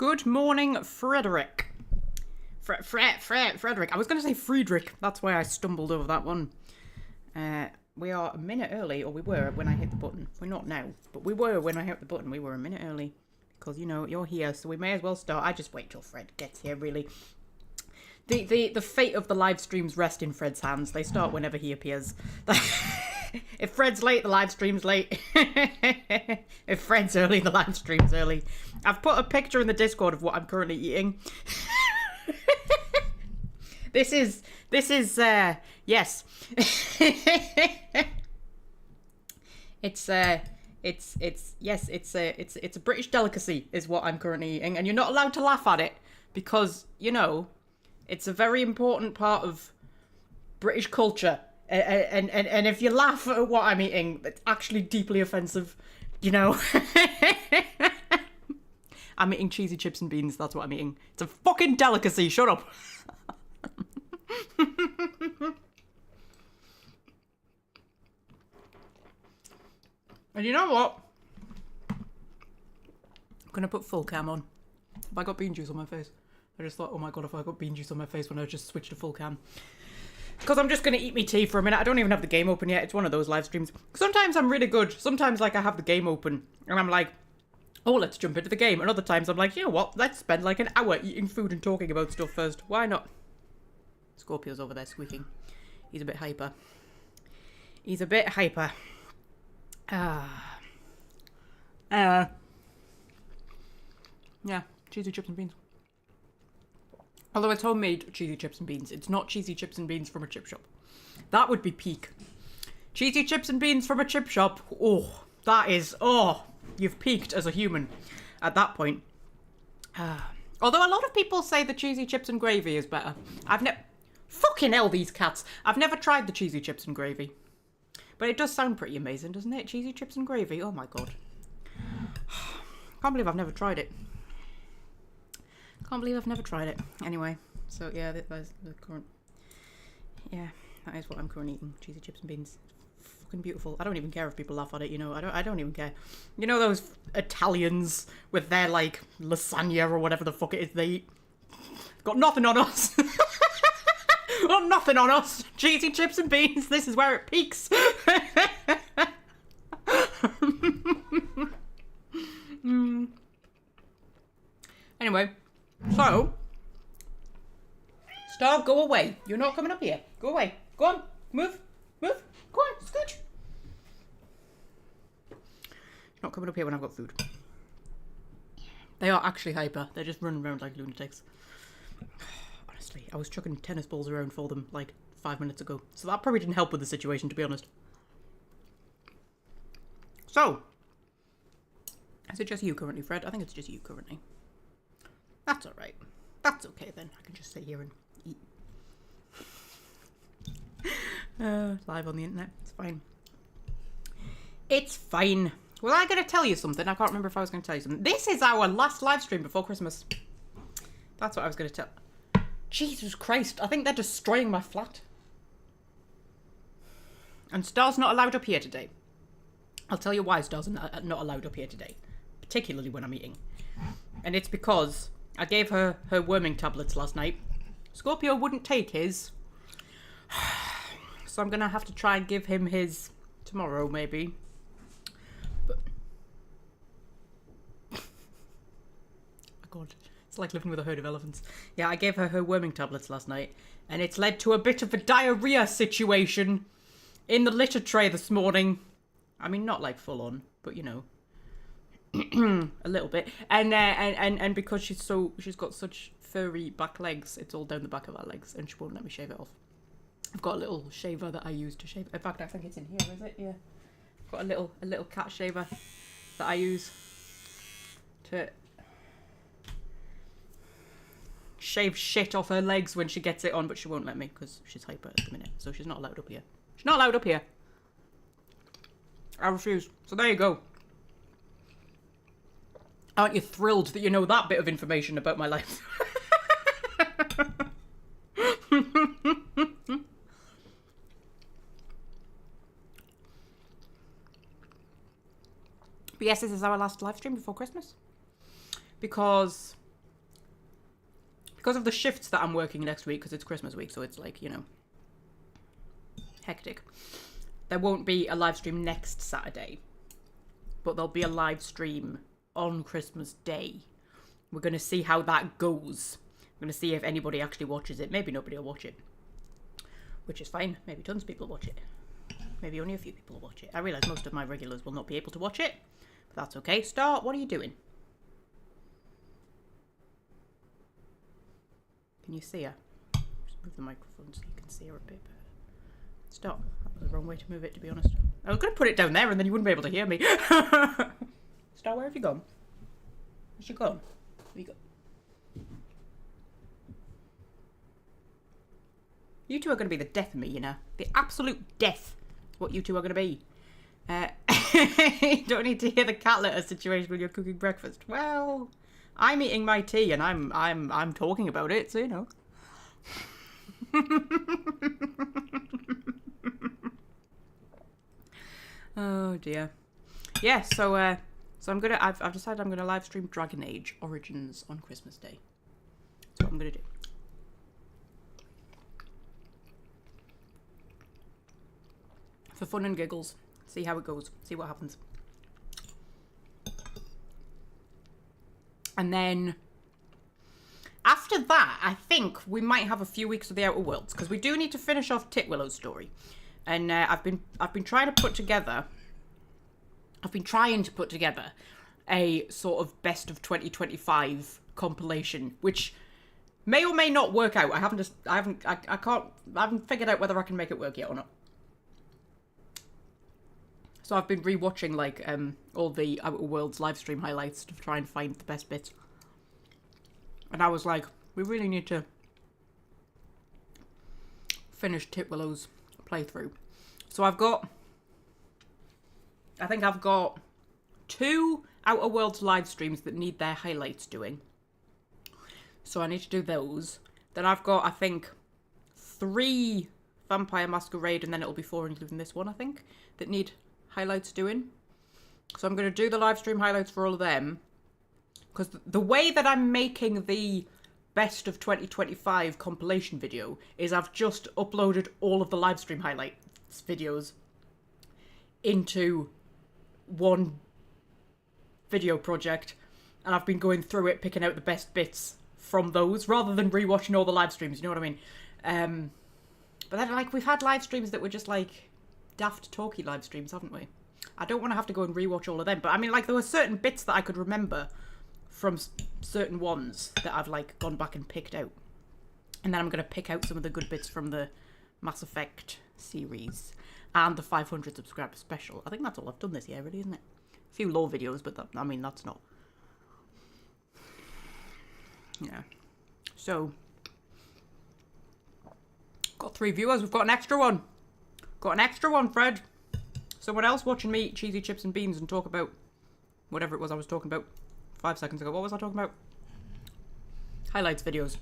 Good morning, Frederick. Frederick. I was going to say Friedrich. That's why I stumbled over that one. We are a minute early, or we were when I hit the button. We're not now, but we were when I hit the button. We were a minute early. Because, you know, you're here, so we may as well start. I just wait till Fred gets here, really. The fate of the live streams rest in Fred's hands. They start whenever he appears. If Fred's late, the live stream's late. If Fred's early, the live stream's early. I've put a picture in the Discord of what I'm currently eating. This is yes. It's a British delicacy is what I'm currently eating, and you're not allowed to laugh at it because, you know, it's a very important part of British culture. And if you laugh at what I'm eating, it's actually deeply offensive, you know. I'm eating cheesy chips and beans, that's what I'm eating. It's a fucking delicacy, shut up. And you know what? I'm gonna put full cam on. Have I got bean juice on my face? I just thought, oh my god, if I got bean juice on my face when I just switched to full cam. Because I'm just going to eat me tea for a minute. I don't even have the game open yet. It's one of those live streams. Sometimes I'm really good. Sometimes, like, I have the game open. And I'm like, oh, let's jump into the game. And other times I'm like, you know what? Let's spend, like, an hour eating food and talking about stuff first. Why not? Scorpio's over there squeaking. He's a bit hyper. He's a bit hyper. Yeah, cheesy chips and beans. Although it's homemade cheesy chips and beans. It's not cheesy chips and beans from a chip shop. That would be peak. Cheesy chips and beans from a chip shop. Oh, that is... Oh, you've peaked as a human at that point. Although a lot of people say the cheesy chips and gravy is better. I've never... Fucking hell, these cats. I've never tried the cheesy chips and gravy. But it does sound pretty amazing, doesn't it? Cheesy chips and gravy. Oh my god. Can't believe I've never tried it. Can't believe I've never tried it. Anyway, so yeah, that's the current... Yeah, that is what I'm currently eating. Cheesy chips and beans. Fucking beautiful. I don't even care if people laugh at it, you know. I don't even care. You know those Italians with their, like, lasagna or whatever the fuck it is they eat? Got nothing on us. Got nothing on us. Cheesy chips and beans. This is where it peaks. Anyway. So, Star, go away. You're not coming up here. Go away. Go on. Move. Move. Go on. Scooch. You're not coming up here when I've got food. They are actually hyper. They're just running around like lunatics. Honestly, I was chucking tennis balls around for them like 5 minutes ago. So that probably didn't help with the situation, to be honest. So, is it just you currently, Fred? I think it's just you currently. That's alright. That's okay then. I can just sit here and eat. Live on the internet. It's fine. It's fine. Well, I'm going to tell you something. I can't remember if I was going to tell you something. This is our last live stream before Christmas. That's what I was going to tell. Jesus Christ. I think they're destroying my flat. And Star's not allowed up here today. I'll tell you why Star's not allowed up here today. Particularly when I'm eating. And it's because... I gave her worming tablets last night. Scorpio wouldn't take his. So I'm going to have to try and give him his tomorrow, maybe. But... Oh my god. It's like living with a herd of elephants. Yeah, I gave her worming tablets last night. And it's led to a bit of a diarrhea situation in the litter tray this morning. I mean, not like full on, but you know. A little bit, and because she's got such furry back legs, it's all down the back of her legs, and she won't let me shave it off. I've got a little shaver that I use to shave. In fact, I think it's in here, is it? Yeah. I've got a little cat shaver that I use to shave shit off her legs when she gets it on, but she won't let me because she's hyper at the minute, so she's not allowed up here. She's not allowed up here. I refuse. So there you go. Aren't you thrilled that you know that bit of information about my life? But yes, this is our last live stream before Christmas. Because because of the shifts that I'm working next week, because it's Christmas week, so it's like, you know, hectic. There won't be a live stream next Saturday, but there'll be a live stream on Christmas Day. We're going to see how that goes. I'm going to see if anybody actually watches it. Maybe nobody will watch it, which is fine. Maybe tons of people will watch it. Maybe only a few people will watch it. I realise most of my regulars will not be able to watch it, but that's okay. Star, what are you doing? Can you see her? Just move the microphone so you can see her a bit better. Stop. That was the wrong way to move it, to be honest. I was going to put it down there and then you wouldn't be able to hear me. Star, where have you gone? Where's she gone? Where you go? You two are going to be the death of me, you know. The absolute death is what you two are going to be. You don't need to hear the cat litter situation when you're cooking breakfast. Well, I'm eating my tea and I'm talking about it, so you know. Oh dear. Yeah, so I've decided I'm gonna live stream Dragon Age Origins on Christmas Day. That's what I'm gonna do. For fun and giggles. See how it goes. See what happens. And then after that, I think we might have a few weeks of the Outer Worlds, because we do need to finish off Titwillow's story. And I've been trying to put together a sort of best of 2025 compilation, which may or may not work out. I haven't figured out whether I can make it work yet or not. So I've been rewatching like all the Outer Worlds live stream highlights to try and find the best bits. And I was like, we really need to finish Titwillow's playthrough. So I think I've got 2 Outer Worlds live streams that need their highlights doing. So I need to do those. Then I've got, I think, 3 Vampire Masquerade, and then it'll be 4 including this one, I think, that need highlights doing. So I'm going to do the live stream highlights for all of them, because the way that I'm making the best of 2025 compilation video is I've just uploaded all of the live stream highlights videos into one video project, and I've been going through it, picking out the best bits from those, rather than rewatching all the live streams, you know what I mean? But then, like, we've had live streams that were just, like, daft talky live streams, haven't we? I don't want to have to go and rewatch all of them, but I mean, like, there were certain bits that I could remember from certain ones that I've, like, gone back and picked out. And then I'm going to pick out some of the good bits from the Mass Effect series and the 500 subscriber special. I think that's all I've done this year, really, isn't it? A few lore videos, but that, I mean, that's not... Yeah. So... Got 3 viewers. We've got an extra one. Got an extra one, Fred. Someone else watching me eat cheesy chips and beans and talk about whatever it was I was talking about 5 seconds ago. What was I talking about? Highlights videos.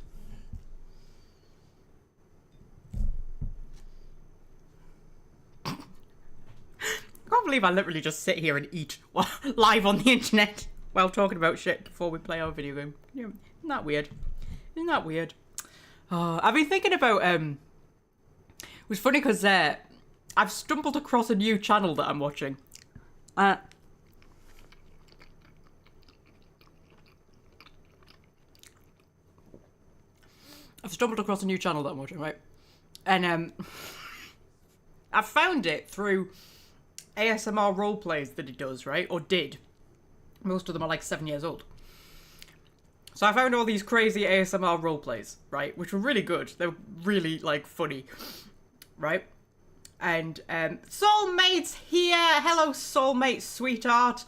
I can't believe I literally just sit here and eat live on the internet while talking about shit before we play our video game. Isn't that weird? Isn't that weird? Oh, I've been thinking about... It was funny because I've stumbled across a new channel that I'm watching. I've stumbled across a new channel that I'm watching, right? And I found it through ASMR roleplays that he does, right? Or did. Most of them are like 7 years old. So I found all these crazy ASMR roleplays, right? Which were really good. They were really, like, funny. Right? And soulmates here. Hello, soulmate, sweetheart.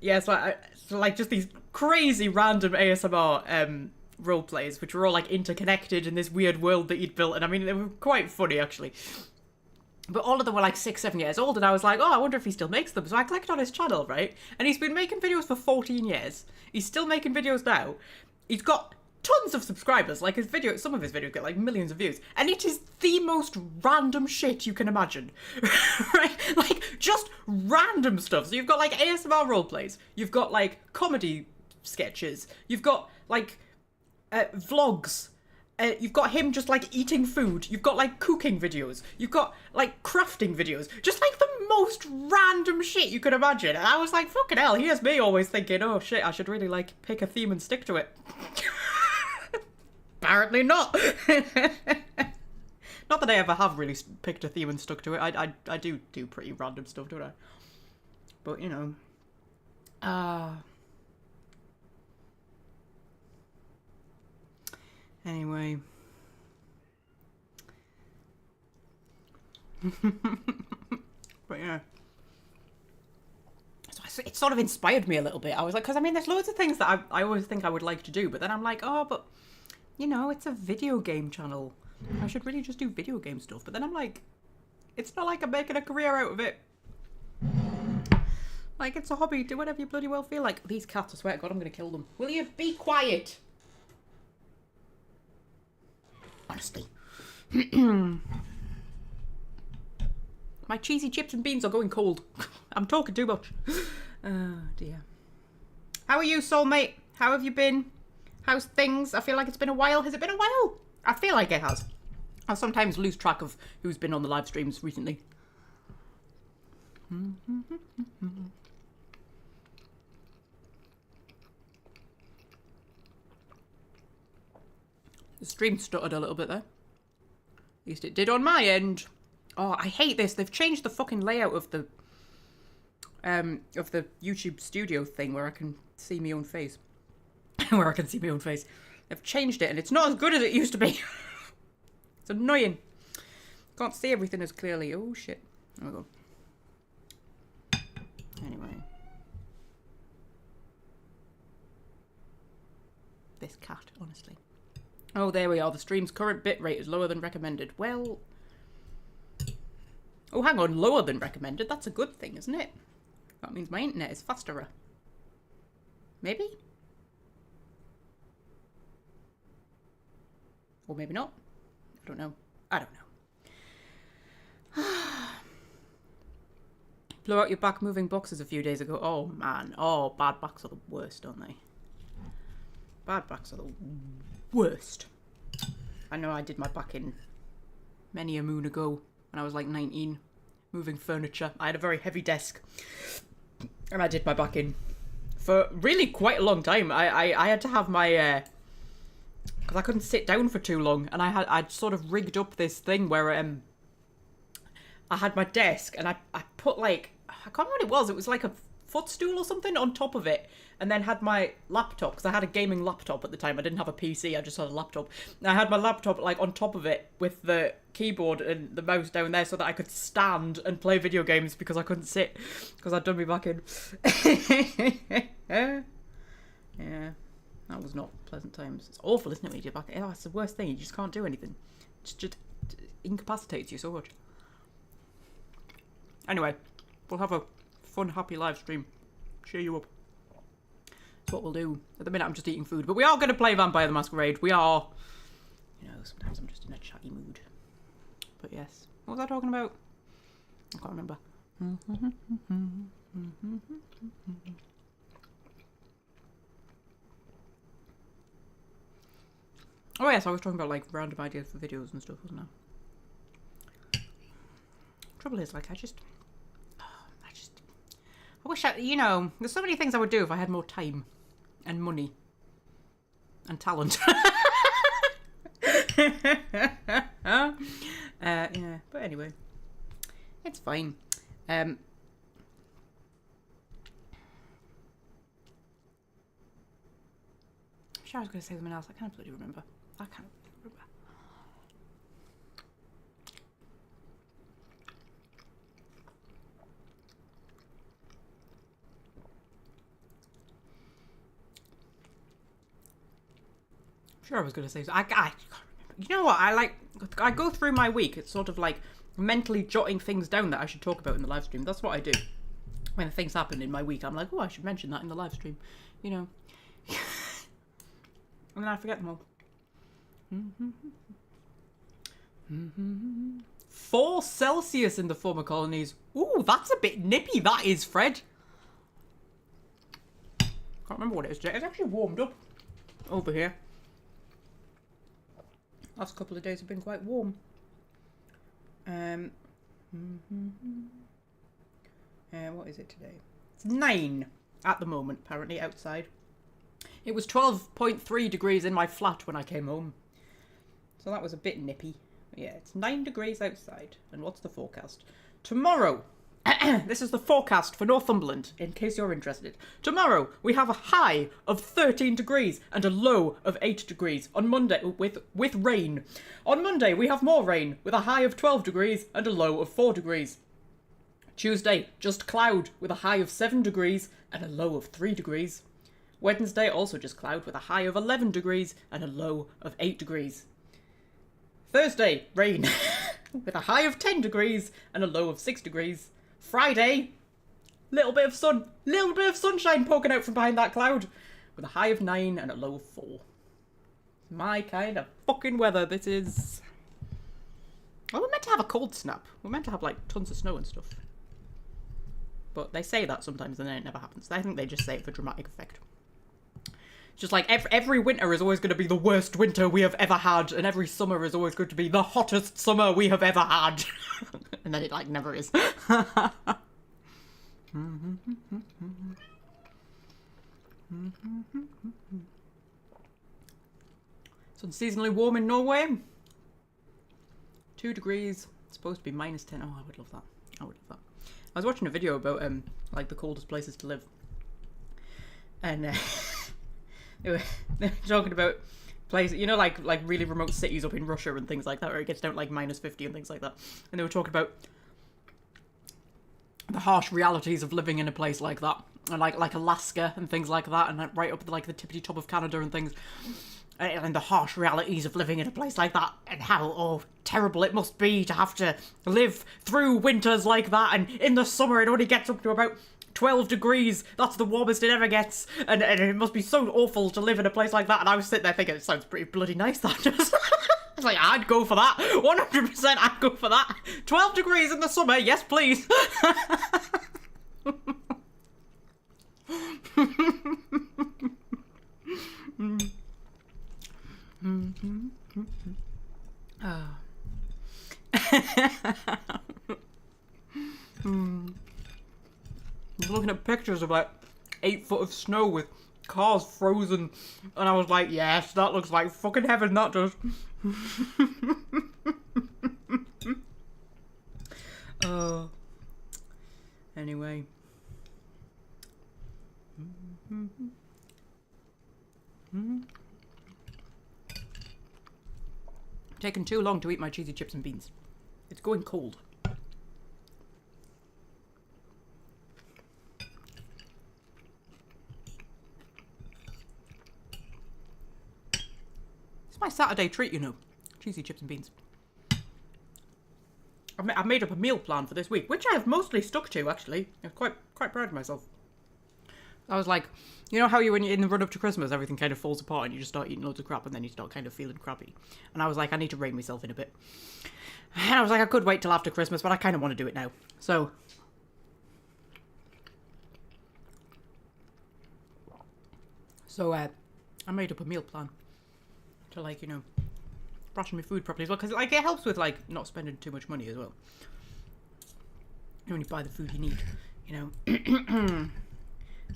Yeah, so like just these crazy random ASMR role plays, which were all like interconnected in this weird world that he'd built. And I mean, they were quite funny actually. But all of them were like 6, 7 years old, and I was like, oh, I wonder if he still makes them. So I clicked on his channel, right? And he's been making videos for 14 years. He's still making videos now. He's got tons of subscribers. Like, his videos, some of his videos get like millions of views. And it is the most random shit you can imagine. Right? Like, just random stuff. So you've got like ASMR roleplays. You've got like comedy sketches. You've got like vlogs. You've got him just like eating food. You've got like cooking videos. You've got like crafting videos. Just like the most random shit you could imagine. And I was like, fucking hell, here's me always thinking, oh shit, I should really like pick a theme and stick to it. Apparently not. Not that I ever have really picked a theme and stuck to it. I do pretty random stuff, don't I? But, you know. Anyway. But yeah. So it sort of inspired me a little bit. I was like, because I mean, there's loads of things that I always think I would like to do, but then I'm like, oh, but, you know, it's a video game channel. I should really just do video game stuff. But then I'm like, it's not like I'm making a career out of it. Like, it's a hobby. Do whatever you bloody well feel like. These cats, I swear to God, I'm going to kill them. Will you be quiet? Honestly. My cheesy chips and beans are going cold. I'm talking too much. Oh, dear. How are you, soulmate? How have you been? How's things? I feel like it's been a while. Has it been a while? I feel like it has. I sometimes lose track of who's been on the live streams recently. The stream stuttered a little bit there. At least it did on my end. Oh, I hate this. They've changed the fucking layout of the YouTube studio thing where I can see my own face. Where I can see my own face. They've changed it and it's not as good as it used to be. It's annoying. Can't see everything as clearly. Oh shit. There we go. Anyway. This cat, honestly. Oh, there we are. The stream's current bitrate is lower than recommended. Well... Oh, hang on. Lower than recommended? That's a good thing, isn't it? That means my internet is faster. Maybe? Or maybe not. I don't know. I don't know. Blew out your back moving boxes a few days ago. Oh, man. Oh, bad backs are the worst, aren't they? Bad backs are the worst. I know I did my back in many a moon ago when I was like 19, moving furniture. I had a very heavy desk and I did my back in for really quite a long time. I had to have my because I couldn't sit down for too long, and I'd sort of rigged up this thing where I had my desk and I put like, I can't remember what it was. It was like a footstool or something on top of it, and then had my laptop, because I had a gaming laptop at the time. I didn't have a PC, I just had a laptop. And I had my laptop like on top of it with the keyboard and the mouse down there so that I could stand and play video games because I couldn't sit because I'd done me back in. Yeah, that was not pleasant times. It's awful, isn't it, when you get back in? Oh, it's the worst thing. You just can't do anything. It just incapacitates you so much. Anyway, we'll have a fun, happy live stream. Cheer you up. That's what we'll do. At the minute, I'm just eating food. But we are going to play Vampire the Masquerade. We are. You know, sometimes I'm just in a chatty mood. But yes. What was I talking about? I can't remember. Oh yes, I was talking about like random ideas for videos and stuff, wasn't I? Trouble is, like, I wish you know, there's so many things I would do if I had more time and money and talent. Yeah, but anyway, it's fine. I'm sure I was going to say something else. I can't bloody remember. I can't remember. Sure, I was going to say so. I can't remember. You know what? I go through my week. It's sort of like mentally jotting things down that I should talk about in the live stream. That's what I do. When things happen in my week, I'm like, oh, I should mention that in the live stream. You know. And then I forget them all. 4 Celsius in the former colonies. Ooh, that's a bit nippy. That is, Fred. Can't remember what it is. It's actually warmed up over here. Last couple of days have been quite warm. What is it today? It's 9 at the moment, apparently, outside. It was 12.3 degrees in my flat when I came home. So that was a bit nippy. But yeah, it's 9 degrees outside. And what's the forecast? Tomorrow, this is the forecast for Northumberland, in case you're interested. Tomorrow, we have a high of 13 degrees and a low of 8 degrees. On Monday, with rain. On Monday, we have more rain, with a high of 12 degrees and a low of 4 degrees. Tuesday, just cloud, with a high of 7 degrees and a low of 3 degrees. Wednesday, also just cloud, with a high of 11 degrees and a low of 8 degrees. Thursday, rain, with a high of 10 degrees and a low of 6 degrees. Friday, little bit of sunshine poking out from behind that cloud, with a high of 9 and a low of 4. My kind of fucking weather this is. Well, we're meant to have a cold snap. We're meant to have, like, tons of snow and stuff. But they say that sometimes and then it never happens. I think they just say it for dramatic effect. It's just like every winter is always going to be the worst winter we have ever had, and every summer is always going to be the hottest summer we have ever had. And then it, like, never is. It's unseasonably warm in Norway. 2 degrees. It's supposed to be minus 10. Oh, I would love that. I would love that. I was watching a video about like the coldest places to live, and they were talking about places, you know, like really remote cities up in Russia and things like that, where it gets down to like minus 50 and things like that. And they were talking about the harsh realities of living in a place like that, and like Alaska and things like that, and right up to like the tippity top of Canada and things. And the harsh realities of living in a place like that, and how terrible it must be to have to live through winters like that, and in the summer it only gets up to about 12 degrees. That's the warmest it ever gets, and it must be so awful to live in a place like that. And I was sitting there thinking, it sounds pretty bloody nice, that does. It's like, I'd go for that. 100% I'd go for that. 12 degrees in the summer, yes please. I was looking at pictures of like 8 foot of snow with cars frozen, and I was like, yes, that looks like fucking heaven, that does. Anyway. Taken too long to eat my cheesy chips and beans. It's going cold. It's my Saturday treat, you know. Cheesy chips and beans. I've made up a meal plan for this week, which I have mostly stuck to, actually. I'm quite proud of myself. I was like, you know how when you're in the run up to Christmas, everything kind of falls apart and you just start eating loads of crap and then you start kind of feeling crappy. And I was like, I need to rein myself in a bit. And I was like, I could wait till after Christmas, but I kind of want to do it now. So I made up a meal plan to, like, you know, ration my food properly as well. Because, like, it helps with, like, not spending too much money as well. You only buy the food you need, you know.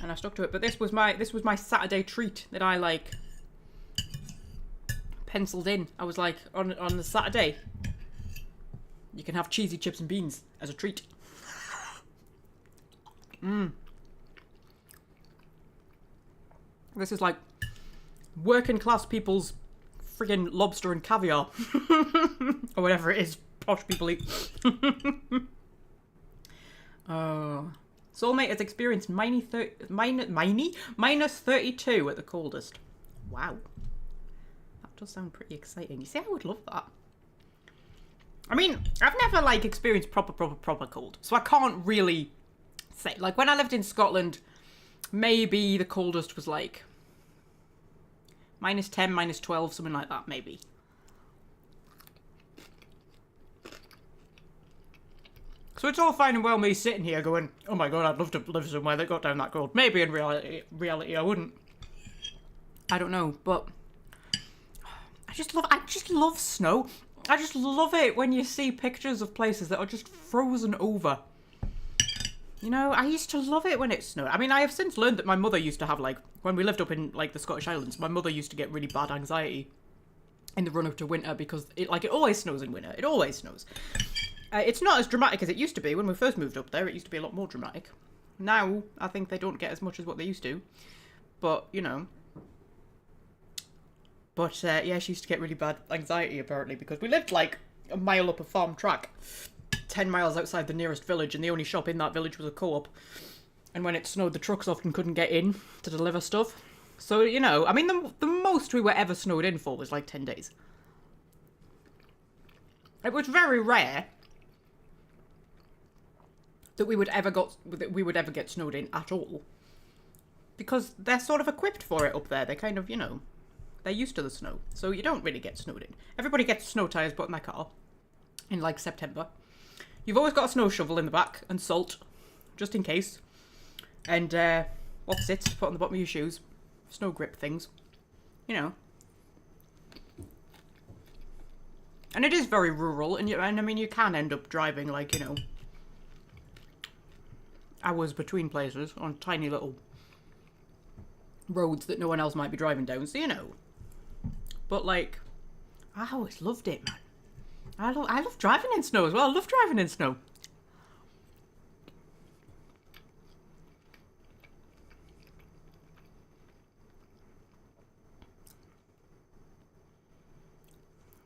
And I stuck to it. But this was my Saturday treat that I, like, penciled in. I was like, on the Saturday, you can have cheesy chips and beans as a treat. This is like working class people's friggin' lobster and caviar. Or whatever it is posh people eat. Soulmate has experienced minus 32 at the coldest. Wow. That does sound pretty exciting. You see, I would love that. I mean, I've never, like, experienced proper cold. So I can't really say. Like, when I lived in Scotland, maybe the coldest was, like, minus 10, minus 12, something like that, maybe. So it's all fine and well me sitting here going, oh my god, I'd love to live somewhere that got down that cold. Maybe in reality I wouldn't. I don't know, but I just love snow. I just love it when you see pictures of places that are just frozen over. You know, I used to love it when it snowed. I mean, I have since learned that my mother used to have, like, when we lived up in, like, the Scottish Islands, my mother used to get really bad anxiety in the run-up to winter because, it always snows in winter. It always snows. It's not as dramatic as it used to be. When we first moved up there, it used to be a lot more dramatic. Now, I think they don't get as much as what they used to. But, you know. But, yeah, she used to get really bad anxiety, apparently, because we lived, like, a mile up a farm track, 10 miles outside the nearest village, and the only shop in that village was a co-op. And when it snowed, the trucks often couldn't get in to deliver stuff. So, you know, I mean, the most we were ever snowed in for was, like, 10 days. It was very rare that we would ever get snowed in at all. Because they're sort of equipped for it up there. They kind of, you know, they're used to the snow. So you don't really get snowed in. Everybody gets snow tyres put in their car in, like, September. You've always got a snow shovel in the back and salt, just in case. And, what's it to put on the bottom of your shoes? Snow grip things. You know. And it is very rural, and I mean, you can end up driving, like, you know, hours between places on tiny little roads that no one else might be driving down, so you know. But, like, I always loved it, man. I love driving in snow as well. I love driving in snow.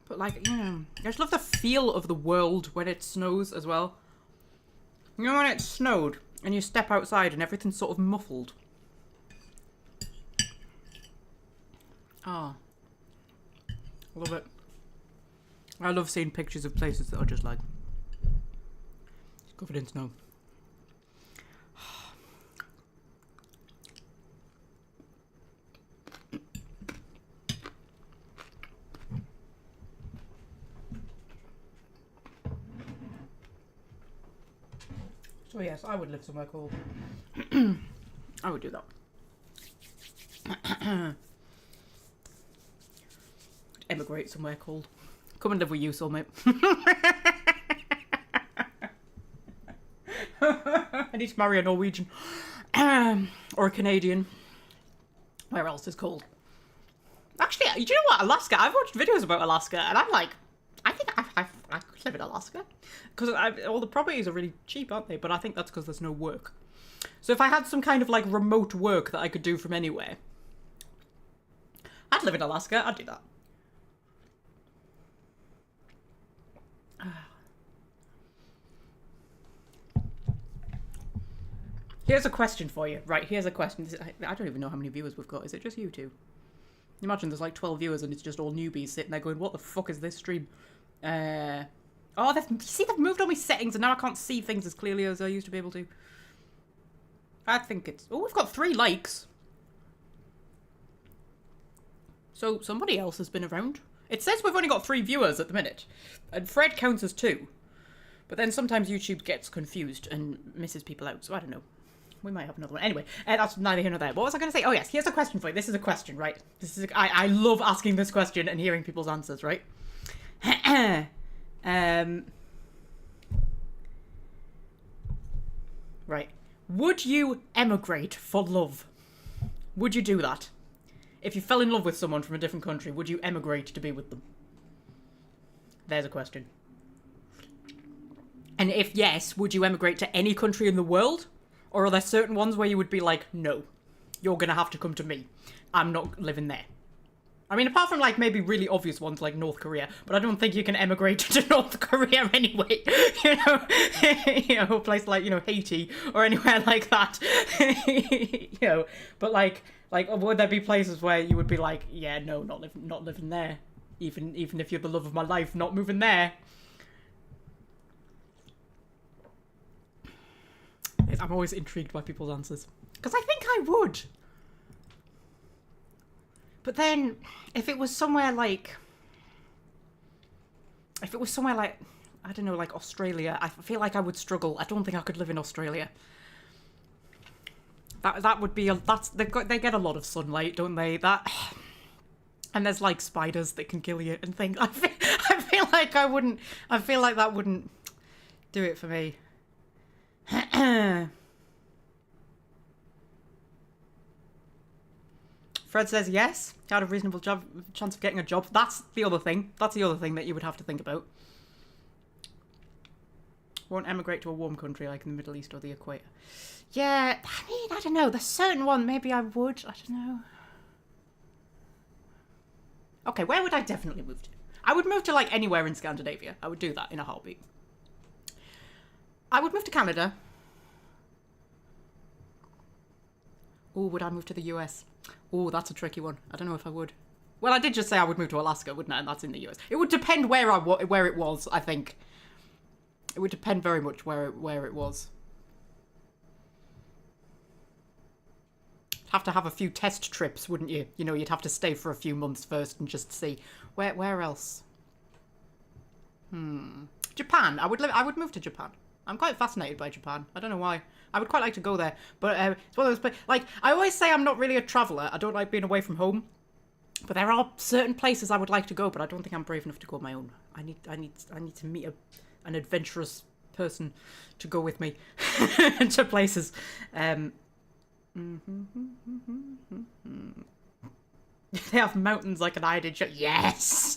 But, like, you know, I just love the feel of the world when it snows as well. You know, when it snowed and you step outside and everything's sort of muffled. Oh. Love it. I love seeing pictures of places that are just like covered in snow. So yes, I would live somewhere cold. I would do that. Emigrate somewhere cold. Come and live with you, soulmate. I need to marry a Norwegian. Or a Canadian. Where else is cold? Actually, you know what? Alaska. I've watched videos about Alaska, and I'm like, I think I could live in Alaska. Because all the properties are really cheap, aren't they? But I think that's because there's no work. So if I had some kind of, like, remote work that I could do from anywhere, I'd live in Alaska. I'd do that. Here's a question for you. Right, here's a question. I don't even know how many viewers we've got. Is it just you two? Imagine there's like 12 viewers and it's just all newbies sitting there going, what the fuck is this stream? Oh, they've moved all my settings and now I can't see things as clearly as I used to be able to. I think it's... Oh, we've got 3 likes. So somebody else has been around. It says we've only got 3 viewers at the minute. And Fred counts as 2. But then sometimes YouTube gets confused and misses people out, so I don't know. We might have another one. Anyway, that's neither here nor there. What was I going to say? Oh, yes, here's a question for you. This is a question, right? I love asking this question and hearing people's answers, right? Right. Would you emigrate for love? Would you do that? If you fell in love with someone from a different country, would you emigrate to be with them? There's a question. And if yes, would you emigrate to any country in the world? Or are there certain ones where you would be like, no, you're going to have to come to me. I'm not living there. I mean, apart from, like, maybe really obvious ones like North Korea, but I don't think you can emigrate to North Korea anyway. You know, a place like, you know, Haiti or anywhere like that. You know, but like, would there be places where you would be like, yeah, no, not living there. Even if you're the love of my life, not moving there. I'm always intrigued by people's answers. Because I think I would. But then, if it was somewhere like... I don't know, like Australia, I feel like I would struggle. I don't think I could live in Australia. That would be... They get a lot of sunlight, don't they? And there's like spiders that can kill you and things. I feel like I wouldn't. I feel like that wouldn't do it for me. Fred says yes. He had a reasonable chance of getting a job. That's the other thing. That's the other thing that you would have to think about. Won't emigrate to a warm country like in the Middle East or the equator. Yeah, I mean, I don't know. There's certain one maybe I would. I don't know. Okay, where would I definitely move to? I would move to like anywhere in Scandinavia. I would do that in a heartbeat. I would move to Canada. Oh, would I move to the US? Oh, that's a tricky one. I don't know if I would. Well, I did just say I would move to Alaska, wouldn't I? And that's in the US. It would depend where it was, I think. It would depend very much where it was. Have to have a few test trips, wouldn't you? You know, you'd have to stay for a few months first and just see where else. Japan. I would move to Japan. I'm quite fascinated by Japan. I don't know why. I would quite like to go there, but it's one of those places. Like, I always say I'm not really a traveller. I don't like being away from home, but there are certain places I would like to go, but I don't think I'm brave enough to go on my own. I need to meet an adventurous person to go with me to places. They have mountains like an Irish. Yes,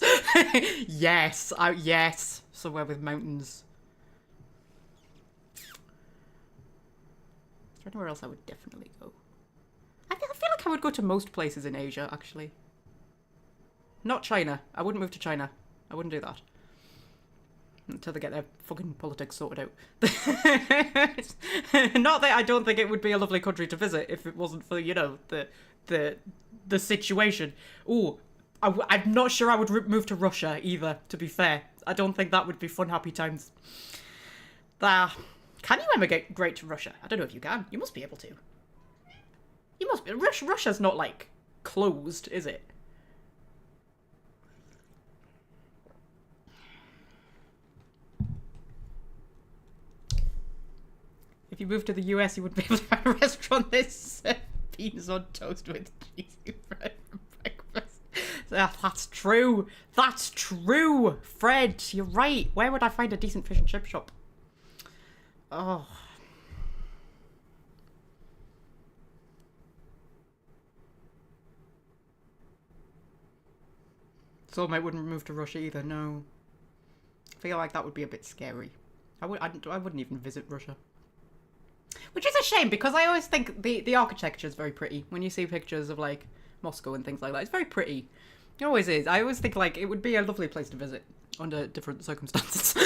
yes, yes. Somewhere with mountains. Is there anywhere else I would definitely go? I feel like I would go to most places in Asia, actually. Not China. I wouldn't move to China. I wouldn't do that. Until they get their fucking politics sorted out. Not that I don't think it would be a lovely country to visit if it wasn't for, you know, the situation. Ooh, I'm not sure I would move to Russia either, to be fair. I don't think that would be fun, happy times. Can you emigrate to Russia? I don't know if you can. You must be able to. You must be. Russia's not, like, closed, is it? If you moved to the US, you would be able to find a restaurant that serves beans on toast with cheesy bread for breakfast. That's true. That's true. Fred, you're right. Where would I find a decent fish and chip shop? Oh. Soulmate wouldn't move to Russia either, no. I feel like that would be a bit scary. I wouldn't even visit Russia. Which is a shame, because I always think the architecture is very pretty. When you see pictures of, like, Moscow and things like that, it's very pretty. It always is. I always think, like, it would be a lovely place to visit under different circumstances.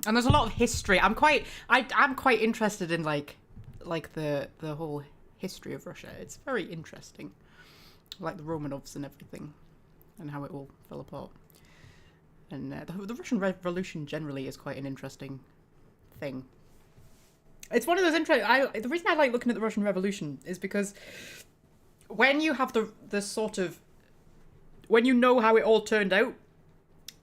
And there's a lot of history. I'm quite interested in, like the whole history of Russia. It's very interesting. Like the Romanovs and everything, and how it all fell apart. And the Russian Revolution generally is quite an interesting thing. It's one of those the reason I like looking at the Russian Revolution is because when you have the sort of, when you know how it all turned out,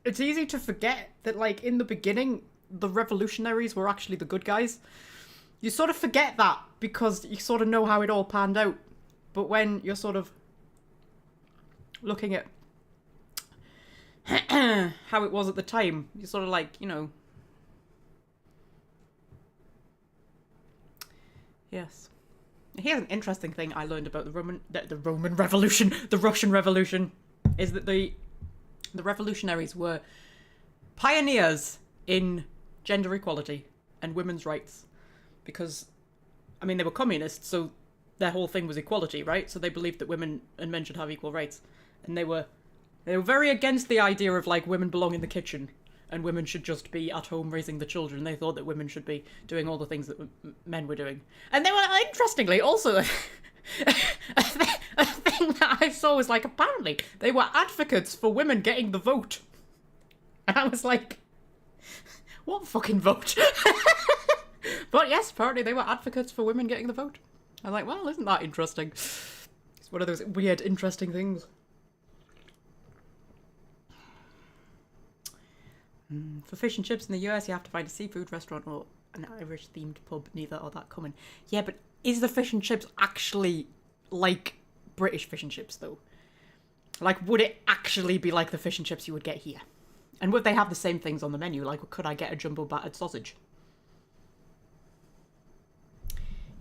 it's easy to forget that, like, in the beginning, the revolutionaries were actually the good guys. You sort of forget that because you sort of know how it all panned out. But when you're sort of looking at how it was at the time, you're sort of like, you know. Yes. Here's an interesting thing I learned about the Roman Revolution, the Russian Revolution, is that the revolutionaries were pioneers in gender equality and women's rights. Because, I mean, they were communists, so their whole thing was equality, right? So they believed that women and men should have equal rights. And they were very against the idea of, like, women belong in the kitchen and women should just be at home raising the children. They thought that women should be doing all the things that men were doing. And they were, interestingly, also a thing that I saw was, like, apparently they were advocates for women getting the vote. And I was like, what fucking vote? But yes, apparently they were advocates for women getting the vote. I was like, well, isn't that interesting? It's one of those weird, interesting things. For fish and chips in the US, you have to find a seafood restaurant or an Irish-themed pub. Neither are that common. Yeah, but is the fish and chips actually, like British fish and chips, though? Like, would it actually be like the fish and chips you would get here? And would they have the same things on the menu? Like, could I get a jumbo battered sausage?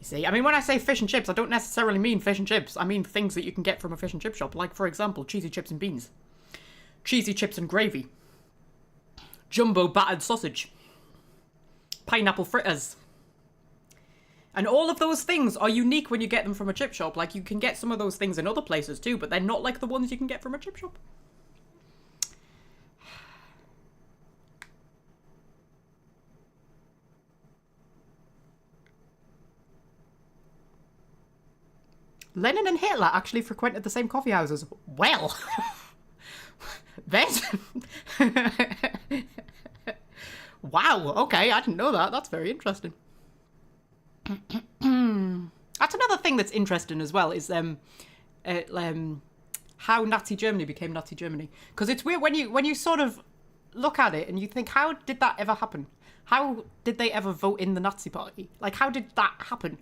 You see, I mean, when I say fish and chips, I don't necessarily mean fish and chips. I mean things that you can get from a fish and chip shop. Like, for example, cheesy chips and beans. Cheesy chips and gravy. Jumbo battered sausage. Pineapple fritters. And all of those things are unique when you get them from a chip shop. Like, you can get some of those things in other places too, but they're not like the ones you can get from a chip shop. Lenin and Hitler actually frequented the same coffee houses. Well, wow, okay, I didn't know that. That's very interesting. That's another thing that's interesting as well, is how Nazi Germany became Nazi Germany. Because it's weird when you sort of look at it and you think, how did that ever happen? How did they ever vote in the Nazi party? Like, how did that happen?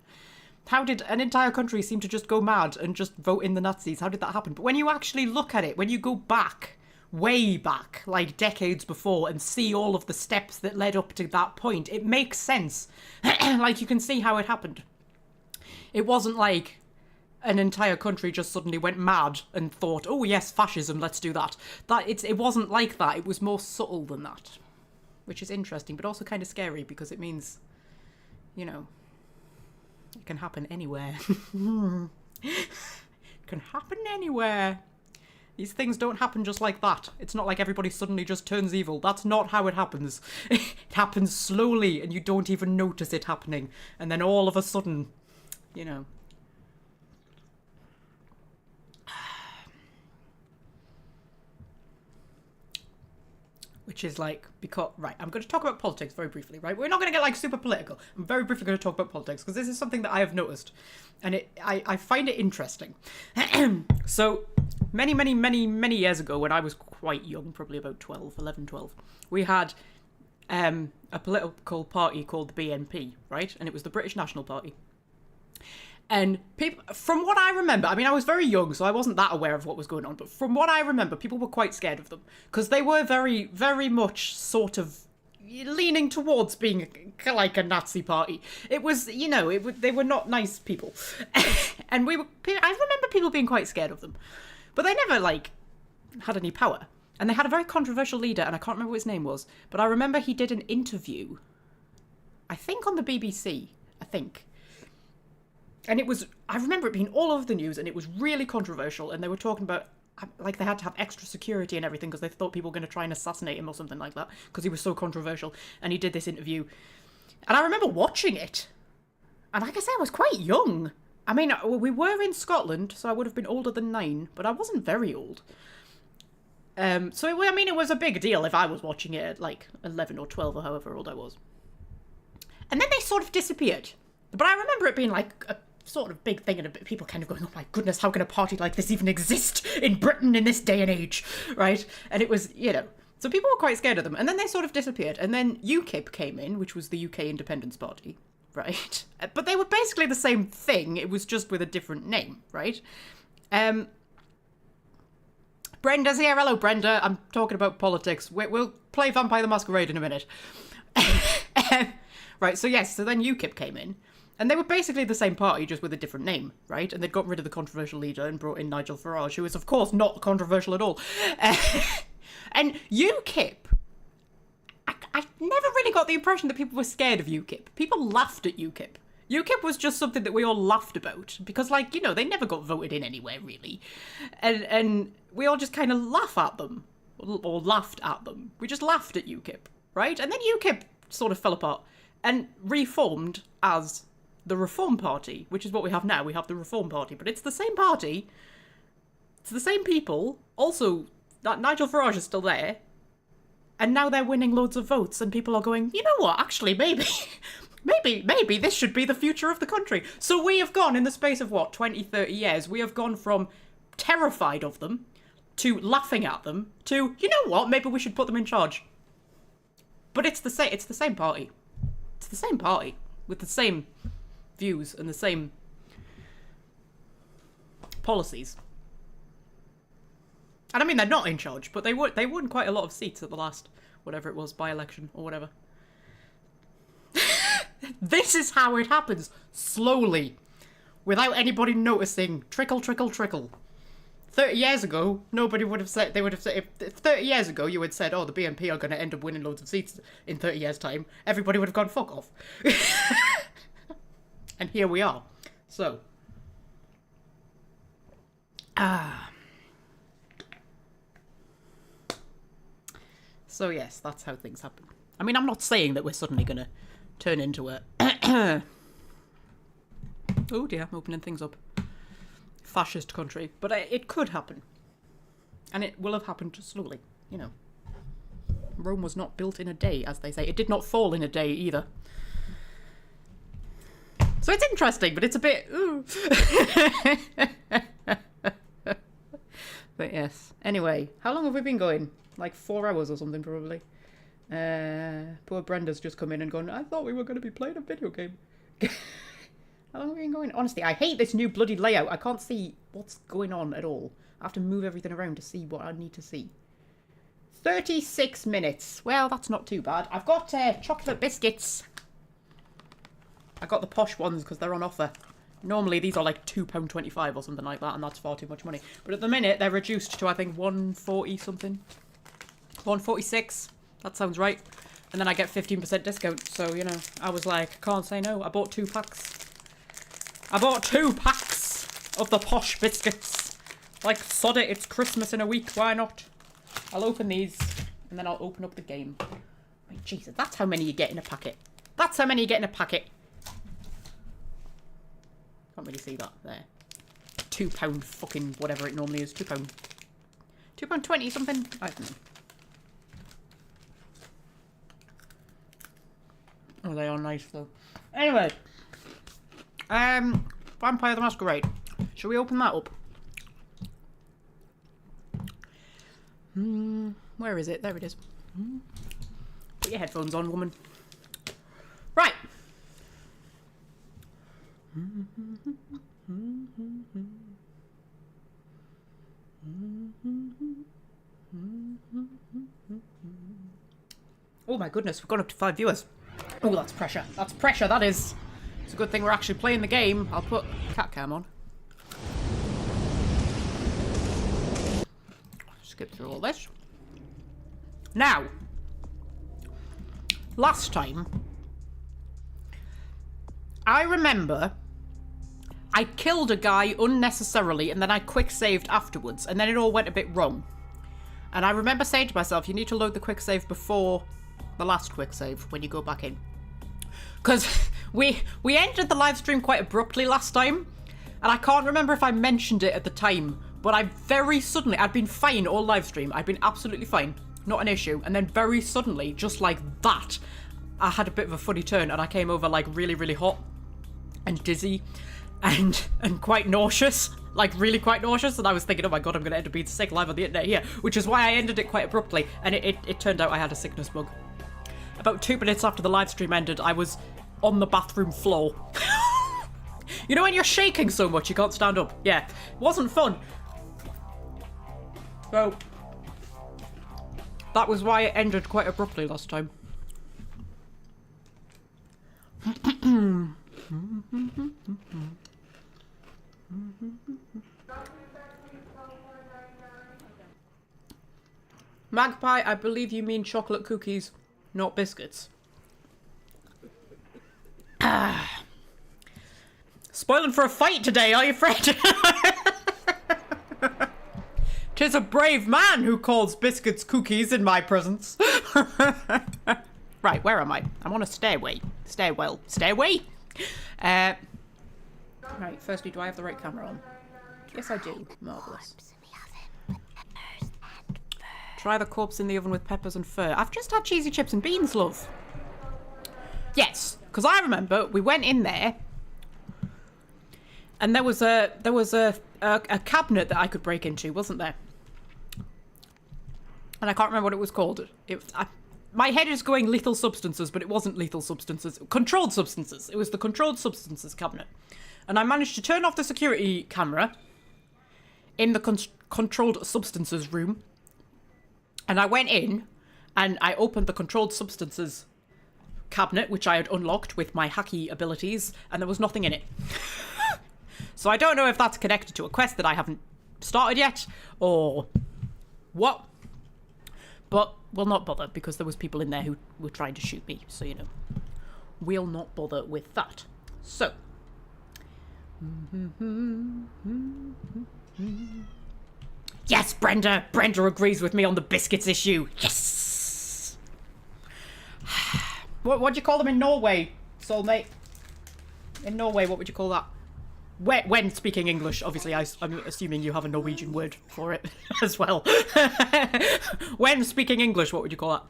How did an entire country seem to just go mad and just vote in the Nazis? How did that happen? But when you actually look at it, when you go back, way back, like decades before, and see all of the steps that led up to that point, it makes sense. Like, you can see how it happened. It wasn't like an entire country just suddenly went mad and thought, oh yes, fascism, let's do that. It wasn't like that. It was more subtle than that, which is interesting, but also kind of scary, because it means, you know, it can happen anywhere. It can happen anywhere. These things don't happen just like that. It's not like everybody suddenly just turns evil. That's not how it happens. It happens slowly and you don't even notice it happening. And then all of a sudden, you know. Which is like, because, right, I'm going to talk about politics very briefly, right? We're not going to get like super political. I'm very briefly going to talk about politics because this is something that I have noticed. And I find it interesting. So, many years ago, when I was quite young, probably about 11, 12, we had a political party called the BNP, right? And it was the British National Party. And people, from what I remember, I mean, I was very young, so I wasn't that aware of what was going on, but from what I remember, people were quite scared of them, because they were very, very much sort of leaning towards being like a Nazi party. It was, you know, they were not nice people. And I remember people being quite scared of them. But they never, like, had any power. And they had a very controversial leader, and I can't remember what his name was, but I remember he did an interview, I think on the BBC, I think. And it was, I remember it being all over the news, and it was really controversial, and they were talking about, like, they had to have extra security and everything because they thought people were going to try and assassinate him or something like that, because he was so controversial, and he did this interview. And I remember watching it, and like I said, I was quite young. I mean, we were in Scotland, so I would have been older than 9, but I wasn't very old. So, I mean, it was a big deal if I was watching it at, like, 11 or 12 or however old I was. And then they sort of disappeared. But I remember it being, like, a sort of big thing, and people kind of going, oh my goodness, how can a party like this even exist in Britain in this day and age, right? And it was, you know, so people were quite scared of them. And then they sort of disappeared. And then UKIP came in, which was the UK Independence Party, right? But they were basically the same thing. It was just with a different name, right? Brenda's here. Hello, Brenda. I'm talking about politics. We'll play Vampire the Masquerade in a minute. Right, so yes, so then UKIP came in. And they were basically the same party, just with a different name, right? And they'd got rid of the controversial leader and brought in Nigel Farage, who is, of course, not controversial at all. And UKIP, I never really got the impression that people were scared of UKIP. People laughed at UKIP. UKIP was just something that we all laughed about. Because, like, you know, they never got voted in anywhere, really. And we all just kind of laugh at them. Or laughed at them. We just laughed at UKIP, right? And then UKIP sort of fell apart and reformed as the Reform Party, which is what we have now. We have the Reform Party, but it's the same party. It's the same people. Also, that Nigel Farage is still there. And now they're winning loads of votes, and people are going, you know what, actually, maybe this should be the future of the country. So we have gone, in the space of, what, 20, 30 years, we have gone from terrified of them, to laughing at them, to, you know what, maybe we should put them in charge. But it's the same party. It's the same party, with the same views and the same policies. And I mean, they're not in charge, but they won quite a lot of seats at the last, whatever it was, by-election or whatever. This is how it happens. Slowly. Without anybody noticing. Trickle, trickle, trickle. 30 years ago, nobody would have said, they would have said, if 30 years ago you had said, oh, the BNP are going to end up winning loads of seats in 30 years' time, everybody would have gone, fuck off. And here we are. So. So yes, that's how things happen. I mean, I'm not saying that we're suddenly going to turn into a... Oh dear, I'm opening things up. Fascist country. But it could happen. And it will have happened slowly, you know. Rome was not built in a day, as they say. It did not fall in a day either. So it's interesting, but it's a bit... Ooh. But yes. Anyway, how long have we been going? Like 4 hours or something, probably. Poor Brenda's just come in and gone, I thought we were going to be playing a video game. How long have we been going? Honestly, I hate this new bloody layout. I can't see what's going on at all. I have to move everything around to see what I need to see. 36 minutes. Well, that's not too bad. I've got chocolate biscuits. I got the posh ones because they're on offer. Normally, these are like £2.25 or something like that, and that's far too much money. But at the minute, they're reduced to, I think, 140 something. 146. That sounds right. And then I get 15% discount. So, you know, I was like, can't say no. I bought 2 packs. I bought 2 packs of the posh biscuits. Like, sod it, it's Christmas in a week. Why not? I'll open these, and then I'll open up the game. Like, Jesus, that's how many you get in a packet. That's how many you get in a packet. Can't really see that there. £2 fucking whatever it normally is. £2. £2.20 something? I don't know. Oh, they are nice though. Anyway. Vampire the Masquerade. Shall we open that up? Where is it? There it is. Put your headphones on, woman. Right. Oh my goodness, we've gone up to 5 viewers. Oh, that's pressure. That's pressure, that is. It's a good thing we're actually playing the game. I'll put cat cam on. Skip through all this. Now, last time, I remember I killed a guy unnecessarily and then I quick saved afterwards and then it all went a bit wrong. And I remember saying to myself, you need to load the quick save before the last quick save when you go back in. Because we ended the live stream quite abruptly last time. And I can't remember if I mentioned it at the time. But I very suddenly, I'd been fine all live stream. I'd been absolutely fine. Not an issue. And then very suddenly, just like that, I had a bit of a funny turn. And I came over like really, really hot. And dizzy. And quite nauseous. Like really quite nauseous. And I was thinking, oh my god, I'm going to end up being sick live on the internet here. Which is why I ended it quite abruptly. And it turned out I had a sickness bug. About 2 minutes after the live stream ended, I was on the bathroom floor. You know when you're shaking so much you can't stand up? Yeah. It wasn't fun. So, that was why it ended quite abruptly last time. Magpie, I believe you mean chocolate cookies, not biscuits. Spoiling for a fight today, are you, Fred? 'Tis a brave man who calls biscuits cookies in my presence. Right, where am I? I'm on a stairway. Stairwell. Stairway? Right, firstly, do I have the right camera on? Yes, I do. Marvellous. Try the corpse in the oven with peppers and fur. I've just had cheesy chips and beans, love. Yes, because I remember we went in there and there was a cabinet that I could break into, wasn't there? And I can't remember what it was called. My head is going lethal substances, but it wasn't lethal substances. Controlled substances. It was the controlled substances cabinet. And I managed to turn off the security camera in the controlled substances room. And I went in and I opened the controlled substances cabinet, which I had unlocked with my hacky abilities, and there was nothing in it. So I don't know if that's connected to a quest that I haven't started yet, or what. But we'll not bother, because there was people in there who were trying to shoot me, so, you know. We'll not bother with that. So. Yes, Brenda! Brenda agrees with me on the biscuits issue. Yes! What do you call them in Norway, soulmate? In Norway, what would you call that? When speaking English, obviously, I'm assuming you have a Norwegian word for it as well. When speaking English, what would you call that?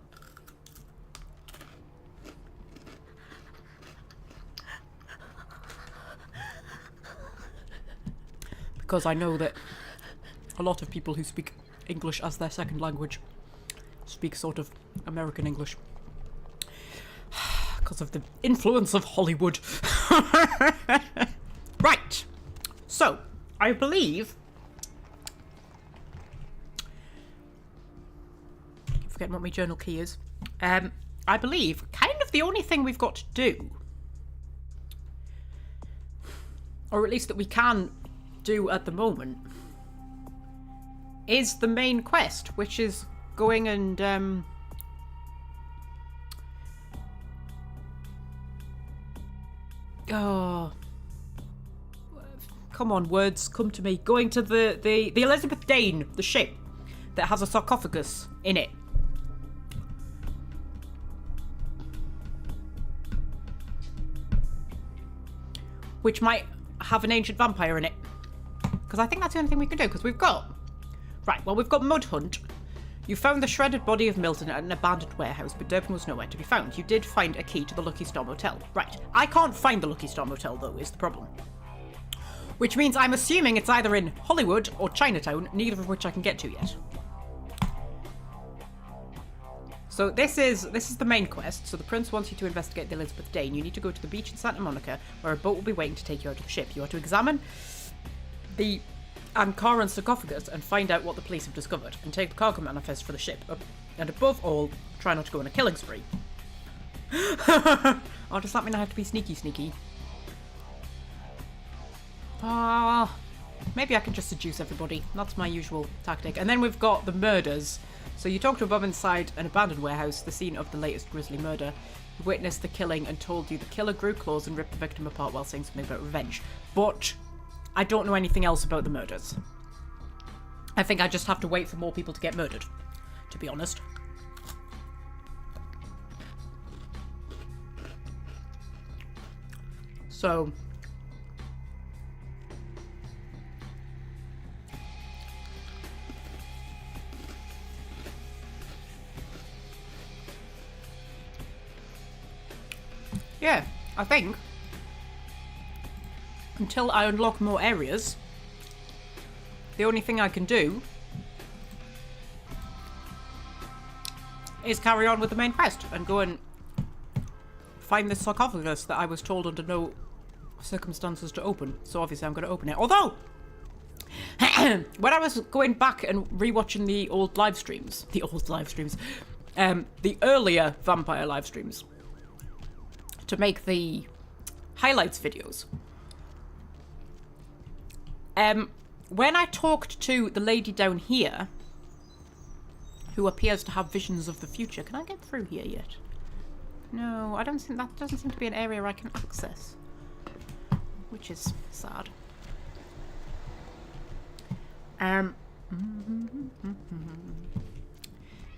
Because I know that a lot of people who speak English as their second language speak sort of American English. Because of the influence of Hollywood. Right. So, I believe... I'm forgetting what my journal key is. I believe kind of the only thing we've got to do, or at least that we can do at the moment, is the main quest, which is going and oh, come on, words, come to me. Going to the Elizabeth Dane, the ship that has a sarcophagus in it. Which might have an ancient vampire in it. Because I think that's the only thing we can do, because we've got... Right, well, we've got Mud Hunt. You found the shredded body of Milton at an abandoned warehouse, but Durban was nowhere to be found. You did find a key to the Lucky Star Motel. Right, I can't find the Lucky Star Motel, though, is the problem. Which means I'm assuming it's either in Hollywood or Chinatown, neither of which I can get to yet. So this is the main quest. So the prince wants you to investigate the Elizabeth Dane. You need to go to the beach in Santa Monica, where a boat will be waiting to take you out of the ship. You are to examine the Ankaran sarcophagus and find out what the police have discovered, and take the cargo manifest for the ship. And above all, try not to go on a killing spree. Oh, does that mean I have to be sneaky? Maybe I can just seduce everybody. That's my usual tactic. And then we've got the murders. So you talked to a bum inside an abandoned warehouse, the scene of the latest grisly murder. He witnessed the killing and told you the killer grew claws and ripped the victim apart while saying something about revenge. But I don't know anything else about the murders. I think I just have to wait for more people to get murdered, to be honest. So... yeah, I think until I unlock more areas, the only thing I can do is carry on with the main quest and go and find this sarcophagus that I was told under no circumstances to open. So obviously I'm going to open it. Although, when I was going back and rewatching the old live streams, the earlier vampire live streams, to make the highlights videos. When I talked to the lady down here, who appears to have visions of the future, can I get through here yet? No, I don't think that doesn't seem to be an area I can access, which is sad.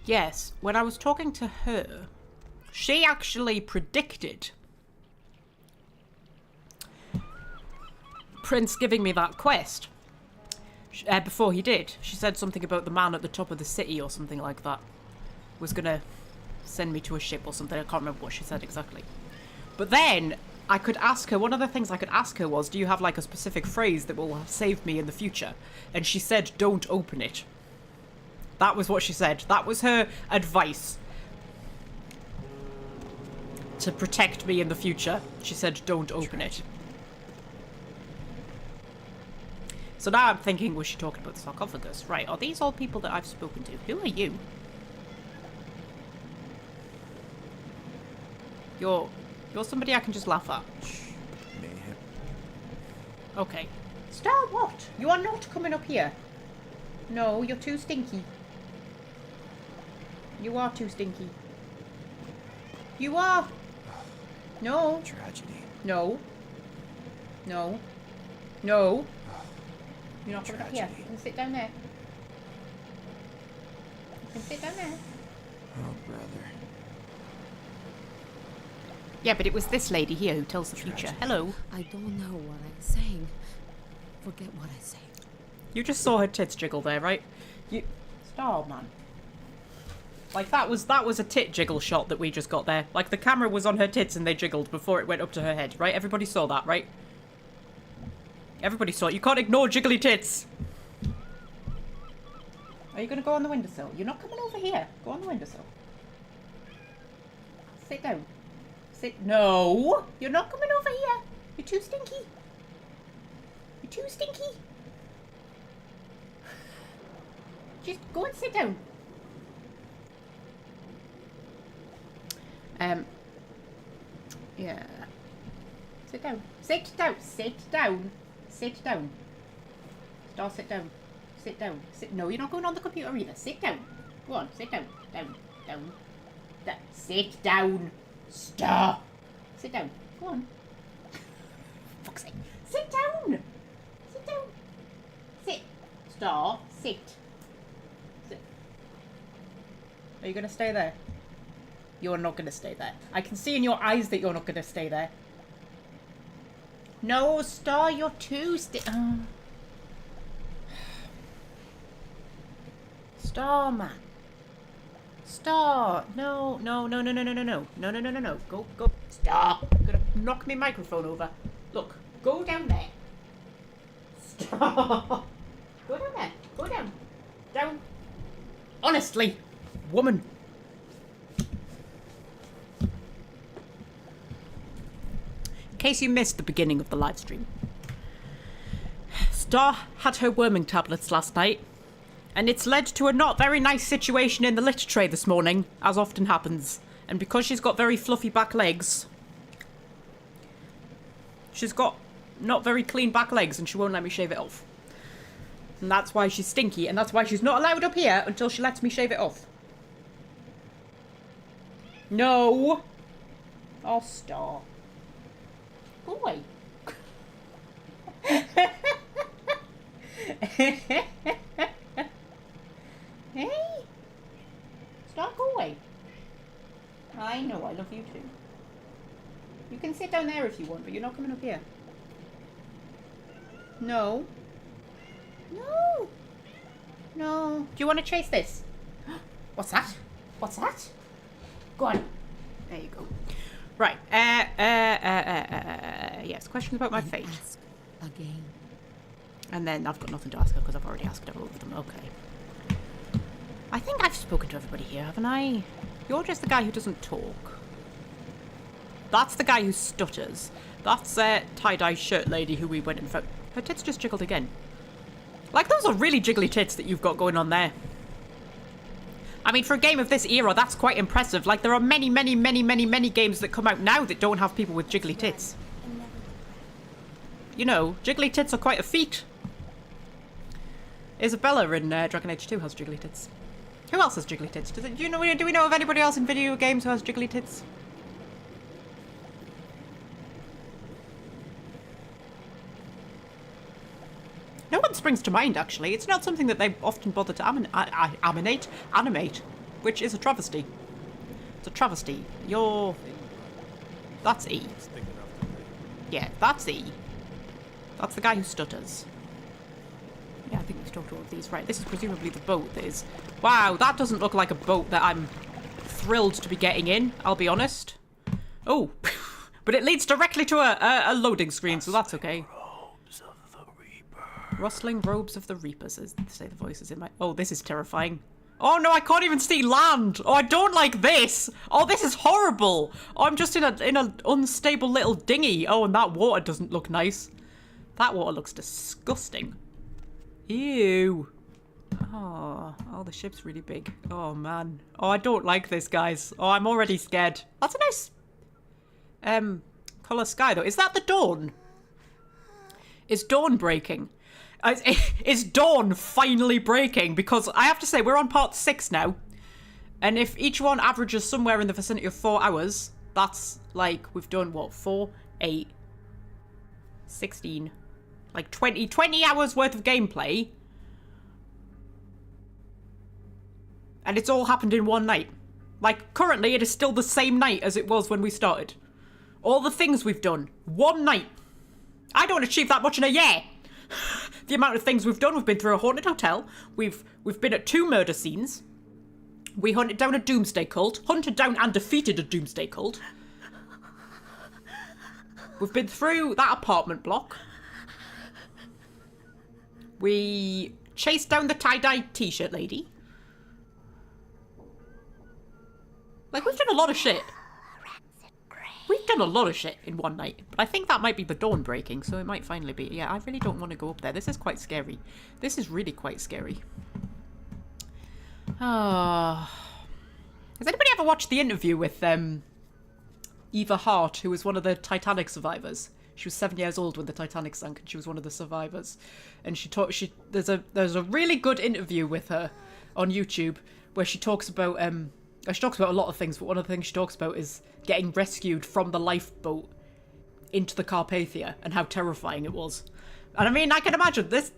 Yes, when I was talking to her, she actually predicted Prince giving me that quest before he did. She said something about the man at the top of the city or something like that was gonna send me to a ship or something. I can't remember what she said exactly. But then I could ask her, one of the things I could ask her was, do you have like a specific phrase that will save me in the future? And she said, don't open it. That was what she said. That was her advice to protect me in the future. She said, don't open it. So now I'm thinking, was she talking about the sarcophagus? Right, are these all people that I've spoken to? Who are you? You're somebody I can just laugh at. Mayhem. Okay. Star, what? You are not coming up here. No, you're too stinky. You are too stinky. You are. No. Tragedy. No. No. No. You're not coming up here. You can sit down there. You can sit down there. Oh, brother. Yeah, but it was this lady here who tells the future. Hello. I don't know what I'm saying. Forget what I say. You just saw her tits jiggle there, right? You. Star, man. Like, that was a tit jiggle shot that we just got there. Like, the camera was on her tits and they jiggled before it went up to her head, right? Everybody saw that, right? Everybody saw it. You can't ignore jiggly tits. Are you going to go on the windowsill? You're not coming over here. Go on the windowsill. Sit down. Sit. No! You're not coming over here. You're too stinky. You're too stinky. Just go and sit down. Yeah. Sit down. Sit down. Sit down. Sit down. Star, sit down. Sit down. Sit. No, you're not going on the computer either. Sit down. Go on. Sit down. Down. Down. Sit down. Star. Sit down. Go on. Fuck's sake. Sit down. Sit down. Sit. Star. Sit. Sit. Are you going to stay there? You're not going to stay there. I can see in your eyes that you're not going to stay there. No, Star, you're too Star, man. Star. No, no, no, no, no, no, no, no. No, no, no, no, no. Go, go. Star. I'm going to knock my microphone over. Look, go down there. Star. Go down there. Go down. Down. Honestly, woman. In case you missed the beginning of the live stream, Star had her worming tablets last night, and it's led to a not very nice situation in the litter tray this morning, as often happens. And because she's got very fluffy back legs, she's got not very clean back legs, and she won't let me shave it off. And that's why she's stinky, and that's why she's not allowed up here until she lets me shave it off. No! Oh, Star. Go away. Hey? Stop, go away. I know, I love you too. You can sit down there if you want, but you're not coming up here. No. No. No. Do you want to chase this? What's that? What's that? Go on. There you go. Right. Yes, questions about my fate. Ask again. And then I've got nothing to ask her because I've already asked her all of them. Okay. I think I've spoken to everybody here, haven't I? You're just the guy who doesn't talk. That's the guy who stutters. That's tie-dye shirt lady who we went and found. Her tits just jiggled again. Like, those are really jiggly tits that you've got going on there. I mean, for a game of this era, that's quite impressive. Like, there are many, many, many, many, many games that come out now that don't have people with jiggly tits. You know, jiggly tits are quite a feat. Isabella in Dragon Age 2 has jiggly tits. Who else has jiggly tits? Do we know of anybody else in video games who has jiggly tits? No one springs to mind, actually. It's not something that they often bother to animate, which is a travesty. It's a travesty. That's E. Yeah, that's E. That's the guy who stutters. Yeah, I think we've talked to all of these. Right, this is presumably the boat that is... Wow, that doesn't look like a boat that I'm thrilled to be getting in, I'll be honest. Oh, but it leads directly to a loading screen, so that's okay. Rustling robes of the reapers, as say the voices in my... Oh, this is terrifying. Oh no, I can't even see land. Oh, I don't like this. Oh, this is horrible. Oh, I'm just in a unstable little dinghy. Oh, and that water doesn't look nice. That water looks disgusting. Ew. Oh, the ship's really big. Oh, man. Oh, I don't like this, guys. Oh, I'm already scared. That's a nice, colour sky, though. Is that the dawn? Is dawn breaking? Is dawn finally breaking? Because I have to say, we're on part 6 now. And if each one averages somewhere in the vicinity of 4 hours, that's like, we've done, what, 4, 8, 16, like 20 hours worth of gameplay. And it's all happened in one night. Like, currently, it is still the same night as it was when we started. All the things we've done. One night. I don't achieve that much in a year. The amount of things we've done. We've been through a haunted hotel. We've been at 2 murder scenes. We hunted down a doomsday cult. Hunted down and defeated a doomsday cult. We've been through that apartment block. We chased down the tie-dye t-shirt lady. Like, we've done a lot of shit. We've done a lot of shit in one night. But I think that might be the dawn breaking, so it might finally be. Yeah, I really don't want to go up there. This is quite scary. This is really quite scary. Has anybody ever watched the interview with Eva Hart, who was one of the Titanic survivors? She was 7 years old when the Titanic sank, and she was one of the survivors. And there's a really good interview with her on YouTube where she talks about she talks about a lot of things, but one of the things she talks about is getting rescued from the lifeboat into the Carpathia and how terrifying it was. And I mean, I can imagine this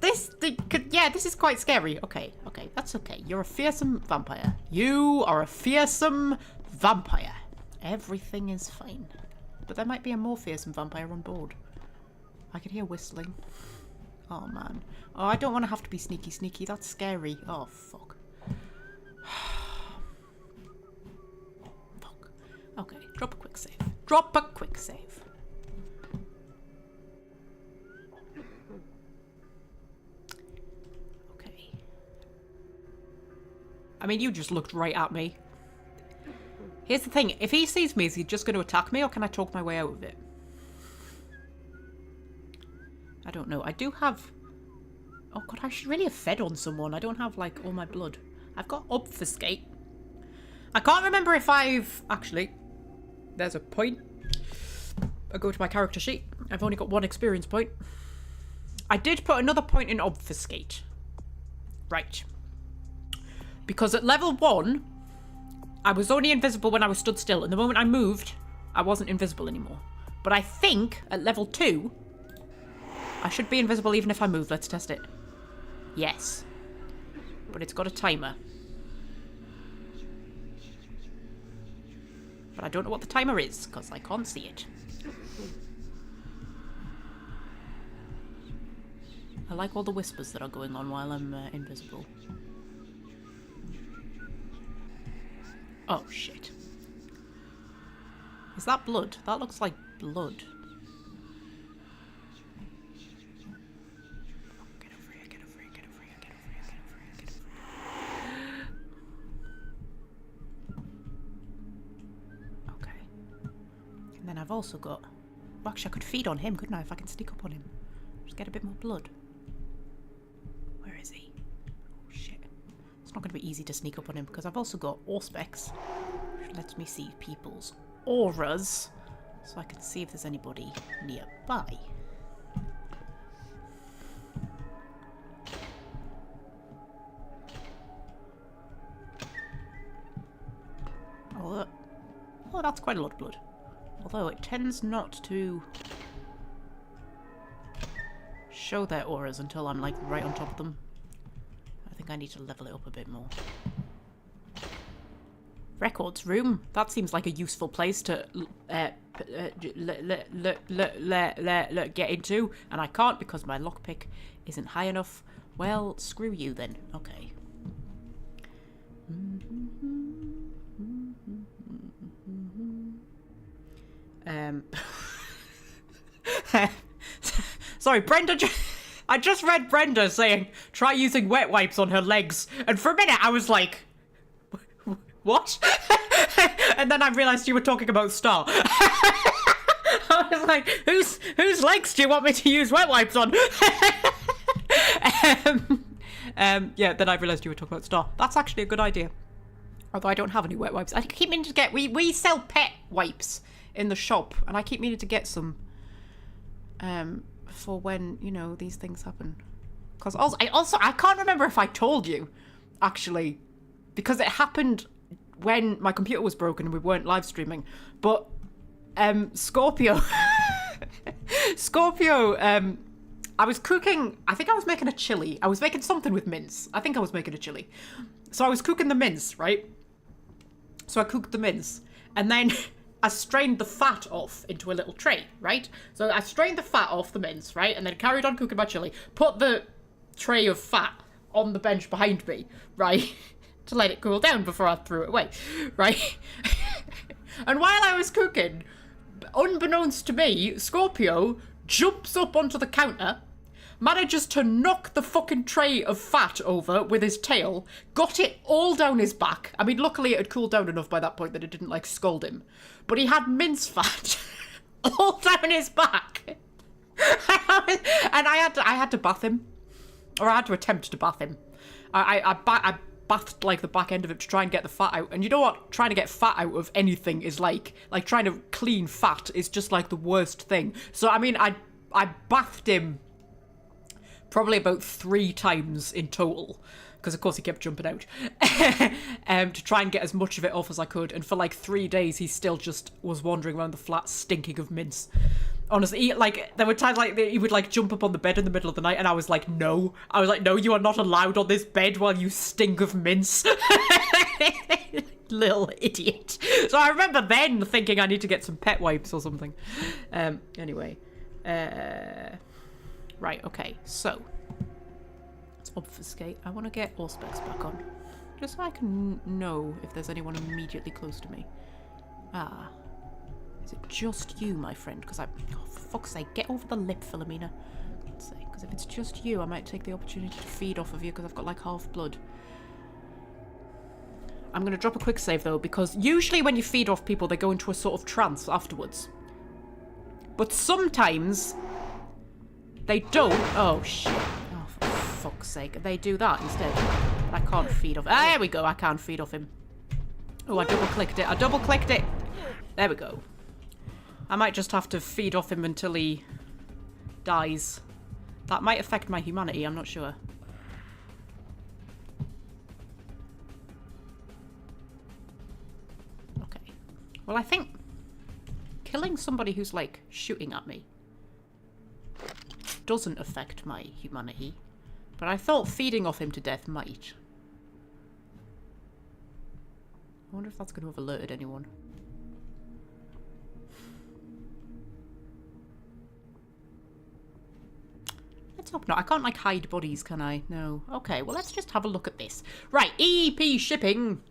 is quite scary. Okay, that's okay. You're a fearsome vampire. You are a fearsome vampire. Everything is fine. But there might be a more fearsome vampire on board. I can hear whistling. Oh, man. Oh, I don't want to have to be sneaky. That's scary. Oh, fuck. Fuck. Okay, drop a quick save. Drop a quick save. Okay. I mean, you just looked right at me. Here's the thing, if he sees me, is he just going to attack me, or can I talk my way out of it? I don't know. I do have... Oh god, I should really have fed on someone. I don't have, like, all my blood. I've got obfuscate. I can't remember if I've... Actually, there's a point. I go to my character sheet. I've only got 1 experience point. I did put another point in obfuscate. Right. Because at level 1... I was only invisible when I was stood still, and the moment I moved, I wasn't invisible anymore. But I think, at level 2, I should be invisible even if I move. Let's test it. Yes. But it's got a timer. But I don't know what the timer is, because I can't see it. I like all the whispers that are going on while I'm invisible. Oh, shit. Is that blood? That looks like blood. Get over here, get over here, get over here, get over here, get over here, get over here. Okay. And then I've also got... Well, actually, I could feed on him, couldn't I, if I can sneak up on him? Just get a bit more blood. Where is he? Oh, shit. It's not going to be easy to sneak up on him because I've also got Auspex, which lets me see people's auras, so I can see if there's anybody nearby. Oh, that's quite a lot of blood. Although it tends not to show their auras until I'm like right on top of them. I think I need to level it up a bit more. Records room. That seems like a useful place to get into, and I can't because my lockpick isn't high enough. Well, screw you then. Okay. Sorry, Brenda. I just read Brenda saying try using wet wipes on her legs, and for a minute I was like, what? And then I realised you were talking about Star. I was like, whose legs do you want me to use wet wipes on? Yeah, then I realised you were talking about Star. That's actually a good idea. Although I don't have any wet wipes. I keep meaning to get... We sell pet wipes in the shop. And I keep meaning to get some. For when, you know, these things happen. Because I can't remember if I told you, actually. Because it happened when my computer was broken and we weren't live streaming. But Scorpio... I was cooking... I think I was making a chili. I was making something with mince. I think I was making a chili. So I was cooking the mince, right? So I cooked the mince. And then I strained the fat off into a little tray, right? So I strained the fat off the mince, right? And then carried on cooking my chili. Put the tray of fat on the bench behind me, right? To let it cool down before I threw it away, right? And while I was cooking, unbeknownst to me, Scorpio jumps up onto the counter, manages to knock the fucking tray of fat over with his tail, got it all down his back. I mean, luckily it had cooled down enough by that point that it didn't, like, scald him. But he had mince fat all down his back. And I had to bath him. Or I had to attempt to bath him. I bathed, like, the back end of it to try and get the fat out. And you know what? Trying to get fat out of anything is like trying to clean fat is just, like, the worst thing. So, I mean, I bathed him probably about 3 times in total. Because, of course, he kept jumping out. To try and get as much of it off as I could. And for, like, 3 days, he still just was wandering around the flat stinking of mince. Honestly, there were times, like, he would, like, jump up on the bed in the middle of the night, and I was like, no. I was like, no, you are not allowed on this bed while you stink of mince. Little idiot. So I remember then thinking I need to get some pet wipes or something. Anyway. Right, okay, so. Let's obfuscate. I want to get Auspex back on. Just so I can know if there's anyone immediately close to me. Ah. Is it just you, my friend? Because oh, for fuck's sake, get over the lip, Philomena. Let's say, because if it's just you, I might take the opportunity to feed off of you because I've got like half blood. I'm going to drop a quick save though, because usually when you feed off people, they go into a sort of trance afterwards. But sometimes they don't. Oh shit! Oh, for fuck's sake, they do that instead. I can't feed off. Ah, there we go. I can't feed off him. Oh, I double clicked it. I double clicked it. There we go. I might just have to feed off him until he dies. That might affect my humanity, I'm not sure. Okay. Well, I think killing somebody who's, like, shooting at me doesn't affect my humanity. But I thought feeding off him to death might. I wonder if that's going to have alerted anyone. Let's hope not. I can't, like, hide bodies, can I? No. Okay, well, let's just have a look at this. Right, EP shipping.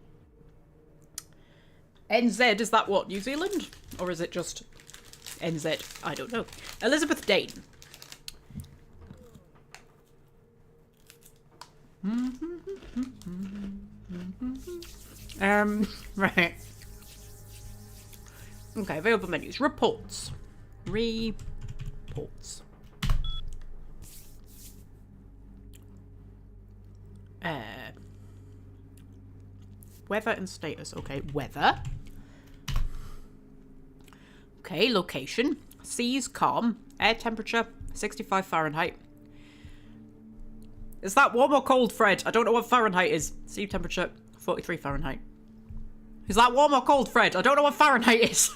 NZ, is that what, New Zealand? Or is it just NZ? I don't know. Elizabeth Dane. Right. Okay, available menus. Reports. Reports. Weather and status. Okay, weather. Okay, location. Seas calm. Air temperature 65 Fahrenheit. Is that warm or cold, Fred? I don't know what Fahrenheit is. Sea temperature 43 Fahrenheit. Is that warm or cold, Fred? I don't know what Fahrenheit is.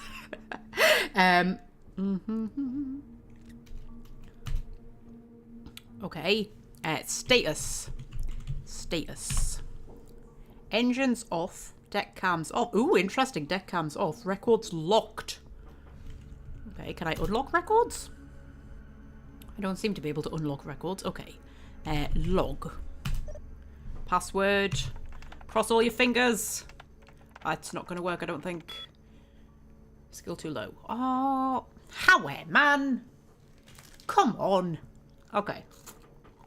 Okay. Status. Status. Engines off. Deck cams off. Ooh, interesting. Deck cams off. Records locked. Okay, can I unlock records? I don't seem to be able to unlock records. Okay. Log. Password. Cross all your fingers. That's not going to work, I don't think. Skill too low. Oh, how, man? Come on. Okay.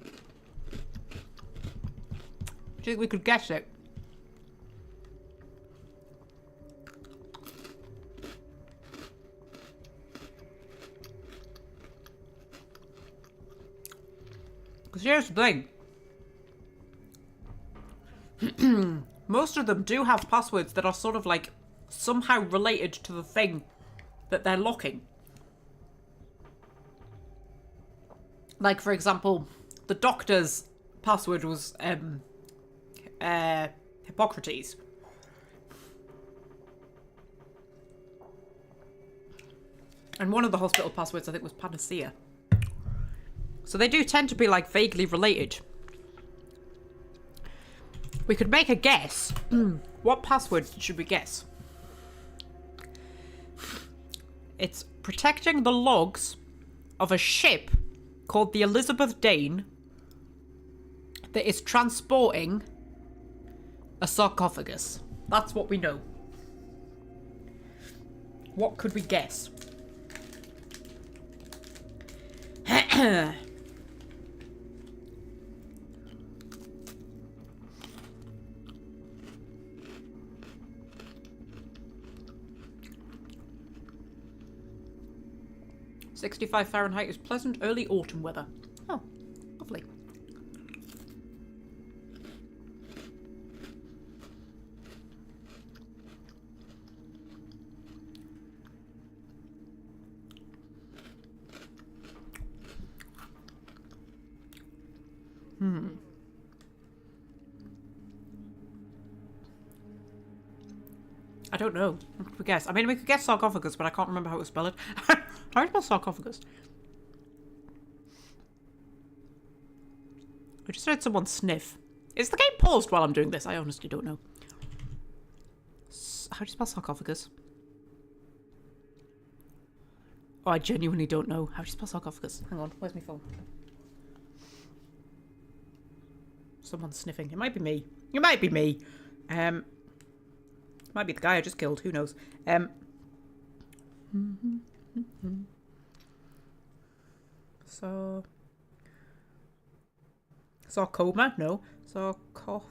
Do you think we could guess it? Because here's the thing. Most of them do have passwords that are sort of like somehow related to the thing that they're locking. Like, for example, the doctor's password was Hippocrates. And one of the hospital passwords, I think, was Panacea. So they do tend to be, like, vaguely related. We could make a guess. What password should we guess? It's protecting the logs of a ship called the Elizabeth Dane that is transporting a sarcophagus. That's what we know. What could we guess? 65 Fahrenheit is pleasant early autumn weather. Oh, lovely. I don't know. What could we guess? I mean, we could guess sarcophagus, but I can't remember how to spell it. How do you spell sarcophagus? I just heard someone sniff. Is the game paused while I'm doing this? I honestly don't know. How do you spell sarcophagus? Oh, I genuinely don't know. How do you spell sarcophagus? Hang on, where's my phone? Someone's sniffing. It might be me. It might be me. Might be the guy I just killed. Who knows? So... Sarcoma? No. Sar. Cough.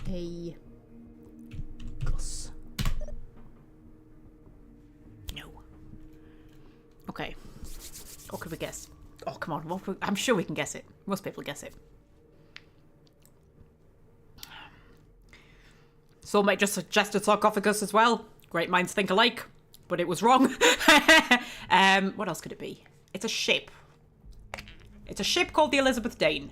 A. Gus. No. Okay. What could we guess? Oh, come on. I'm sure we can guess it. Most people guess it. Soulmate just suggested sarcophagus as well. Great minds think alike, but it was wrong. What else could it be? It's a ship. It's a ship called the Elizabeth Dane.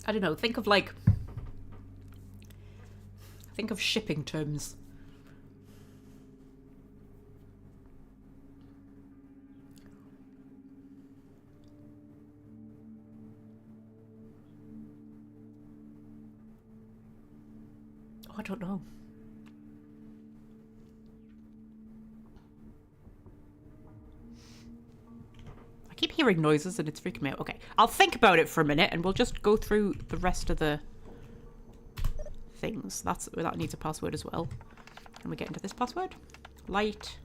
I don't know. Think of shipping terms. I don't know. I keep hearing noises and it's freaking me out. Okay, I'll think about it for a minute and we'll just go through the rest of the things. That needs a password as well. And we get into this password. Lighthouse,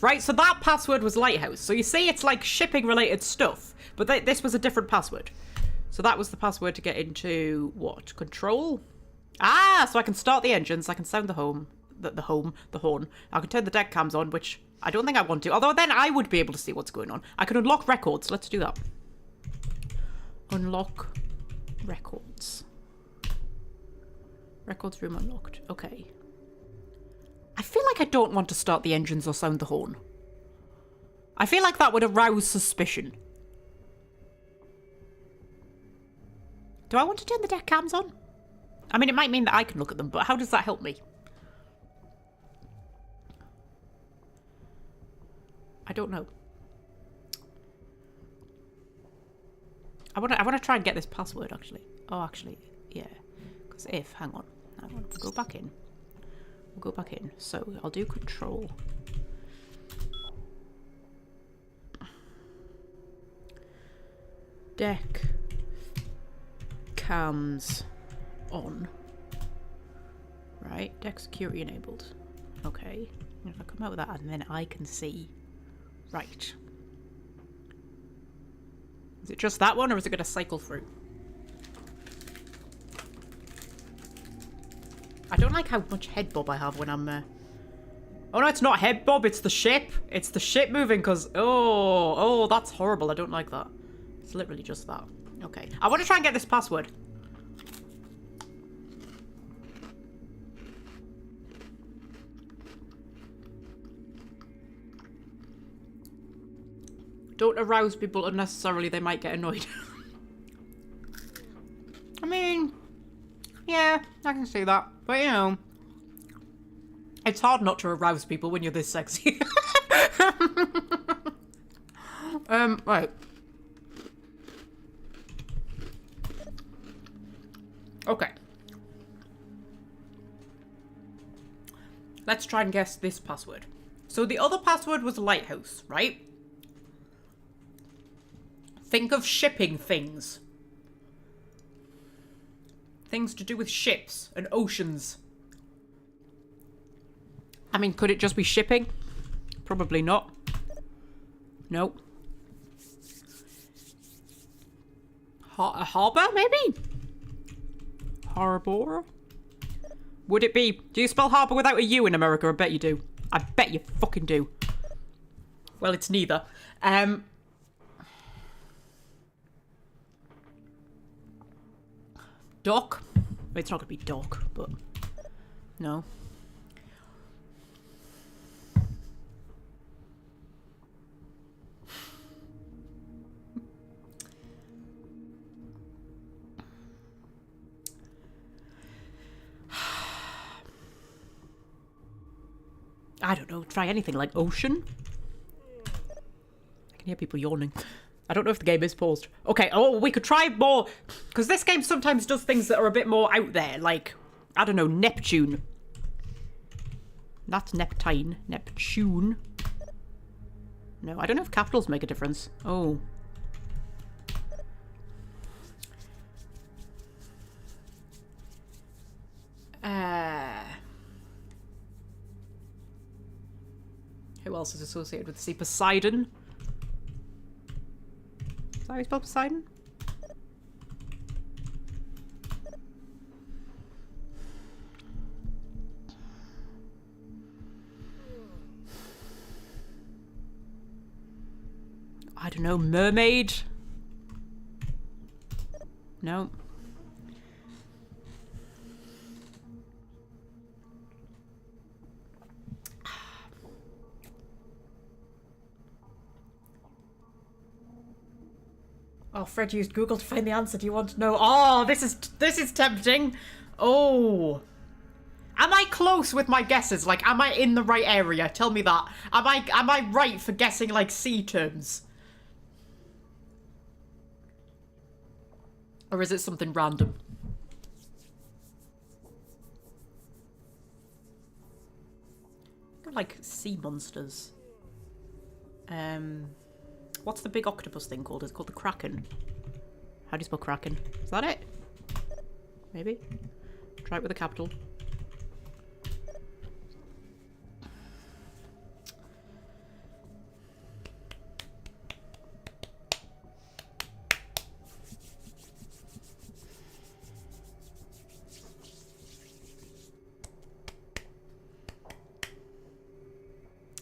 right? So that password was lighthouse. So you see it's like shipping related stuff, but this was a different password. So that was the password to get into what? Control? Ah, so I can start the engines, I can sound the horn. I can turn the deck cams on, which I don't think I want to. Although then I would be able to see what's going on. I can unlock records. Let's do that. Unlock records. Records room unlocked. Okay. I feel like I don't want to start the engines or sound the horn. I feel like that would arouse suspicion. Do I want to turn the deck cams on? I mean, it might mean that I can look at them, but how does that help me? I don't know. I want to try and get this password, actually. Oh, actually, yeah. Because hang on. We'll go back in. We'll go back in. So, I'll do control. Deck. Cams. On. Right, deck security enabled. Okay. If I come out with that, and then I can see. Right. Is it just that one, or is it going to cycle through? I don't like how much head bob I have when I'm... Oh no, it's not head bob, it's the ship. It's the ship moving, because... Oh, that's horrible. I don't like that. It's literally just that. Okay. I want to try and get this password. Don't arouse people unnecessarily, they might get annoyed. I mean, yeah, I can see that. But, you know, it's hard not to arouse people when you're this sexy. Right. Okay. Let's try and guess this password. So the other password was lighthouse, right? Think of shipping things. Things to do with ships and oceans. I mean, could it just be shipping? Probably not. No. A harbour, maybe? Harbor? Would it be... Do you spell harbour without a U in America? I bet you do. I bet you fucking do. Well, it's neither. Dock? It's not going to be dock, but... No. I don't know, try anything like ocean? I can hear people yawning. I don't know if the game is paused. Okay, oh, we could try more, because this game sometimes does things that are a bit more out there, like, I don't know, Neptune. Not Neptine, Neptune. No, I don't know if capitals make a difference. Oh. Who else is associated with the sea? Poseidon? Is that how you spell Poseidon? I don't know, mermaid? No. Oh, Fred used Google to find the answer. Do you want to know? Oh, this is tempting. Oh. Am I close with my guesses? Like, am I in the right area? Tell me that. Am I right for guessing, like, sea terms? Or is it something random? Like, sea monsters. What's the big octopus thing called? It's called the Kraken. How do you spell Kraken? Is that it? Maybe? Try it with a capital.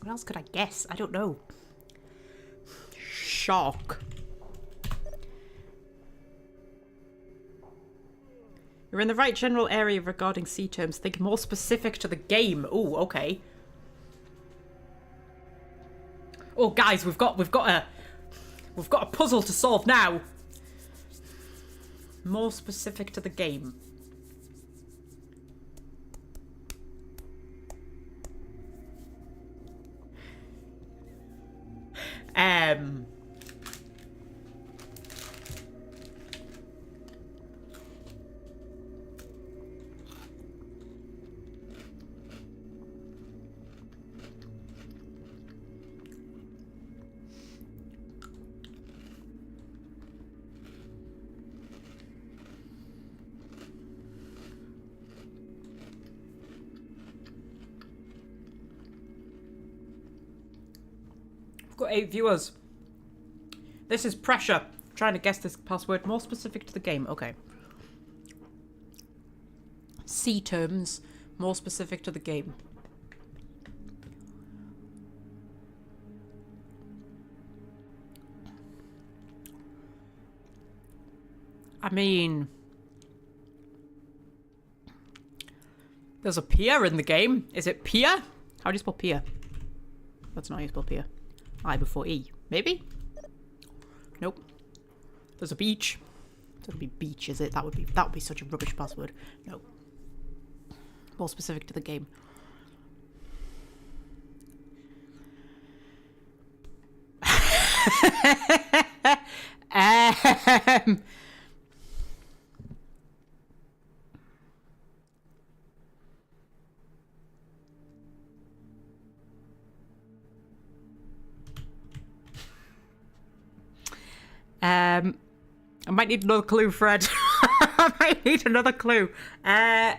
What else could I guess? I don't know. Shark. You're in the right general area regarding sea terms. Think more specific to the game. Oh, okay. Oh, guys, we've got a puzzle to solve now. More specific to the game. Got 8 viewers. This is pressure. Trying to guess this password more specific to the game. Okay. C terms more specific to the game. I mean, there's a pier in the game. Is it pier? How do you spell pier? That's not how you spell pier. I before E. Maybe? Nope. There's a beach. It's gonna be beach, is it? That would be such a rubbish password. No. More specific to the game. I might need another clue, Fred. I might need another clue. What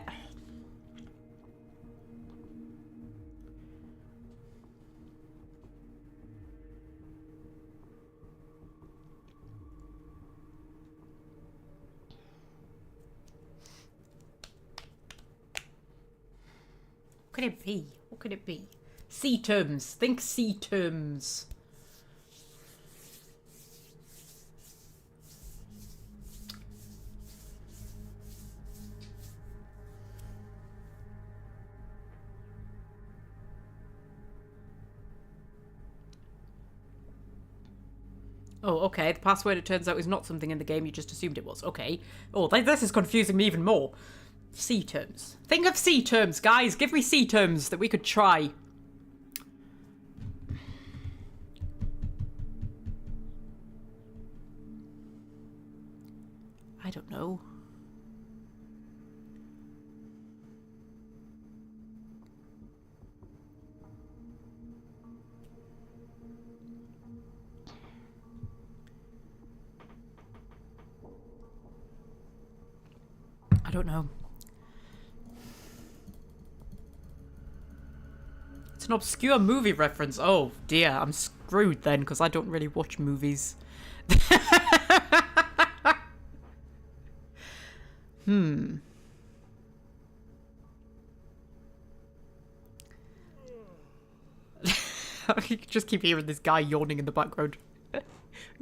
could it be? What could it be? C terms. Think C terms. Oh, okay. The password, it turns out, is not something in the game. You just assumed it was. Okay. Oh, this is confusing me even more. C terms. Think of C terms, guys. Give me C terms that we could try. I don't know. I don't know. It's an obscure movie reference. Oh dear, I'm screwed then because I don't really watch movies. I just keep hearing this guy yawning in the background.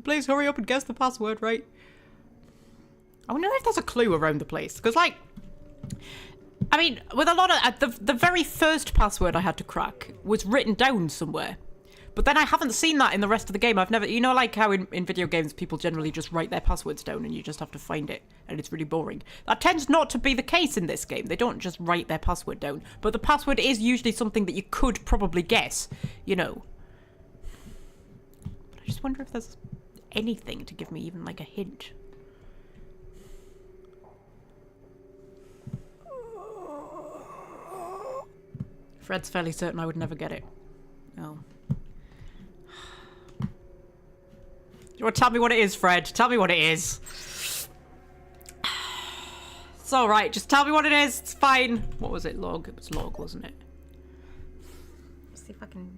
Please hurry up and guess the password, right? I wonder if there's a clue around the place. Because, like, I mean, with a lot of... the very first password I had to crack was written down somewhere. But then I haven't seen that in the rest of the game. I've never... You know, like how in video games people generally just write their passwords down and you just have to find it. And it's really boring. That tends not to be the case in this game. They don't just write their password down. But the password is usually something that you could probably guess. You know. But I just wonder if there's anything to give me even, like, a hint. Fred's fairly certain I would never get it. Oh. You want to tell me what it is, Fred? Tell me what it is. It's alright, just tell me what it is. It's fine. What was it? Log? It was log, wasn't it? Let's see if I can...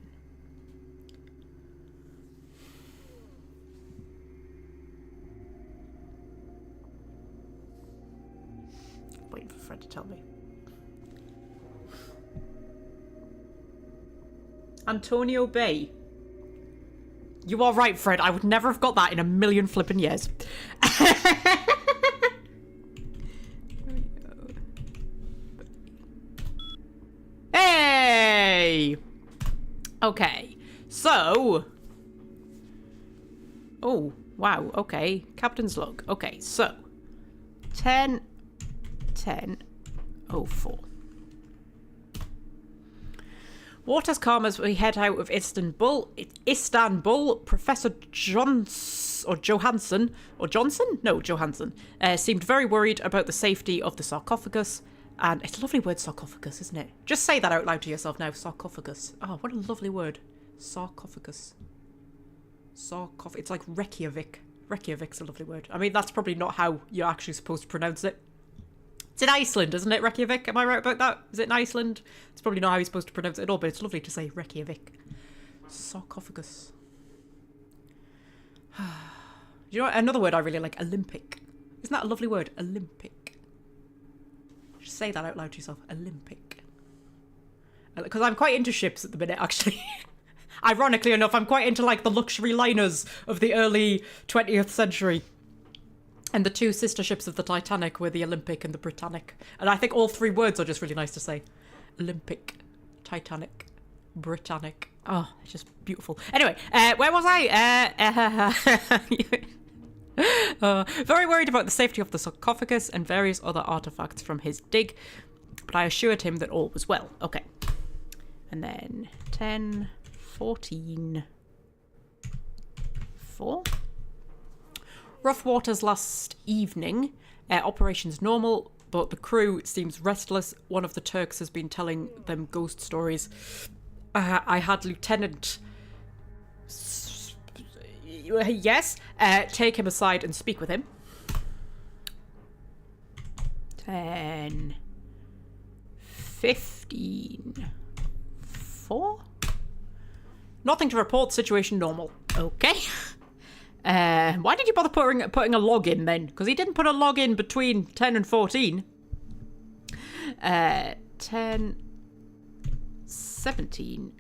Waiting for Fred to tell me. Antonio Bay. You are right, Fred. I would never have got that in a million flippin' years. Hey! Okay. So... Oh, wow. Okay. Captain's log. Okay, so... 10:04. Waters calm as we head out of Istanbul. Professor Johansson seemed very worried about the safety of the sarcophagus. And it's a lovely word, sarcophagus, isn't it? Just say that out loud to yourself now, sarcophagus. Oh, what a lovely word. Sarcophagus. It's like Reykjavik. Reykjavik's a lovely word. I mean, that's probably not how you're actually supposed to pronounce it. It's in Iceland, isn't it, Reykjavik? Am I right about that? Is it in Iceland? It's probably not how you're supposed to pronounce it at all, but it's lovely to say Reykjavik. Sarcophagus. You know what? Another word I really like? Olympic. Isn't that a lovely word? Olympic. Just say that out loud to yourself. Olympic. Because I'm quite into ships at the minute, actually. Ironically enough, I'm quite into like the luxury liners of the early 20th century. And the two sister ships of the Titanic were the Olympic and the Britannic. And I think all three words are just really nice to say. Olympic, Titanic, Britannic. Oh, it's just beautiful. Anyway, where was I? Very worried about the safety of the sarcophagus and various other artifacts from his dig, but I assured him that all was well. Okay. And then 10, 14, 4. Rough waters last evening. Operations normal, but the crew seems restless. One of the Turks has been telling them ghost stories. I had Lieutenant... Yes. Take him aside and speak with him. 10, 15, 4. Nothing to report. Situation normal. Okay. Why did you bother putting a log in then? Because he didn't put a log in between 10 and 14. 10, 17,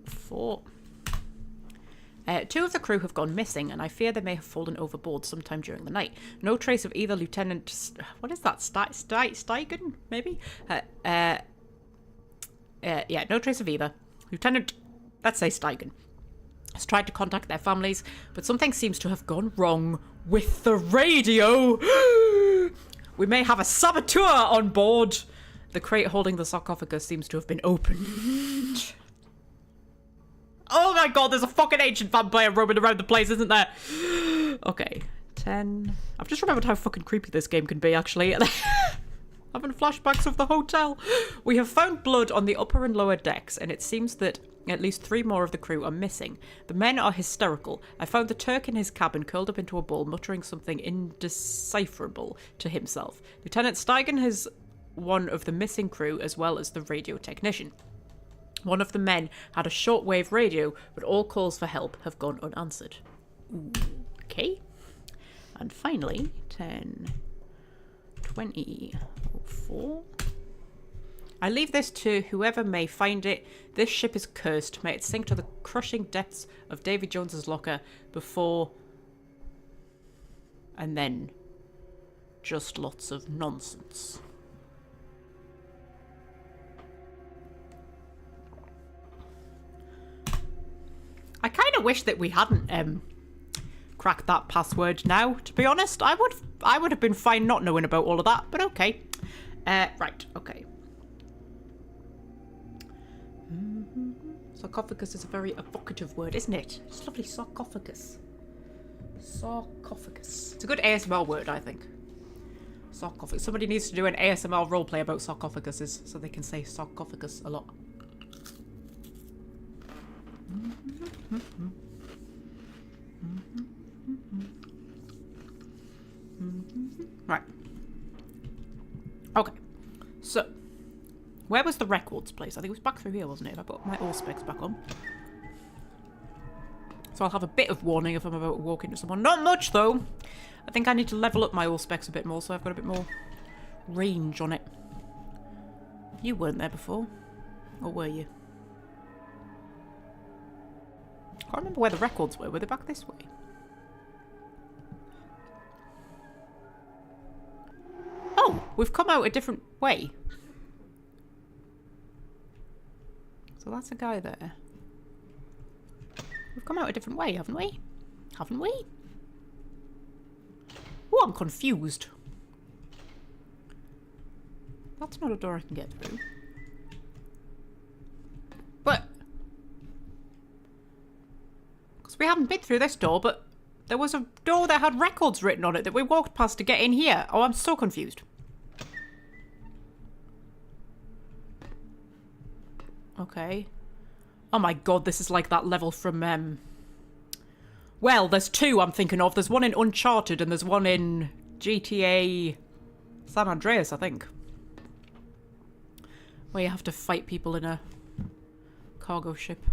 4. 2 of the crew have gone missing, and I fear they may have fallen overboard sometime during the night. No trace of either Lieutenant... What is that? Steigen, maybe? Yeah, no trace of either. Lieutenant... Let's say Steigen has tried to contact their families, but something seems to have gone wrong with the radio. We may have a saboteur on board. The crate holding the sarcophagus seems to have been opened. Oh my god, there's a fucking ancient vampire roaming around the place, isn't there? Okay, 10. I've just remembered how fucking creepy this game can be, actually. Having flashbacks of the hotel. We have found blood on the upper and lower decks, and it seems that at least 3 more of the crew are missing. The men are hysterical. I found the Turk in his cabin curled up into a ball, muttering something indecipherable to himself. Lieutenant Steigen is one of the missing crew, as well as the radio technician. One of the men had a shortwave radio, but all calls for help have gone unanswered. Okay. And finally, 10, 20, 4. I leave this to whoever may find it. This ship is cursed. May it sink to the crushing depths of Davy Jones's locker before... And then... just lots of nonsense. I kind of wish that we hadn't cracked that password now, to be honest. I would have been fine not knowing about all of that, but okay. Right, okay. Sarcophagus is a very evocative word, isn't it? It's lovely, sarcophagus. Sarcophagus. It's a good ASMR word, I think. Sarcophagus. Somebody needs to do an ASMR roleplay about sarcophaguses so they can say sarcophagus a lot. Right. Okay. So, where was the records place? I think it was back through here, wasn't it? I put my allspecs back on. So I'll have a bit of warning if I'm about to walk into someone. Not much, though. I think I need to level up my allspecs a bit more so I've got a bit more range on it. You weren't there before. Or were you? I can't remember where the records were. Were they back this way? Oh, we've come out a different way. So that's a guy there. We've come out a different way, haven't we? Haven't we? Oh, I'm confused. That's not a door I can get through. But... we haven't been through this door, but there was a door that had records written on it that we walked past to get in here. Oh, I'm so confused. Okay. Oh my god, this is like that level from, well, there's 2 I'm thinking of. There's one in Uncharted and there's one in GTA San Andreas, I think. Where you have to fight people in a cargo ship.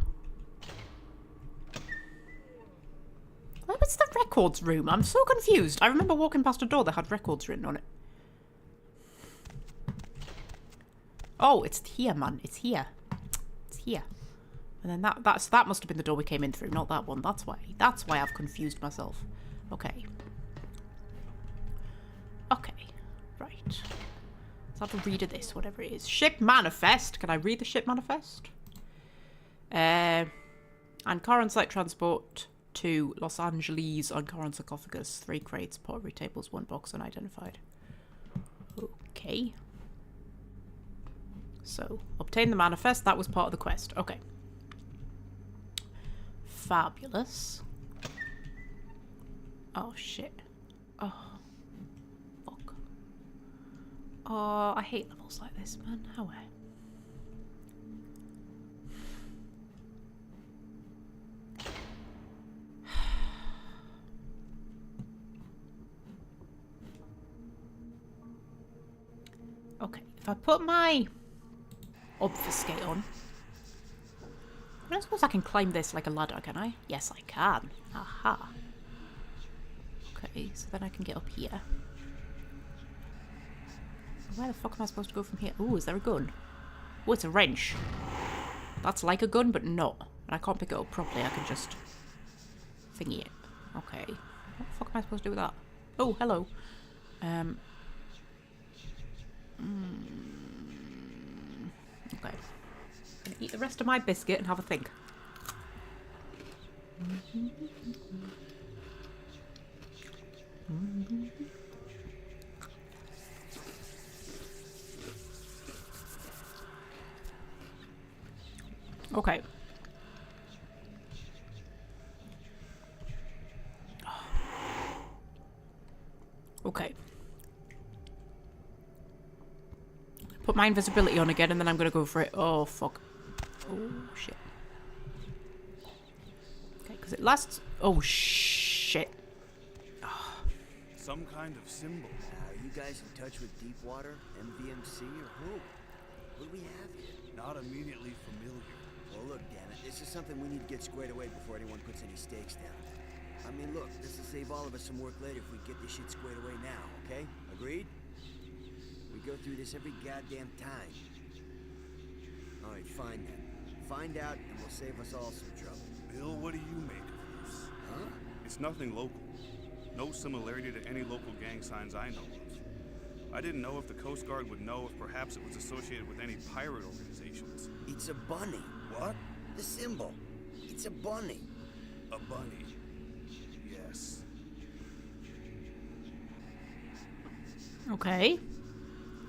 is the records room? I'm so confused. I remember walking past a door that had records written on it. Oh, it's here, man. It's here. It's here. And then that must have been the door we came in through, not that one. That's why I've confused myself. Okay. Okay. Right. Let's have a read of this, whatever it is. Ship manifest. Can I read the ship manifest? And car on site transport to Los Angeles on car on sarcophagus. 3 crates, pottery tables, 1 box unidentified. Okay. So, obtain the manifest. That was part of the quest. Okay. Fabulous. Oh, shit. Oh. Fuck. Oh, I hate levels like this, man. How Okay, if I put my obfuscate on, I don't suppose I can climb this like a ladder, can I? Yes, I can. Aha. Okay, so then I can get up here. Where the fuck am I supposed to go from here? Ooh, is there a gun? Oh, it's a wrench. That's like a gun, but not. And I can't pick it up properly. I can just thingy it. Okay. What the fuck am I supposed to do with that? Oh, hello. Okay. I'm gonna eat the rest of my biscuit and have a think. Okay. Okay. Put my invisibility on again and then I'm gonna go for it. Oh, fuck. Oh, shit. Okay, because it lasts... Oh, shit. Oh. Some kind of symbol. Are you guys in touch with Deepwater, MVMC, or who? What do we have here? Not immediately familiar. Well, look, damn it. This is something we need to get squared away before anyone puts any stakes down. I mean, look, this will save all of us some work later if we get this shit squared away now, okay? Agreed? We go through this every goddamn time. All right, fine then. Find out, and we'll save us all some trouble. Bill, what do you make of this? Huh? It's nothing local. No similarity to any local gang signs I know of. I didn't know if the Coast Guard would know if perhaps it was associated with any pirate organizations. It's a bunny. What? The symbol. It's a bunny. A bunny. Yes. Okay.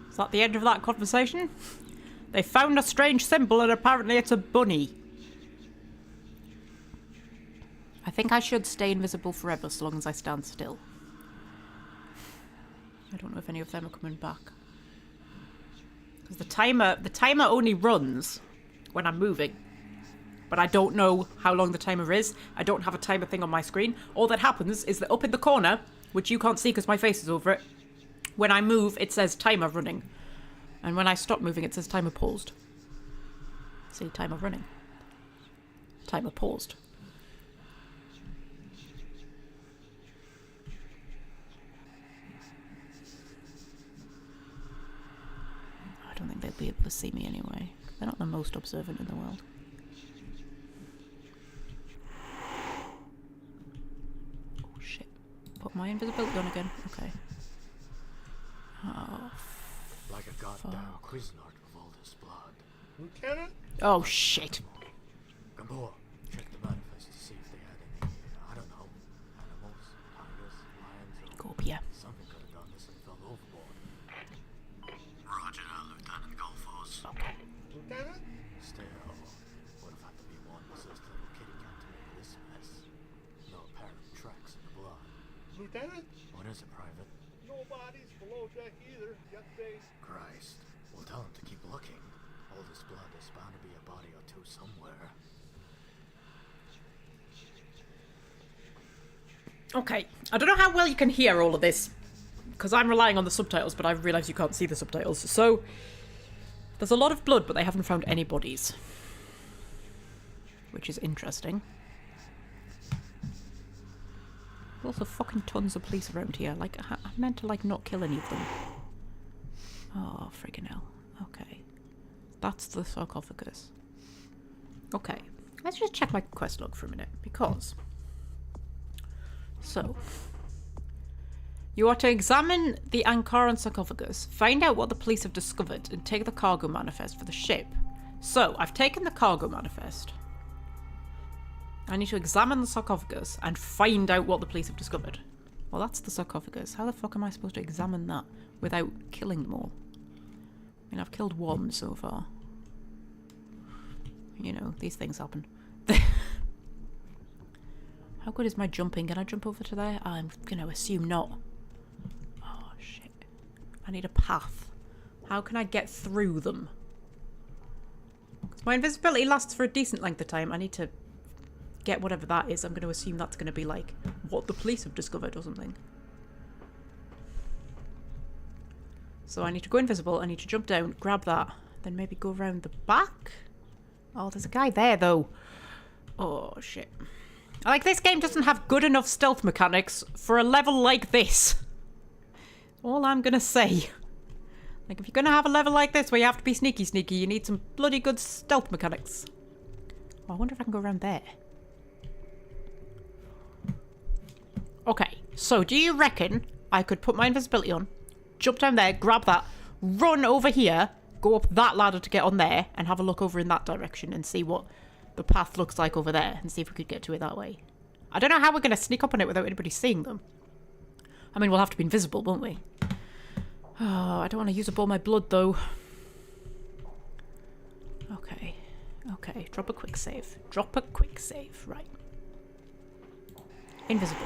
Is that the end of that conversation? They found a strange symbol and apparently it's a bunny. I think I should stay invisible forever so long as I stand still. I don't know if any of them are coming back. Because the timer only runs when I'm moving. But I don't know how long the timer is. I don't have a timer thing on my screen. All that happens is that up in the corner, which you can't see because my face is over it, when I move, it says timer running. And when I stop moving, it says timer paused. See, timer running. Timer paused. I don't think they'll be able to see me anyway. They're not the most observant in the world. Oh shit. Put my invisibility on again. Okay. Oh, like a goddamn Cuisinart with all this blood. Lieutenant? oh shit. Gamboa, check the manifest to see if they had any, I don't know, animals, tigers, lions, or Go up here. something could have done this and fell overboard. Roger that, Lieutenant Goldfuss. Okay. Lieutenant? Still, would have had to be one possessed little kitty cat to make this mess. No apparent tracks in the blood. Lieutenant? What is it, Private? No bodies below deck either, yet they... Christ. We'll tell him to keep looking. All this blood is bound to be a body or two somewhere. Okay. I don't know how well you can hear all of this. Because I'm relying on the subtitles, but I realise you can't see the subtitles. So, there's a lot of blood, but they haven't found any bodies. Which is interesting. also fucking tons of police around here. Like, I meant to, like, not kill any of them. Oh, friggin' hell. Okay. That's the sarcophagus. Okay. Let's just check my quest log for a minute, because... So... You are to examine the Ankaran sarcophagus, find out what the police have discovered, and take the cargo manifest for the ship. So, I've taken the cargo manifest. I need to examine the sarcophagus and find out what the police have discovered. Well, that's the sarcophagus. How the fuck am I supposed to examine that without killing them all? I mean, I've killed one so far. You know, these things happen. How good is my jumping? Can I jump over to there? I'm gonna assume not. Oh, shit. I need a path. How can I get through them? Because my invisibility lasts for a decent length of time. I need to get whatever that is. I'm going to assume that's going to be like what the police have discovered or something. So I need to go invisible. I need to jump down, grab that, then maybe go around the back. Oh, there's a guy there though. Oh shit. Like, this game doesn't have good enough stealth mechanics for a level like this. All I'm going to say. Like, if you're going to have a level like this where you have to be sneaky, you need some bloody good stealth mechanics. Oh, I wonder if I can go around there. Okay, so do you reckon I could put my invisibility on, jump down there, grab that, run over here, go up that ladder to get on there, and have a look over in that direction and see what the path looks like over there, and see if we could get to it that way? I don't know how we're going to sneak up on it without anybody seeing them. I mean, we'll have to be invisible, won't we? Oh, I don't want to use up all my blood, though. Okay. Okay, drop a quick save. Drop a quick save, right. Invisible.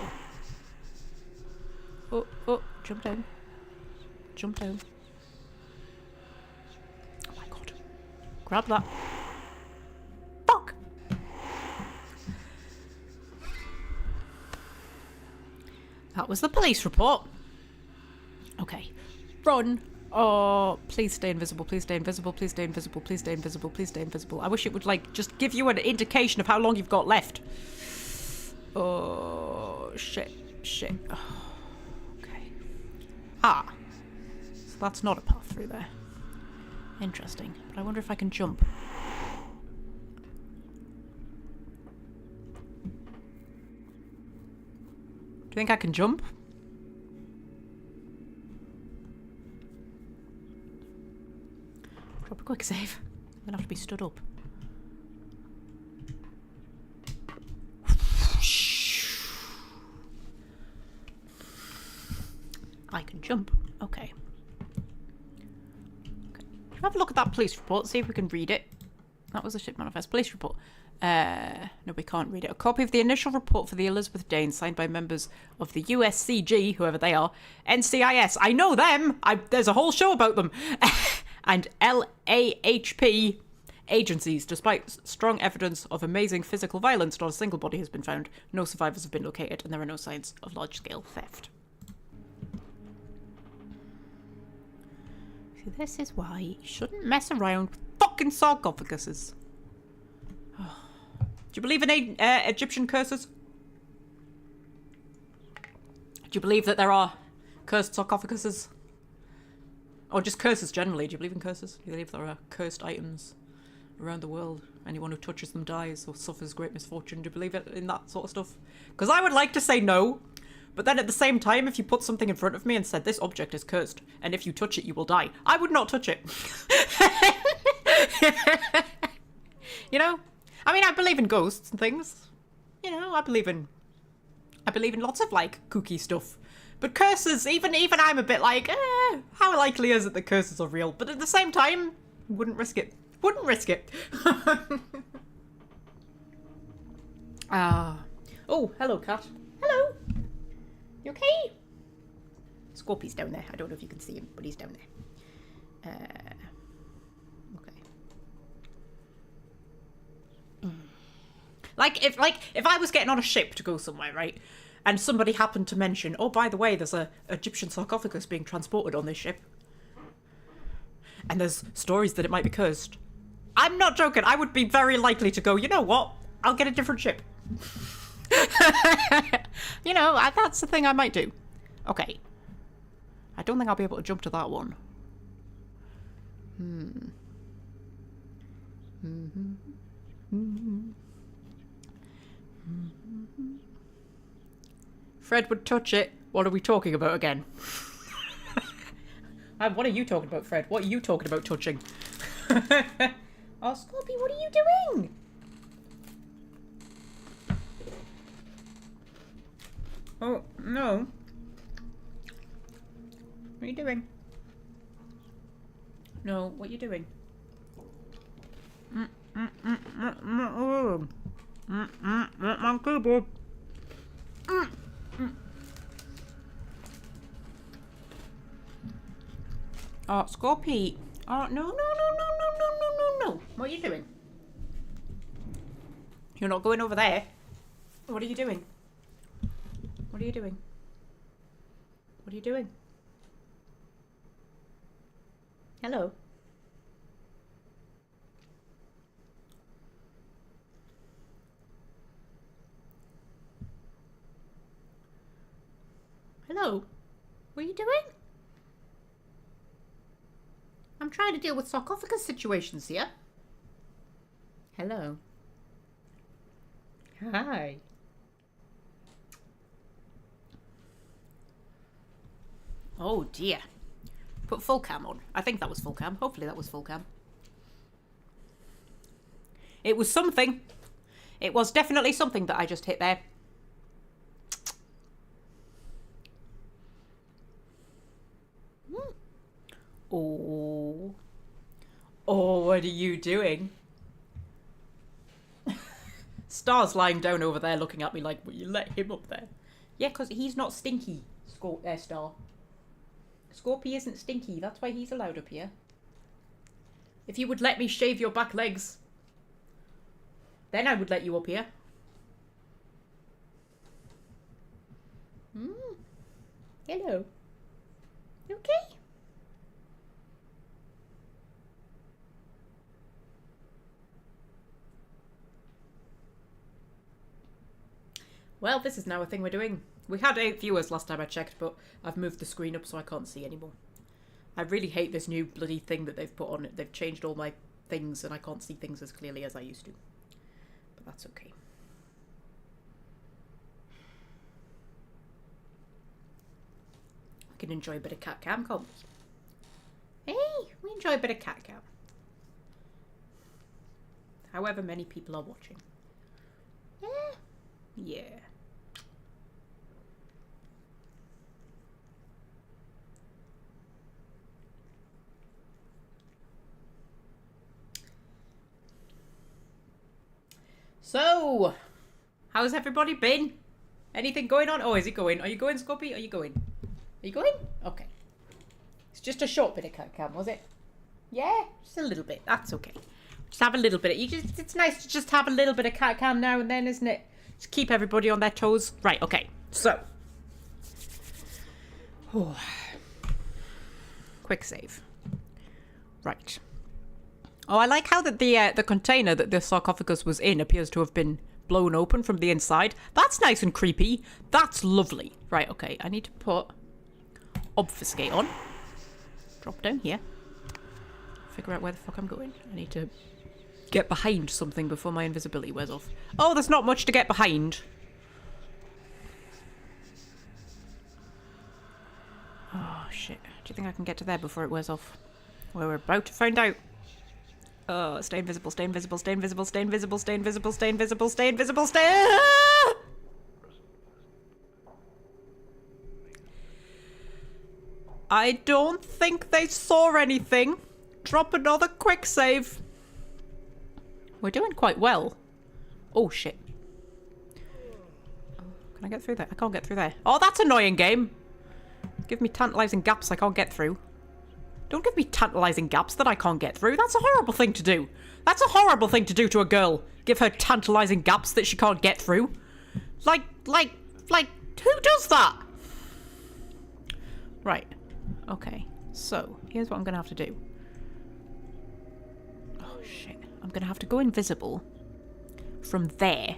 Oh, oh, jump down. Jump down. Oh my god. Grab that. Fuck! That was the police report. Okay. Run. Oh, please stay invisible, please stay invisible, please stay invisible, please stay invisible, please stay invisible. I wish it would, like, just give you an indication of how long you've got left. Oh, shit, shit. Oh, okay. Ah. So that's not a path through there. Interesting. But I wonder if I can jump. Do you think I can jump? Drop a quick save. I'm gonna have to be stood up. I can jump. Okay. Okay. Have a look at that police report, see if we can read it. That was a ship manifest. Police report. No, we can't read it. A copy of the initial report for the Elizabeth Dane, signed by members of the USCG, whoever they are, NCIS, I know them! There's a whole show about them! And LAHP agencies. Despite strong evidence of amazing physical violence, not a single body has been found, no survivors have been located, and there are no signs of large-scale theft. See, this is why you shouldn't mess around with fucking sarcophaguses. Do you believe in Egyptian curses? Do you believe that there are cursed sarcophaguses? Or just curses generally? Do you believe in curses? Do you believe there are cursed items around the world? Anyone who touches them dies or suffers great misfortune. Do you believe in that sort of stuff? Because I would like to say no. But then at the same time, if you put something in front of me and said, this object is cursed, and if you touch it, you will die, I would not touch it. You know? I mean, I believe in ghosts and things. You know, I believe in lots of, like, kooky stuff. But curses, even I'm a bit like, how likely is it that curses are real? But at the same time, wouldn't risk it. Wouldn't risk it. Oh, hello, cat. Hello. You okay? Scorpy's down there. I don't know if you can see him, but he's down there. Okay. Like if I was getting on a ship to go somewhere, right? And somebody happened to mention, oh, by the way, there's a Egyptian sarcophagus being transported on this ship. And there's stories that it might be cursed. I'm not joking. I would be very likely to go, you know what? I'll get a different ship. You know, that's the thing I might do. Okay. I don't think I'll be able to jump to that one. Fred would touch it. What are we talking about again? What are you talking about, Fred? What are you talking about touching? Oh, Scorpy, what are you doing? Oh, no. What are you doing? No, what are you doing? My keyboard. Oh, Scorpy. Oh, no. What are you doing? You're not going over there. What are you doing? What are you doing? What are you doing? Hello? Hello? What are you doing? I'm trying to deal with sarcophagus situations here. Hello? Hi. Oh dear. Put full cam on. I think that was full cam. Hopefully that was full cam. It was something. It was definitely something that I just hit there. Oh. Oh, what are you doing? Star's lying down over there looking at me like, will you let him up there? Yeah, because he's not stinky, Star. Scorpy isn't stinky, that's why he's allowed up here. If you would let me shave your back legs, then I would let you up here. Hello. Okay. Well, this is now a thing we're doing. We had 8 viewers last time I checked, but I've moved the screen up so I can't see anymore. I really hate this new bloody thing that they've put on it. They've changed all my things and I can't see things as clearly as I used to. But that's okay. We can enjoy a bit of cat cam, can't we? Hey, we enjoy a bit of cat cam. However many people are watching. Yeah. So, how's everybody been? Anything going on? Oh, is it going? Are you going, Scorpy? Are you going? Are you going? Okay. It's just a short bit of cat cam, was it? Yeah, just a little bit. That's okay. Just have a little bit. It's nice to just have a little bit of cat cam now and then, isn't it? Just keep everybody on their toes. Right, okay. So. Oh. Quick save. Right. Oh, I like how that the container that the sarcophagus was in appears to have been blown open from the inside. That's nice and creepy. That's lovely. Right, okay. I need to put obfuscate on. Drop down here. Figure out where the fuck I'm going. I need to get behind something before my invisibility wears off. Oh, there's not much to get behind. Oh, shit. Do you think I can get to there before it wears off? Well, we're about to find out. Oh, stay invisible, stay invisible, stay invisible, stay invisible, stay invisible, stay invisible, stay invisible, stay... I don't think they saw anything. Drop another quick save. We're doing quite well. Oh, shit. Can I get through there? I can't get through there. Oh, that's annoying, game. Give me tantalizing gaps I can't get through. Don't give me tantalizing gaps that I can't get through. That's a horrible thing to do. That's a horrible thing to do to a girl. Give her tantalizing gaps that she can't get through. Like, who does that? Right. Okay. So, here's what I'm going to have to do. Oh, shit. I'm going to have to go invisible from there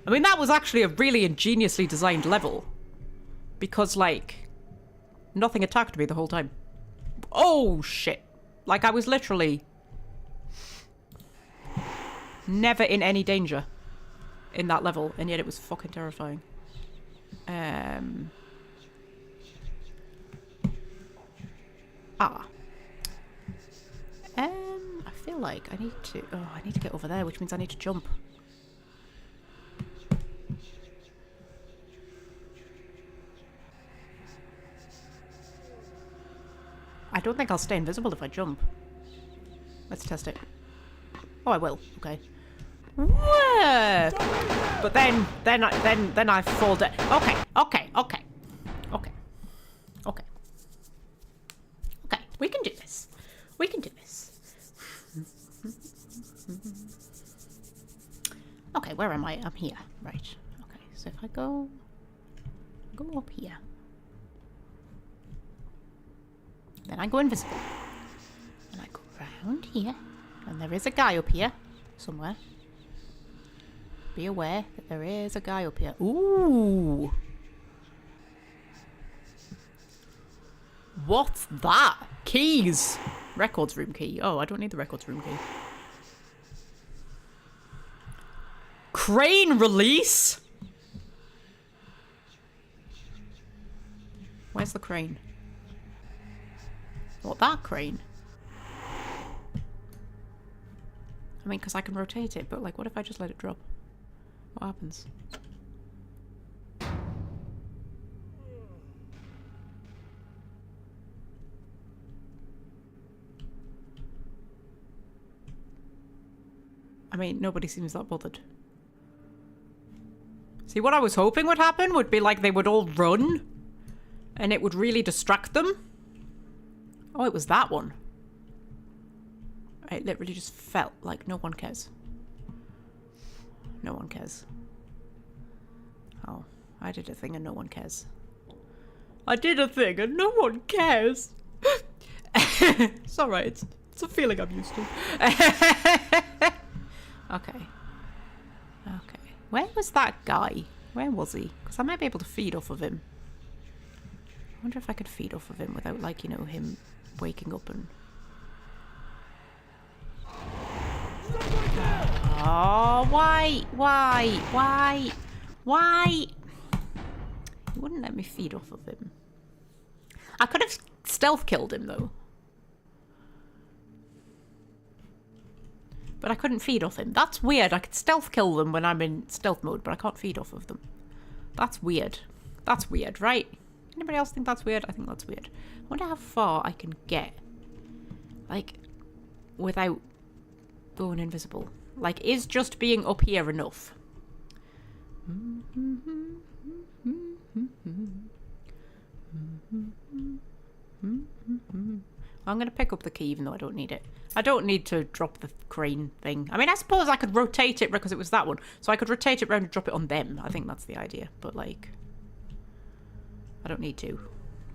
I mean, that was actually a really ingeniously designed level. Because, like, nothing attacked me the whole time. Oh, shit. Like, I was literally never in any danger in that level, and yet it was fucking terrifying. I feel like I need to... Oh, I need to get over there, which means I need to jump. I don't think I'll stay invisible if I jump. Let's test it. Oh, I will. Okay. Whoa! But then I fall down. Okay. We can do this. We can do this. Okay, where am I? I'm here. Right. Okay. So if I go up here, then I go invisible, and I go around here, and there is a guy up here somewhere. Be aware that there is a guy up here. Ooh. What's that? Keys. Records room key. Oh, I don't need the records room key. Crane release? Where's the crane? What, that crane? I mean, because I can rotate it, but like, what if I just let it drop? What happens? I mean, nobody seems that bothered. See, what I was hoping would happen would be like they would all run and it would really distract them. Oh, it was that one. It literally just felt like no one cares. No one cares. Oh, I did a thing and no one cares. I did a thing and no one cares. It's alright. It's a feeling I'm used to. Okay. Okay. Where was that guy? Where was he? Because I might be able to feed off of him. I wonder if I could feed off of him without, like, you know, him waking up and... Oh, why? He wouldn't let me feed off of him. I could have stealth killed him, though. But I couldn't feed off him. That's weird. I could stealth kill them when I'm in stealth mode, but I can't feed off of them. That's weird. That's weird, right? Anybody else think that's weird? I think that's weird. I wonder how far I can get, like, without going invisible. Like, is just being up here enough? I'm going to pick up the key even though I don't need it. I don't need to drop the crane thing. I mean, I suppose I could rotate it because it was that one. So I could rotate it around and drop it on them. I think that's the idea. But, like, I don't need to.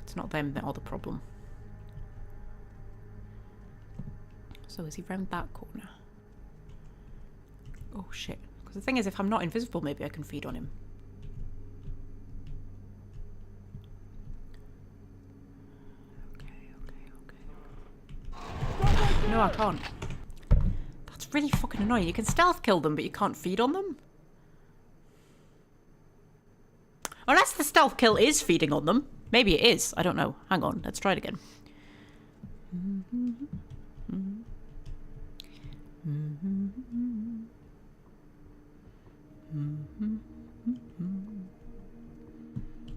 It's not them that are the problem. So is he round that corner? Oh, shit. Because the thing is, if I'm not invisible, maybe I can feed on him. No, I can't. That's really fucking annoying. You can stealth kill them, but you can't feed on them? Unless the stealth kill is feeding on them. Maybe it is. I don't know. Hang on. Let's try it again.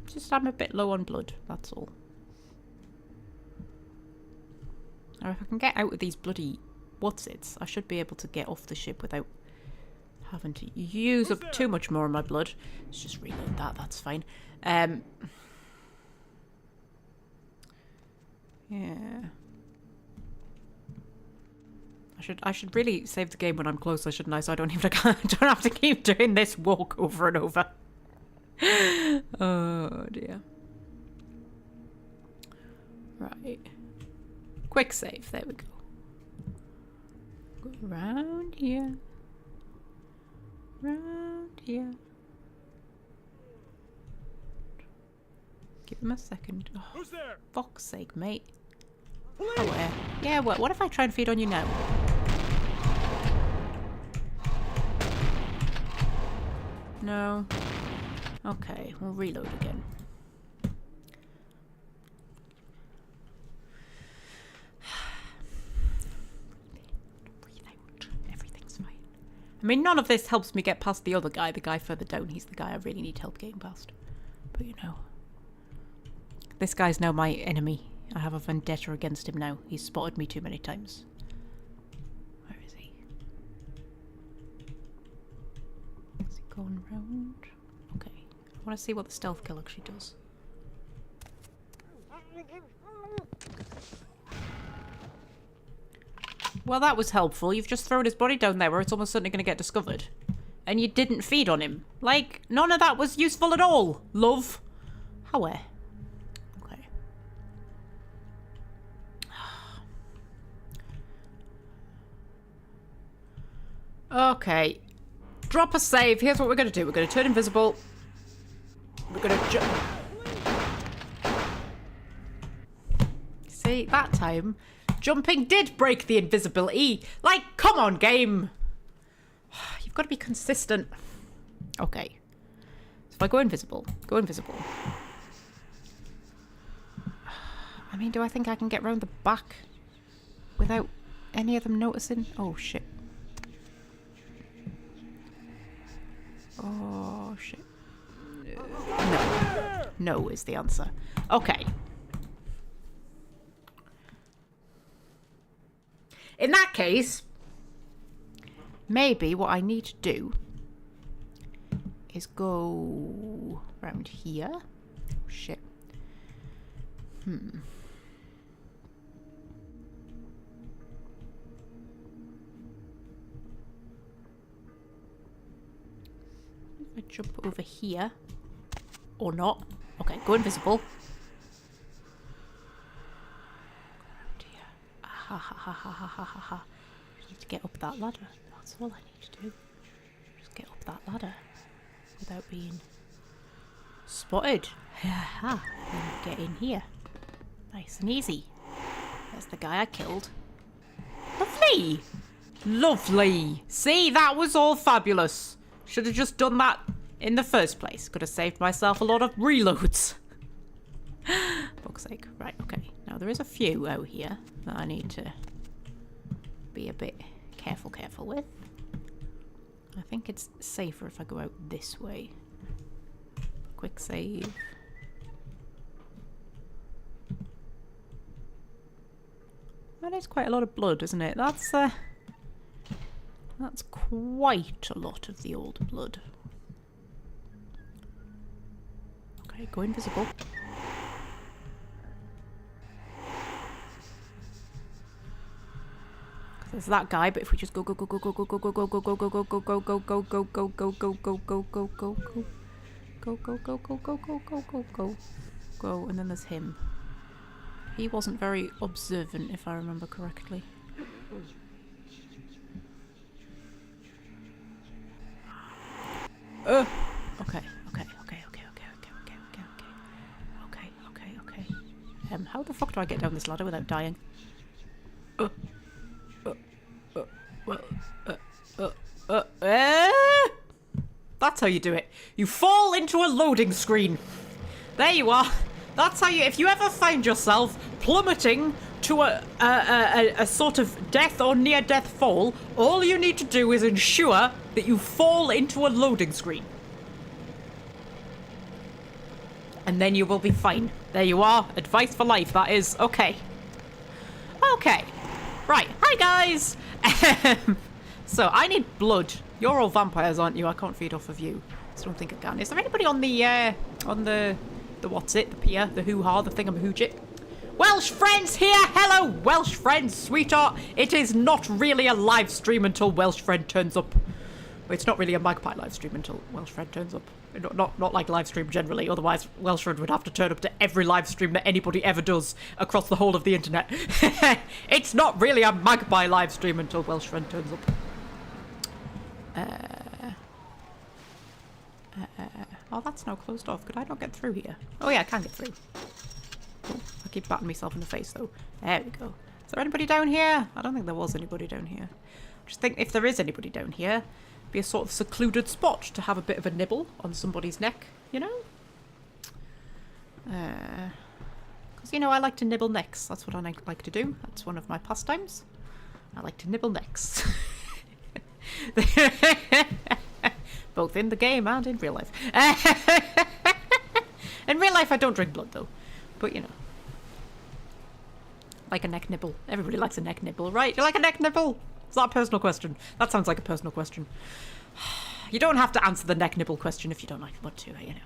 Just I'm a bit low on blood. That's all. Now, if I can get out of these bloody what's-its, I should be able to get off the ship without having to use up too much more of my blood. Let's just reload that, that's fine. Yeah. I should really save the game when I'm closer, shouldn't I? So I don't have to keep doing this walk over and over. Oh dear. Right. Quick save, there we go. Go around here. Round here. Give him a second. Oh, Who's there? fuck's sake, mate. Oh, where? Yeah, what if I try and feed on you now? No. Okay, we'll reload again. Breathe out. Everything's fine. I mean, none of this helps me get past the other guy. The guy further down, he's the guy I really need help getting past. But you know. This guy's now my enemy. I have a vendetta against him now. He's spotted me too many times. Where is he? Is he going round? Okay. I want to see what the stealth kill actually does. Well, that was helpful. You've just thrown his body down there where it's almost certainly going to get discovered. And you didn't feed on him. Like, none of that was useful at all, love. However. Okay. Okay. Drop a save. Here's what we're going to do. We're going to turn invisible. We're going to jump. See, that time, jumping did break the invisibility. Like, come on, game. You've got to be consistent. Okay. So if I go invisible. Go invisible. I mean, do I think I can get round the back without any of them noticing? Oh, shit. Oh, shit. No. No is the answer. Okay. In that case, maybe what I need to do is go around here. Shit. I jump over here. Or not. Okay, go invisible. Around here. Ha ha ha ha ha ha ha ha. I need to get up that ladder. That's all I need to do. Just get up that ladder. Without being spotted. Ha. And get in here. Nice and easy. There's the guy I killed. Lovely! Lovely! See, that was all fabulous. Should have just done that in the first place. Could have saved myself a lot of reloads. Fuck's sake. Right, okay. Now there is a few out here that I need to be a bit careful with. I think it's safer if I go out this way. Quick save. That is quite a lot of blood, isn't it? That's quite a lot of the old blood. Okay, go invisible. There's that guy, but if we just go and then there's him. He wasn't very observant, if I remember correctly. Okay. How the fuck do I get down this ladder without dying? That's how you do it. You fall into a loading screen. There you are. That's how you... If you ever find yourself plummeting to a sort of death or near-death fall, all you need to do is ensure that you fall into a loading screen. And then you will be fine. There you are. Advice for life, that is. Okay. Okay. Right. Hi, guys. So, I need blood. You're all vampires, aren't you? I can't feed off of you. I don't think I can. Is there anybody on the what's it? The pier? The hoo-ha? The thingamahoochit? Welsh friends here! Hello, Welsh friends, sweetheart! It is not really a live stream until Welsh friend turns up. It's not really a Magpie live stream until Welsh friend turns up. Not like live stream generally, otherwise Welsh friend would have to turn up to every live stream that anybody ever does across the whole of the internet. It's not really a Magpie live stream until Welsh friend turns up. Oh, that's now closed off. Could I not get through here? Oh yeah, I can get through. Oh, I keep batting myself in the face though. There we go. Is there anybody down here? I don't think there was anybody down here. Just think if there is anybody down here, it'd be a sort of secluded spot to have a bit of a nibble on somebody's neck, you know? Because, you know, I like to nibble necks. That's what I like to do. That's one of my pastimes. I like to nibble necks. Both in the game and in real life. In real life, I don't drink blood, though. But, you know. Like a neck nibble. Everybody likes a neck nibble, right? You like a neck nibble? Is that a personal question? That sounds like a personal question. You don't have to answer the neck nibble question if you don't want to, you know.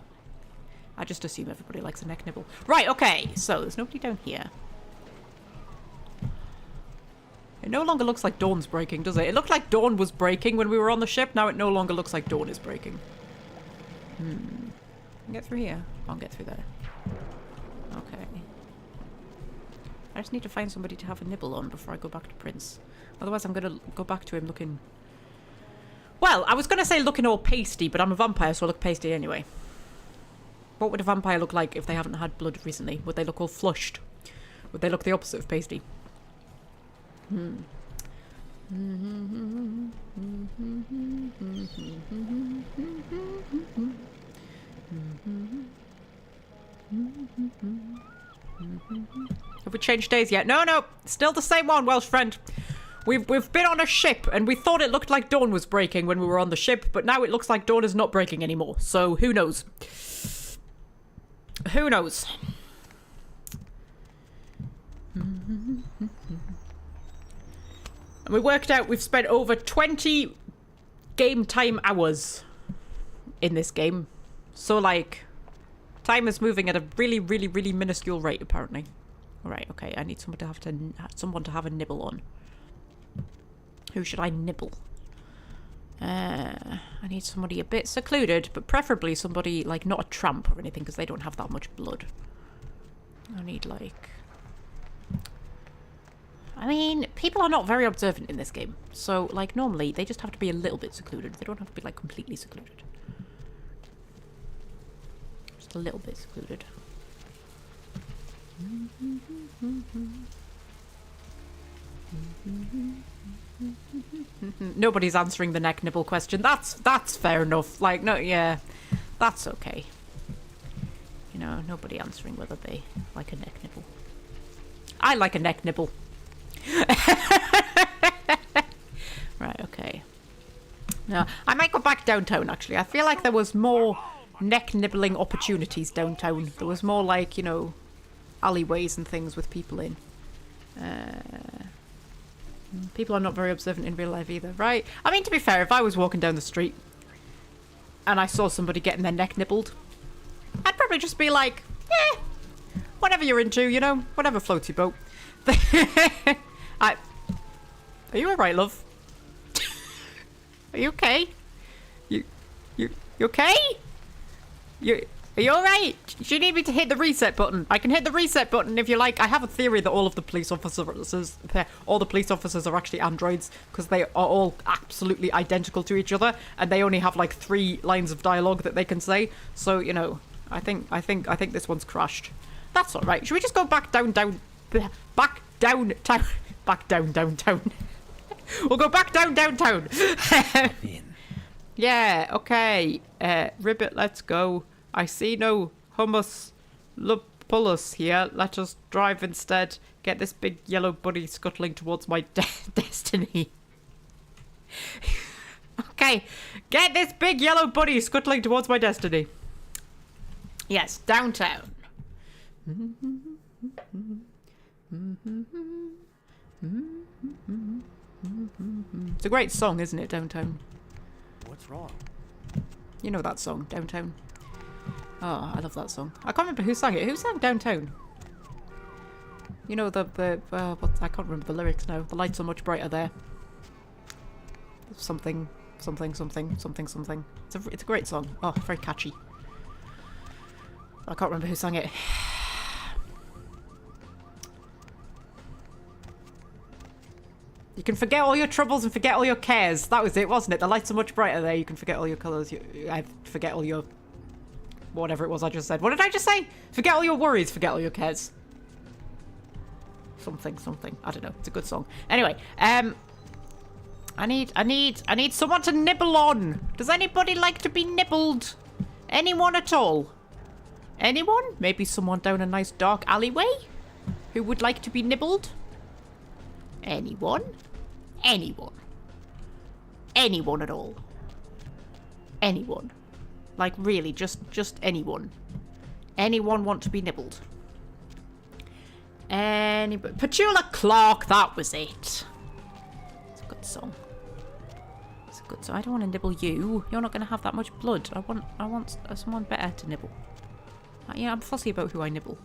I just assume everybody likes a neck nibble. Right, okay. So, there's nobody down here. It no longer looks like dawn's breaking, does it? It looked like dawn was breaking when we were on the ship. Now it no longer looks like dawn is breaking. Can I get through here? I'll get through there. Okay. I just need to find somebody to have a nibble on before I go back to Prince. Otherwise I'm going to go back to him looking... Well, I was going to say looking all pasty, but I'm a vampire, so I look pasty anyway. What would a vampire look like if they haven't had blood recently? Would they look all flushed? Would they look the opposite of pasty? Have we changed days yet? No, still the same one, Welsh friend. We've been on a ship and we thought it looked like dawn was breaking when we were on the ship, but now it looks like dawn is not breaking anymore. So who knows? Who knows? And we worked out we've spent over 20 game time hours in this game. So, like, time is moving at a really, really, really minuscule rate, apparently. Alright, okay, I need someone to have a nibble on. Who should I nibble? I need somebody a bit secluded, but preferably somebody, like, not a tramp or anything, because they don't have that much blood. I need, like... I mean, people are not very observant in this game. So, like, normally, they just have to be a little bit secluded. They don't have to be, like, completely secluded. Just a little bit secluded. Nobody's answering the neck nibble question. That's fair enough. Like, no, yeah. That's okay. You know, nobody answering whether they like a neck nibble. I like a neck nibble. Right, okay. Now, I might go back downtown, actually. I feel like there was more neck nibbling opportunities downtown. There was more, like, you know, alleyways and things with people in. People are not very observant in real life either, right? I mean, to be fair, if I was walking down the street and I saw somebody getting their neck nibbled, I'd probably just be like, eh, whatever you're into, you know, whatever floats your boat. Are you alright, love? Are you okay? You okay? Are you alright? Do you need me to hit the reset button? I can hit the reset button if you like. I have a theory that all the police officers are actually androids, because they are all absolutely identical to each other, and they only have like 3 lines of dialogue that they can say. So, you know, I think this one's crashed. That's alright. Should we just go back downtown? We'll go back downtown. Yeah, okay. Ribbit, let's go. I see no hummus lupulus here. Let us drive instead. Get this big yellow buddy scuttling towards my destiny. Okay, get this big yellow buddy scuttling towards my destiny. Yes, downtown. It's a great song, isn't it, Downtown? What's wrong? You know that song, Downtown. Oh, I love that song. I can't remember who sang it. Who sang Downtown? You know what? I can't remember the lyrics now. The lights are much brighter there. Something. It's a great song. Oh, very catchy. I can't remember who sang it. You can forget all your troubles and forget all your cares. That was it, wasn't it? The lights are much brighter there. You can forget all your colours. I forget all your whatever it was I just said. What did I just say? Forget all your worries, forget all your cares. Something. I don't know. It's a good song. Anyway, I need someone to nibble on. Does anybody like to be nibbled? Anyone at all? Anyone? Maybe someone down a nice dark alleyway who would like to be nibbled? Anyone? Anyone? Anyone at all? Anyone? Like really, just anyone? Anyone want to be nibbled? Anybody? Petula Clark, that was it. It's a good song. It's a good song. I don't want to nibble you. You're not going to have that much blood. I want someone better to nibble. Yeah, I'm fussy about who I nibble.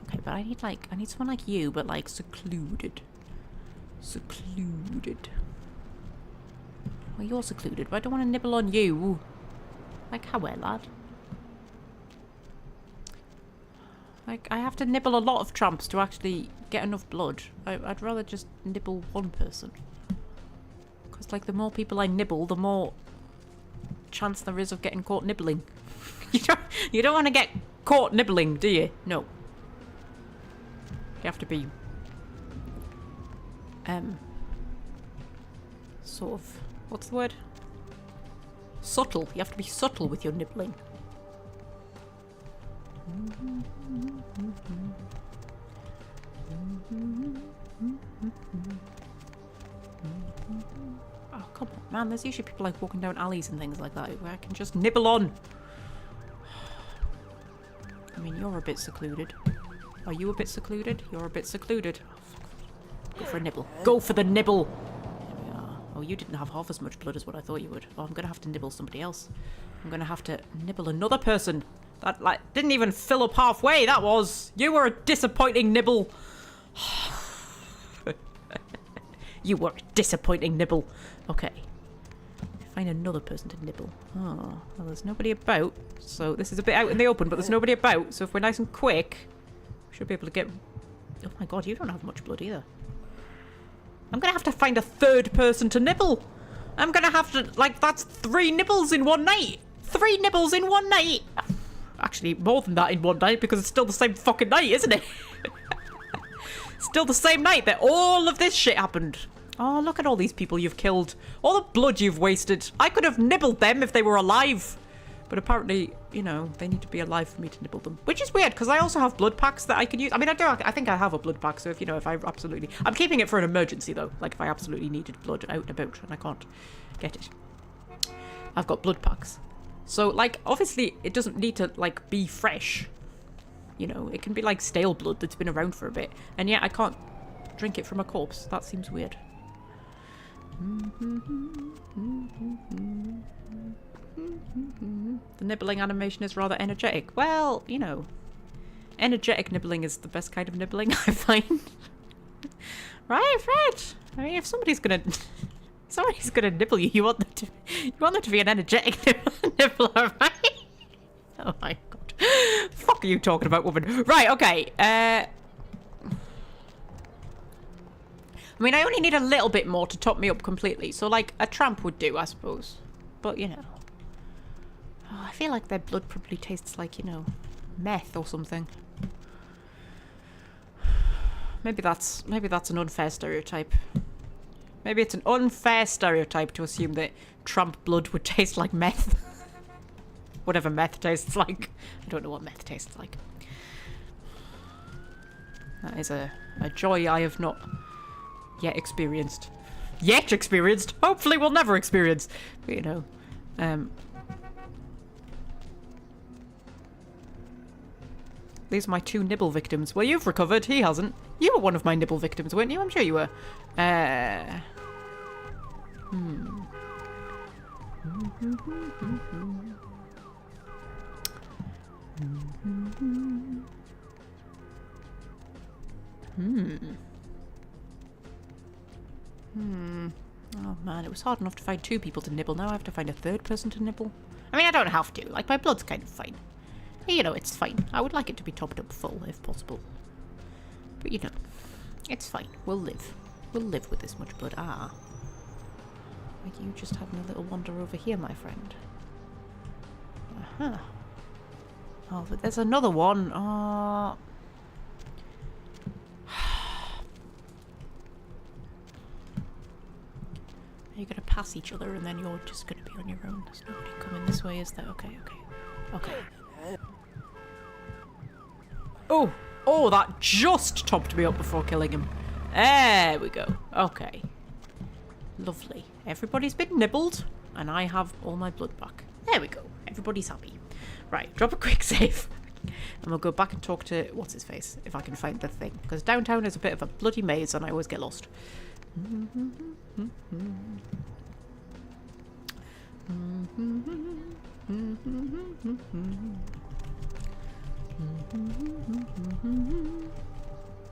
Okay, but I need someone like you, but like secluded. Secluded. Well, you're secluded, but I don't want to nibble on you. Like, how well, lad? Like, I have to nibble a lot of tramps to actually get enough blood. I'd rather just nibble one person. Because, like, the more people I nibble, the more chance there is of getting caught nibbling. You don't want to get caught nibbling, do you? No. You have to be... sort of... What's the word? Subtle. You have to be subtle with your nibbling. Oh, come on, man. There's usually people like walking down alleys and things like that where I can just nibble on. I mean, you're a bit secluded. Are you a bit secluded? You're a bit secluded. Go for a nibble. Go for the nibble! Oh, you didn't have half as much blood as what I thought you would. Oh, I'm going to have to nibble somebody else. I'm going to have to nibble another person. That, like, didn't even fill up halfway, that was. You were a disappointing nibble. You were a disappointing nibble. Okay. Find another person to nibble. Oh, well, there's nobody about. So this is a bit out in the open, but there's nobody about. So if we're nice and quick, we should be able to get... Oh my god, you don't have much blood either. I'm going to have to find a third person to nibble. I'm going to have to, like, that's 3 nibbles in one night. 3 nibbles in one night. Actually, more than that in one night because it's still the same fucking night, isn't it? Still the same night that all of this shit happened. Oh, look at all these people you've killed. All the blood you've wasted. I could have nibbled them if they were alive. But apparently, you know, they need to be alive for me to nibble them. Which is weird, because I also have blood packs that I can use. I mean, I think I have a blood pack, so if, you know, if I absolutely... I'm keeping it for an emergency, though. Like, if I absolutely needed blood out and about and I can't get it. I've got blood packs. So, like, obviously, it doesn't need to, like, be fresh. You know, it can be, like, stale blood that's been around for a bit. And yet, I can't drink it from a corpse. That seems weird. The nibbling animation is rather energetic. Well, you know, energetic nibbling is the best kind of nibbling, I find. Right, Fred? I mean, if somebody's gonna nibble you, you want them to be an energetic nibbler, right? Oh my god. Fuck are you talking about, woman? Right, okay. I mean, I only need a little bit more to top me up completely. So, like, a tramp would do, I suppose. But, you know. Oh, I feel like their blood probably tastes like, you know, meth or something. Maybe that's an unfair stereotype. Maybe it's an unfair stereotype to assume that tramp blood would taste like meth. Whatever meth tastes like. I don't know what meth tastes like. That is a joy I have not yet experienced. Hopefully we'll never experience. But, you know, these are my 2 nibble victims. Well, you've recovered. He hasn't. You were one of my nibble victims, weren't you? I'm sure you were. Oh man, it was hard enough to find 2 people to nibble. Now I have to find a 3rd person to nibble. I mean, I don't have to. Like, my blood's kind of fine. You know, it's fine. I would like it to be topped up full, if possible. But, you know, it's fine. We'll live. We'll live with this much blood. Ah. Are you just having a little wander over here, my friend? Uh-huh. Oh, but there's another one. Are you going to pass each other and then you're just going to be on your own? There's nobody coming this way, is there? Okay, okay. Okay. Oh! Oh, that just topped me up before killing him. There we go. Okay. Lovely. Everybody's been nibbled, and I have all my blood back. There we go. Everybody's happy. Right, drop a quick save. And we'll go back and talk to what's-his-face, if I can find the thing. Because downtown is a bit of a bloody maze, and I always get lost.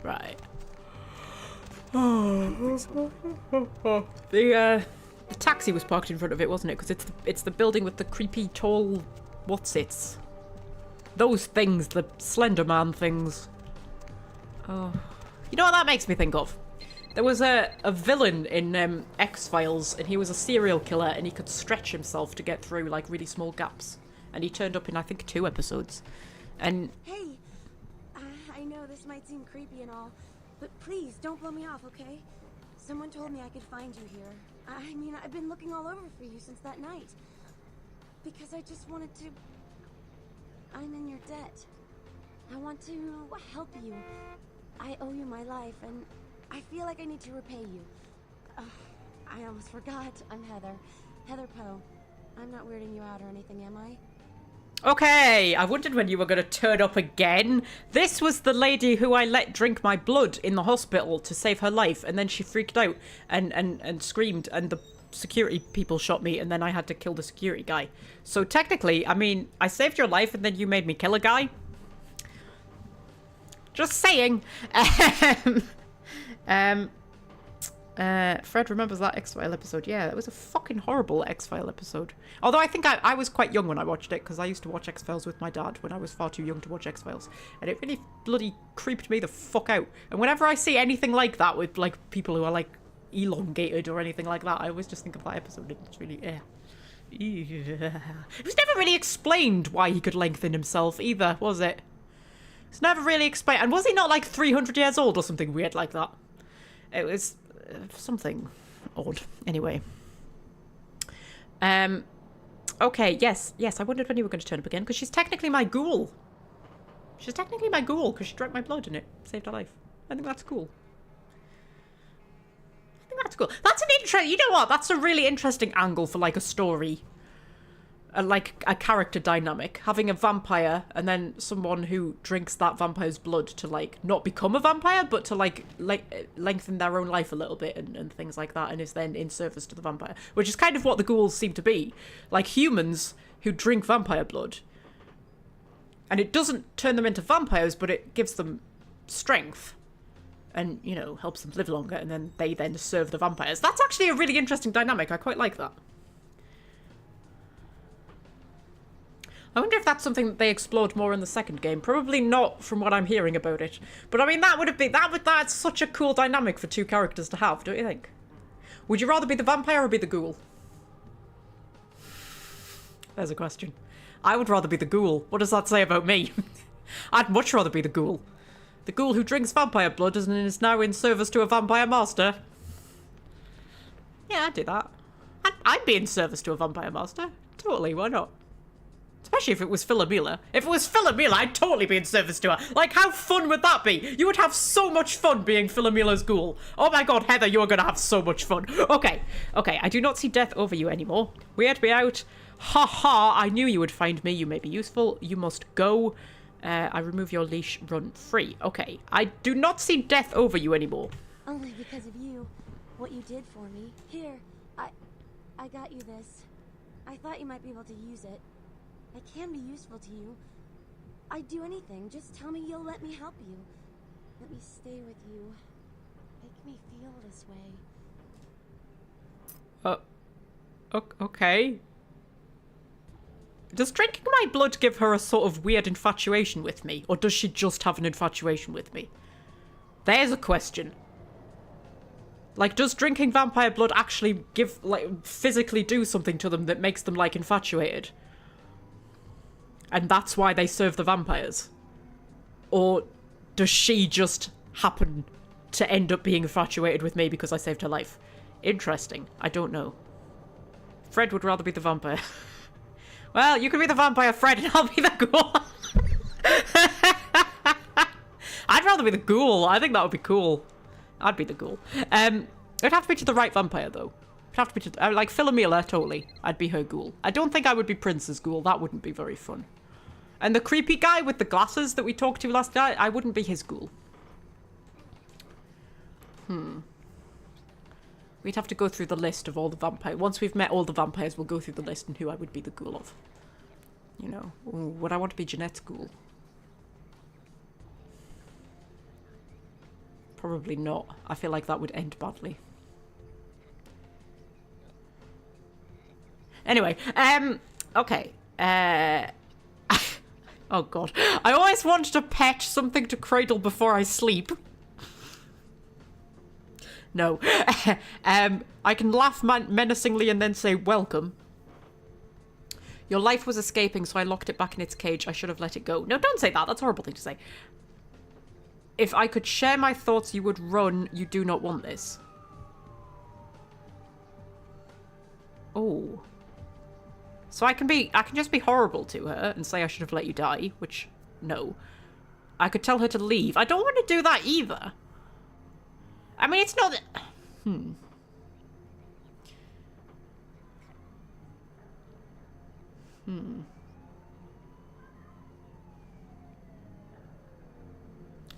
Right. The taxi was parked in front of it, wasn't it? Because it's the building with the creepy tall what's-its. Those things, the Slender Man things. Oh. You know what that makes me think of? There was a villain in X-Files, and he was a serial killer, and he could stretch himself to get through, like, really small gaps. And he turned up in, I think, 2 episodes. And... Hey! I know this might seem creepy and all, but please, don't blow me off, okay? Someone told me I could find you here. I mean, I've been looking all over for you since that night. Because I just wanted to... I'm in your debt. I want to help you. I owe you my life, and I feel like I need to repay you. I almost forgot. I'm Heather. Heather Poe. I'm not weirding you out or anything, am I? Okay, I wondered when you were going to turn up again. This was the lady who I let drink my blood in the hospital to save her life, and then she freaked out and screamed, and the security people shot me, and then I had to kill the security guy. So technically, I mean, I saved your life, and then you made me kill a guy. Just saying. Fred remembers that X-File episode. Yeah, that was a fucking horrible X-File episode. Although I think I was quite young when I watched it, because I used to watch X-Files with my dad when I was far too young to watch X-Files. And it really bloody creeped me the fuck out. And whenever I see anything like that with, like, people who are, like, elongated or anything like that, I always just think of that episode. It's really, It was never really explained why he could lengthen himself either, was it? It's never really explained. And was he not, like, 300 years old or something weird like that? It was... something odd. Anyway. Okay, yes, I wondered when you were going to turn up again, because she's technically my ghoul. She's technically my ghoul, because she drank my blood and it saved her life. I think that's cool. That's cool. That's an interesting... You know what? That's a really interesting angle for, like, a story. Like, a character dynamic. Having a vampire and then someone who drinks that vampire's blood to, like, not become a vampire, but to, like lengthen their own life a little bit and things like that, and is then in service to the vampire. Which is kind of what the ghouls seem to be. Like, humans who drink vampire blood. And it doesn't turn them into vampires, but it gives them strength. And, you know, helps them live longer, and then they then serve the vampires. That's actually a really interesting dynamic. I quite like that. I wonder if that's something that they explored more in the second game. Probably not from what I'm hearing about it. But I mean, that's such a cool dynamic for 2 characters to have, don't you think? Would you rather be the vampire or be the ghoul? There's a question. I would rather be the ghoul. What does that say about me? I'd much rather be the ghoul. The ghoul who drinks vampire blood and is now in service to a vampire master. Yeah, I'd do that. I'd be in service to a vampire master. Totally, why not? Especially if it was Philomela. If it was Philomela, I'd totally be in service to her. Like, how fun would that be? You would have so much fun being Philomela's ghoul. Oh my god, Heather, you're gonna have so much fun. Okay, I do not see death over you anymore. Weird me out. Ha ha, I knew you would find me. You may be useful. You must go. I remove your leash, run free. Okay, I do not see death over you anymore. Only because of you. What you did for me. Here, I got you this. I thought you might be able to use it. I can be useful to you. I'd do anything. Just tell me you'll let me help you. Let me stay with you. Make me feel this way. Okay. Does drinking my blood give her a sort of weird infatuation with me? Or does she just have an infatuation with me? There's a question. Like, does drinking vampire blood actually physically do something to them that makes them, like, infatuated? And that's why they serve the vampires? Or does she just happen to end up being infatuated with me because I saved her life? Interesting. I don't know. Fred would rather be the vampire. Well, you can be the vampire, Fred, and I'll be the ghoul. I'd rather be the ghoul. I think that would be cool. I'd be the ghoul. It'd have to be to the right vampire, though. It'd have to be to... like, Philomela, totally. I'd be her ghoul. I don't think I would be Prince's ghoul. That wouldn't be very fun. And the creepy guy with the glasses that we talked to last night, I wouldn't be his ghoul. We'd have to go through the list of all the vampires. Once we've met all the vampires, we'll go through the list and who I would be the ghoul of. You know. Ooh, would I want to be Jeanette's ghoul? Probably not. I feel like that would end badly. Anyway, okay. Oh god. I always wanted to pet something to cradle before I sleep. No. I can laugh menacingly and then say, welcome. Your life was escaping, so I locked it back in its cage. I should have let it go. No, don't say that. That's a horrible thing to say. If I could share my thoughts, you would run. You do not want this. Oh. So I can just be horrible to her and say I should have let you die, which, no. I could tell her to leave. I don't want to do that either. I mean, it's not...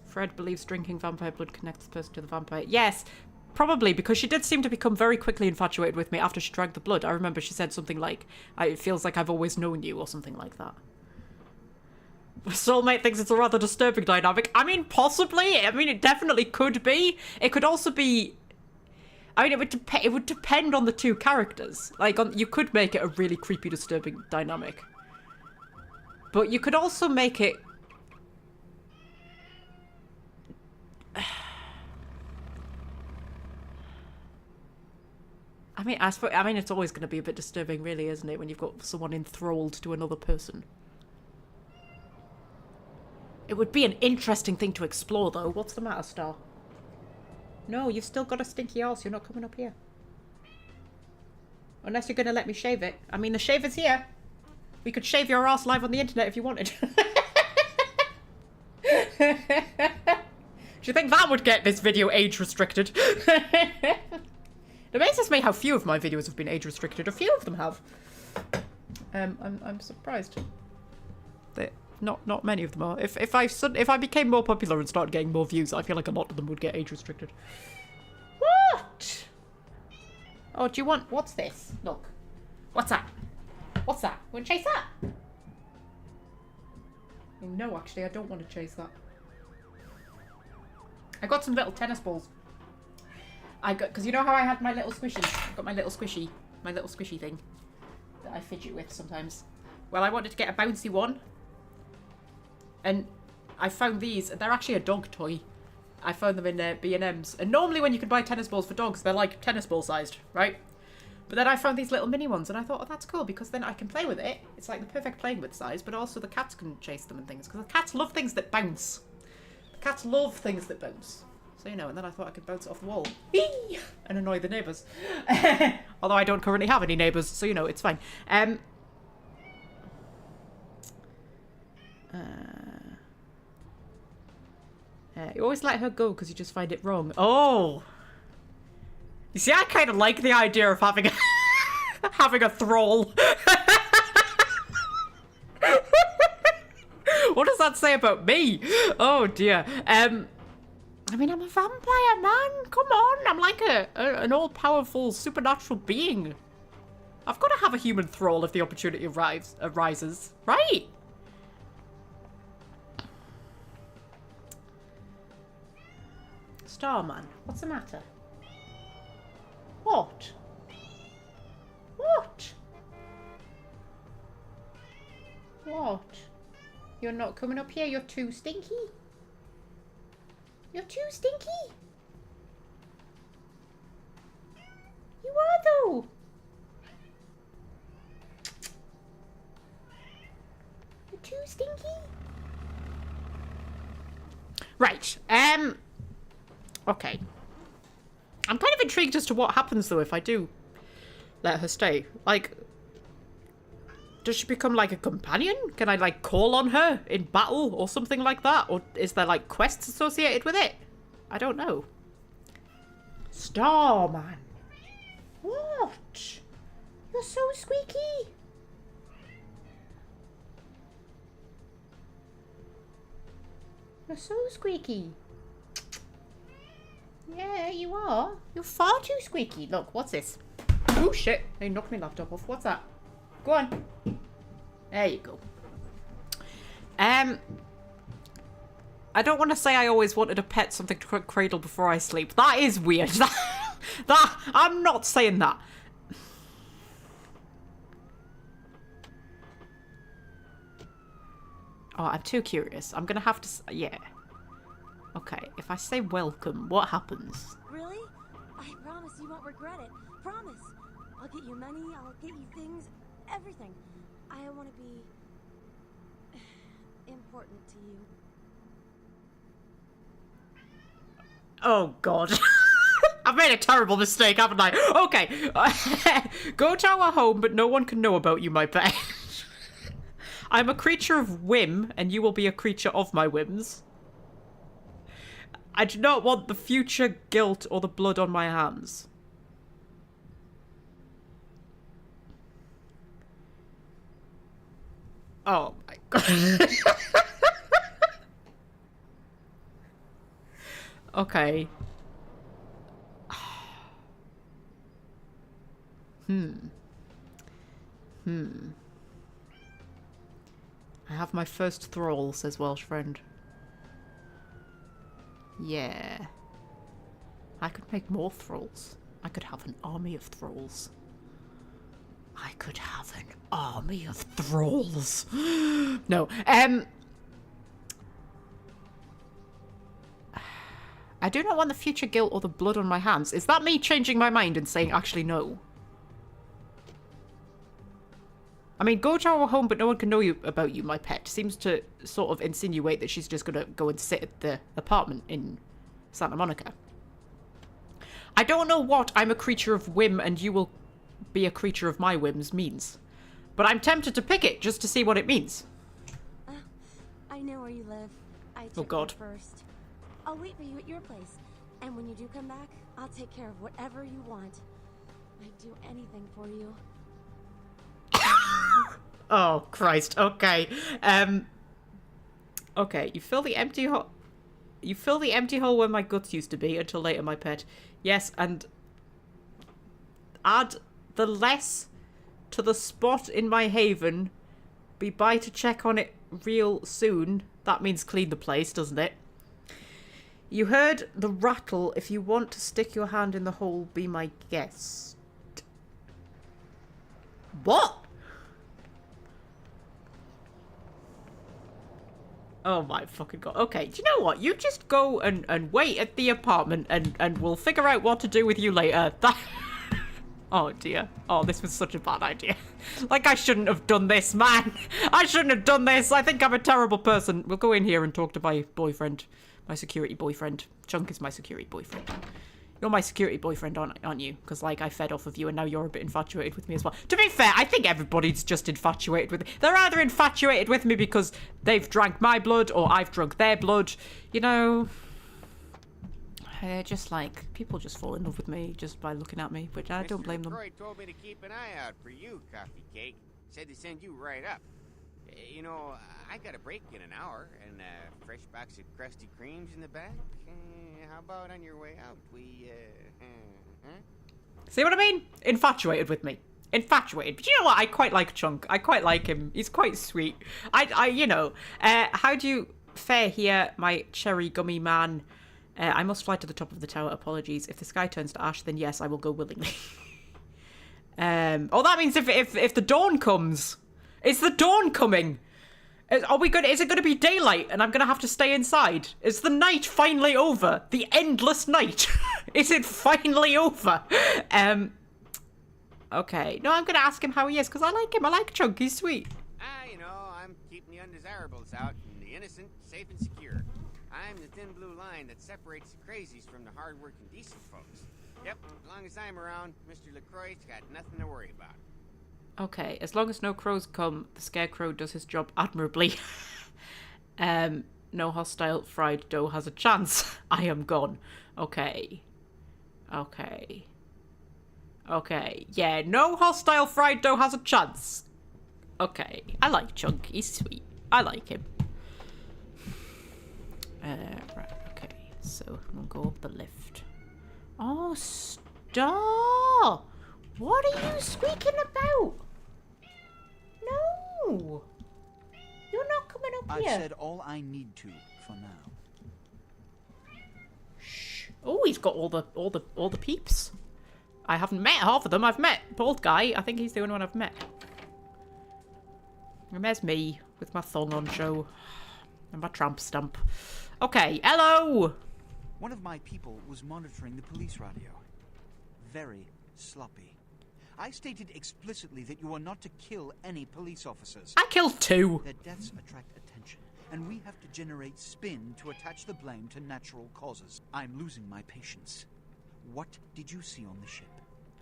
Fred believes drinking vampire blood connects the person to the vampire. Yes, probably, because she did seem to become very quickly infatuated with me after she drank the blood. I remember she said something like, it feels like I've always known you, or something like that. Soulmate thinks it's a rather disturbing dynamic. I mean, possibly. I mean, it definitely could be. It could also be... I mean, it would depend on the two characters. Like, you could make it a really creepy, disturbing dynamic. But you could also make it... I mean, it's always going to be a bit disturbing, really, isn't it? When you've got someone enthralled to another person. It would be an interesting thing to explore, though. What's the matter, Star? No, you've still got a stinky arse. You're not coming up here. Unless you're going to let me shave it. I mean, the shaver's here. We could shave your arse live on the internet if you wanted. Do you think that would get this video age restricted? It amazes me how few of my videos have been age restricted. A few of them have. I'm surprised. Not many of them are. If I became more popular and started getting more views, I feel like a lot of them would get age restricted. What? Oh, do you want... What's this? Look. What's that? What's that? You want to chase that? No, actually, I don't want to chase that. I got some little tennis balls. Because you know how I had my little squishies? I've got my little squishy thing that I fidget with sometimes. Well, I wanted to get a bouncy one. And I found these. They're actually a dog toy. I found them in B&M's. And normally when you can buy tennis balls for dogs, they're like tennis ball sized, right? But then I found these little mini ones and I thought, oh, that's cool because then I can play with it. It's like the perfect playing with size, but also the cats can chase them and things. Because the cats love things that bounce. The cats love things that bounce. So, you know, and then I thought I could bounce it off the wall. And annoy the neighbours. Although I don't currently have any neighbours, so, you know, it's fine. You always let her go because you just find it wrong. Oh! You see, I kind of like the idea of having a, having a thrall. What does that say about me? Oh, dear. I mean, I'm a vampire, man. Come on. I'm like an all-powerful supernatural being. I've got to have a human thrall if the opportunity arises. Right? Starman, what's the matter? What? What? What? You're not coming up here? You're too stinky? You're too stinky? Right. Okay. I'm kind of intrigued as to what happens, though, if I do let her stay. Like, does she become, like, a companion? Can I, like, call on her in battle or something like that? Or is there, like, quests associated with it? I don't know. Starman. What? You're so squeaky. You're so squeaky. Yeah, you are. You're far too squeaky. Look, what's this? Oh, shit. They knocked my laptop off. What's that? Go on. There you go. I don't want to say I always wanted a pet, something to cradle before I sleep. That is weird. I'm not saying that. Oh, I'm too curious. I'm gonna have to... Yeah. Okay, if I say welcome, what happens? Really? I promise you won't regret it. Promise. I'll get you money, I'll get you things, everything. I want to be... important to you. Oh, God. I've made a terrible mistake, haven't I? Okay. Go to our home, but no one can know about you, my pet. I'm a creature of whim, and you will be a creature of my whims. I do not want the future guilt or the blood on my hands. Oh my God. Okay. I have my first thrall, says Welsh friend. Yeah. I could make more thralls. I could have an army of thralls. I could have an army of thralls. No. I do not want the future guilt or the blood on my hands. Is that me changing my mind and saying actually no? I mean, go to our home, but no one can know about you, my pet. Seems to sort of insinuate that she's just going to go and sit at the apartment in Santa Monica. I don't know what I'm a creature of whim and you will be a creature of my whims means. But I'm tempted to pick it just to see what it means. I know where you live. I Oh, God. First. I'll wait for you at your place. And when you do come back, I'll take care of whatever you want. I'd do anything for you. Oh, Christ. Okay. Okay, you fill the empty hole... You fill the empty hole where my guts used to be until later, my pet. Yes, and... Add the less to the spot in my haven. Be by to check on it real soon. That means clean the place, doesn't it? You heard the rattle. If you want to stick your hand in the hole, be my guest. What? Oh my fucking God. Okay, do you know what? You just go and wait at the apartment and we'll figure out what to do with you later. Oh dear. Oh, this was such a bad idea. Like, I shouldn't have done this, man. I shouldn't have done this. I think I'm a terrible person. We'll go in here and talk to my boyfriend. My security boyfriend. Chunk is my security boyfriend. You're my security boyfriend, aren't you? Because, like, I fed off of you and now you're a bit infatuated with me as well. To be fair, I think everybody's just infatuated with me. They're either infatuated with me because they've drank my blood or I've drunk their blood. You know, they're just like, people just fall in love with me just by looking at me, which I don't blame them. Troy told me to keep an eye out for you, Coffee Cake. Said to send you right up. You know, I got a break in an hour and a fresh box of Krusty Kremes in the back. How about on your way out? We, See what I mean? Infatuated with me. Infatuated. But you know what? I quite like Chunk. I quite like him. He's quite sweet. You know, how do you fare here, my cherry gummy man? I must fly to the top of the tower. Apologies. If the sky turns to ash, then yes, I will go willingly. Oh, that means if the dawn comes. Is the dawn coming? Are we good? Is it going to be daylight and I'm going to have to stay inside? Is the night finally over? The endless night. Is it finally over? Okay. No, I'm going to ask him how he is because I like him. I like Chunk. He's sweet. you know, I'm keeping the undesirables out and the innocent safe and secure. I'm the thin blue line that separates the crazies from the hard-working, decent folks. Yep, as long as I'm around, Mr. LaCroix's got nothing to worry about. Okay, as long as no crows come, the scarecrow does his job admirably. No hostile fried dough has a chance. I am gone. Okay. Okay. Okay. Yeah, no hostile fried dough has a chance. Okay. I like Chunk. He's sweet. I like him. Right, okay. So, I'm gonna go up the lift. Oh, stop! What are you squeaking about? No! You're not coming up here. I've said all I need to for now. Shh. Oh, he's got all the peeps. I haven't met half of them. I've met Bald Guy. I think he's the only one I've met. And there's me with my thong on show and my tramp stamp. Okay, hello. One of my people was monitoring the police radio. Very sloppy. I stated explicitly that you are not to kill any police officers. I killed 2. Their deaths attract attention, and we have to generate spin to attach the blame to natural causes. I'm losing my patience. What did you see on the ship?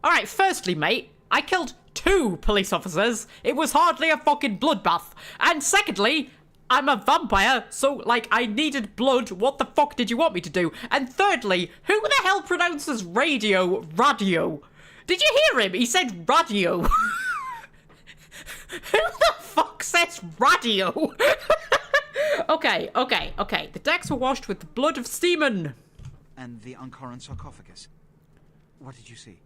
Alright, firstly, mate, I killed 2 police officers. It was hardly a fucking bloodbath. And secondly, I'm a vampire, so, like, I needed blood. What the fuck did you want me to do? And thirdly, who the hell pronounces radio? Did you hear him? He said radio. Who the fuck says radio? Okay. The decks were washed with the blood of seamen. And the Ankaran sarcophagus. What did you see?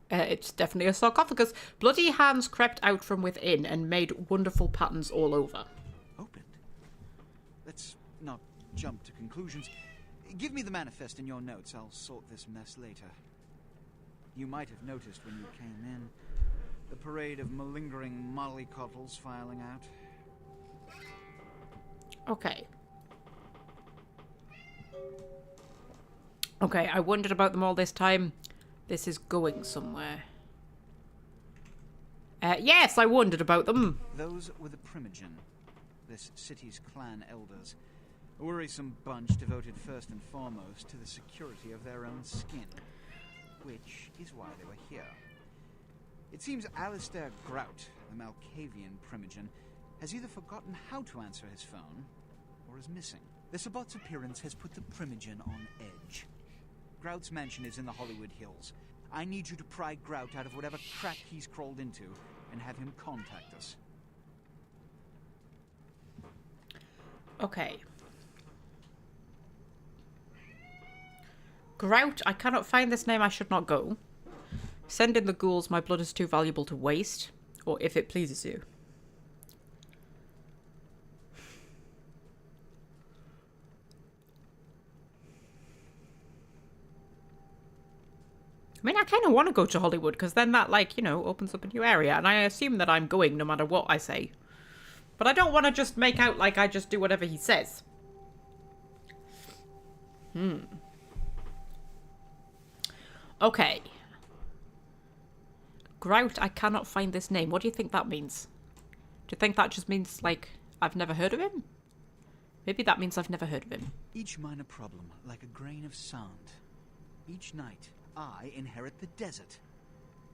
It's definitely a sarcophagus. Bloody hands crept out from within and made wonderful patterns all over. Opened? Let's not jump to conclusions. Give me the manifest in your notes. I'll sort this mess later. You might have noticed when you came in, the parade of malingering mollycoddles filing out. Okay. Okay, I wondered about them all this time. This is going somewhere. Yes, I wondered about them. Those were the Primogen, this city's clan elders. A worrisome bunch devoted first and foremost to the security of their own skin. Which is why they were here. It seems Alistair Grout, the Malkavian Primogen, has either forgotten how to answer his phone, or is missing. The Sabot's appearance has put the Primogen on edge. Grout's mansion is in the Hollywood Hills. I need you to pry Grout out of whatever crap he's crawled into, and have him contact us. Okay. Grout, I cannot find this name, I should not go. Send in the ghouls, my blood is too valuable to waste. Or if it pleases you. I mean, I kind of want to go to Hollywood, because then that, like, you know, opens up a new area. And I assume that I'm going no matter what I say. But I don't want to just make out like I just do whatever he says. Okay. Grout, I cannot find this name. What do you think that means? Do you think that just means, like, I've never heard of him? Maybe that means I've never heard of him. Each minor problem, like a grain of sand. Each night, I inherit the desert.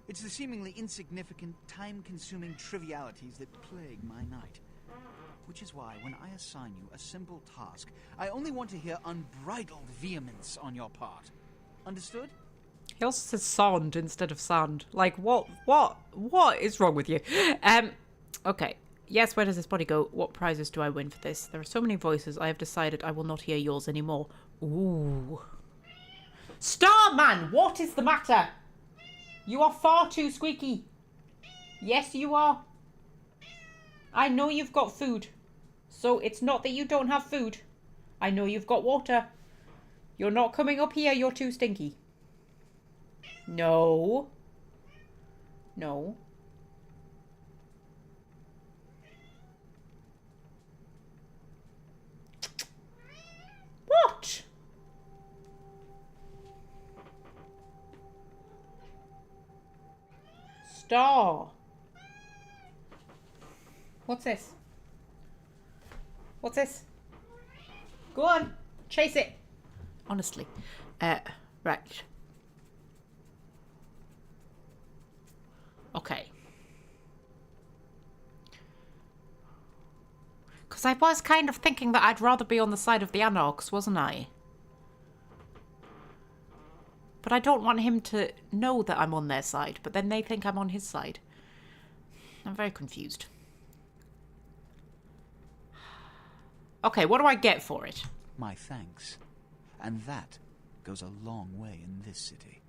It's the seemingly insignificant, time-consuming trivialities that plague my night. Which is why, when I assign you a simple task, I only want to hear unbridled vehemence on your part. Understood? He also says sand instead of sand. Like, what is wrong with you? Okay. Yes, where does this body go? What prizes do I win for this? There are so many voices, I have decided I will not hear yours anymore. Ooh. Starman, what is the matter? You are far too squeaky. Yes, you are. I know you've got food. So it's not that you don't have food. I know you've got water. You're not coming up here, you're too stinky. No. No. What? Star. What's this? What's this? Go on. Chase it. Honestly. Right. Okay. Because I was kind of thinking that I'd rather be on the side of the Anarchs, wasn't I? But I don't want him to know that I'm on their side, but then they think I'm on his side. I'm very confused. Okay, what do I get for it? My thanks. And that goes a long way in this city.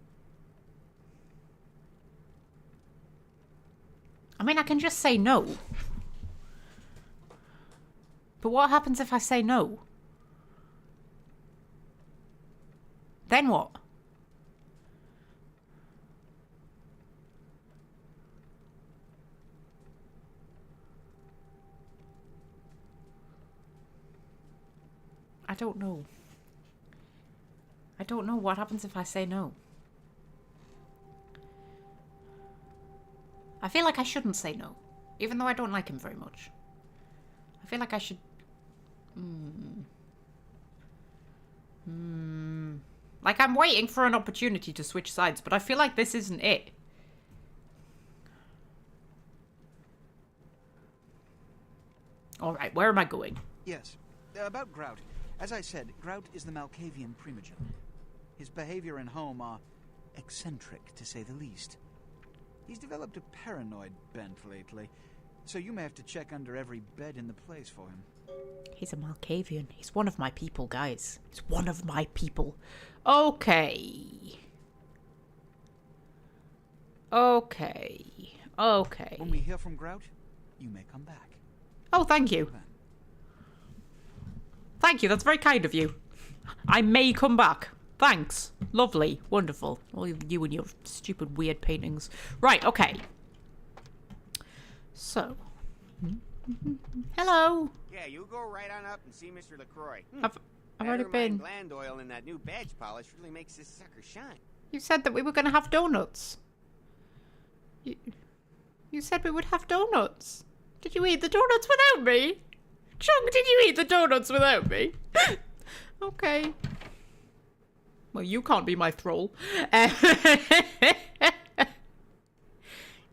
I mean, I can just say no. But what happens if I say no? Then what? I don't know. I don't know what happens if I say no. I feel like I shouldn't say no, even though I don't like him very much. I feel like I should... Like, I'm waiting for an opportunity to switch sides, but I feel like this isn't it. Alright, where am I going? Yes, about Grout. As I said, Grout is the Malkavian primogen. His behavior and home are eccentric, to say the least. He's developed a paranoid bent lately, so you may have to check under every bed in the place for him. He's a Malkavian. He's one of my people, guys. He's one of my people. Okay. Okay. Okay. When we hear from Grout, you may come back. Oh, thank you. Thank you, that's very kind of you. I may come back. Thanks. Lovely. Wonderful. All you and your stupid weird paintings. Right, okay. So. Hello. Yeah, you go right on up and see Mr. LaCroix. I've already been. Gland oil and that new badge polish really makes this sucker shine. You said that we were going to have donuts. You said we would have donuts. Did you eat the donuts without me? Chung, did you eat the donuts without me? Okay. Well, you can't be my thrall.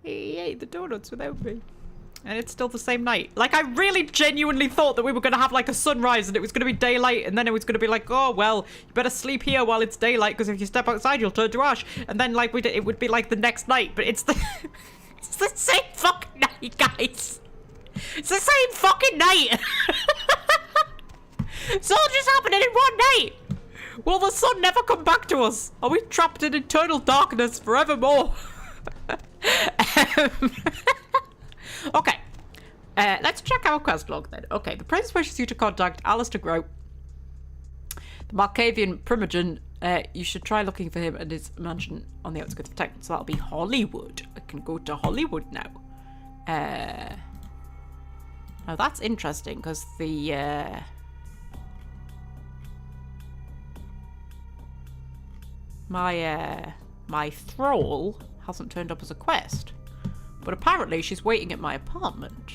He ate the donuts without me. And it's still the same night. Like, I really genuinely thought that we were going to have, like, a sunrise and it was going to be daylight. And then it was going to be like, oh, well, you better sleep here while it's daylight because if you step outside, you'll turn to ash. And then, like, it would be, like, the next night. But it's the... it's the same fucking night, guys. It's the same fucking night. It's all just happening in one night. Will the sun never come back to us? Are we trapped in eternal darkness forevermore? Okay. Let's check our quest log then. Okay, the prince wishes you to contact Alistair Grout, the Malkavian primogen. You should try looking for him at his mansion on the outskirts of town. So that'll be Hollywood. I can go to Hollywood now. Now that's interesting because the my thrall hasn't turned up as a quest, but apparently she's waiting at my apartment.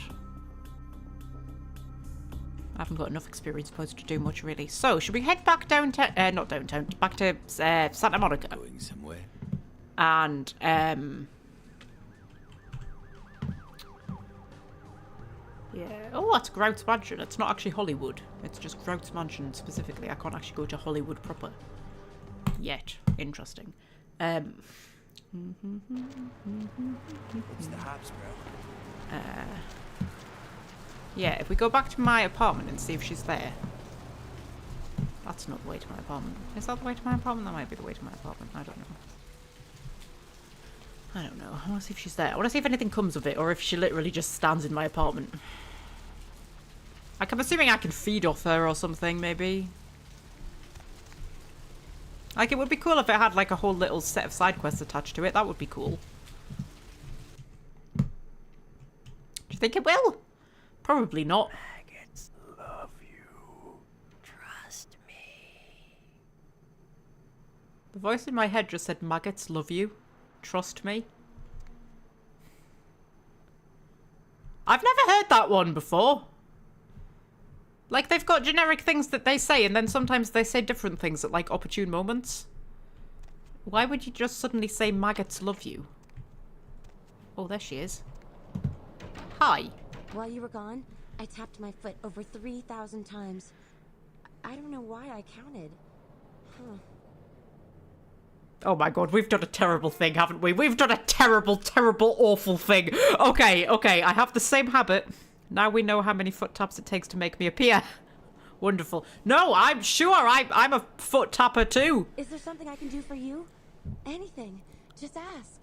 I haven't got enough experience points to do much really. So should we head back downtown? Not downtown. Back to Santa Monica. Going somewhere. And yeah. Oh, that's Grout's Mansion. It's not actually Hollywood. It's just Grout's Mansion specifically. I can't actually go to Hollywood proper yet. Interesting. What's the hops, bro? Yeah, if we go back to my apartment and see if she's there. That's not the way to my apartment. Is that the way to my apartment? That might be the way to my apartment. I don't know. I don't know. I want to see if she's there. I want to see if anything comes of it, or if she literally just stands in my apartment. Like, I'm assuming I can feed off her or something, maybe. Like, it would be cool if it had, like, a whole little set of side quests attached to it. That would be cool. Do you think it will? Probably not. Maggots love you. Trust me. The voice in my head just said, maggots love you. Trust me. I've never heard that one before. Like, they've got generic things that they say, and then sometimes they say different things at, like, opportune moments. Why would you just suddenly say maggots love you? Oh, there she is. Hi. While you were gone, I tapped my foot over 3,000 times. I don't know why I counted. Huh. Oh my god, we've done a terrible thing, haven't we? We've done a terrible, terrible, awful thing. Okay, I have the same habit. Now we know how many foot taps it takes to make me appear. Wonderful. No, I'm sure I'm a foot tapper too. Is there something I can do for you? Anything. Just ask.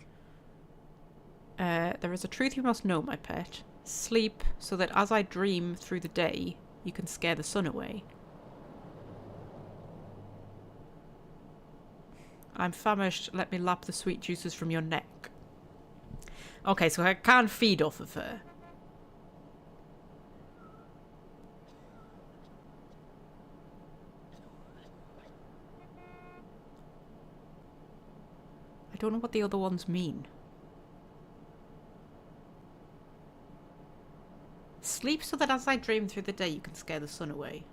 There is a truth you must know, my pet. Sleep so that as I dream through the day, you can scare the sun away. I'm famished. Let me lap the sweet juices from your neck. Okay, so I can't feed off of her. I don't know what the other ones mean. Sleep so that as I dream through the day, you can scare the sun away.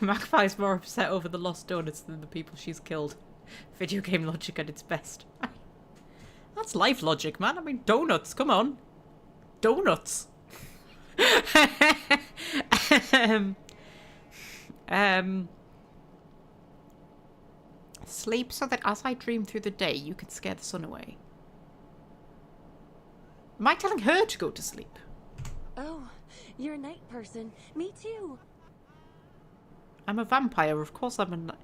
Magpie is more upset over the lost donuts than the people she's killed. Video game logic at its best. That's life logic, man. I mean, donuts, come on. Donuts. Sleep so that as I dream through the day, you can scare the sun away. Am I telling her to go to sleep? Oh, you're a night person. Me too. I'm a vampire, of course I'm a...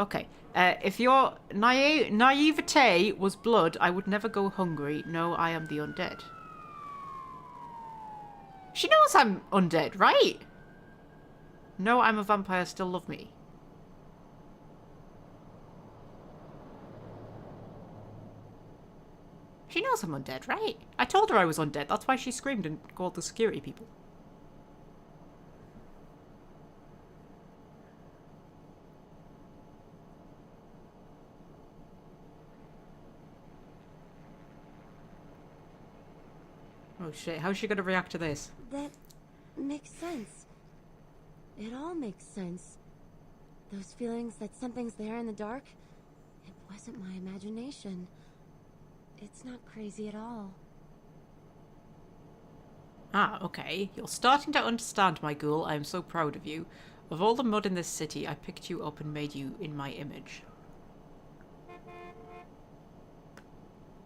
Okay, if your naivete was blood, I would never go hungry. No, I am the undead. She knows I'm undead, right? No, I'm a vampire, still love me. She knows I'm undead, right? I told her I was undead, that's why she screamed and called the security people. Oh shit, how's she gonna react to this? That makes sense. It all makes sense. Those feelings that something's there in the dark, it wasn't my imagination. It's not crazy at all. Ah, okay. You're starting to understand, my ghoul. I am so proud of you. Of all the mud in this city, I picked you up and made you in my image.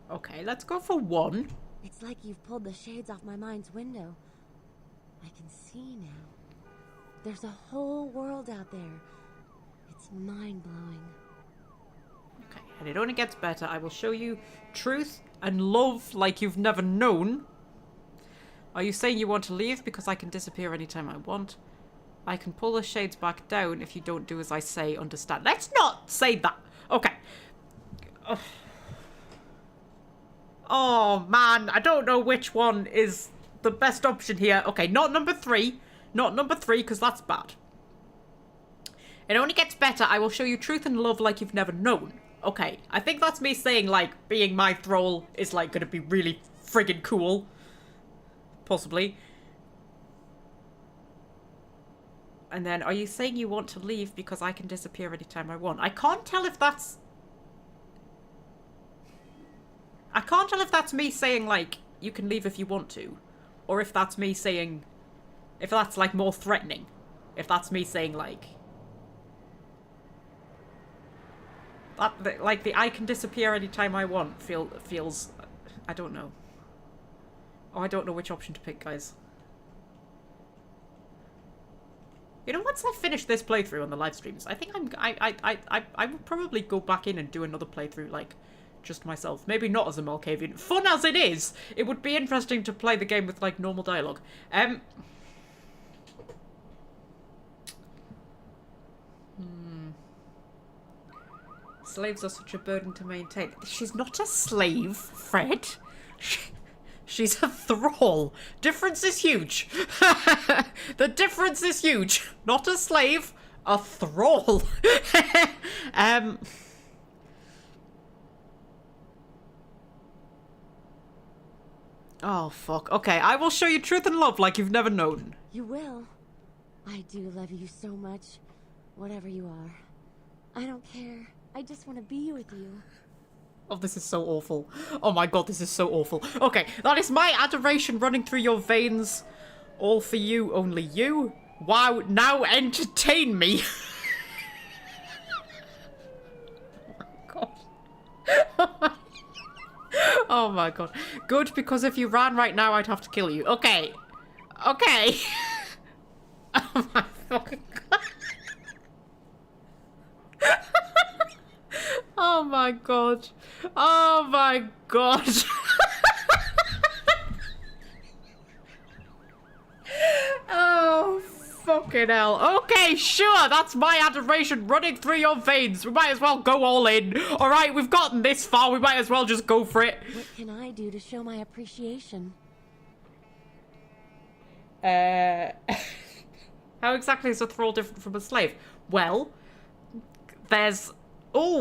Okay, let's go for 1. It's like you've pulled the shades off my mind's window. I can see now. There's a whole world out there. It's mind-blowing. Okay, and it only gets better. I will show you truth and love like you've never known. Are you saying you want to leave because I can disappear anytime I want? I can pull the shades back down if you don't do as I say, understand. Let's not say that. Okay. Ugh. Oh, man. I don't know which one is the best option here. Okay, not number 3. Not number 3, because that's bad. It only gets better. I will show you truth and love like you've never known. Okay, I think that's me saying, like, being my thrall is, like, gonna be really friggin' cool. Possibly. And then, are you saying you want to leave because I can disappear anytime I want? I can't tell if that's... I can't tell if that's me saying, like, you can leave if you want to. Or if that's me saying... If that's, like, more threatening. If that's me saying, like... That, like, the I can disappear anytime I want feels... I don't know. Oh, I don't know which option to pick, guys. You know, once I finish this playthrough on the live streams, I think I will probably go back in and do another playthrough, like... just myself. Maybe not as a Malkavian. Fun as it is, it would be interesting to play the game with, like, normal dialogue. Slaves are such a burden to maintain. She's not a slave, Fred. She's a thrall. Difference is huge. The difference is huge. Not a slave, a thrall. Oh, fuck. Okay, I will show you truth and love like you've never known. You will. I do love you so much. Whatever you are. I don't care. I just want to be with you. Oh, this is so awful. Oh my god, this is so awful. Okay, that is my adoration running through your veins. All for you, only you. Wow, now entertain me. Oh my god. Oh my god. Good, because if you ran right now, I'd have to kill you. Okay. Okay. Oh my fucking god. Oh my god. Oh my god. Oh fucking hell. Okay, sure, that's my adoration running through your veins. We might as well go all in. Alright, we've gotten this far, we might as well just go for it. What can I do to show my appreciation? How exactly is a thrall different from a slave? Well, there's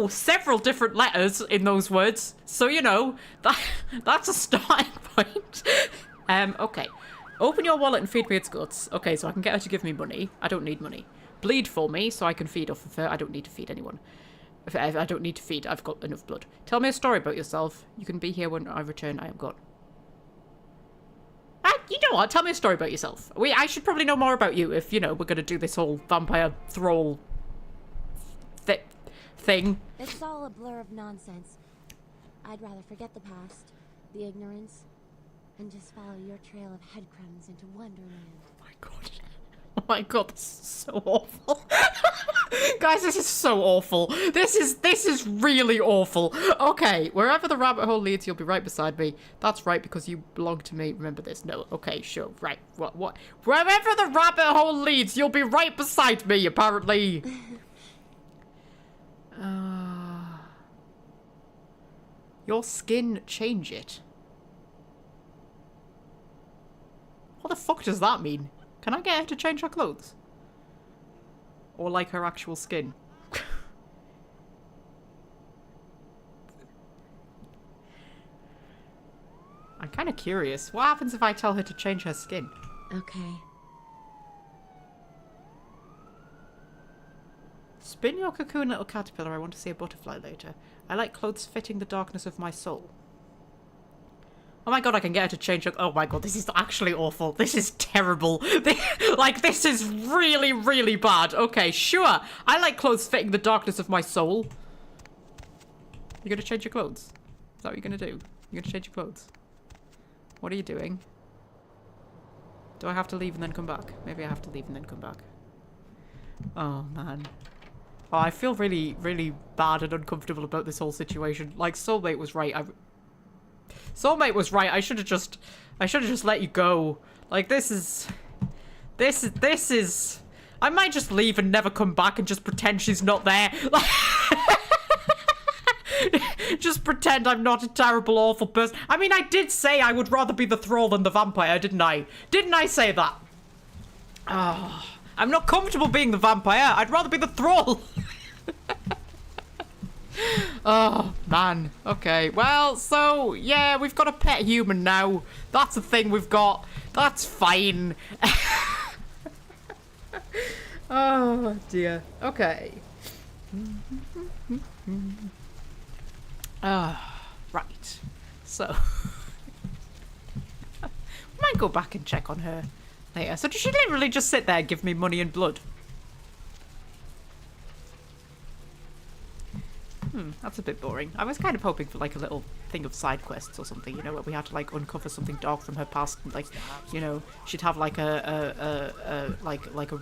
several different letters in those words. So, you know, that's a starting point. Okay. Open your wallet and feed me its guts. Okay, so I can get her to give me money. I don't need money. Bleed for me so I can feed off of her. I don't need to feed anyone. I don't need to feed. I've got enough blood. Tell me a story about yourself. You can be here when I return. I am gone. You know what? Tell me a story about yourself. I should probably know more about you if, you know, we're going to do this whole vampire thrall thing. It's all a blur of nonsense. I'd rather forget the past, the ignorance, and just follow your trail of headcrumbs into Wonderland. Oh my god. Oh my god, this is so awful. Guys, this is so awful. This is really awful. Okay, wherever the rabbit hole leads, you'll be right beside me. That's right, because you belong to me. Remember this. No, okay, sure, right. What? Wherever the rabbit hole leads, you'll be right beside me, apparently. Your skin change it. What the fuck does that mean? Can I get her to change her clothes? Or like her actual skin? I'm kind of curious. What happens if I tell her to change her skin? Okay. Spin your cocoon, little caterpillar. I want to see a butterfly later. I like clothes fitting the darkness of my soul. Oh my god, I can get her to change her... Oh my god, this is actually awful. This is terrible. Like, this is really, really bad. Okay, sure. I like clothes fitting the darkness of my soul. You gonna change your clothes? Is that what you're gonna do? You're gonna change your clothes? What are you doing? Do I have to leave and then come back? Maybe I have to leave and then come back. Oh, man. Oh, I feel really, really bad and uncomfortable about this whole situation. Like, Soulmate was right. Soulmate was right. I should have just let you go. Like, this is... I might just leave and never come back and just pretend she's not there. Like, just pretend I'm not a terrible, awful person. I mean, I did say I would rather be the thrall than the vampire, didn't I? Didn't I say that? Oh, I'm not comfortable being the vampire. I'd rather be the thrall. Oh, man. Okay, well, so, yeah, we've got a pet human now. That's a thing we've got. That's fine. Oh, dear. Okay. Right. So, I might go back and check on her later. So, does she literally just sit there and give me money and blood? That's a bit boring. I was kind of hoping for like a little thing of side quests or something, you know, where we had to like uncover something dark from her past, and like, you know, she'd have like a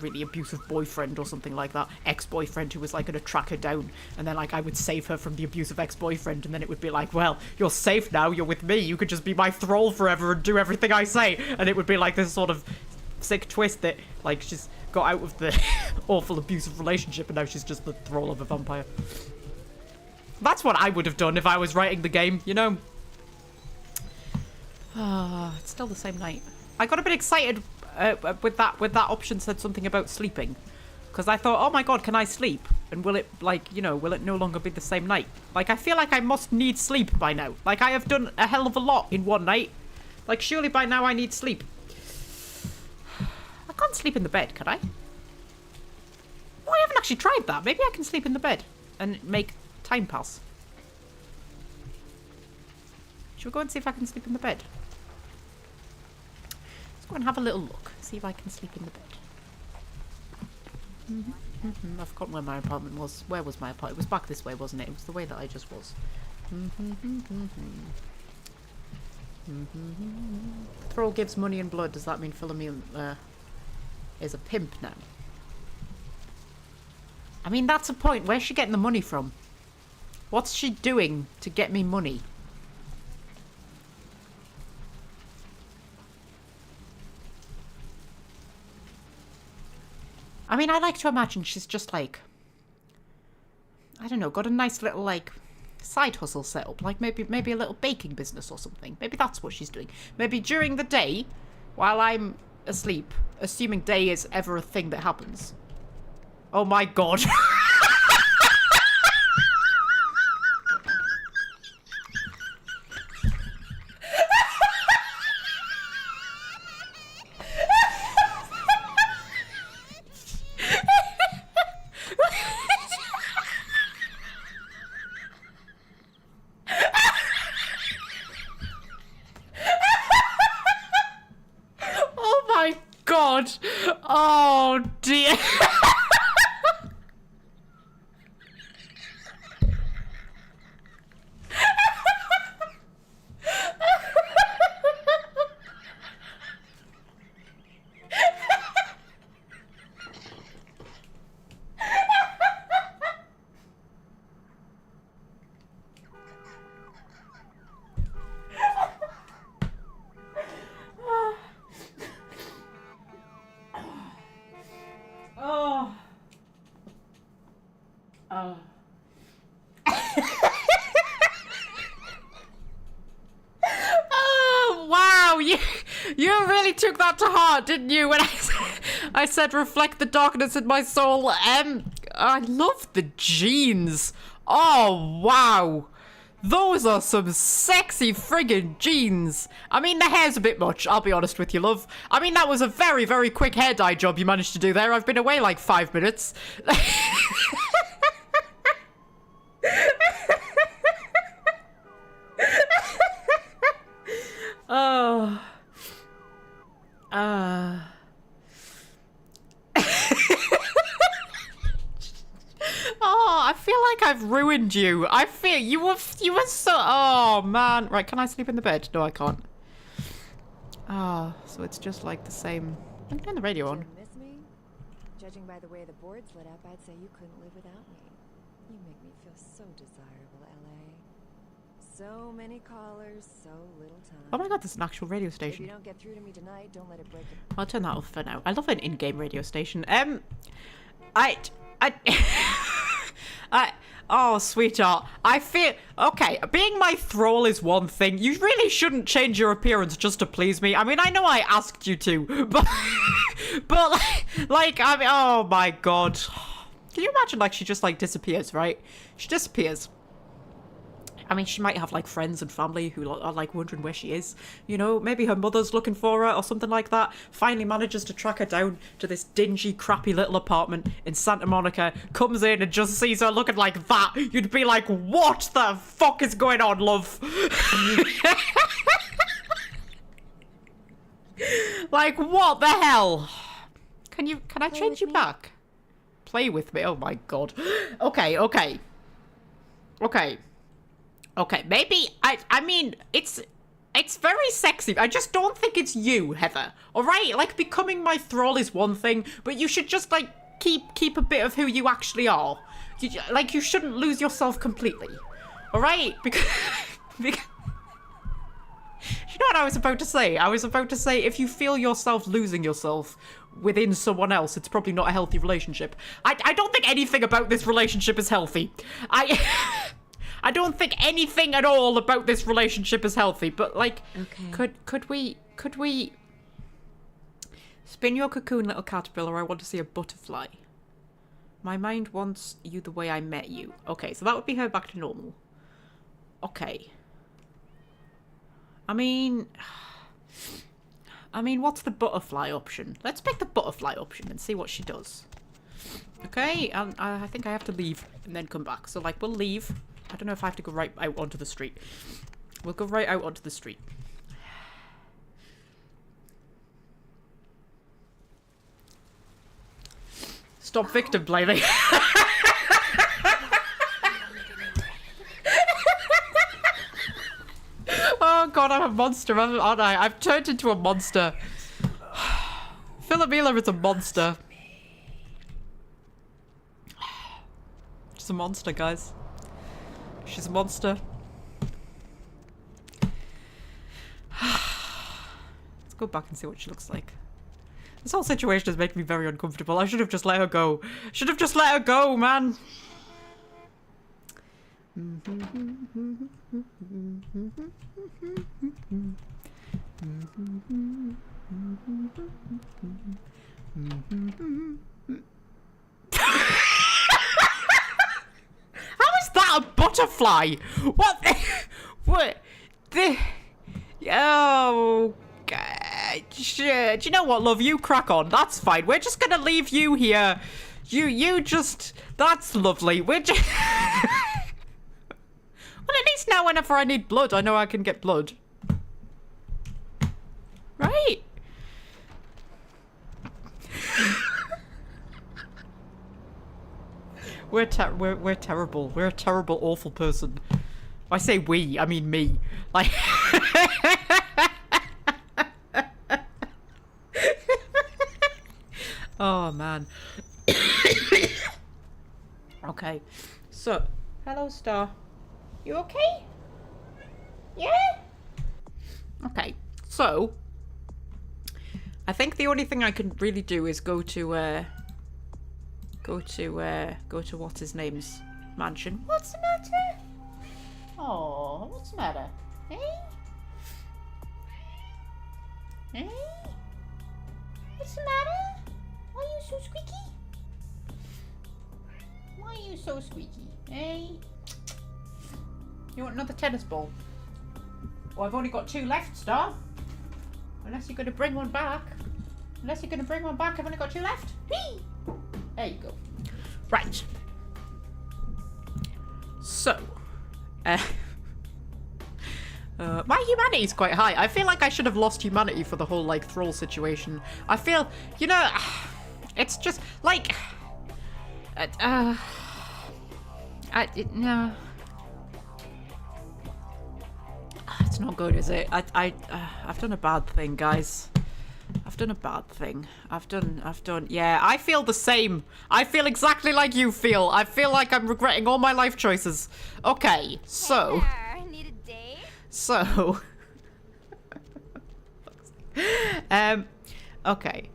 really abusive boyfriend or something like that, ex-boyfriend who was like gonna track her down, and then like I would save her from the abusive ex-boyfriend, and then it would be like, well, you're safe now, you're with me, you could just be my thrall forever and do everything I say, and it would be like this sort of sick twist that like she's got out of the awful abusive relationship and now she's just the thrall of a vampire. That's what I would have done if I was writing the game, you know? It's still the same night. I got a bit excited with that option said something about sleeping. Because I thought, oh my god, can I sleep? And will it, like, you know, will it no longer be the same night? Like, I feel like I must need sleep by now. Like, I have done a hell of a lot in one night. Like, surely by now I need sleep. I can't sleep in the bed, can I? Oh, I haven't actually tried that. Maybe I can sleep in the bed and make time pass. Should we go and see if I can sleep in the bed? Let's go and have a little look. See if I can sleep in the bed. I've forgotten where my apartment was. Where was my apartment? It was back this way, wasn't it? It was the way that I just was. Thrall gives money and blood. Does that mean Philomene is a pimp now? I mean, that's a point. Where's she getting the money from? What's she doing to get me money? I mean, I like to imagine she's just like, I don't know, got a nice little like side hustle set up, like maybe a little baking business or something. Maybe that's what she's doing. Maybe during the day, while I'm asleep, assuming day is ever a thing that happens. Oh my god. Oh dear. You really took that to heart, didn't you? When I said reflect the darkness in my soul. I love the jeans. Oh wow, those are some sexy friggin' jeans. I mean, the hair's a bit much, I'll be honest with you, love. I mean, that was a very, very quick hair dye job you managed to do there. I've been away like 5 minutes. Oh. Oh, I feel like I've ruined you. I feel you were so. Oh man, right? Can I sleep in the bed? No, I can't. Oh, so it's just like the same. I'm turning the radio on. Miss me? Judging by the way the board's lit up, I'd say you couldn't live without me. You make me feel so desirable, LA. So many callers, so little time. Oh my god, there's an actual radio station. If you don't get through to me tonight, don't let it break it. I'll turn that off for now. I love an in-game radio station. Oh, sweetheart. I feel... Okay, being my thrall is one thing. You really shouldn't change your appearance just to please me. I mean, I know I asked you to, but... but, like, I mean... Oh, my God. Can you imagine, like, she just, like, disappears, right? She disappears. I mean, she might have, like, friends and family who are, like, wondering where she is. You know, maybe her mother's looking for her or something like that. Finally manages to track her down to this dingy, crappy little apartment in Santa Monica. Comes in and just sees her looking like that. You'd be like, what the fuck is going on, love? Like, what the hell? Can I change you back? Play with me? Oh, my God. Okay. Okay, maybe, I mean, it's very sexy. I just don't think it's you, Heather. Alright? Like, becoming my thrall is one thing, but you should just, like, keep a bit of who you actually are. You shouldn't lose yourself completely. Alright? Because... You know what I was about to say? I was about to say, if you feel yourself losing yourself within someone else, it's probably not a healthy relationship. I don't think anything about this relationship is healthy. I don't think anything at all about this relationship is healthy, but like, okay. Could we spin your cocoon, little caterpillar? I want to see a butterfly. My mind wants you the way I met you. Okay, so that would be her back to normal. Okay. I mean, I mean, what's the butterfly option? Let's pick the butterfly option and see what she does. Okay, and I think I have to leave and then come back. So, like, we'll leave. I don't know if I have to go right out onto the street. We'll go right out onto the street. Stop victim blaming. Oh god, I'm a monster, aren't I? I've turned into a monster. Philomela is a monster. She's a monster, guys. She's a monster. Let's go back and see what she looks like. This whole situation has made me very uncomfortable. I should have just let her go. Should have just let her go, man. How is that a butterfly? What? What? Oh, God. Shit. Do you know what, love? You crack on. That's fine. We're just gonna leave you here. You just... That's lovely. We're just... Well, at least now whenever I need blood, I know I can get blood. Right? We're terrible. We're a terrible, awful person. I say we, I mean me. Like... Oh, man. Okay. So, hello, Star. You okay? Yeah? Okay. So, I think the only thing I can really do is go to what's his name's mansion. What's the matter? Oh, what's the matter? Hey? Hey? What's the matter? Why are you so squeaky? Why are you so squeaky? Hey? You want another tennis ball? Well, I've only got 2 left, Star. Unless you're going to bring one back. Unless you're going to bring one back, I've only got 2 left. Whee! There you go. Right. So. My humanity is quite high. I feel like I should have lost humanity for the whole, like, thrall situation. I feel, you know, it's just, like... no. It's not good, is it? I've done a bad thing, guys. I've done a bad thing. I've done, yeah, I feel the same. I feel exactly like you feel. I feel like I'm regretting all my life choices. Okay, so. Hey there, need a date? So. Okay.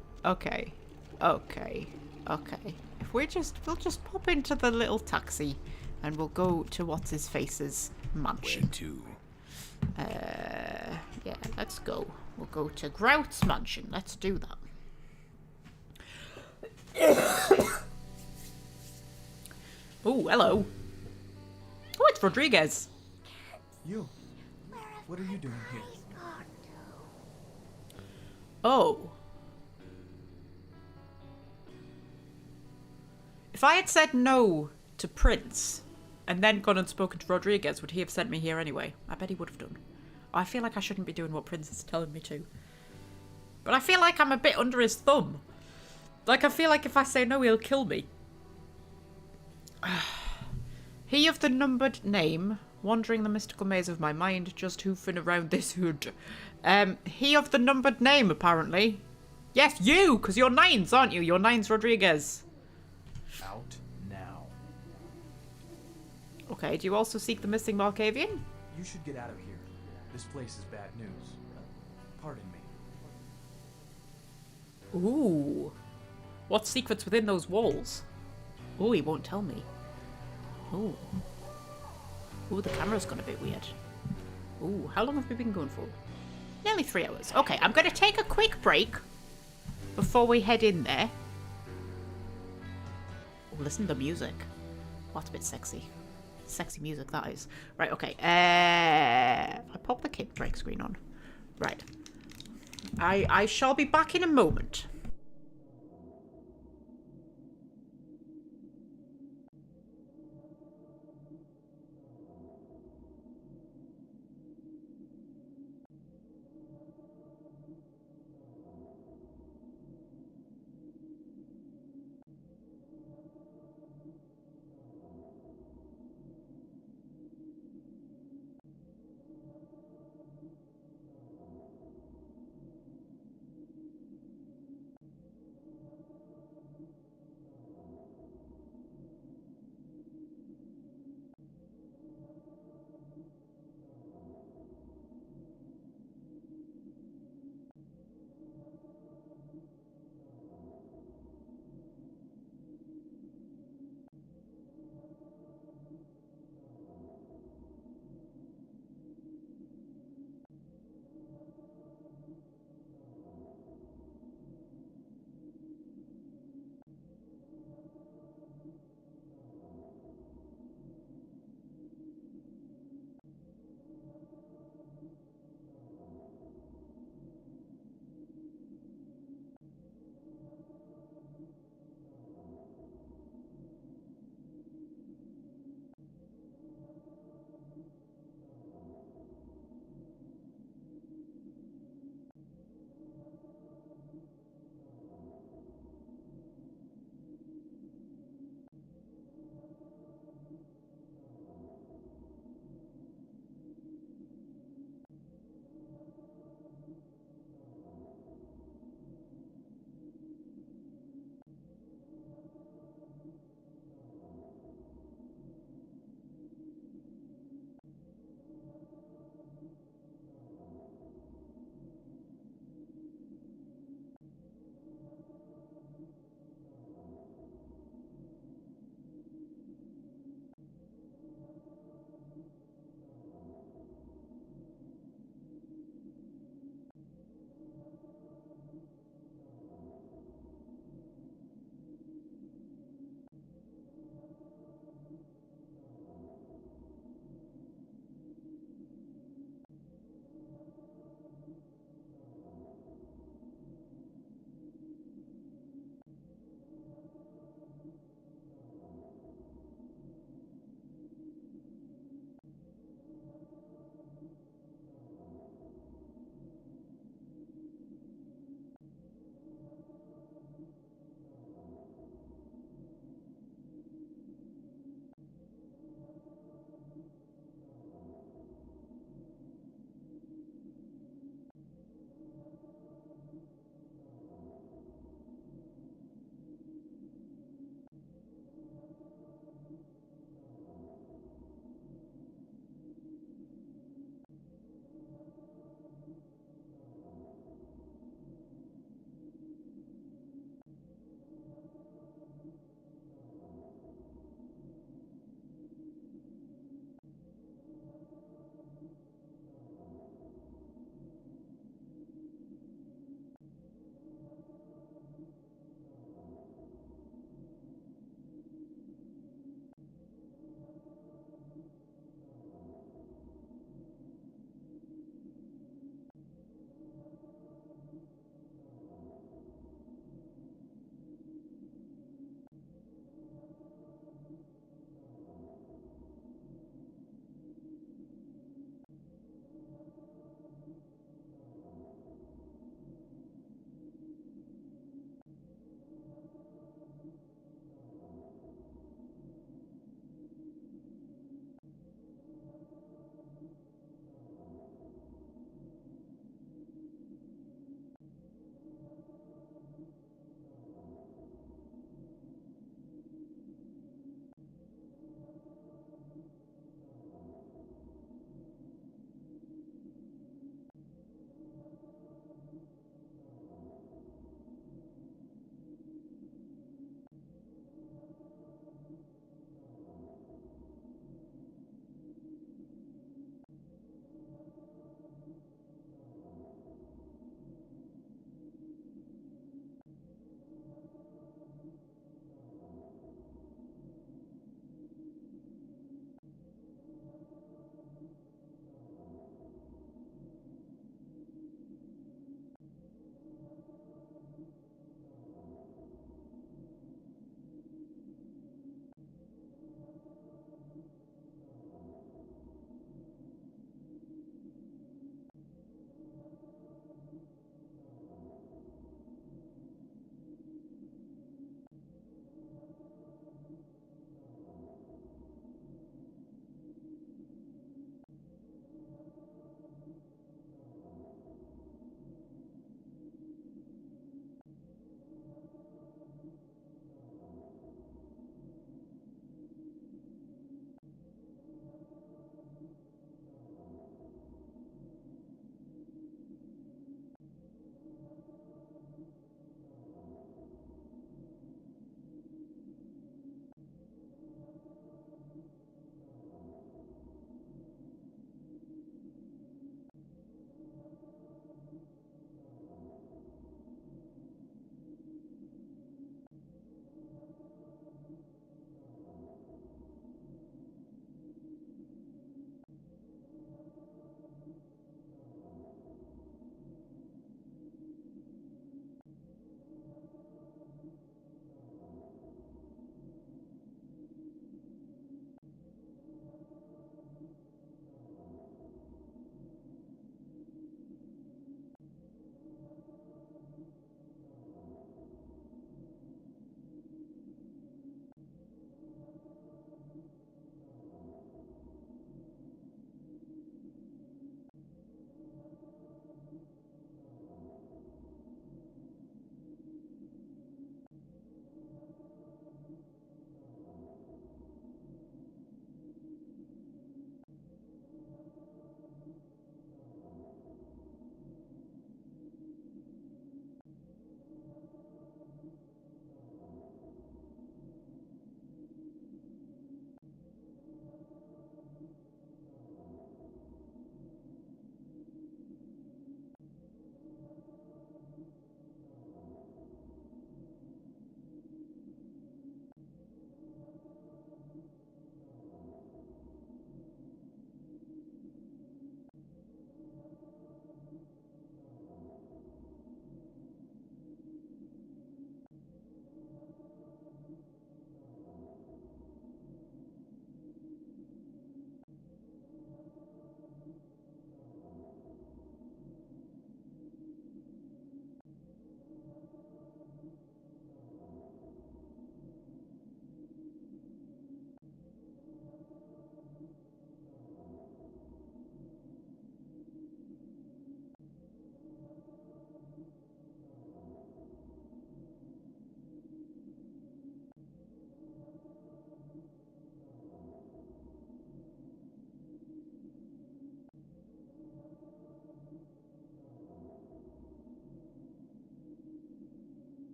If we'll just pop into the little taxi and we'll go to what's-his-face's mansion. Where to? Yeah, let's go. We'll go to Grout's mansion. Let's do that. Oh, hello. Oh, it's Rodriguez. You. What are you doing here? Oh. If I had said no to Prince and then gone and spoken to Rodriguez, would he have sent me here anyway? I bet he would have done. I feel like I shouldn't be doing what Prince is telling me to. But I feel like I'm a bit under his thumb. Like, I feel like if I say no, he'll kill me. He of the numbered name, wandering the mystical maze of my mind, just hoofing around this hood. He of the numbered name, apparently. Yes, you, because you're 9s, aren't you? You're 9s Rodriguez. Out now. Okay, do you also seek the missing Malkavian? You should get out of here. This place is bad news. Pardon me. Ooh. What secrets within those walls? Ooh, he won't tell me. Ooh. Ooh, the camera's gone a bit weird. Ooh, how long have we been going for? Nearly 3 hours. Okay, I'm going to take a quick break before we head in there. Oh, listen to the music. Oh, that's a bit sexy. Sexy music, that is. Right, okay. I pop the kick break screen on. Right. I shall be back in a moment.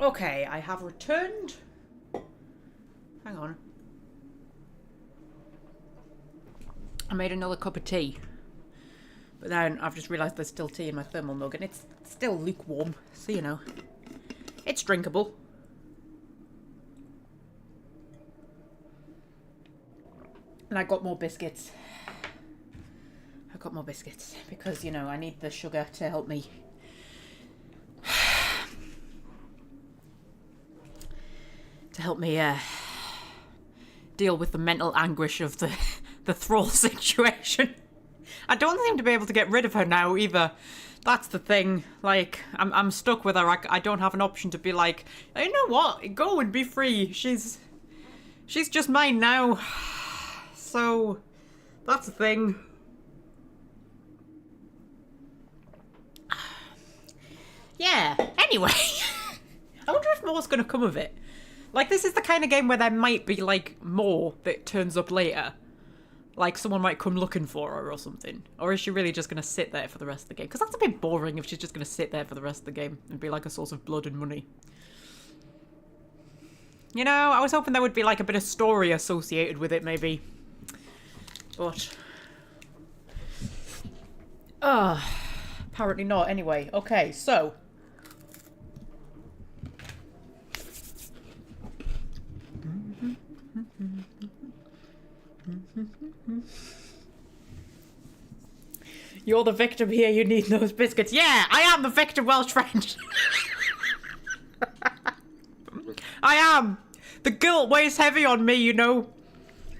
Okay, I have returned. Hang on. I made another cup of tea. But then I've just realised there's still tea in my thermal mug and it's still lukewarm. So, you know, it's drinkable. And I got more biscuits. I got more biscuits because, you know, I need the sugar to help me. Deal with the mental anguish of the thrall situation. I don't seem to be able to get rid of her now either. That's the thing. Like, I'm stuck with her. I don't have an option to be like, you know what? Go and be free. She's just mine now. So, that's the thing. Yeah. Anyway, I wonder if more's going to come of it. Like, this is the kind of game where there might be, like, more that turns up later. Like, someone might come looking for her or something. Or is she really just going to sit there for the rest of the game? Because that's a bit boring if she's just going to sit there for the rest of the game and be, like, a source of blood and money. You know, I was hoping there would be, like, a bit of story associated with it, maybe. But... apparently not. Anyway, okay, so... You're the victim here, you need those biscuits. Yeah, I am the victim, Welsh friend. I am. The guilt weighs heavy on me, you know.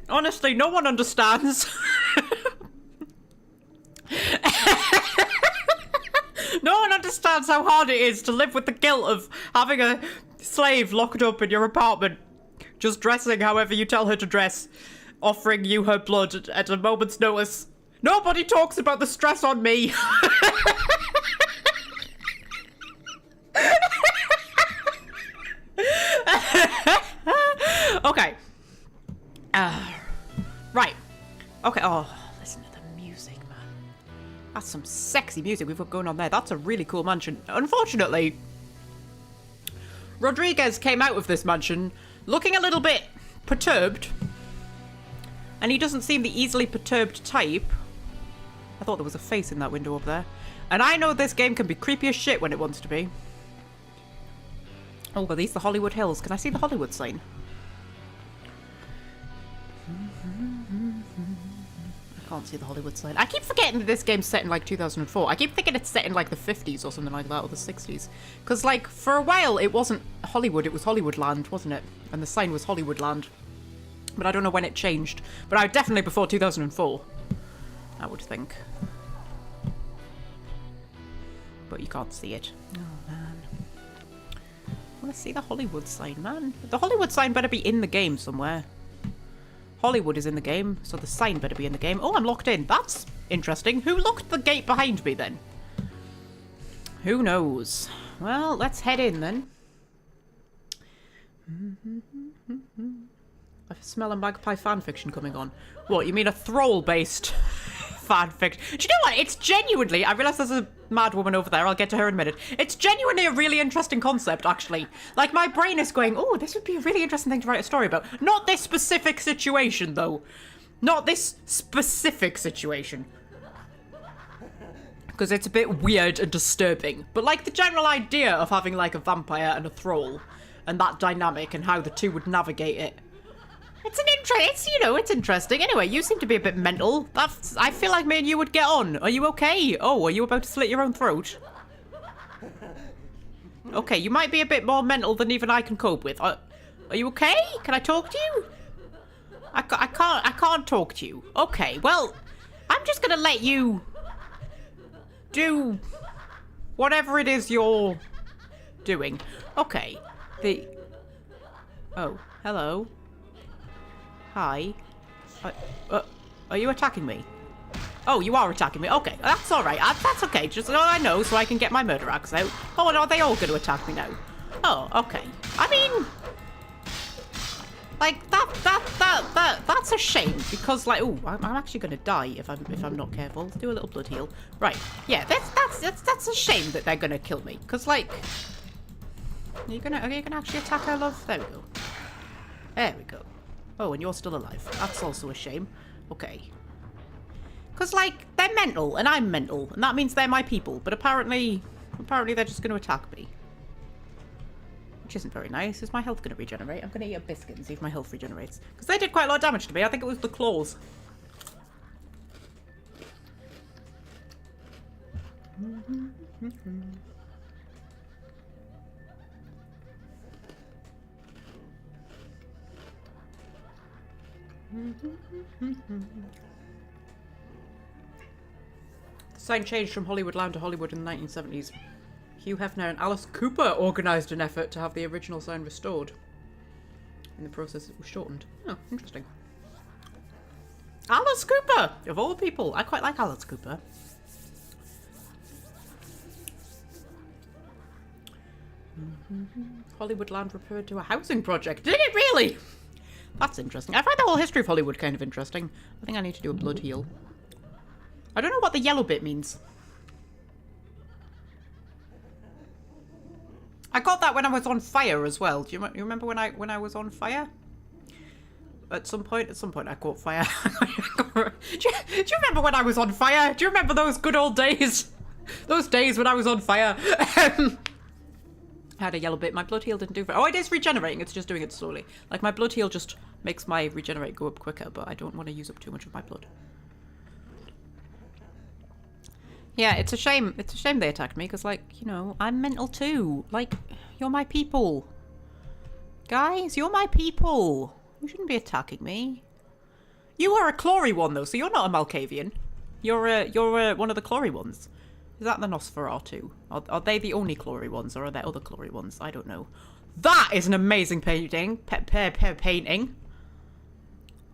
Honestly, no one understands. No one understands how hard it is to live with the guilt of having a slave locked up in your apartment, just dressing however you tell her to dress, offering you her blood at a moment's notice. Nobody talks about the stress on me. Okay. Right. Okay. Oh, listen to the music, man. That's some sexy music we've got going on there. That's a really cool mansion. Unfortunately, Rodriguez came out of this mansion looking a little bit perturbed. And he doesn't seem the easily perturbed type. I thought there was a face in that window up there. And I know this game can be creepy as shit when it wants to be. Oh, are these the Hollywood Hills? Can I see the Hollywood sign? I can't see the Hollywood sign. I keep forgetting that this game's set in like 2004. I keep thinking it's set in like the 50s or something like that, or the 60s. Because like, for a while it wasn't Hollywood, it was Hollywoodland, wasn't it? And the sign was Hollywoodland. But I don't know when it changed. But I definitely before 2004, I would think. But you can't see it. Oh, man. I want to see the Hollywood sign, man. The Hollywood sign better be in the game somewhere. Hollywood is in the game, so the sign better be in the game. Oh, I'm locked in. That's interesting. Who locked the gate behind me, then? Who knows? Well, let's head in, then. I smell a Magpie fanfiction coming on. What, you mean a thrall-based fanfiction? Do you know what? It's genuinely... I realise there's a mad woman over there. I'll get to her in a minute. It's genuinely a really interesting concept, actually. Like, my brain is going, oh, this would be a really interesting thing to write a story about. Not this specific situation, though. Not this specific situation. Because it's a bit weird and disturbing. But, like, the general idea of having, like, a vampire and a thrall, and that dynamic and how the two would navigate it. It's interesting. Anyway, you seem to be a bit mental. I feel like me and you would get on. Are you okay? Oh, are you about to slit your own throat? Okay, you might be a bit more mental than even I can cope with. Are you okay? Can I talk to you? I can't talk to you. Okay, well, I'm just gonna let you do whatever it is you're doing. Okay. Oh, hello. Hi. Are you attacking me? Oh, you are attacking me. Okay, that's all right. That's okay. Just so I know, so I can get my murder axe out. Oh, and are they all going to attack me now? Oh, okay. I mean, like that's a shame because, like, oh, I'm actually going to die if I'm not careful. Let's do a little blood heal. Right. Yeah, that's a shame that they're going to kill me because, like, Are you gonna actually attack her, love? There we go. There we go. Oh, and you're still alive. That's also a shame. Okay. Because, like, they're mental, and I'm mental, and that means they're my people. But apparently they're just going to attack me. Which isn't very nice. Is my health going to regenerate? I'm going to eat a biscuit and see if my health regenerates. Because they did quite a lot of damage to me. I think it was the claws. The sign changed from Hollywoodland to Hollywood in the 1970s. Hugh Hefner and Alice Cooper organised an effort to have the original sign restored. In the process, it was shortened. Oh, interesting. Alice Cooper! Of all people. I quite like Alice Cooper. Hollywoodland referred to a housing project. Did it really? That's interesting. I find the whole history of Hollywood kind of interesting. I think I need to do a blood heal. I don't know what the yellow bit means. I got that when I was on fire as well. Do you remember when I was on fire? At some point I caught fire. do you remember when I was on fire? Do you remember those good old days? Those days when I was on fire. I had a yellow bit. My blood heal didn't do very... Oh, it is regenerating. It's just doing it slowly. Like, my blood heal just makes my regenerate go up quicker, but I don't want to use up too much of my blood. Yeah, it's a shame. It's a shame they attacked me, because, like, you know, I'm mental too. Like, you're my people. Guys, you're my people. You shouldn't be attacking me. You are a Clory one, though, so you're not a Malkavian. You're one of the Clory ones. Is that the Nosferatu? Are they the only Clory ones, or are there other Clory ones? I don't know. That is an amazing painting. Painting.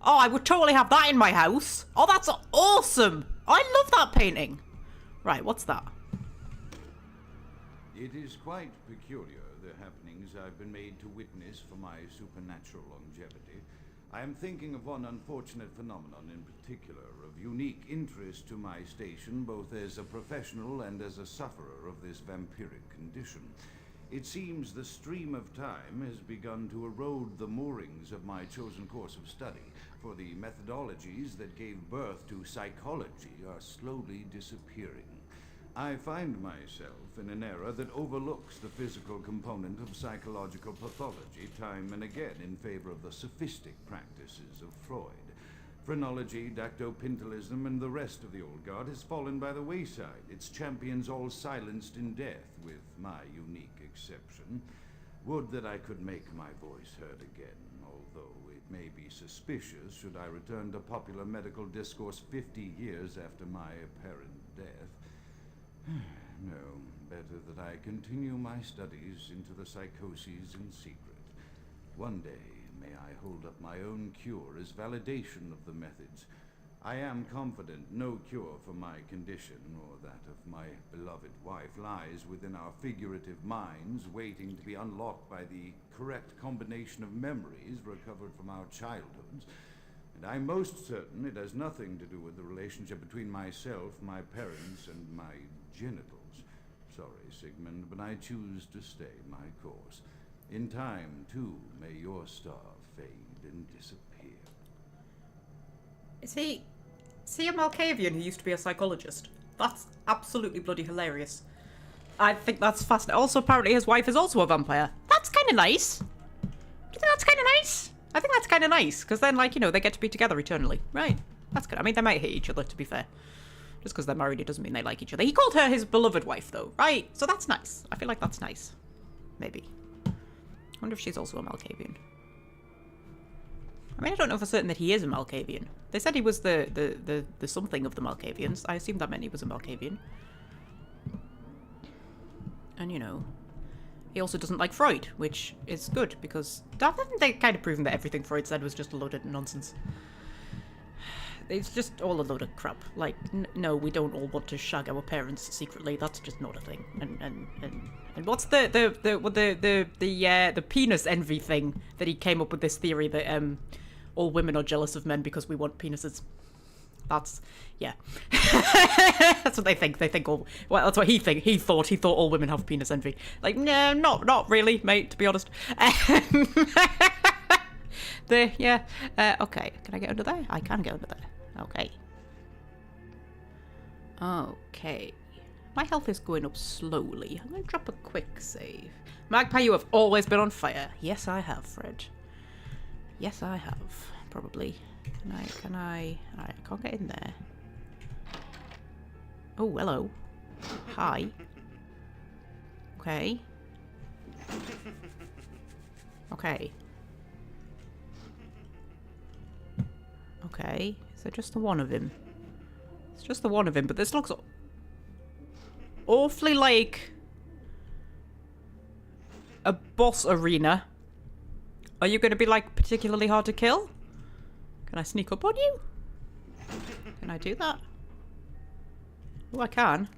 Oh, I would totally have that in my house. Oh, that's awesome. I love that painting. Right, what's that? It is quite peculiar, the happenings I've been made to witness for my supernatural longevity. I am thinking of one unfortunate phenomenon in particular, of unique interest to my station, both as a professional and as a sufferer of this vampiric condition. It seems the stream of time has begun to erode the moorings of my chosen course of study, for the methodologies that gave birth to psychology are slowly disappearing. I find myself in an era that overlooks the physical component of psychological pathology time and again in favor of the sophistic practices of Freud. Phrenology, dactopintilism, and the rest of the old guard has fallen by the wayside, its champions all silenced in death, with my unique exception. Would that I could make my voice heard again, although it may be suspicious should I return to popular medical discourse 50 years after my apparent death. No, better that I continue my studies into the psychoses in secret. One day, may I hold up my own cure as validation of the methods. I am confident no cure for my condition, or that of my beloved wife, lies within our figurative minds, waiting to be unlocked by the correct combination of memories recovered from our childhoods. And I'm most certain it has nothing to do with the relationship between myself, my parents, and my genitals. Sorry, Sigmund, but I choose to stay my course. In time, too, may your star fade and disappear. Is he a Malkavian who used to be a psychologist? That's absolutely bloody hilarious. I think that's fascinating. Also, apparently his wife is also a vampire. That's kind of nice. Do you think that's kind of nice? I think that's kind of nice, because then, like, you know, they get to be together eternally. Right. That's good. I mean, they might hate each other, to be fair. Just because they're married, it doesn't mean they like each other. He called her his beloved wife, though, right? So that's nice. I feel like that's nice. Maybe. I wonder if she's also a Malkavian. I mean, I don't know for certain that he is a Malkavian. They said he was the something of the Malkavians. I assumed that meant he was a Malkavian. And, you know, he also doesn't like Freud, which is good, because haven't they kind of proven that everything Freud said was just a load of nonsense? It's just all a load of crap. Like, no, we don't all want to shag our parents secretly. That's just not a thing. And what's the penis envy thing that he came up with this theory that all women are jealous of men because we want penises. That's, yeah. That's what they think. They think all, well, that's what he thought. He thought all women have penis envy. Like, no, not really, mate, to be honest. Yeah. Okay, can I get under there? I can get under there. Okay. Okay. My health is going up slowly. I'm going to drop a quick save. Magpie, you have always been on fire. Yes, I have, Fred. Yes, I have. Probably. Can I... Alright, I can't get in there. Oh, hello. Hi. Okay. Okay. Okay. Is there just the one of him? It's just the one of him, but this looks awfully like a boss arena. Are you going to be, like, particularly hard to kill? Can I sneak up on you? Can I do that? Oh, I can.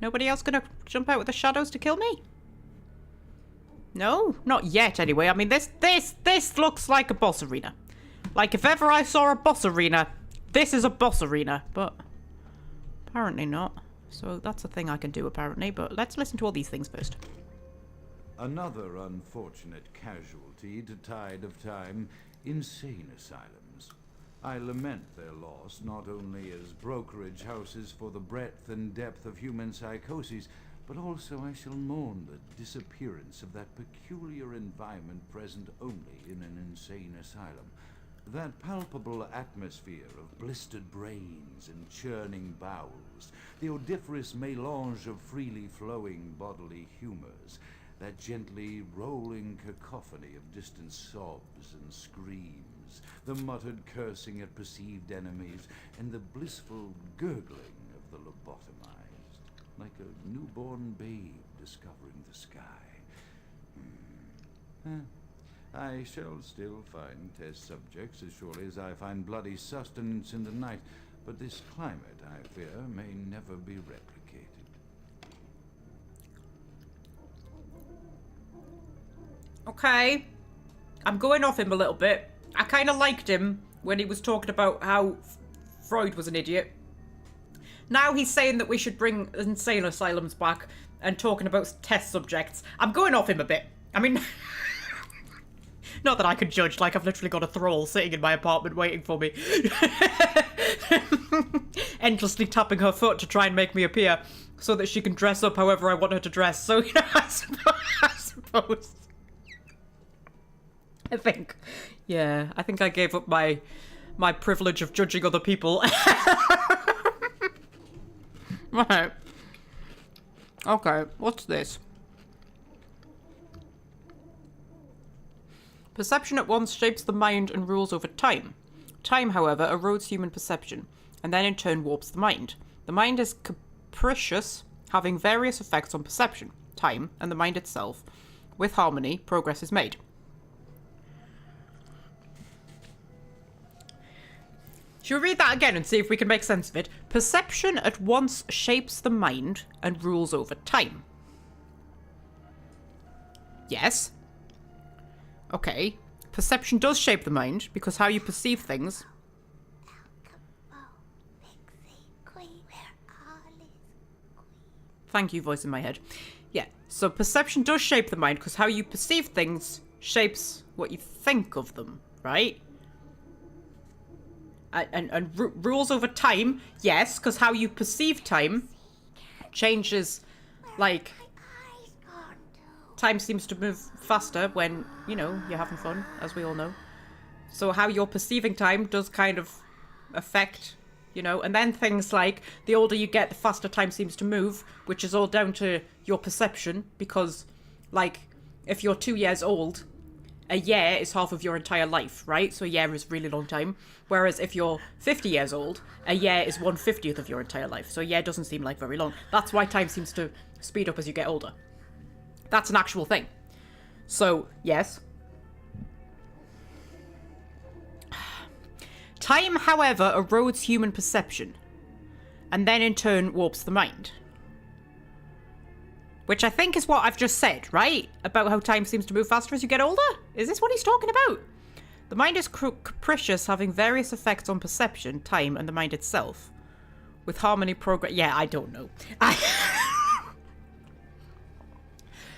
Nobody else gonna jump out with the shadows to kill me? No? Not yet, anyway. I mean, this looks like a boss arena. Like, if ever I saw a boss arena, this is a boss arena. But apparently not. So that's a thing I can do, apparently. But let's listen to all these things first. Another unfortunate casualty to tide of time, insane asylums. I lament their loss not only as brokerage houses for the breadth and depth of human psychoses, but also I shall mourn the disappearance of that peculiar environment present only in an insane asylum. That palpable atmosphere of blistered brains and churning bowels, the odoriferous melange of freely flowing bodily humors, that gently rolling cacophony of distant sobs and screams, the muttered cursing at perceived enemies, and the blissful gurgling of the lobotomized, like a newborn babe discovering the sky. I shall still find test subjects as surely as I find bloody sustenance in the night, but this climate, I fear, may never be replicated. Okay. I'm going off him a little bit. I kind of liked him when he was talking about how Freud was an idiot. Now he's saying that we should bring insane asylums back and talking about test subjects. I'm going off him a bit. I mean, not that I could judge, like I've literally got a thrall sitting in my apartment waiting for me. Endlessly tapping her foot to try and make me appear so that she can dress up however I want her to dress. So, you know, I suppose. I think I gave up my privilege of judging other people. Right. Okay, what's this? Perception at once shapes the mind and rules over time. Time, however, erodes human perception, and then in turn warps the mind. The mind is capricious, having various effects on perception, time, and the mind itself. With harmony, progress is made. Should we read that again and see if we can make sense of it? Perception at once shapes the mind and rules over time. Yes. Okay. Perception does shape the mind because how you perceive things. Thank you, voice in my head. Yeah. So perception does shape the mind because how you perceive things shapes what you think of them, right? And rules over time, yes, because how you perceive time changes, like, time seems to move faster when, you know, you're having fun, as we all know. So how you're perceiving time does kind of affect, you know, and then things like, the older you get, the faster time seems to move, which is all down to your perception, because, like, if you're 2 years old, a year is half of your entire life, right? So a year is a really long time. Whereas if you're 50 years old, a year is 1/50th of your entire life. So a year doesn't seem like very long. That's why time seems to speed up as you get older. That's an actual thing. So, yes. Time, however, erodes human perception. And then in turn warps the mind. Which I think is what I've just said, right? About how time seems to move faster as you get older? Is this what he's talking about? The mind is capricious, having various effects on perception, time, and the mind itself. With harmony progress. Yeah, I don't know.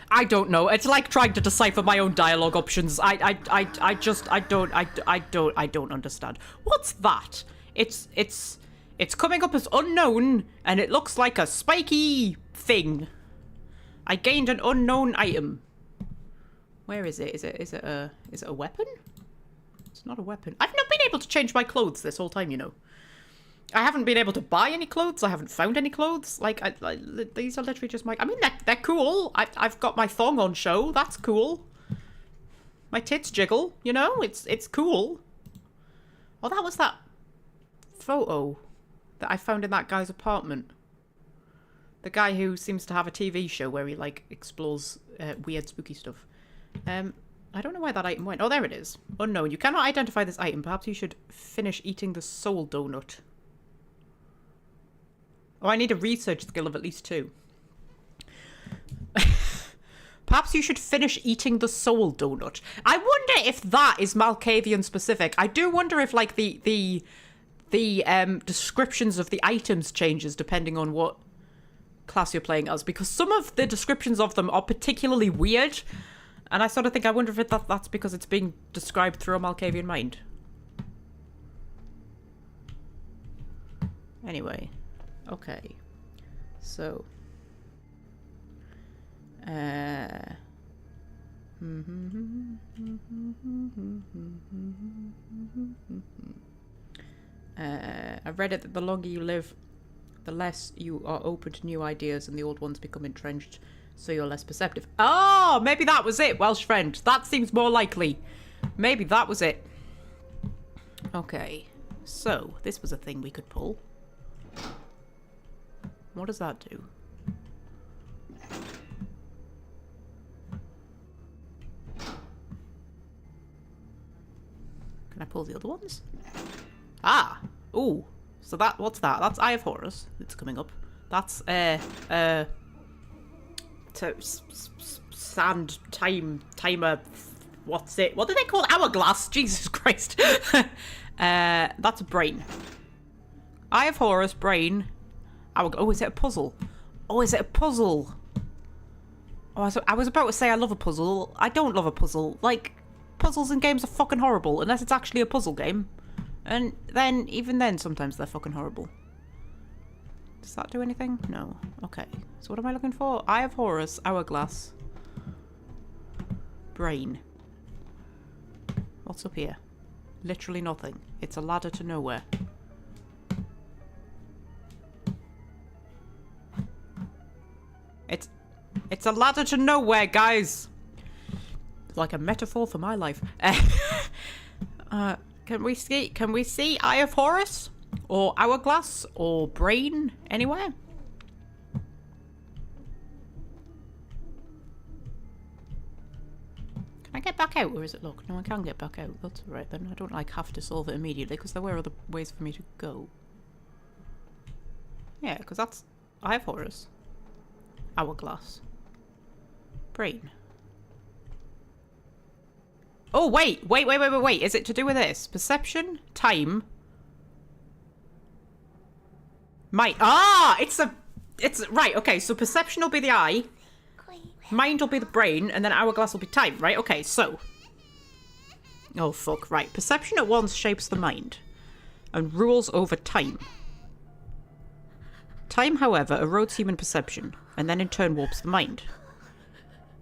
I don't know. It's like trying to decipher my own dialogue options. I don't understand. What's that? It's coming up as unknown, and it looks like a spiky thing. I gained an unknown item. Where is it? Is it a weapon? It's not a weapon. I've not been able to change my clothes this whole time, you know. I haven't been able to buy any clothes. I haven't found any clothes. Like, these are literally just my... I mean, they're cool. I've got my thong on show. That's cool. My tits jiggle, you know? It's cool. Oh, that was that photo that I found in that guy's apartment. The guy who seems to have a TV show where he, like, explores weird, spooky stuff. I don't know where that item went. Oh, there it is. Unknown. You cannot identify this item. Perhaps you should finish eating the soul donut. Oh, I need a research skill of at least 2. Perhaps you should finish eating the soul donut. I wonder if that is Malkavian specific. I do wonder if, like, the descriptions of the items changes depending on what class you're playing as, because some of the descriptions of them are particularly weird, and I sort of think, I wonder if that's because it's being described through a Malkavian mind. Anyway, okay, so I read it that the longer you live, the less you are open to new ideas and the old ones become entrenched, so you're less perceptive. Oh, maybe that was it, Welsh friend. That seems more likely. Maybe that was it. Okay, so this was a thing we could pull. What does that do? Can I pull the other ones? Ah! Ooh. So that, what's that? That's Eye of Horus. It's coming up. That's, sand, timer, what's it? What do they call it? Hourglass? Jesus Christ. That's a brain. Eye of Horus, brain. Oh, is it a puzzle? Oh, is it a puzzle? Oh, I was about to say I love a puzzle. I don't love a puzzle. Like, puzzles in games are fucking horrible, unless it's actually a puzzle game. And then, even then, sometimes they're fucking horrible. Does that do anything? No. Okay. So what am I looking for? Eye of Horus, Hourglass, brain. What's up here? Literally nothing. It's a ladder to nowhere. It's a ladder to nowhere, guys. Like a metaphor for my life. Can we see Eye of Horus? Or Hourglass? Or brain? Anywhere? Can I get back out? Or is it locked? No, I can get back out. That's alright then. I don't like have to solve it immediately because there were other ways for me to go. Yeah, because that's Eye of Horus. Hourglass. Brain. Oh, wait. Is it to do with this? Perception? Time? It's right, okay, so perception will be the eye. Mind will be the brain, and then hourglass will be time, right? Okay, so. Oh, fuck, right. Perception at once shapes the mind and rules over time. Time, however, erodes human perception, and then in turn warps the mind.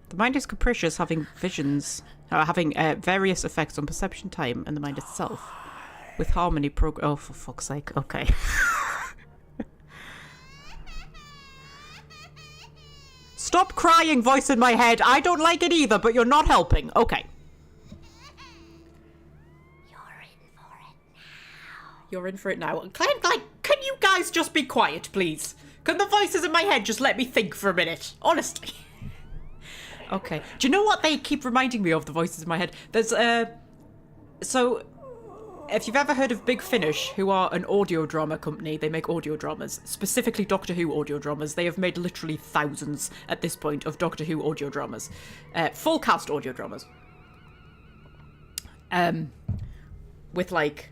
The mind is capricious, having various effects on perception, time, and the mind itself. With harmony oh, for fuck's sake, okay. Stop crying, voice in my head. I don't like it either, but you're not helping. Okay. You're in for it now. Can you guys just be quiet, please? Can the voices in my head just let me think for a minute? Honestly. Okay. Do you know what they keep reminding me of, the voices in my head? There's, so, if you've ever heard of Big Finish, who are an audio drama company, they make audio dramas, specifically Doctor Who audio dramas. They have made literally thousands at this point of Doctor Who audio dramas. Full cast audio dramas. with like...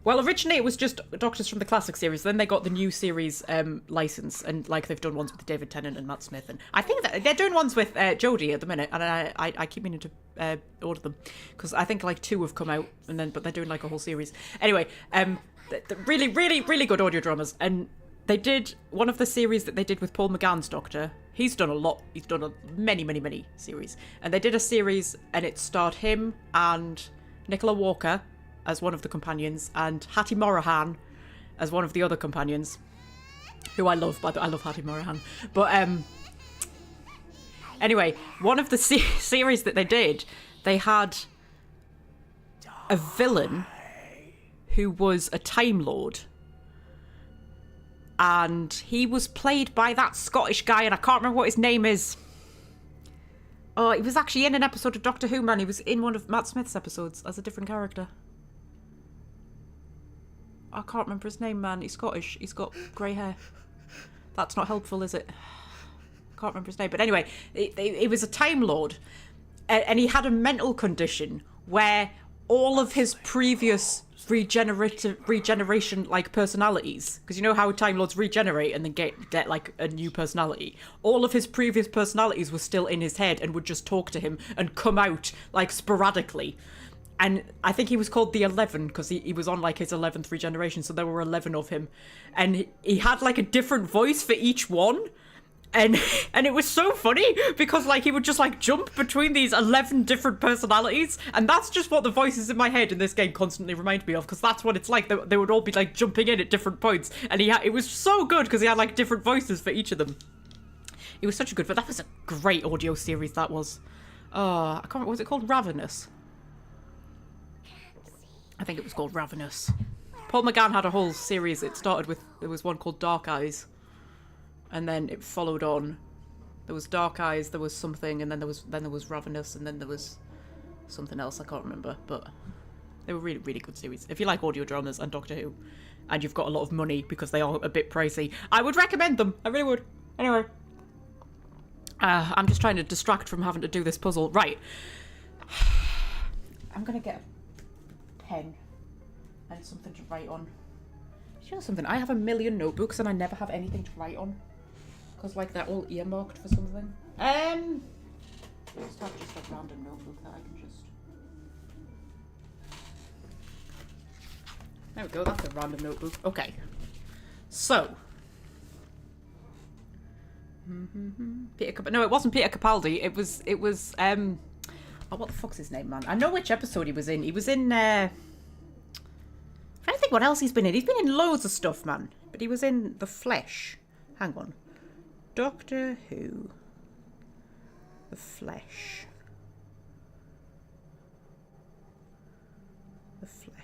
Well, originally it was just Doctors from the classic series. Then they got the new series license, and like they've done ones with David Tennant and Matt Smith, and I think that they're doing ones with Jodie at the minute, and I keep meaning to order them because I think like 2 have come out, but they're doing like a whole series. Anyway, really, really, really good audio dramas, and they did one of the series that they did with Paul McGann's Doctor. He's done a lot. He's done many series, and they did a series, and it starred him and Nicola Walker as one of the companions, and Hattie Morahan as one of the other companions, who I love, by the way. I love Hattie Morahan. But anyway, one of the series that they did, they had a villain who was a Time Lord, and he was played by that Scottish guy, and I can't remember what his name is. Oh, he was actually in an episode of Doctor Who, man. He was in one of Matt Smith's episodes as a different character. I can't remember his name, man. He's Scottish. He's got grey hair. That's not helpful, is it? Can't remember his name. But anyway, he was a Time Lord. And he had a mental condition where all of his previous regeneration like personalities, because you know how Time Lords regenerate and then get like a new personality, all of his previous personalities were still in his head and would just talk to him and come out like sporadically. And I think he was called the 11 because he was on like his 11th regeneration, so there were 11 of him, and he had like a different voice for each one. And it was so funny because like he would just like jump between these 11 different personalities, and that's just what the voices in my head in this game constantly remind me of, because that's what it's like. They would all be like jumping in at different points, and it was so good because he had like different voices for each of them. It was such a good, but that was a great audio series. That was, I can't remember, was it called Ravenous? I think it was called Ravenous. Paul McGann had a whole series. It started with, there was one called Dark Eyes, and then it followed on. There was Dark Eyes, there was something, and then there was Ravenous, and then there was something else I can't remember. But they were really, really good series. If you like audio dramas and Doctor Who, and you've got a lot of money because they are a bit pricey, I would recommend them. I really would. Anyway, I'm just trying to distract from having to do this puzzle. Right. I'm gonna get a pen and something to write on. You know something? I have a million notebooks and I never have anything to write on. Because like they're all earmarked for something. Just have a random notebook that I can just... There we go, that's a random notebook. Okay. So. No, it wasn't Peter Capaldi. It was oh, what the fuck's his name, man? I know which episode he was in. He was in, I don't think what else he's been in. He's been in loads of stuff, man. But he was in The Flesh. Hang on. Doctor Who. The Flesh. The Flesh.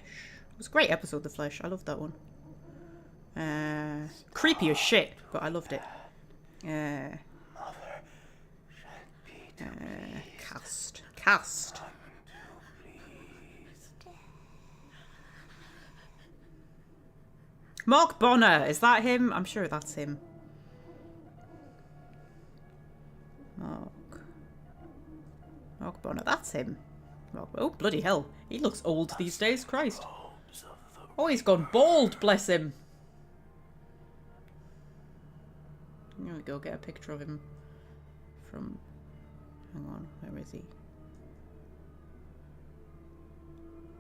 It was a great episode, The Flesh. I loved that one. Creepy as shit, but I loved it. Cast. Mark Bonner, is that him? I'm sure that's him. Mark Bonner, that's him. Oh, bloody hell. He looks old these days, Christ. Oh, he's gone bald, bless him. I'm gonna go get a picture of him from... Hang on, where is he?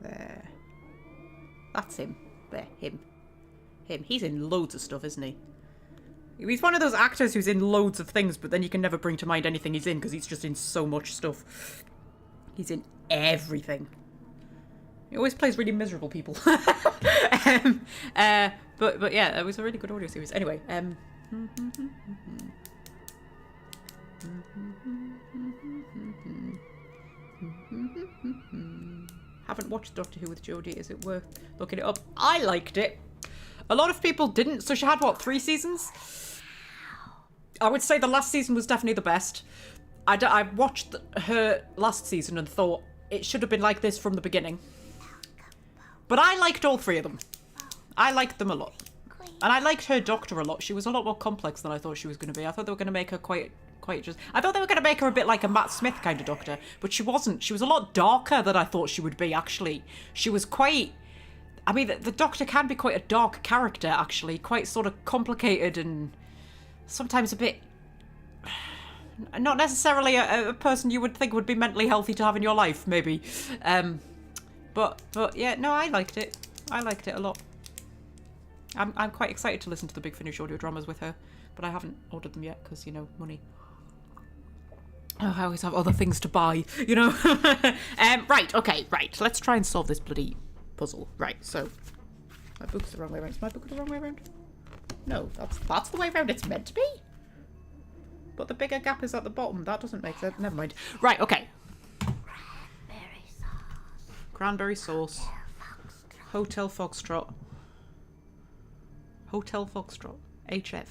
There. That's him. There, him. He's in loads of stuff, isn't he? He's one of those actors who's in loads of things, but then you can never bring to mind anything he's in because he's just in so much stuff. He's in everything. He always plays really miserable people. But yeah, it was a really good audio series. Anyway, haven't watched Doctor Who with Jodie. Is it worth looking it up? I liked it. A lot of people didn't. So she had, what, 3 seasons? I would say the last season was definitely the best. I watched her last season and thought it should have been like this from the beginning. But I liked all 3 of them. I liked them a lot. And I liked her Doctor a lot. She was a lot more complex than I thought she was going to be. I thought they were going to make her quite quite just... I thought they were going to make her a bit like a Matt Smith kind of Doctor, but she wasn't. She was a lot darker than I thought she would be, actually. She was quite... I mean, the Doctor can be quite a dark character, actually. Quite sort of complicated and sometimes a bit... Not necessarily a person you would think would be mentally healthy to have in your life, maybe. But yeah, no, I liked it. I liked it a lot. I'm quite excited to listen to the Big Finish audio dramas with her, but I haven't ordered them yet because, you know, money. Oh, I always have other things to buy, you know. Right, okay, right. Let's try and solve this bloody puzzle. Right, so my book's the wrong way around. Is my book the wrong way around? No, that's the way around it's meant to be. But the bigger gap is at the bottom. That doesn't make sense. Never mind. Right, okay. Cranberry sauce. Hotel Foxtrot. Hotel Foxtrot. HF.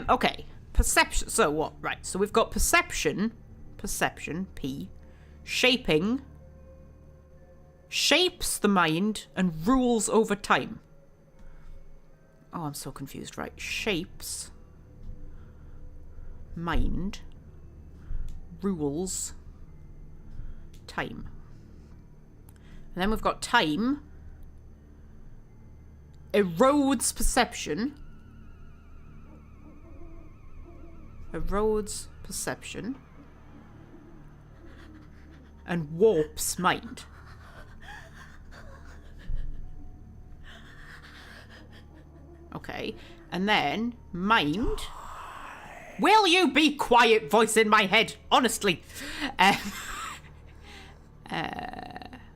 Okay. Perception. So what? Right. So we've got perception. Perception. P. Shaping. Shapes the mind and rules over time. Oh, I'm so confused. Right. Shapes. Mind. Rules. Time. And then we've got time. Erodes perception. Erodes perception. And warps mind. Okay. And then mind. Will you be quiet, voice in my head? Honestly.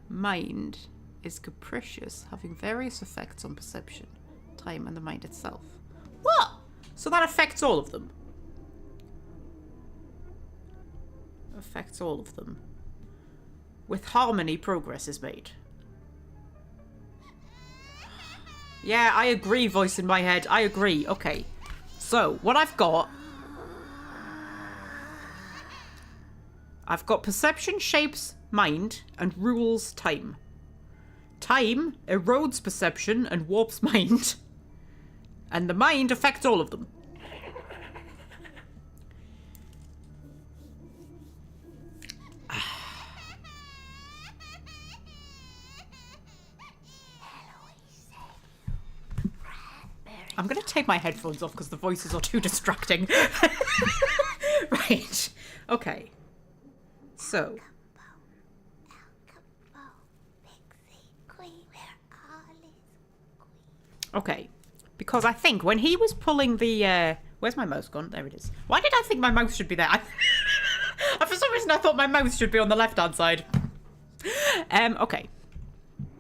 Mind is capricious, having various effects on perception, time, and the mind itself. What? So that affects all of them? Affects all of them. With harmony, progress is made. Yeah, I agree, voice in my head. I agree. Okay. So, what I've got perception shapes mind and rules time. Time erodes perception and warps mind. And the mind affects all of them. I'm going to take my headphones off because the voices are too distracting. Right. Okay. So. Okay. Because I think when he was pulling the... where's my mouse gone? There it is. Why did I think my mouse should be there? For some reason I thought my mouse should be on the left-hand side. Okay.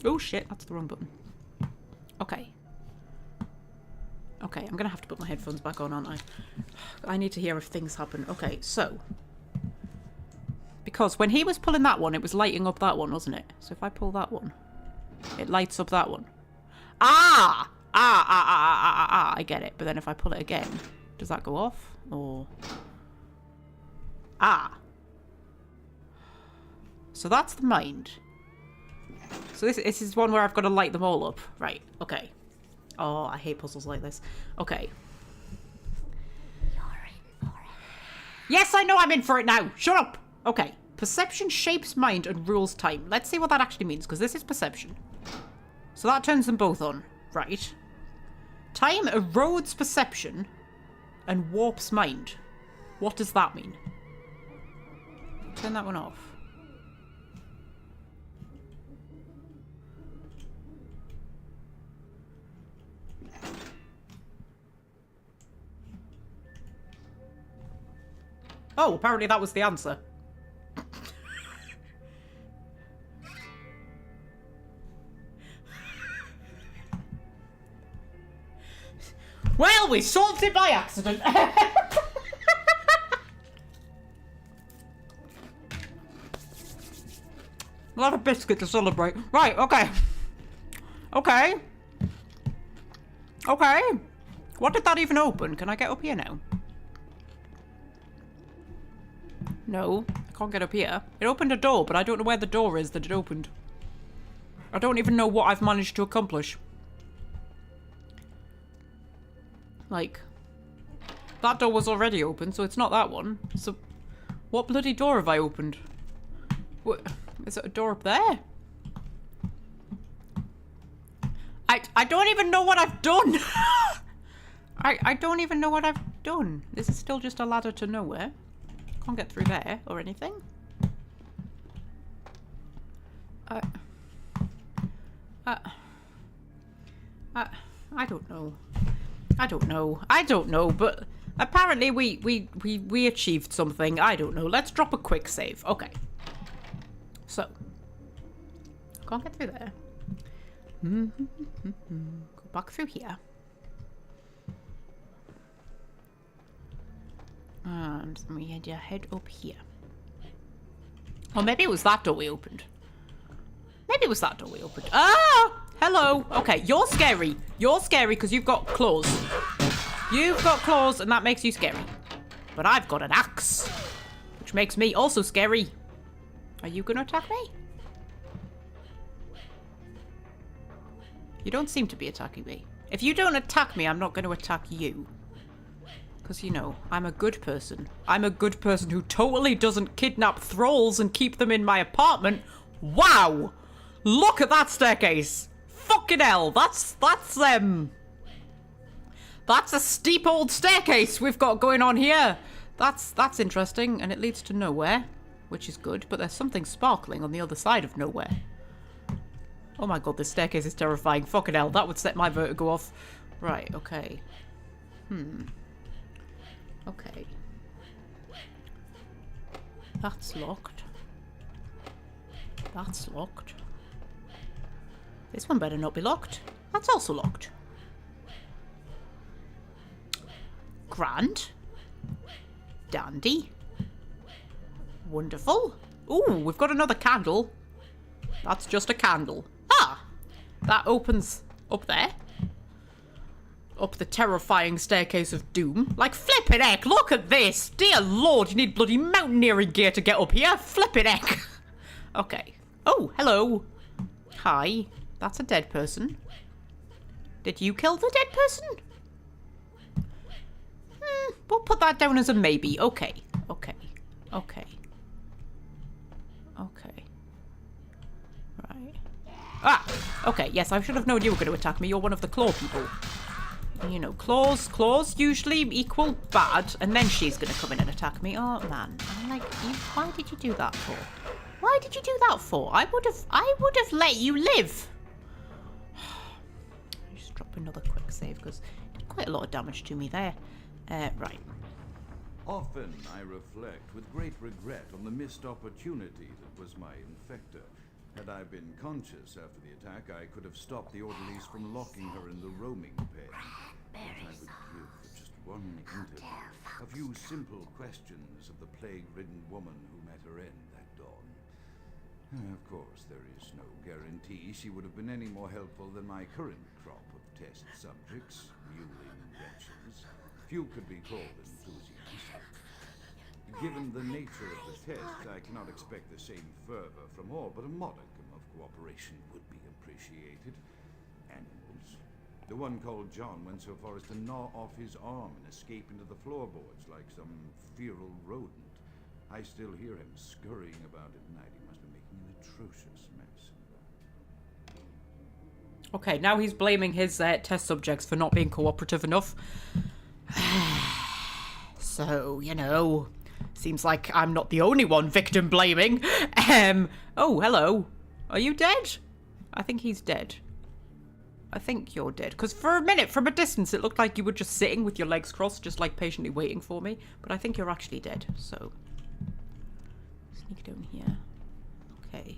Oh shit, that's the wrong button. Okay. Okay, I'm going to have to put my headphones back on, aren't I? I need to hear if things happen. Okay, so. Because when he was pulling that one, it was lighting up that one, wasn't it? So if I pull that one, it lights up that one. Ah! I get it. But then if I pull it again, does that go off? Or... Ah. So that's the mind. So this is one where I've got to light them all up. Right, okay. Oh, I hate puzzles like this. Okay. You're in for it. Yes, I know I'm in for it now. Shut up. Okay. Perception shapes mind and rules time. Let's see what that actually means, because this is perception. So that turns them both on. Right. Time erodes perception and warps mind. What does that mean? Turn that one off. Oh, apparently that was the answer. Well, we solved it by accident. We'll have a biscuit to celebrate. Right, okay. Okay. Okay. What did that even open? Can I get up here now? No, I can't get up here. It opened a door, but I don't know where the door is that it opened. I don't even know what I've managed to accomplish. Like, that door was already open, so it's not that one. So, what bloody door have I opened? What, is it a door up there? I don't even know what I've done. I don't even know what I've done. This is still just a ladder to nowhere. Can't get through there or anything. I don't know. I don't know, but apparently we achieved something. I don't know. Let's drop a quick save. Okay. So. Can't get through there. Go back through here. And then we head up here. Or maybe it was that door we opened. Maybe it was that door we opened. Ah! Hello. Okay, you're scary. You're scary because you've got claws. You've got claws and that makes you scary. But I've got an axe, which makes me also scary. Are you going to attack me? You don't seem to be attacking me. If you don't attack me, I'm not going to attack you. Because, you know, I'm a good person. I'm a good person who totally doesn't kidnap thralls and keep them in my apartment. Wow! Look at that staircase! Fucking hell, that's a steep old staircase we've got going on here. That's interesting, and it leads to nowhere, which is good, but there's something sparkling on the other side of nowhere. Oh my god, this staircase is terrifying. Fucking hell, that would set my vertigo off. Right, okay. Okay. That's locked. That's locked. This one better not be locked. That's also locked. Grand. Dandy. Wonderful. Ooh, we've got another candle. That's just a candle. Ah! That opens up there. Up the terrifying staircase of doom. Like, flippin' heck, look at this! Dear lord, you need bloody mountaineering gear to get up here. Flippin' heck. Okay. Oh, hello. Hi. That's a dead person. Did you kill the dead person? We'll put that down as a maybe. Okay. Okay. Okay. Okay. Right. Ah! Okay, yes, I should have known you were going to attack me. You're one of the claw people. You know, claws usually equal bad, and then she's going to come in and attack me. Oh, man. I'm like, why did you do that for? Why did you do that for? I would have let you live. Just drop another quick save, because it did quite a lot of damage to me there. Right. Often I reflect with great regret on the missed opportunity that was my infector. Had I been conscious after the attack, I could have stopped the orderlies from locking her in the roaming pen. What I would give for just one interview, a few simple questions of the plague-ridden woman who met her end that dawn. Of course, there is no guarantee she would have been any more helpful than my current crop of test subjects, mewling wretches. Few could be called enthusiastic. Given the nature of the test, I cannot expect the same fervor from all, but a modicum of cooperation would be appreciated. Animals. The one called John went so far as to gnaw off his arm and escape into the floorboards like some feral rodent. I still hear him scurrying about at night. He must be making an atrocious mess. Okay, now he's blaming his test subjects for not being cooperative enough. So, you know, seems like I'm not the only one victim blaming. Oh, hello. Are you dead? I think he's dead. I think you're dead. Because for a minute, from a distance, it looked like you were just sitting with your legs crossed, just like patiently waiting for me. But I think you're actually dead, so. Sneak down here. Okay.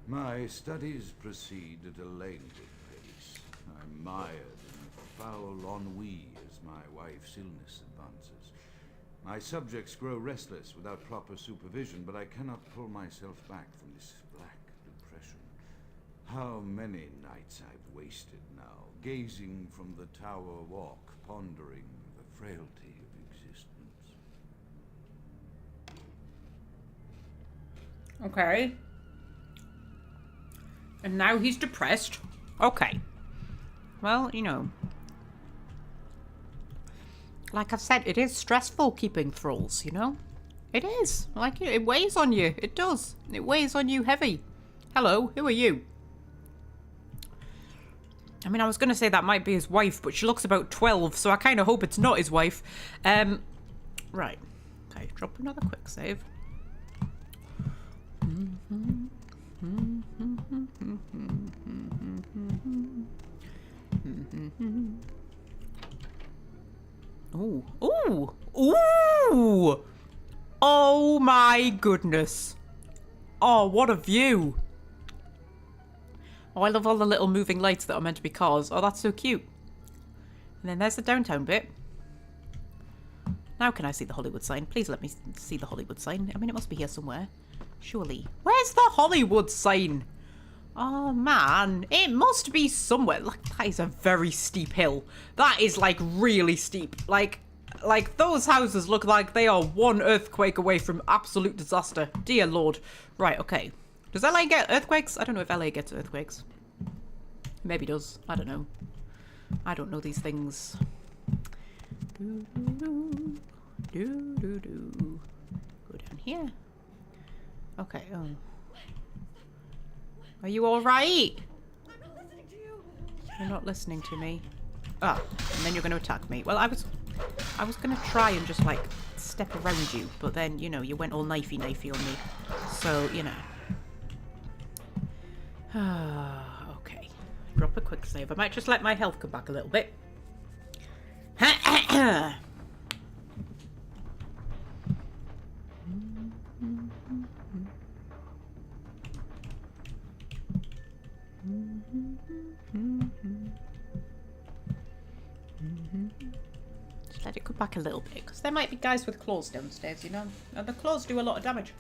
My studies proceed at a languid pace. I'm mired in foul ennui as my wife's illness advances. My subjects grow restless without proper supervision, but I cannot pull myself back from this black depression. How many nights I've wasted now, gazing from the tower walk, pondering the frailty of existence. Okay. And now he's depressed. Okay. Well, you know. like I've said, it is stressful keeping thralls, you know? It is. Like, it weighs on you. It does. It weighs on you heavy. Hello, who are you? I mean, I was going to say that might be his wife, but she looks about 12, so I kind of hope it's not his wife. Right. Okay, drop another quick save. Ooh. Ooh. Ooh. Oh my goodness. Oh, what a view. Oh, I love all the little moving lights that are meant to be cars. Oh, that's so cute. And then there's the downtown bit. Now can I see the Hollywood sign? Please let me see the Hollywood sign. I mean, it must be here somewhere. Surely. Where's the Hollywood sign? Oh, man. It must be somewhere. Like, that is a very steep hill. That is, like, really steep. Like, those houses look like they are one earthquake away from absolute disaster. Dear Lord. Right, okay. Does LA get earthquakes? I don't know if LA gets earthquakes. Maybe does. I don't know. I don't know these things. Do, do, do, do, do. Go down here. Okay, oh. Are you alright? You're not listening to me. Ah, and then you're going to attack me. Well, I was going to try and just, like, step around you, but then, you know, you went all knifey on me. So, you know. Okay. Drop a quick save. I might just let my health come back a little bit. Just let it come back a little bit, because there might be guys with claws downstairs, you know? And the claws do a lot of damage.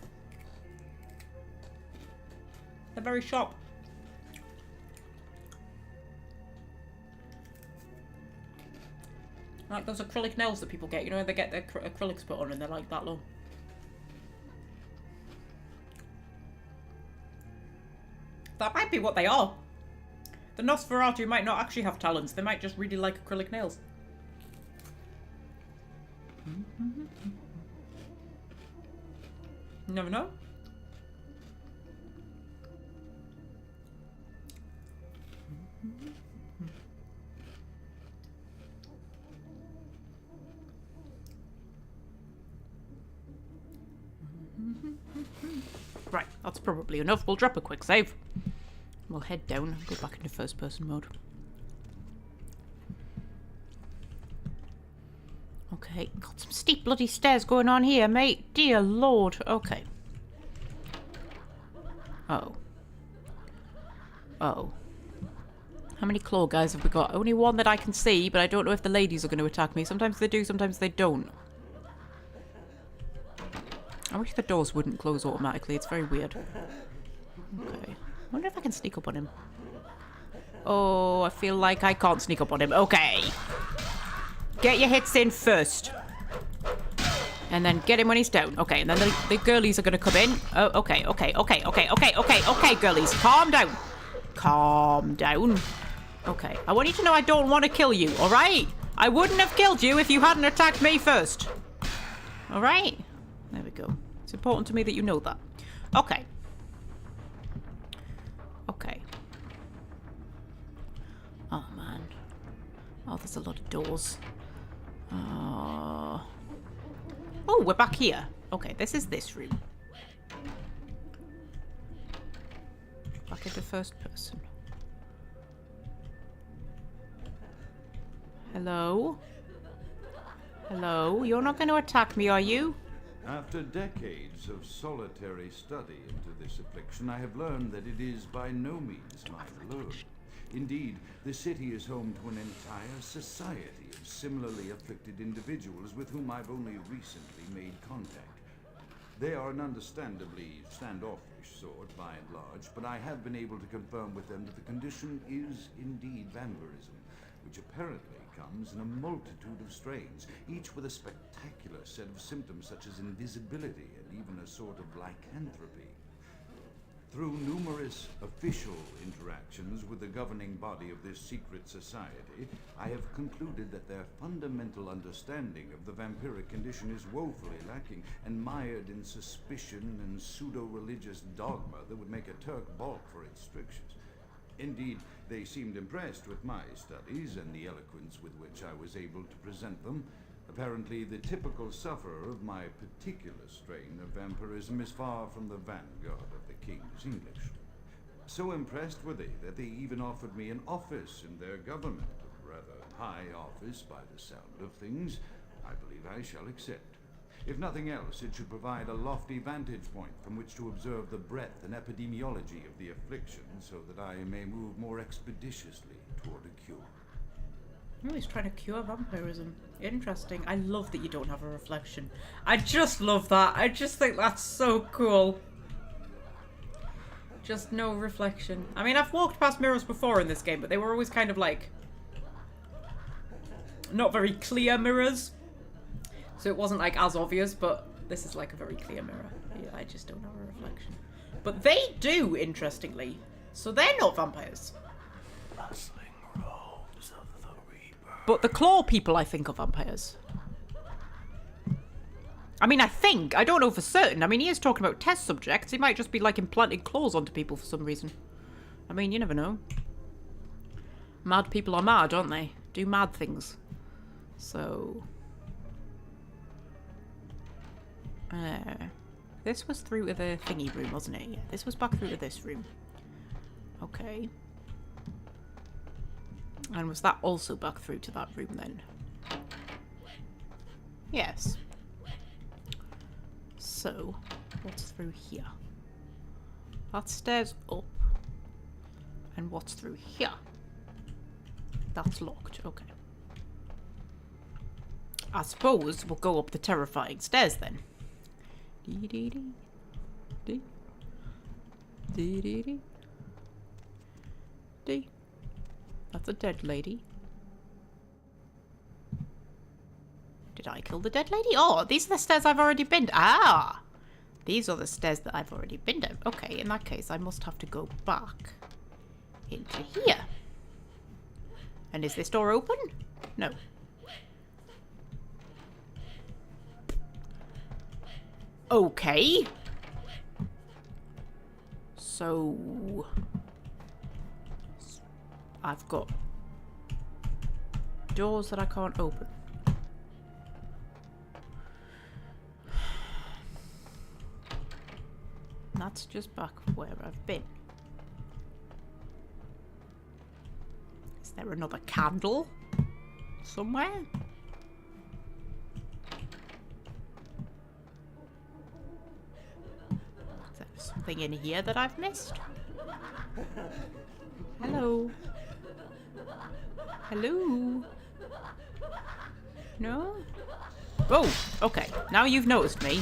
They're very sharp. Like those acrylic nails that people get, you know, they get their acrylics put on and they're like that long. That might be what they are. The Nosferatu might not actually have talons. They might just really like acrylic nails. You never know. Right, that's probably enough. We'll drop a quick save. We'll head down and go back into first person mode. Okay, got some steep bloody stairs going on here, mate. Dear Lord. Okay. Oh. Oh. How many claw guys have we got? Only one that I can see, but I don't know if the ladies are going to attack me. Sometimes they do, sometimes they don't. I wish the doors wouldn't close automatically. It's very weird. Okay. I wonder if I can sneak up on him. Oh, I feel like I can't sneak up on him. Okay. Get your hits in first. And then get him when he's down. Okay, and then the girlies are going to come in. Oh, okay, okay, okay, okay, okay, okay, okay, girlies. Calm down. Calm down. Okay. I want you to know I don't want to kill you, alright? I wouldn't have killed you if you hadn't attacked me first. Alright? There we go. It's important to me that you know that. Okay. Okay. Oh, man. Oh, there's a lot of doors. Oh, we're back here. Okay, this is this room. Back into first person. Hello? Hello? You're not going to attack me, are you? After decades of solitary study into this affliction, I have learned that it is by no means mine alone. Indeed, the city is home to an entire society of similarly afflicted individuals with whom I've only recently made contact. They are an understandably standoffish sort by and large, but I have been able to confirm with them that the condition is indeed vampirism, which apparently comes in a multitude of strains, each with a spectacular set of symptoms such as invisibility and even a sort of lycanthropy. Through numerous official interactions with the governing body of this secret society, I have concluded that their fundamental understanding of the vampiric condition is woefully lacking and mired in suspicion and pseudo-religious dogma that would make a Turk balk for its strictures. Indeed, they seemed impressed with my studies and the eloquence with which I was able to present them. Apparently, the typical sufferer of my particular strain of vampirism is far from the vanguard of the King's English. So impressed were they that they even offered me an office in their government, a rather high office by the sound of things. I believe I shall accept. If nothing else, it should provide a lofty vantage point from which to observe the breadth and epidemiology of the affliction, so that I may move more expeditiously toward a cure. Oh, he's trying to cure vampirism. Interesting. I love that you don't have a reflection. I just love that. I just think that's so cool. Just no reflection. I mean, I've walked past mirrors before in this game, but they were always kind of like not very clear mirrors. So it wasn't like as obvious, but this is like a very clear mirror. Yeah, I just don't have a reflection. But they do, interestingly. So they're not vampires. But the claw people, I think, are vampires. I mean, I think. I don't know for certain. I mean, he is talking about test subjects. He might just be, like, implanting claws onto people for some reason. I mean, you never know. Mad people are mad, aren't they? Do mad things. So... this was through to the thingy room, wasn't it? Yeah, this was back through to this room. Okay. And was that also back through to that room then? Yes. So, what's through here? That's stairs up. And what's through here? That's locked. Okay. I suppose we'll go up the terrifying stairs then. Dee dee dee. Dee. Dee dee dee. Dee. That's a dead lady. Did I kill the dead lady? Oh, these are the stairs I've already been. Ah! These are the stairs that I've already been down. Okay, in that case, I must have to go back into here. And is this door open? No. Okay. So... I've got doors that I can't open. That's just back where I've been. Is there another candle somewhere? Is there something in here that I've missed? Hello? Hello? No? Oh, okay. Now you've noticed me.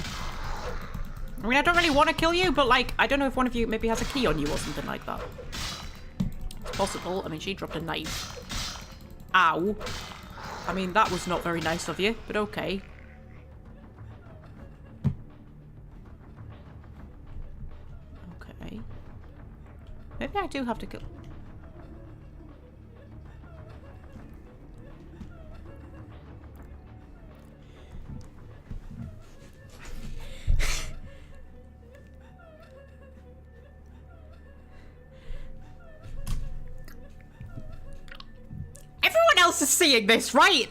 I mean, I don't really want to kill you, but like, I don't know if one of you maybe has a key on you or something like that. It's possible. I mean, she dropped a knife. Ow. I mean, that was not very nice of you, but okay. Okay. Maybe I do have to kill... Is seeing this, right?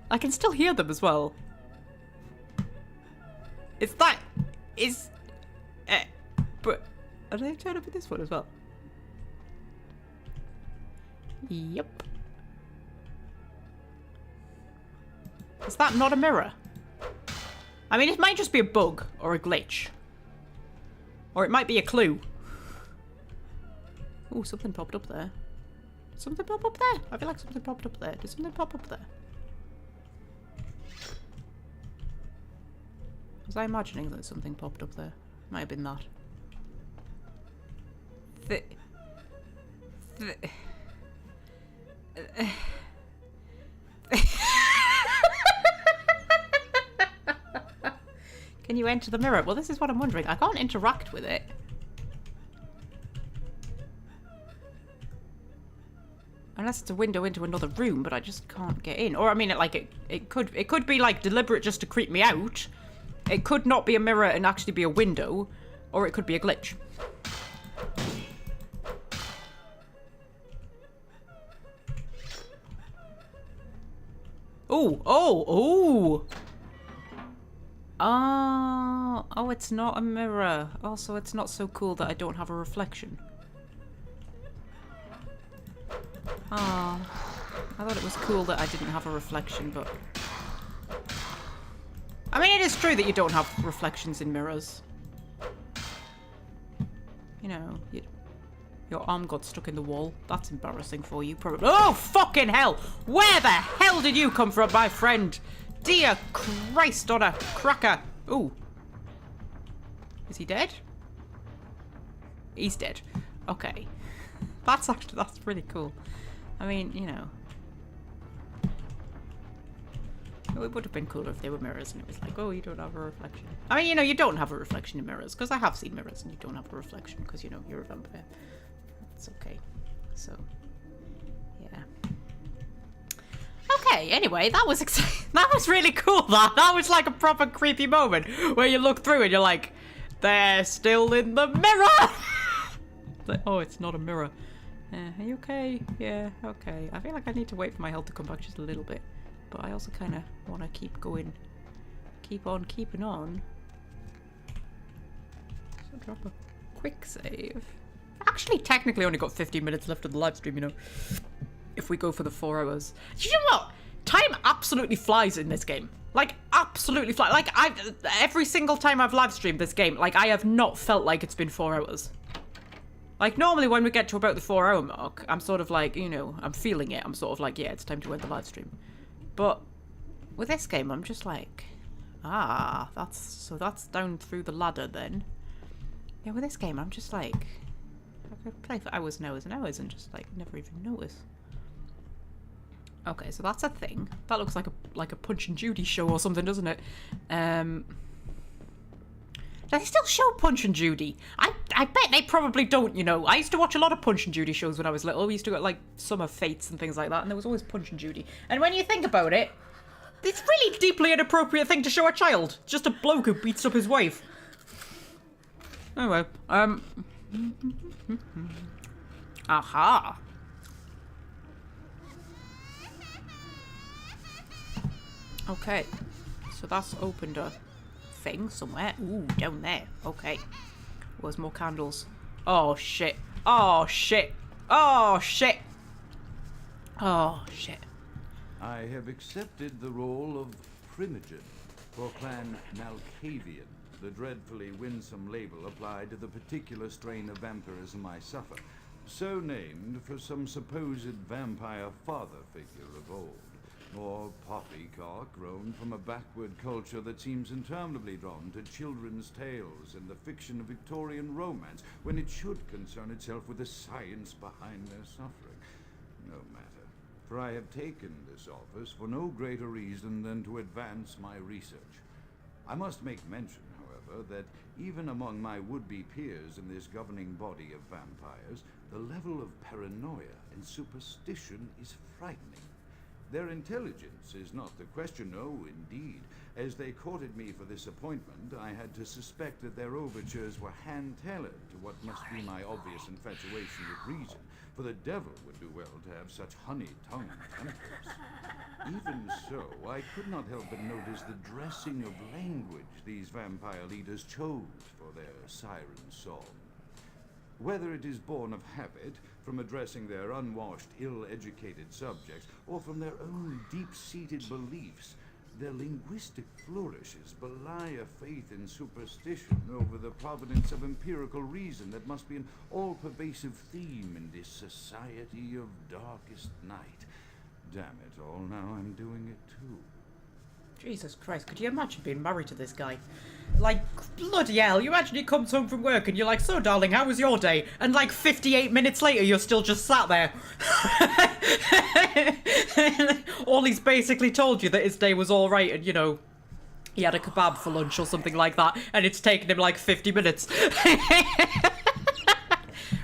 I can still hear them as well. But are they turned up in this one as well? Yep. Is that not a mirror? I mean, it might just be a bug or a glitch. Or it might be a clue. Oh, something popped up there. Did something pop up there? I feel like something popped up there. Did something pop up there? Was I imagining that something popped up there? Might have been that. Can you enter the mirror? Well, this is what I'm wondering. I can't interact with it. Unless it's a window into another room, but I just can't get in. Or I mean, it could be like deliberate just to creep me out. It could not be a mirror and actually be a window, or it could be a glitch. Oh, oh, oh. Oh, it's not a mirror. Also, it's not so cool that I don't have a reflection. Oh, I thought it was cool that I didn't have a reflection, but... I mean, it is true that you don't have reflections in mirrors. You know, your arm got stuck in the wall. That's embarrassing for you, probably. Oh, fucking hell! Where the hell did you come from, my friend? Dear Christ on a cracker. Ooh. Is he dead? He's dead. Okay. That's really cool. I mean, you know. It would have been cooler if they were mirrors and it was like, oh, you don't have a reflection. I mean, you know, you don't have a reflection in mirrors, because I have seen mirrors and you don't have a reflection because, you know, you're a vampire. It's okay. So, yeah. Okay, anyway, that was exciting. That was really cool, that was like a proper creepy moment where you look through and you're like, they're still in the mirror! Like, oh, it's not a mirror. Are you okay? Yeah, okay. I feel like I need to wait for my health to come back just a little bit. But I also kind of want to keep going. Keep on keeping on. So drop a quick save. Actually, technically only got 15 minutes left of the live stream, you know. If we go for the 4 hours. You know what? Time absolutely flies in this game. Like, absolutely flies. Like, every single time I've live streamed this game, like, I have not felt like it's been 4 hours. Like, normally when we get to about the 4 hour mark, I'm sort of like, you know, I'm feeling it. I'm sort of like, yeah, it's time to end the live stream. But with this game, I'm just like, that's down through the ladder then. Yeah, with this game, I'm just like, I could play for hours and hours and hours and just like never even notice. Okay, so that's a thing. That looks like a Punch and Judy show or something, doesn't it? Do they still show Punch and Judy? I bet they probably don't, you know. I used to watch a lot of Punch and Judy shows when I was little. We used to get, like, Summer Fates and things like that, and there was always Punch and Judy. And when you think about it, it's really deeply inappropriate thing to show a child. Just a bloke who beats up his wife. Anyway, aha. Okay, so that's opened a thing somewhere. Ooh, down there. Okay. Where's more candles? Oh, shit. Oh, shit. Oh, shit. Oh, shit. I have accepted the role of Primogen for Clan Malkavian, the dreadfully winsome label applied to the particular strain of vampirism I suffer, so named for some supposed vampire father figure of old. Or poppycock grown from a backward culture that seems interminably drawn to children's tales and the fiction of Victorian romance, when it should concern itself with the science behind their suffering. No matter, for I have taken this office for no greater reason than to advance my research. I must make mention, however, that even among my would-be peers in this governing body of vampires, the level of paranoia and superstition is frightening. Their intelligence is not the question, no, indeed. As they courted me for this appointment, I had to suspect that their overtures were hand-tailored to what must be my obvious infatuation with reason, for the devil would do well to have such honey-tongued tempers. Even so, I could not help but notice the dressing of language these vampire leaders chose for their siren song. Whether it is born of habit, from addressing their unwashed, ill-educated subjects, or from their own deep-seated beliefs, their linguistic flourishes belie a faith in superstition over the providence of empirical reason that must be an all-pervasive theme in this society of darkest night. Damn it all, now I'm doing it too. Jesus Christ, could you imagine being married to this guy? Like, bloody hell, you imagine he comes home from work and you're like, so darling, how was your day? And like 58 minutes later, you're still just sat there. All he's basically told you that his day was alright and, you know, he had a kebab for lunch or something like that, and it's taken him like 50 minutes.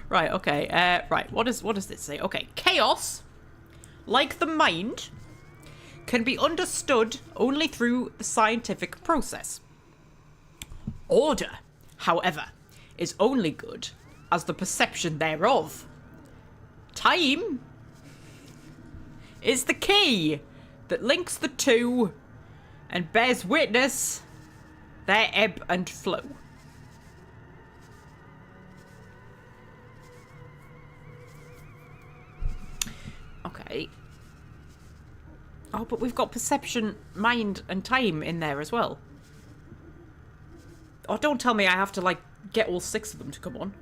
Right, okay. Right, what does this say? Okay, chaos, like the mind, can be understood only through the scientific process. Order, however, is only good as the perception thereof. Time is the key that links the two and bears witness their ebb and flow. Okay. Oh, but we've got perception, mind, and time in there as well. Oh, don't tell me I have to, like, get all 6 of them to come on.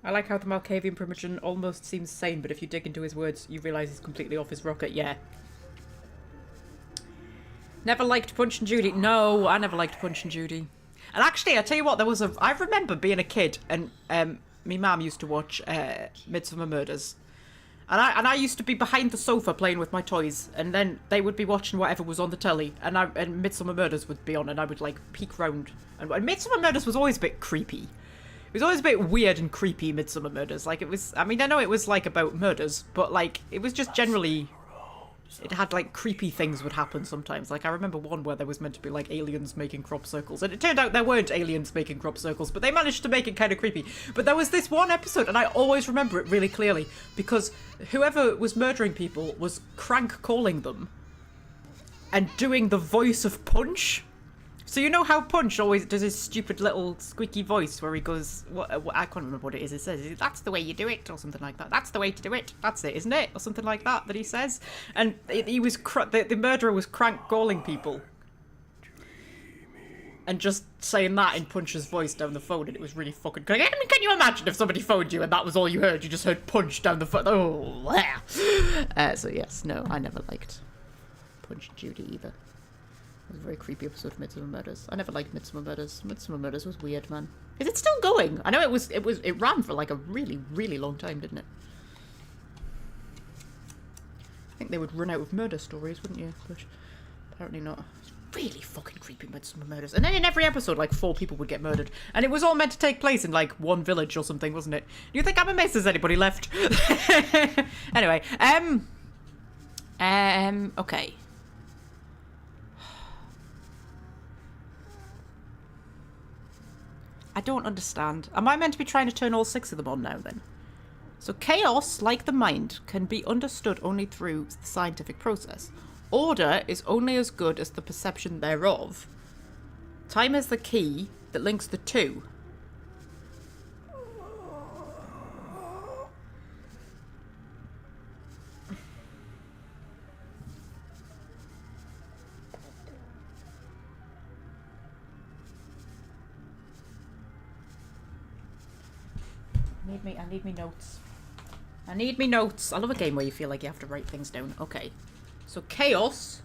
I like how the Malkavian primogen almost seems sane, but if you dig into his words, you realise he's completely off his rocker. Yeah. Never liked Punch and Judy. No, I never liked Punch and Judy. And actually, I tell you what, I remember being a kid, and my mum used to watch Midsummer Murders. And I used to be behind the sofa playing with my toys, and then they would be watching whatever was on the telly, and Midsummer Murders would be on, and I would, like, peek round. And Midsummer Murders was always a bit creepy. It was always a bit weird and creepy, Midsummer Murders. Like, it was... I mean, I know it was, like, about murders, but, like, it was just generally... It had, like, creepy things would happen sometimes. Like, I remember one where there was meant to be, like, aliens making crop circles. And it turned out there weren't aliens making crop circles, but they managed to make it kind of creepy. But there was this one episode, and I always remember it really clearly, because whoever was murdering people was crank calling them and doing the voice of Punch. So you know how Punch always does his stupid little squeaky voice where he goes, what, I can't remember what it is. It says, that's the way you do it, or something like that. That's the way to do it. That's it, isn't it? Or something like that he says. And he was, the murderer was crank calling people. And just saying that in Punch's voice down the phone, and it was really fucking crazy. I mean, can you imagine if somebody phoned you and that was all you heard? You just heard Punch down the phone. Oh, yeah. So yes, no, I never liked Punch and Judy either. It was a very creepy episode of Midsummer Murders. I never liked Midsummer Murders. Midsummer Murders was weird, man. Is it still going? I know it ran for like a really, really long time, didn't it? I think they would run out of murder stories, wouldn't you? But apparently not. It's really fucking creepy, Midsummer Murders. And then in every episode, like 4 people would get murdered. And it was all meant to take place in like one village or something, wasn't it? You think I'm amazed there's anybody left? Anyway, okay. I don't understand. Am I meant to be trying to turn all 6 of them on now, then? So chaos, like the mind, can be understood only through the scientific process. Order is only as good as the perception thereof. Time is the key that links the two. I need me notes. I need me notes. I love a game where you feel like you have to write things down. Okay. So chaos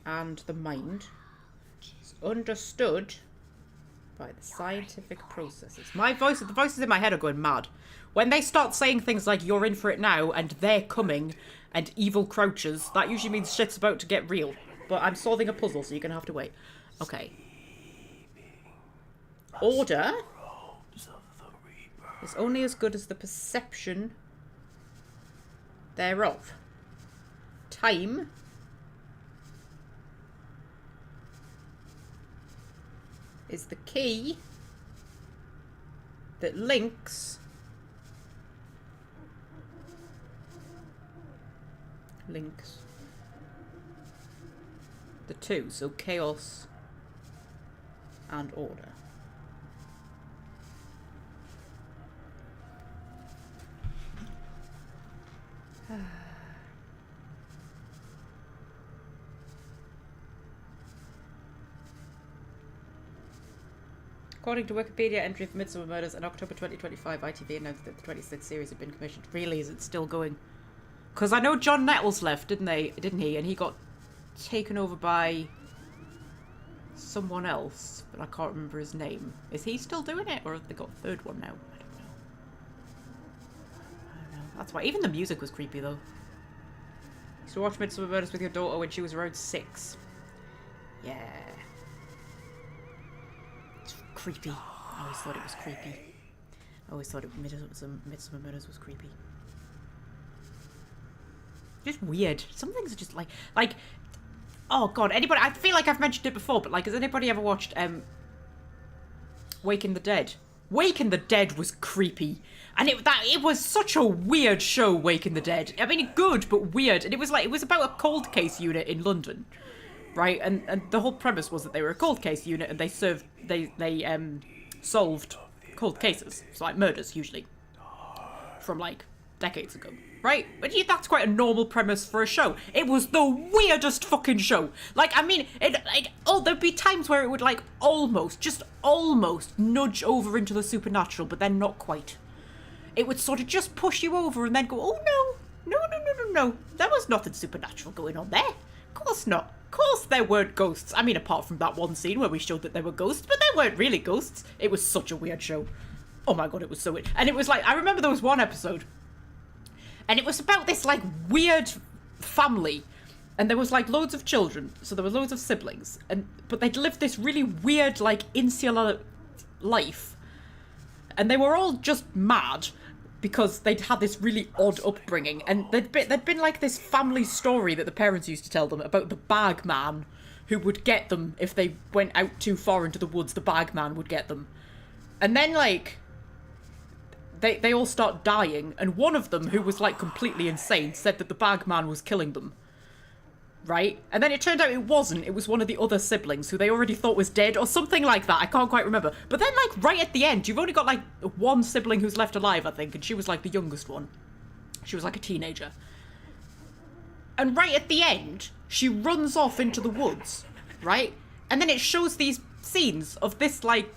and the mind is understood by the scientific processes. The voices in my head are going mad. When they start saying things like you're in for it now and they're coming and evil crouches, that usually means shit's about to get real. But I'm solving a puzzle, so you're gonna have to wait. Okay. Order is only as good as the perception thereof. Time is the key that links the two, so chaos and order. According to Wikipedia entry for Midsummer Murders, in October 2025, ITV announced that the 26th series had been commissioned. Really, is it still going? Because I know John Nettles left, didn't he? And he got taken over by someone else, but I can't remember his name. Is he still doing it, or have they got a third one now? I don't know. That's why. Even the music was creepy, though. Used to watch Midsummer Murders with your daughter when she was around 6. Yeah. It's creepy. I always thought it was creepy. I always thought Midsummer Murders was creepy. Just weird. Some things are just like, oh god, anybody, I feel like I've mentioned it before, but like, has anybody ever watched, Waking the Dead? Waking the Dead was creepy. And it was such a weird show, Waking the Dead. I mean, good, but weird. And it was about a cold case unit in London, right? And the whole premise was that they were a cold case unit and they solved cold cases. So like murders, usually. From like decades ago. Right? But yeah, that's quite a normal premise for a show. It was the weirdest fucking show. Like, I mean, there'd be times where it would, like, just almost nudge over into the supernatural, but then not quite. It would sort of just push you over and then go, oh no, there was nothing supernatural going on there. Of course not. Of course there weren't ghosts. I mean, apart from that one scene where we showed that there were ghosts, but there weren't really ghosts. It was such a weird show. Oh my god, it was so weird. And it was like, I remember there was one episode, and it was about this, like, weird family. And there was, like, loads of children. So there were loads of siblings. But they'd lived this really weird, like, insular life. And they were all just mad because they'd had this really odd upbringing. And there'd been, like, this family story that the parents used to tell them about the bag man who would get them if they went out too far into the woods. The bag man would get them. And then, like, They all start dying, and one of them, who was, like, completely insane, said that the bagman was killing them. Right? And then it turned out it wasn't. It was one of the other siblings, who they already thought was dead, or something like that. I can't quite remember. But then, like, right at the end, you've only got, like, one sibling who's left alive, I think, and she was, like, the youngest one. She was, like, a teenager. And right at the end, she runs off into the woods, right? And then it shows these scenes of this, like,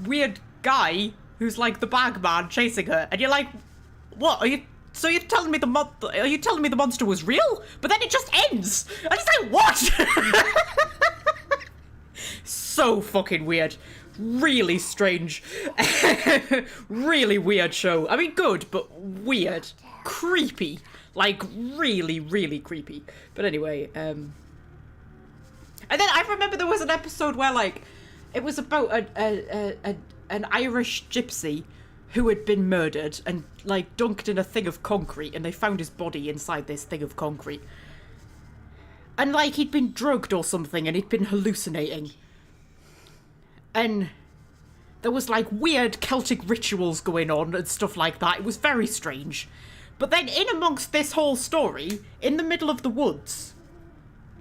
weird guy who's like the bagman chasing her, and you're like, what are you? So you're telling me the monster was real? But then it just ends, and it's like, what? So fucking weird, really strange, really weird show. I mean, good, but weird, creepy, like really, really creepy. But anyway, and then I remember there was an episode where, like, it was about an Irish gypsy who had been murdered and, like, dunked in a thing of concrete, and they found his body inside this thing of concrete. And, like, he'd been drugged or something, and he'd been hallucinating. And there was, like, weird Celtic rituals going on and stuff like that. It was very strange. But then in amongst this whole story, in the middle of the woods,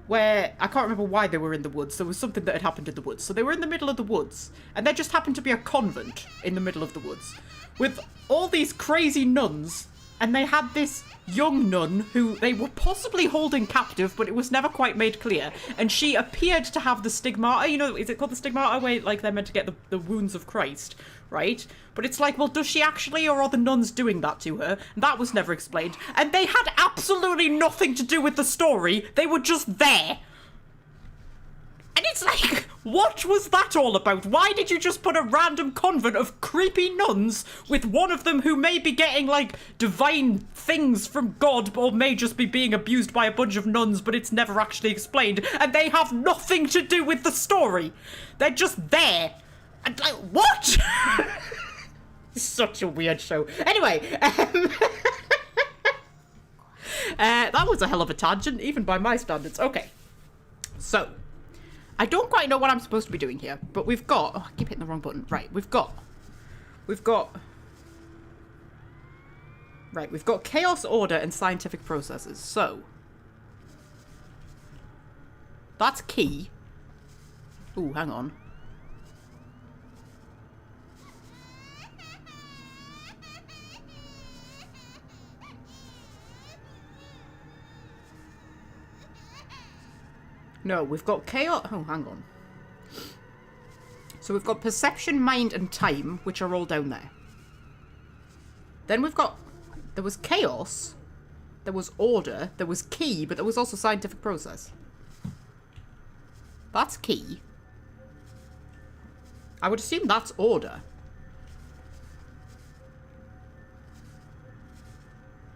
where, I can't remember why they were in the woods. There was something that had happened in the woods. So they were in the middle of the woods. And there just happened to be a convent in the middle of the woods. With all these crazy nuns. And they had this young nun who they were possibly holding captive, but it was never quite made clear. And she appeared to have the stigmata. You know, is it called the stigmata? Where, like, they're meant to get the wounds of Christ, right? But it's like, well, does she actually, or are the nuns doing that to her? And that was never explained. And they had absolutely nothing to do with the story. They were just there. And it's like, what was that all about? Why did you just put a random convent of creepy nuns with one of them who may be getting, like, divine things from God, or may just be being abused by a bunch of nuns, but it's never actually explained, and they have nothing to do with the story? They're just there. And, like, what? Such a weird show. Anyway, that was a hell of a tangent, even by my standards. Okay, so I don't quite know what I'm supposed to be doing here, but we've got... Oh, I keep hitting the wrong button. Right, we've got chaos, order, and scientific processes. So that's key. Ooh, hang on. No, we've got chaos... Oh, hang on. So we've got perception, mind, and time, which are all down there. Then we've got... There was chaos. There was order. There was key, but there was also scientific process. That's key. I would assume that's order.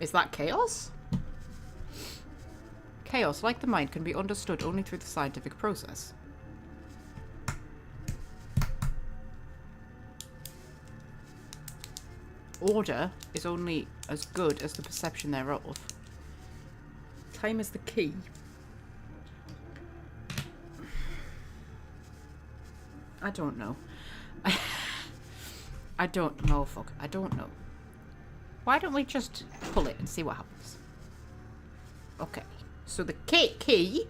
Is that chaos? Chaos, like the mind, can be understood only through the scientific process. Order is only as good as the perception thereof. Time is the key. I don't know. I don't know, fuck. I don't know. Why don't we just pull it and see what happens? Okay. So the key...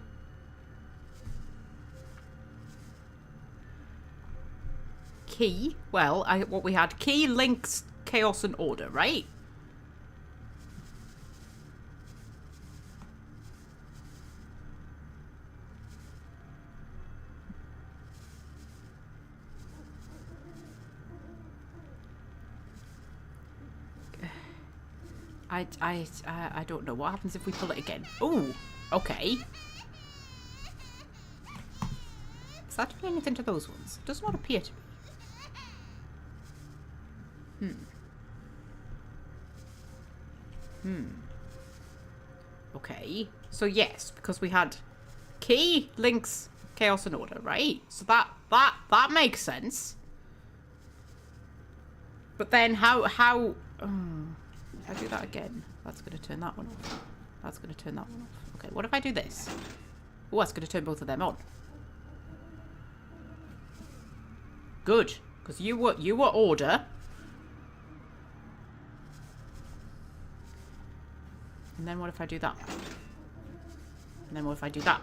Key, well, what we had, key links chaos and order, right? I don't know. What happens if we pull it again? Oh, okay. Is that doing anything to those ones? Does not appear to be. Okay. So yes, because we had key links chaos and order, right? So that makes sense. But then how if I do that again, that's going to turn that one off. That's going to turn that one off. Okay, what if I do this? Oh, that's going to turn both of them on. Good, because you were order. And then what if I do that? And then what if I do that?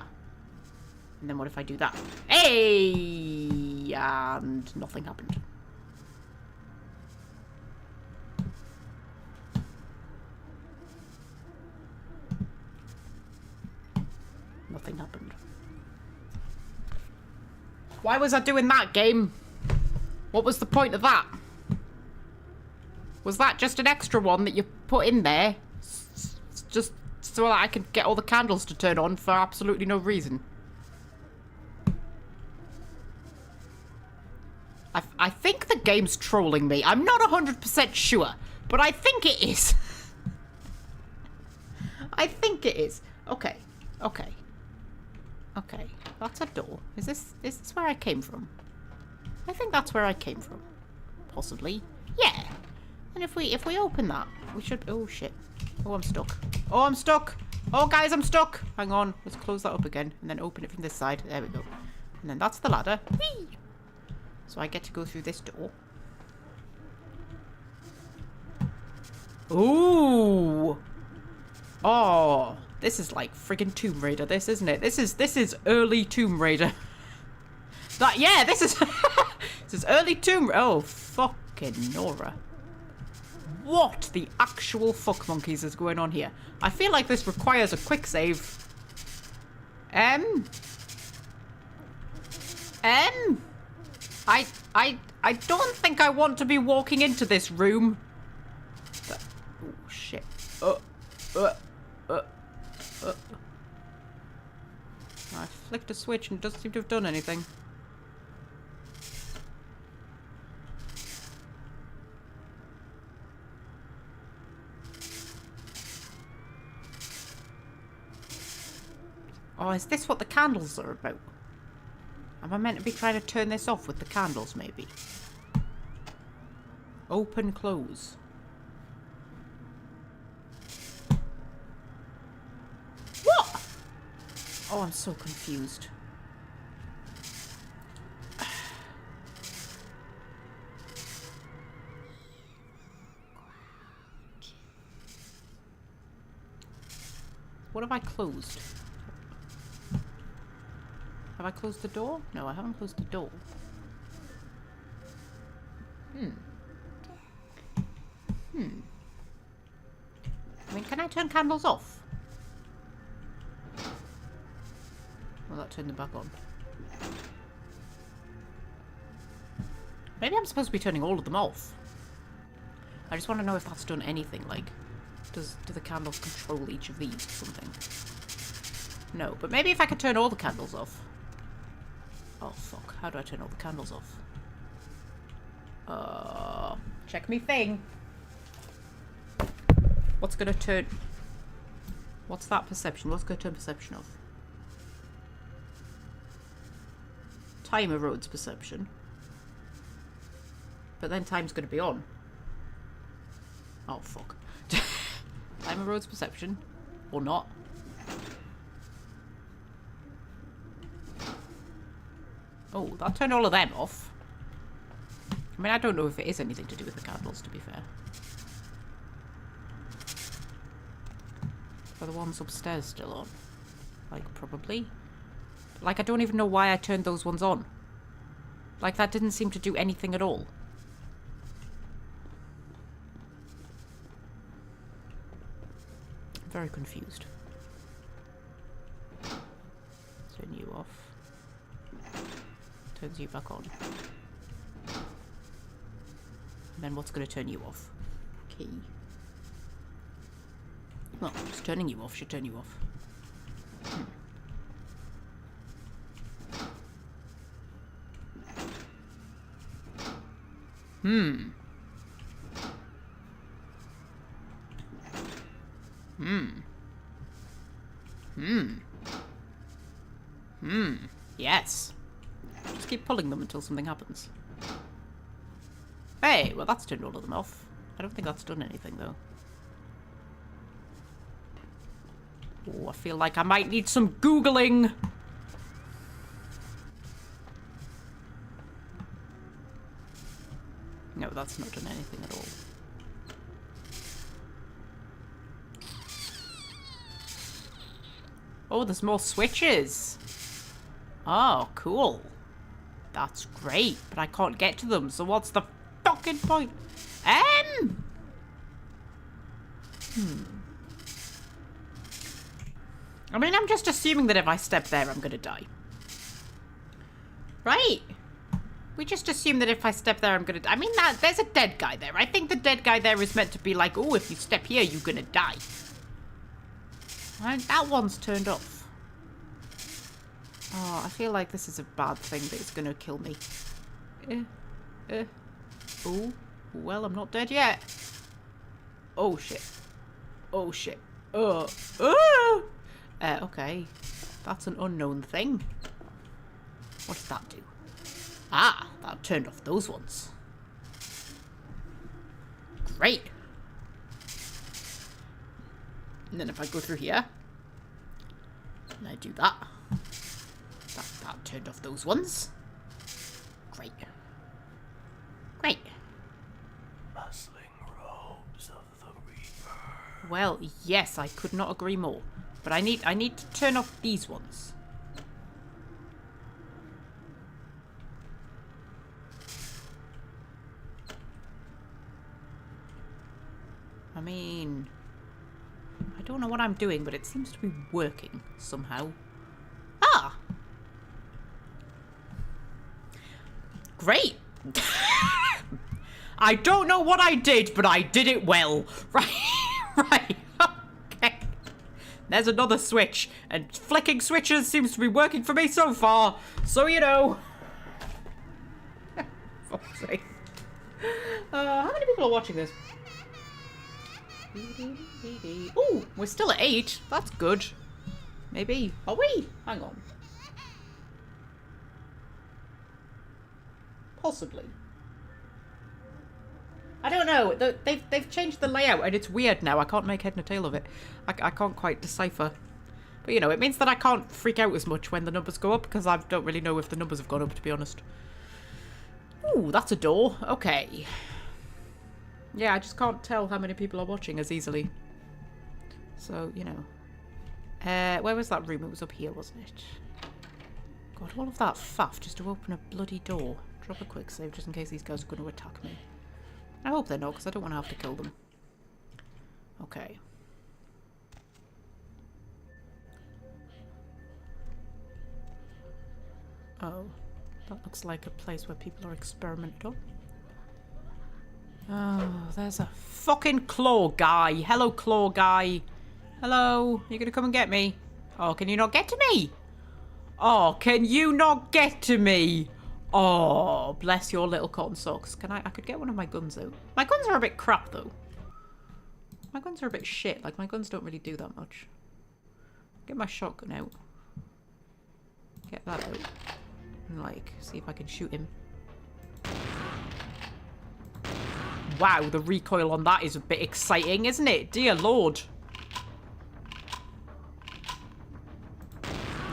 And then what if I do that? Hey! And nothing happened. Nothing happened. Why was I doing that, game? What was the point of that? Was that just an extra one that you put in there? Just so that I could get all the candles to turn on for absolutely no reason. I think the game's trolling me. I'm not 100% sure, but I think it is. I think it is. Okay. Okay. Okay. That's a door. Is this where I came from? I think that's where I came from. Possibly. Yeah. And if we open that, we should... Oh, shit. Oh, I'm stuck. Oh, I'm stuck. Oh, guys, I'm stuck. Hang on. Let's close that up again and then open it from this side. There we go. And then that's the ladder. Whee! So I get to go through this door. Ooh. Oh. This is like friggin' Tomb Raider, this, isn't it? This is early Tomb Raider. Yeah, this is... this is early Tomb Raider. Oh, fucking Nora. What the actual fuck monkeys is going on here? I feel like this requires a quick save. I don't think I want to be walking into this room. Oh, shit. I flicked a switch and it doesn't seem to have done anything. Oh, is this what the candles are about? Am I meant to be trying to turn this off with the candles, maybe? Open, close. What? Oh, I'm so confused. What have I closed? Have I closed the door? No, I haven't closed the door. I mean, can I turn candles off? Well, that turned them back on. Maybe I'm supposed to be turning all of them off. I just want to know if that's done anything, like... Do the candles control each of these or something? No, but maybe if I could turn all the candles off. Oh, fuck. How do I turn all the candles off? Check me thing. What's gonna turn... What's that perception? What's gonna turn perception off? Time erodes perception. But then time's gonna be on. Oh, fuck. Time erodes perception. Or not. Oh, that turned all of them off. I mean, I don't know if it is anything to do with the candles, to be fair. Are the ones upstairs still on? Like, probably. Like, I don't even know why I turned those ones on. Like, that didn't seem to do anything at all. I'm very confused. Turn you off. Turns you back on. And then what's going to turn you off? Key. Well, just turning you off should turn you off. Hmm. Yes. Just keep pulling them until something happens. Hey, well that's turned all of them off. I don't think that's done anything though. Oh, I feel like I might need some Googling. No, that's not done anything at all. Oh, there's more switches. Oh, cool. That's great, but I can't get to them, so what's the fucking point? I mean, I'm just assuming that if I step there, I'm gonna die. Right? We just assume that if I step there, I'm gonna die. I mean, there's a dead guy there. I think the dead guy there is meant to be like, oh, if you step here, you're gonna die. That one's turned off. Oh, I feel like this is a bad thing that it's gonna kill me. Oh, well, I'm not dead yet. Oh, shit. Oh, shit. Okay. That's an unknown thing. What does that do? Ah, that turned off those ones. Great. And then if I go through here, and I do that, that turned off those ones. Great. Great. Bustling robes of the Reaper. Well, yes, I could not agree more. But I need to turn off these ones. I mean, I don't know what I'm doing, but it seems to be working somehow. Ah! Great! I don't know what I did, but I did it well. Right, okay. There's another switch, and flicking switches seems to be working for me so far, so you know. Fuck's sake. How many people are watching this? Ooh, we're still at 8. That's good. Maybe. Are we? Hang on. Possibly. I don't know. They've changed the layout and it's weird now. I can't make head nor tail of it. I can't quite decipher. But you know, it means that I can't freak out as much when the numbers go up because I don't really know if the numbers have gone up, to be honest. Ooh, that's a door. Okay. Yeah, I just can't tell how many people are watching as easily. So, you know. Where was that room? It was up here, wasn't it? God, all of that faff just to open a bloody door. Drop a quick save just in case these guys are going to attack me. I hope they're not, because I don't want to have to kill them. Okay. Oh, that looks like a place where people are experimenting on. Oh, there's a fucking claw guy. Hello, claw guy. Hello, you gonna come and get me? Oh, can you not get to me? Oh, can you not get to me? Oh, bless your little cotton socks. I could get one of my guns out. My guns are a bit crap, though. My guns are a bit shit. Like, my guns don't really do that much. Get my shotgun out. Get that out. And, like, see if I can shoot him. Wow, the recoil on that is a bit exciting, isn't it? Dear Lord.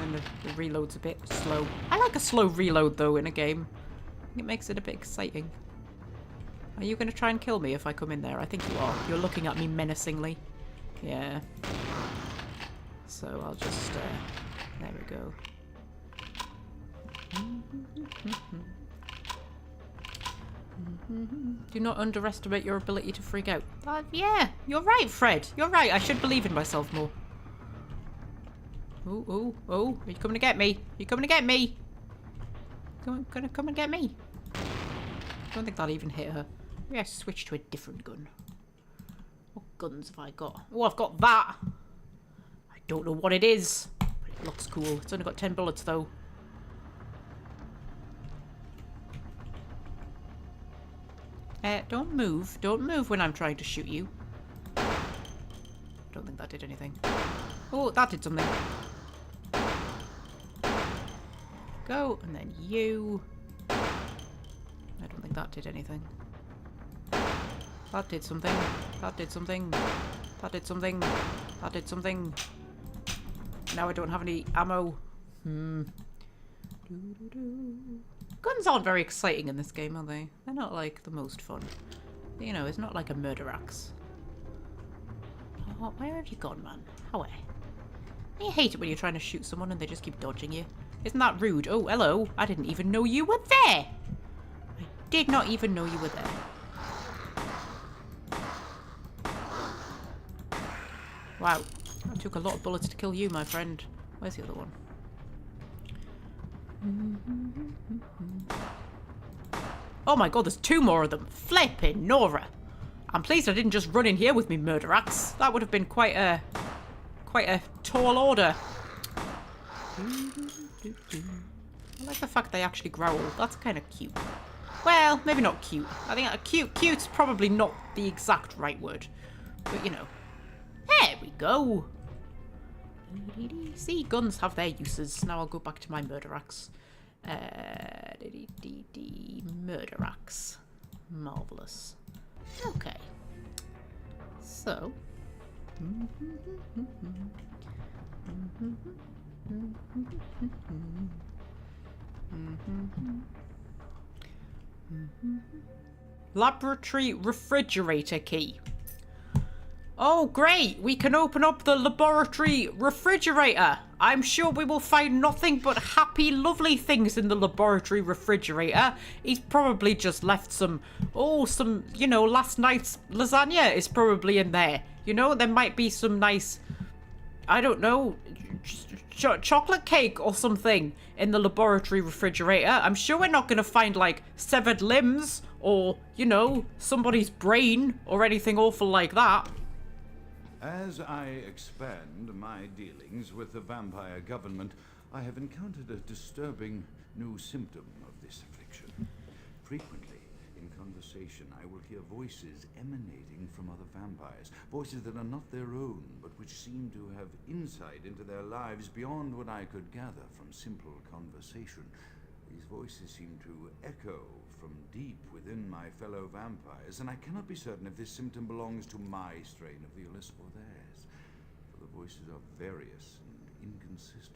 And the reload's a bit slow. I like a slow reload, though, in a game. It makes it a bit exciting. Are you going to try and kill me if I come in there? I think you are. You're looking at me menacingly. Yeah. So I'll just... there we go. Do not underestimate your ability to freak out. Yeah, you're right, Fred. You're right. I should believe in myself more. Oh, oh, oh. Are you coming to get me? Are you coming to get me? Gonna come and get me? I don't think that even hit her. Maybe I switched to a different gun. What guns have I got? Oh, I've got that. I don't know what it is, but it looks cool. It's only got 10 bullets, though. Don't move. Don't move when I'm trying to shoot you. Don't think that did anything. Oh, that did something. Go, and then you. I don't think that did anything. That did something. That did something. That did something. That did something. Now I don't have any ammo. Guns aren't very exciting in this game, are they? They're not, like, the most fun. You know, it's not like a murder axe. Oh, where have you gone, man? Away. I hate it when you're trying to shoot someone and they just keep dodging you. Isn't that rude? Oh, hello. I didn't even know you were there. I did not even know you were there. Wow. That took a lot of bullets to kill you, my friend. Where's the other one? Oh my god, there's 2 more of them. Flippin' Nora. I'm pleased I didn't just run in here with me murder axe. That would have been quite a tall order. I like the fact they actually growl. That's kind of cute. Well, maybe not cute. I think cute's probably not the exact right word. But, you know. There we go. See, guns have their uses. Now I'll go back to my murder axe. Murder axe. Marvellous. Okay. So. Laboratory refrigerator key. Oh, great! We can open up the laboratory refrigerator. I'm sure we will find nothing but happy, lovely things in the laboratory refrigerator. He's probably just left some, you know, last night's lasagna is probably in there. You know, there might be some nice, I don't know, chocolate cake or something in the laboratory refrigerator. I'm sure we're not going to find, like, severed limbs or, you know, somebody's brain or anything awful like that. As I expand my dealings with the vampire government, I have encountered a disturbing new symptom of this affliction. Frequently, in conversation, I will hear voices emanating from other vampires, voices that are not their own, but which seem to have insight into their lives beyond what I could gather from simple conversation. These voices seem to echo from deep within my fellow vampires, and I cannot be certain if this symptom belongs to my strain of the illness or theirs, for the voices are various and inconsistent.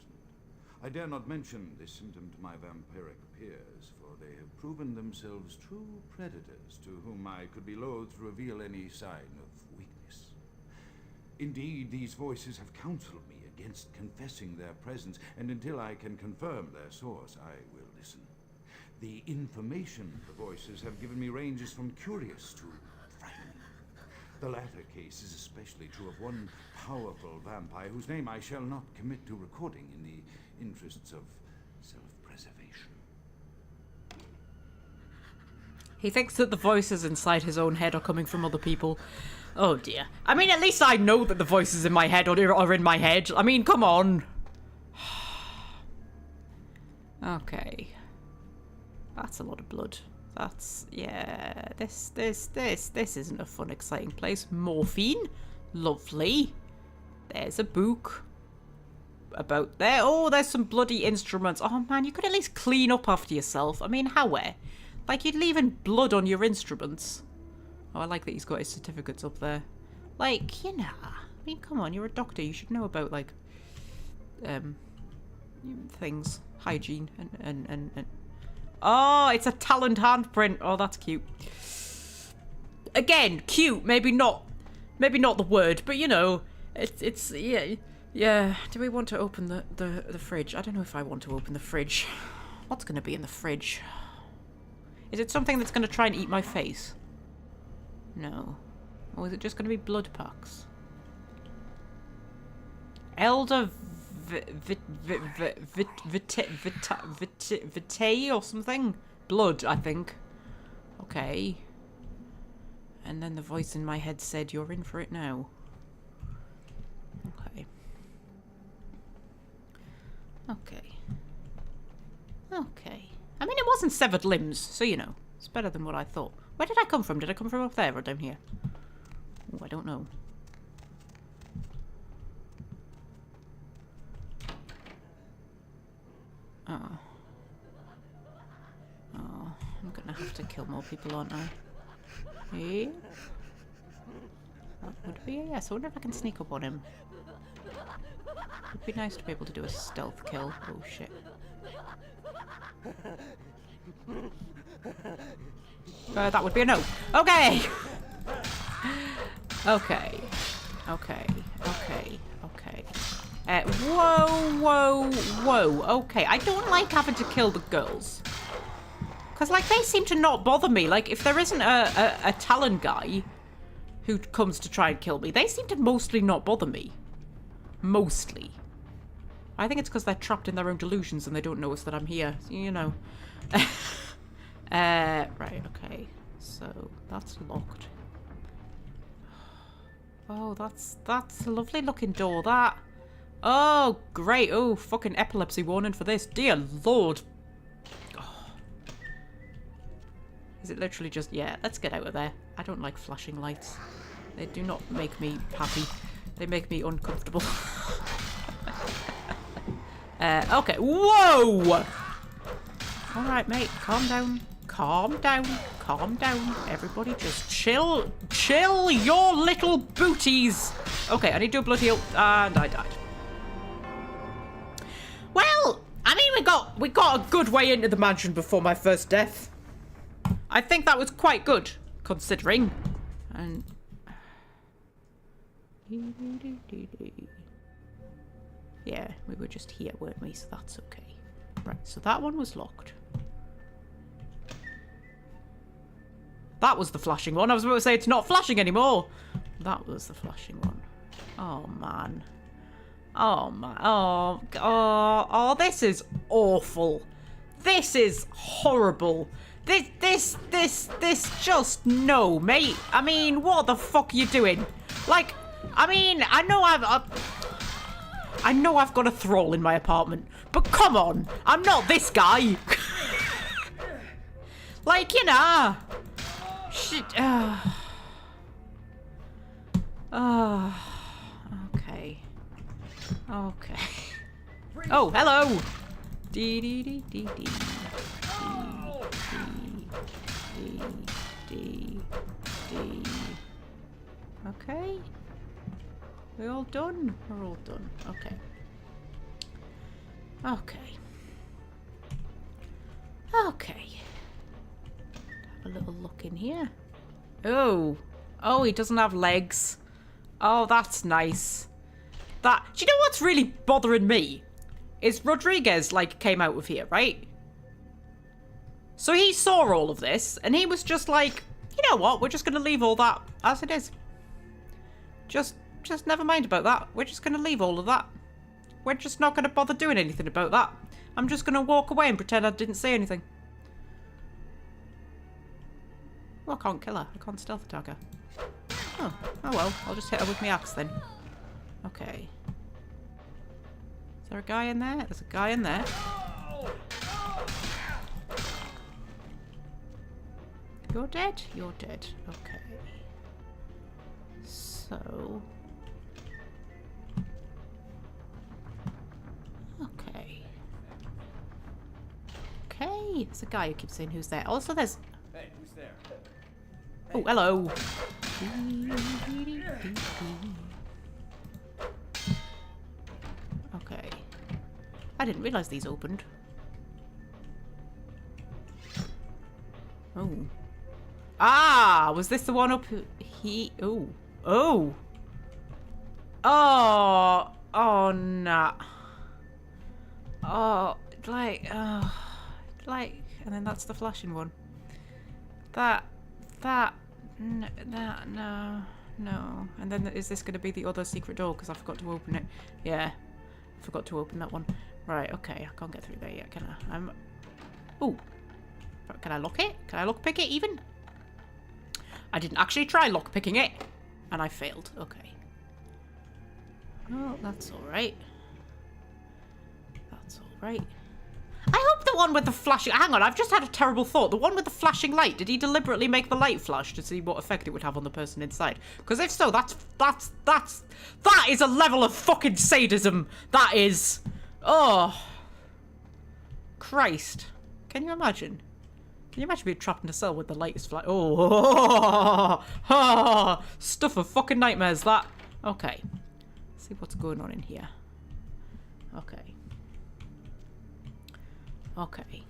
I dare not mention this symptom to my vampiric peers, for they have proven themselves true predators to whom I could be loath to reveal any sign of weakness. Indeed, these voices have counseled me against confessing their presence, and until I can confirm their source, I will listen. The information the voices have given me ranges from curious to frightening. The latter case is especially true of one powerful vampire whose name I shall not commit to recording in the interests of self-preservation. He thinks that the voices inside his own head are coming from other people. Oh dear. I mean, at least I know that the voices in my head are in my head. I mean, come on. Okay. That's a lot of blood. That's, yeah, this isn't a fun, exciting place. Morphine? Lovely. There's a book. About there. Oh, there's some bloody instruments. Oh, man, you could at least clean up after yourself. I mean, how? Like, you're leaving blood on your instruments. Oh, I like that he's got his certificates up there. Like, you know. I mean, come on, you're a doctor. You should know about, like, things. Hygiene and... Oh, it's a taloned handprint. Oh, that's cute. Again, cute. Maybe not the word, but, you know, it's yeah. Yeah, do we want to open the fridge? I don't know if I want to open the fridge. What's going to be in the fridge? Is it something that's going to try and eat my face? No. Or is it just going to be blood packs? Elder Vitae or something? Blood, I think. Okay. And then the voice in my head said, you're in for it now. Okay. Okay. Okay. I mean, it wasn't severed limbs, so you know. It's better than what I thought. Where did I come from? Did I come from up there or down here? Oh, I don't know. Oh. Oh, I'm gonna have to kill more people, aren't I? Yeah. That would be a yes. I wonder if I can sneak up on him. It'd be nice to be able to do a stealth kill. Oh shit. That would be a no. Okay! Okay. Okay. Okay. Okay. Whoa. Okay, I don't like having to kill the girls. Because, like, they seem to not bother me. Like, if there isn't a Talon guy who comes to try and kill me, they seem to mostly not bother me. Mostly. I think it's because they're trapped in their own delusions and they don't notice that I'm here. You know. Right, okay. So, that's locked. Oh, that's a lovely looking door, that. Oh, great. Oh, fucking epilepsy warning for this. Dear Lord. Oh. Is it literally just... Yeah, let's get out of there. I don't like flashing lights. They do not make me happy. They make me uncomfortable. Okay. Whoa! Alright, mate. Calm down. Calm down. Calm down. Everybody just chill. Chill your little booties. Okay, I need to do a blood heal. And I died. Well, I mean, we got a good way into the mansion before my first death. I think that was quite good, considering. And... Yeah, we were just here, weren't we? So that's okay. Right, so that one was locked. That was the flashing one. I was about to say it's not flashing anymore. That was the flashing one. Oh, man. Oh, man. Oh, this is awful. This is horrible. This just, no, mate. I mean, what the fuck are you doing? Like, I mean, I know I've got a thrall in my apartment, but come on, I'm not this guy. Like, you know. Shit. Okay. Okay. Oh, hello. Dee dee dee dee dee. D. Okay. We all done? We're all done. Okay. Okay. Okay. Have a little look in here. Oh. Oh, he doesn't have legs. Oh, that's nice. Do you know what's really bothering me? Is Rodriguez, like, came out of here, right? So he saw all of this, and he was just like, you know what? We're just going to leave all that as it is. Just never mind about that. We're just going to leave all of that. We're just not going to bother doing anything about that. I'm just going to walk away and pretend I didn't say anything. Well, I can't kill her. I can't stealth attack her. Oh well. I'll just hit her with my axe then. Okay. Is there a guy in there? There's a guy in there. You're dead? You're dead. Okay. So... Hey, there's a guy who keeps saying who's there. Also, there's... Hey, who's there? Oh, hello. Okay. I didn't realise these opened. Oh. Ah! Was this the one up here? Oh. Oh! Oh! Oh, nah. Oh, like, and then that's the flashing one. No. And then is this going to be the other secret door? Because I forgot to open it. Yeah, I forgot to open that one. Right, okay, I can't get through there yet, can I? Oh, can I lock it? Can I lockpick it even? I didn't actually try lockpicking it, and I failed. Okay. Oh, that's all right. That's all right. I hope the one with the flashing... Hang on, I've just had a terrible thought. The one with the flashing light, did he deliberately make the light flash to see what effect it would have on the person inside? Because if so, that is a level of fucking sadism. That is... Oh. Christ. Can you imagine? Can you imagine being trapped in a cell with the light is flash? Oh. Stuff of fucking nightmares, that. Okay. Let's see what's going on in here. Okay. Okay.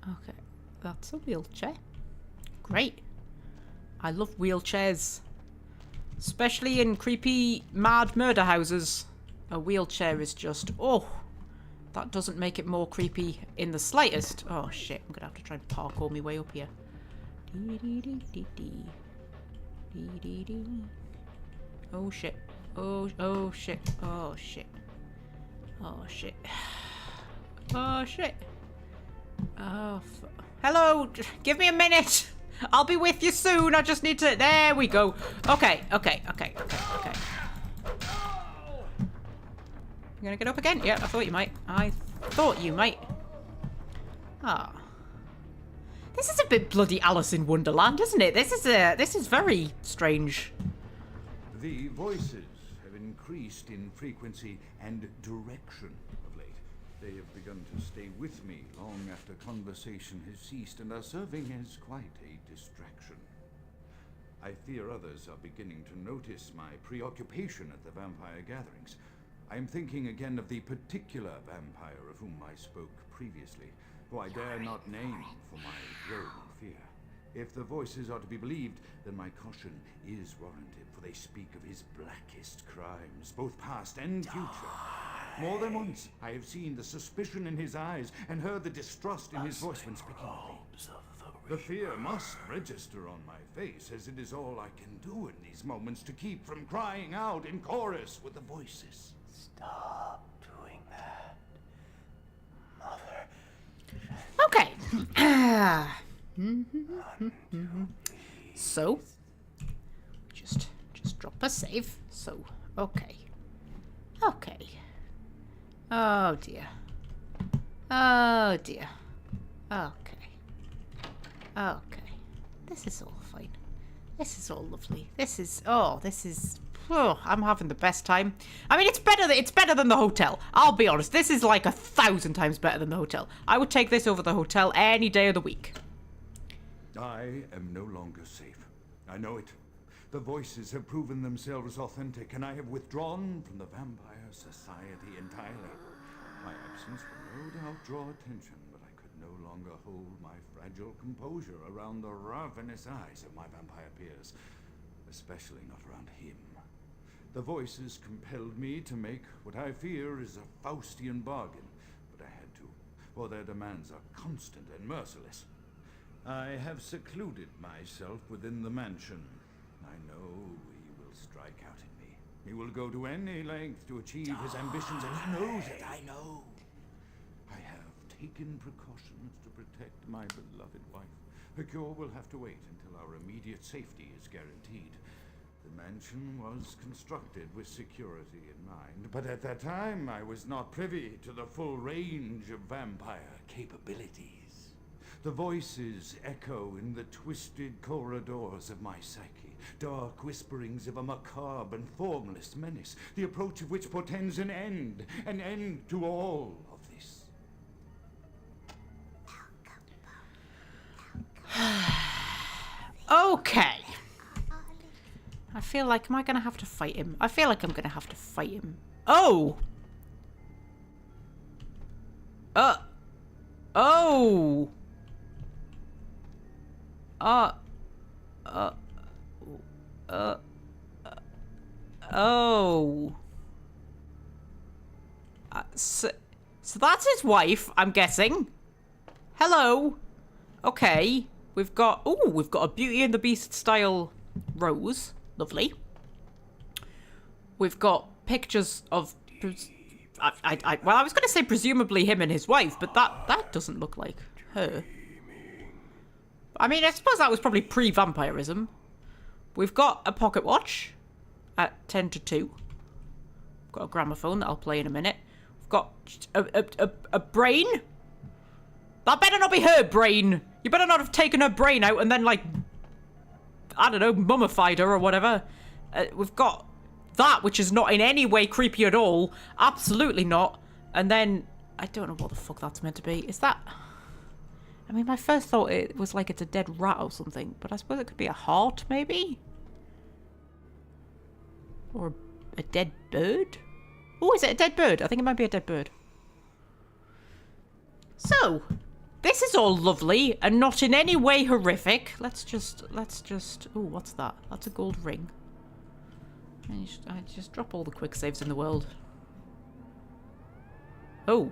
Okay. That's a wheelchair. Great. I love wheelchairs. Especially in creepy, mad murder houses. A wheelchair is just... Oh! That doesn't make it more creepy in the slightest. Oh, shit. I'm gonna have to try and parkour my way up here. Oh, shit. Oh, shit. Oh, shit. Oh, shit. Oh, shit. Oh, hello. Give me a minute. I'll be with you soon. I just need to... There we go. Okay. You gonna get up again? Yeah, I thought you might. Ah. This is a bit bloody Alice in Wonderland, isn't it? This is very strange. The voices have increased in frequency and direction of late. They have begun to stay with me long after conversation has ceased and are serving as quite a distraction. I fear others are beginning to notice my preoccupation at the vampire gatherings. I am thinking again of the particular vampire of whom I spoke previously, who I dare not name for my growing fear. If the voices are to be believed, then my caution is warranted, for they speak of his blackest crimes, both past and future. More than once, I have seen the suspicion in his eyes and heard the distrust in his voice when speaking of me. The fear must register on my face, as it is all I can do in these moments to keep from crying out in chorus with the voices. Stop doing that, Mother. Okay. So, just drop a save. So, okay. Oh dear. Okay. This is all fine. This is all lovely. I'm having the best time. I mean, it's better than the hotel. I'll be honest. This is like 1,000 times better than the hotel. I would take this over the hotel any day of the week. I am no longer safe. I know it. The voices have proven themselves authentic, and I have withdrawn from the Vampire Society entirely. My absence will no doubt draw attention, but I could no longer hold my fragile composure around the ravenous eyes of my vampire peers, especially not around him. The voices compelled me to make what I fear is a Faustian bargain, but I had to, for their demands are constant and merciless. I have secluded myself within the mansion. I know he will strike out at me. He will go to any length to achieve his ambitions, and he knows it. I know. I have taken precautions to protect my beloved wife. Her cure will have to wait until our immediate safety is guaranteed. The mansion was constructed with security in mind, but at that time I was not privy to the full range of vampire capabilities. The voices echo in the twisted corridors of my psyche, dark whisperings of a macabre and formless menace, the approach of which portends an end to all of this. Okay. I feel like, am I going to have to fight him? I feel like I'm going to have to fight him. Oh! Oh! Oh! So that's his wife, I'm guessing. Hello. Okay. We've got a Beauty and the Beast style rose. Lovely. We've got pictures of... well, I was going to say presumably him and his wife, but that doesn't look like her. I mean, I suppose that was probably pre-vampirism. We've got a pocket watch at 10 to 2. We've got a gramophone that I'll play in a minute. We've got a brain. That better not be her brain. You better not have taken her brain out and then, like, I don't know, mummified her or whatever. We've got that, which is not in any way creepy at all. Absolutely not. And then, I don't know what the fuck that's meant to be. Is that... I mean, my first thought it was like it's a dead rat or something, but I suppose it could be a heart, maybe? Or a dead bird? Oh, is it a dead bird? I think it might be a dead bird. So, this is all lovely and not in any way horrific. Let's just... Oh, what's that? That's a gold ring. And I just drop all the quick saves in the world. Oh.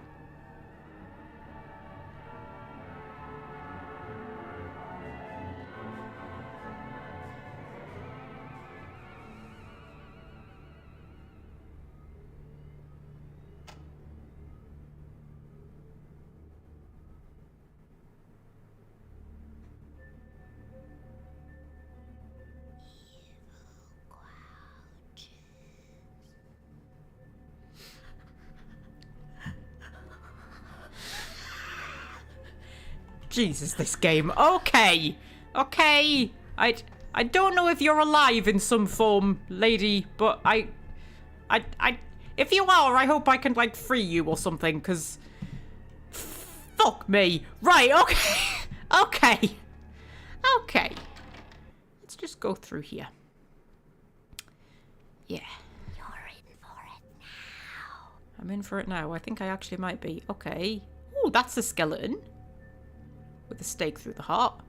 Jesus, this game. Okay. Okay. I don't know if you're alive in some form, lady, but if you are, I hope I can, like, free you or something, because... Fuck me. Right, okay. Okay. Okay. Let's just go through here. Yeah. You're in for it now. I'm in for it now. I think I actually might be. Okay. Ooh, that's a skeleton. With a stake through the heart.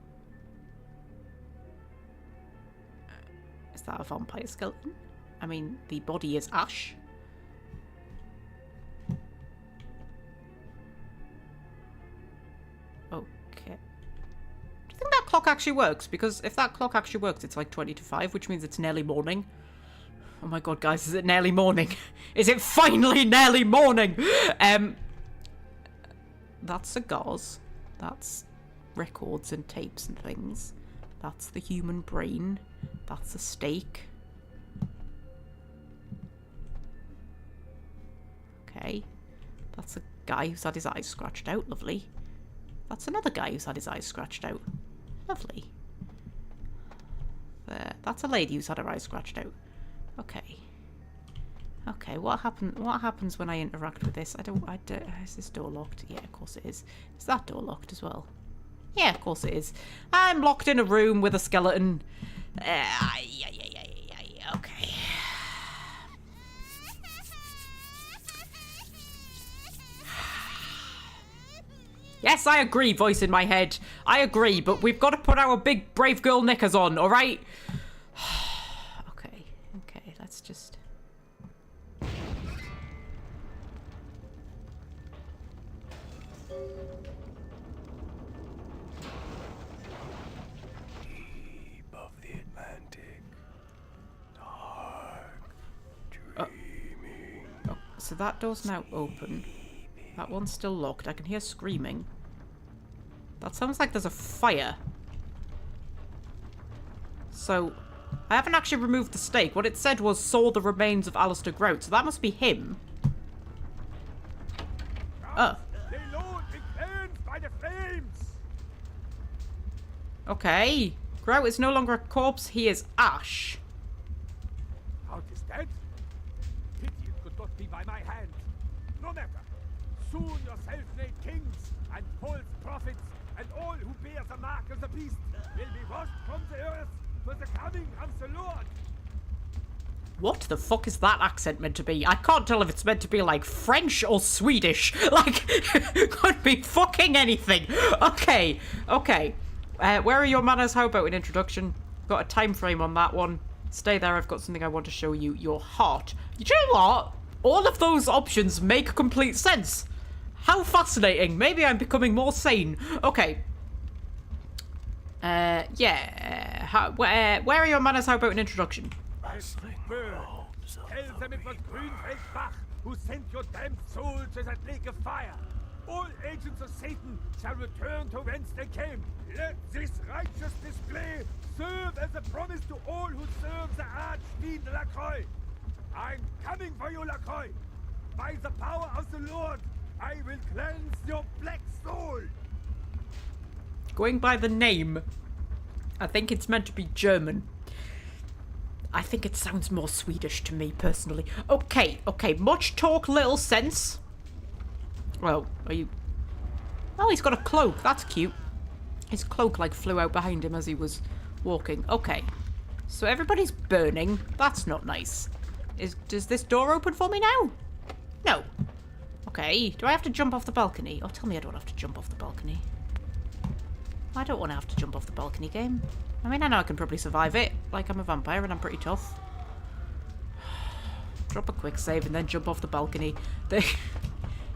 Is that a vampire skeleton? I mean, the body is ash. Okay. Do you think that clock actually works? Because if that clock actually works, it's like 20 to 5, which means it's nearly morning. Oh my god, guys, is it nearly morning? Is it finally nearly morning? That's cigars. That's records and tapes and things. That's the human brain. That's a stake. Okay. That's a guy who's had his eyes scratched out. Lovely. That's another guy who's had his eyes scratched out. Lovely. There. That's a lady who's had her eyes scratched out. Okay. Okay, what happens when I interact with this? Is this door locked? Yeah, of course it is. Is that door locked as well? Yeah, of course it is. I'm locked in a room with a skeleton. Okay. Yes, I agree, voice in my head. I agree, but we've got to put our big brave girl knickers on, alright? Okay, let's just... So that door's now open. That one's still locked. I can hear screaming. That sounds like there's a fire. So, I haven't actually removed the stake. What it said was, saw the remains of Alistair Grout. So that must be him. Oh. Okay. Grout is no longer a corpse. He is ash. How is that? Pity it could not be by my hand. No matter. Soon your self-made kings and false prophets and all who bear the mark of the beast will be washed from the earth for the coming of the Lord. What the fuck is that accent meant to be? I can't tell if it's meant to be like French or Swedish. Like, could be fucking anything. Okay, okay. Where are your manners? How about an introduction? Got a time frame on that one. Stay there, I've got something I want to show you. Your heart. You know what? All of those options make complete sense. How fascinating. Maybe I'm becoming more sane. Okay. Yeah. Where are your manners? How about an introduction? Tell them it was Grünfeldbach who sent your damned soul to that lake of fire. All agents of Satan shall return to whence they came. Let this righteous display serve as a promise to all who serve the Archfiend Lacroix. I'm coming for you, Lacroix. By the power of the Lord, I will cleanse your black soul. Going by the name, I think it's meant to be German. I think it sounds more Swedish to me, personally. Okay, okay. Much talk, little sense. Well, are you... Oh, he's got a cloak. That's cute. His cloak, like, flew out behind him as he was walking. Okay. So everybody's burning. That's not nice. Does this door open for me now? No. Okay. Do I have to jump off the balcony? Oh, tell me I don't have to jump off the balcony. I don't want to have to jump off the balcony, game. I mean, I know I can probably survive it. Like, I'm a vampire and I'm pretty tough. Drop a quick save and then jump off the balcony.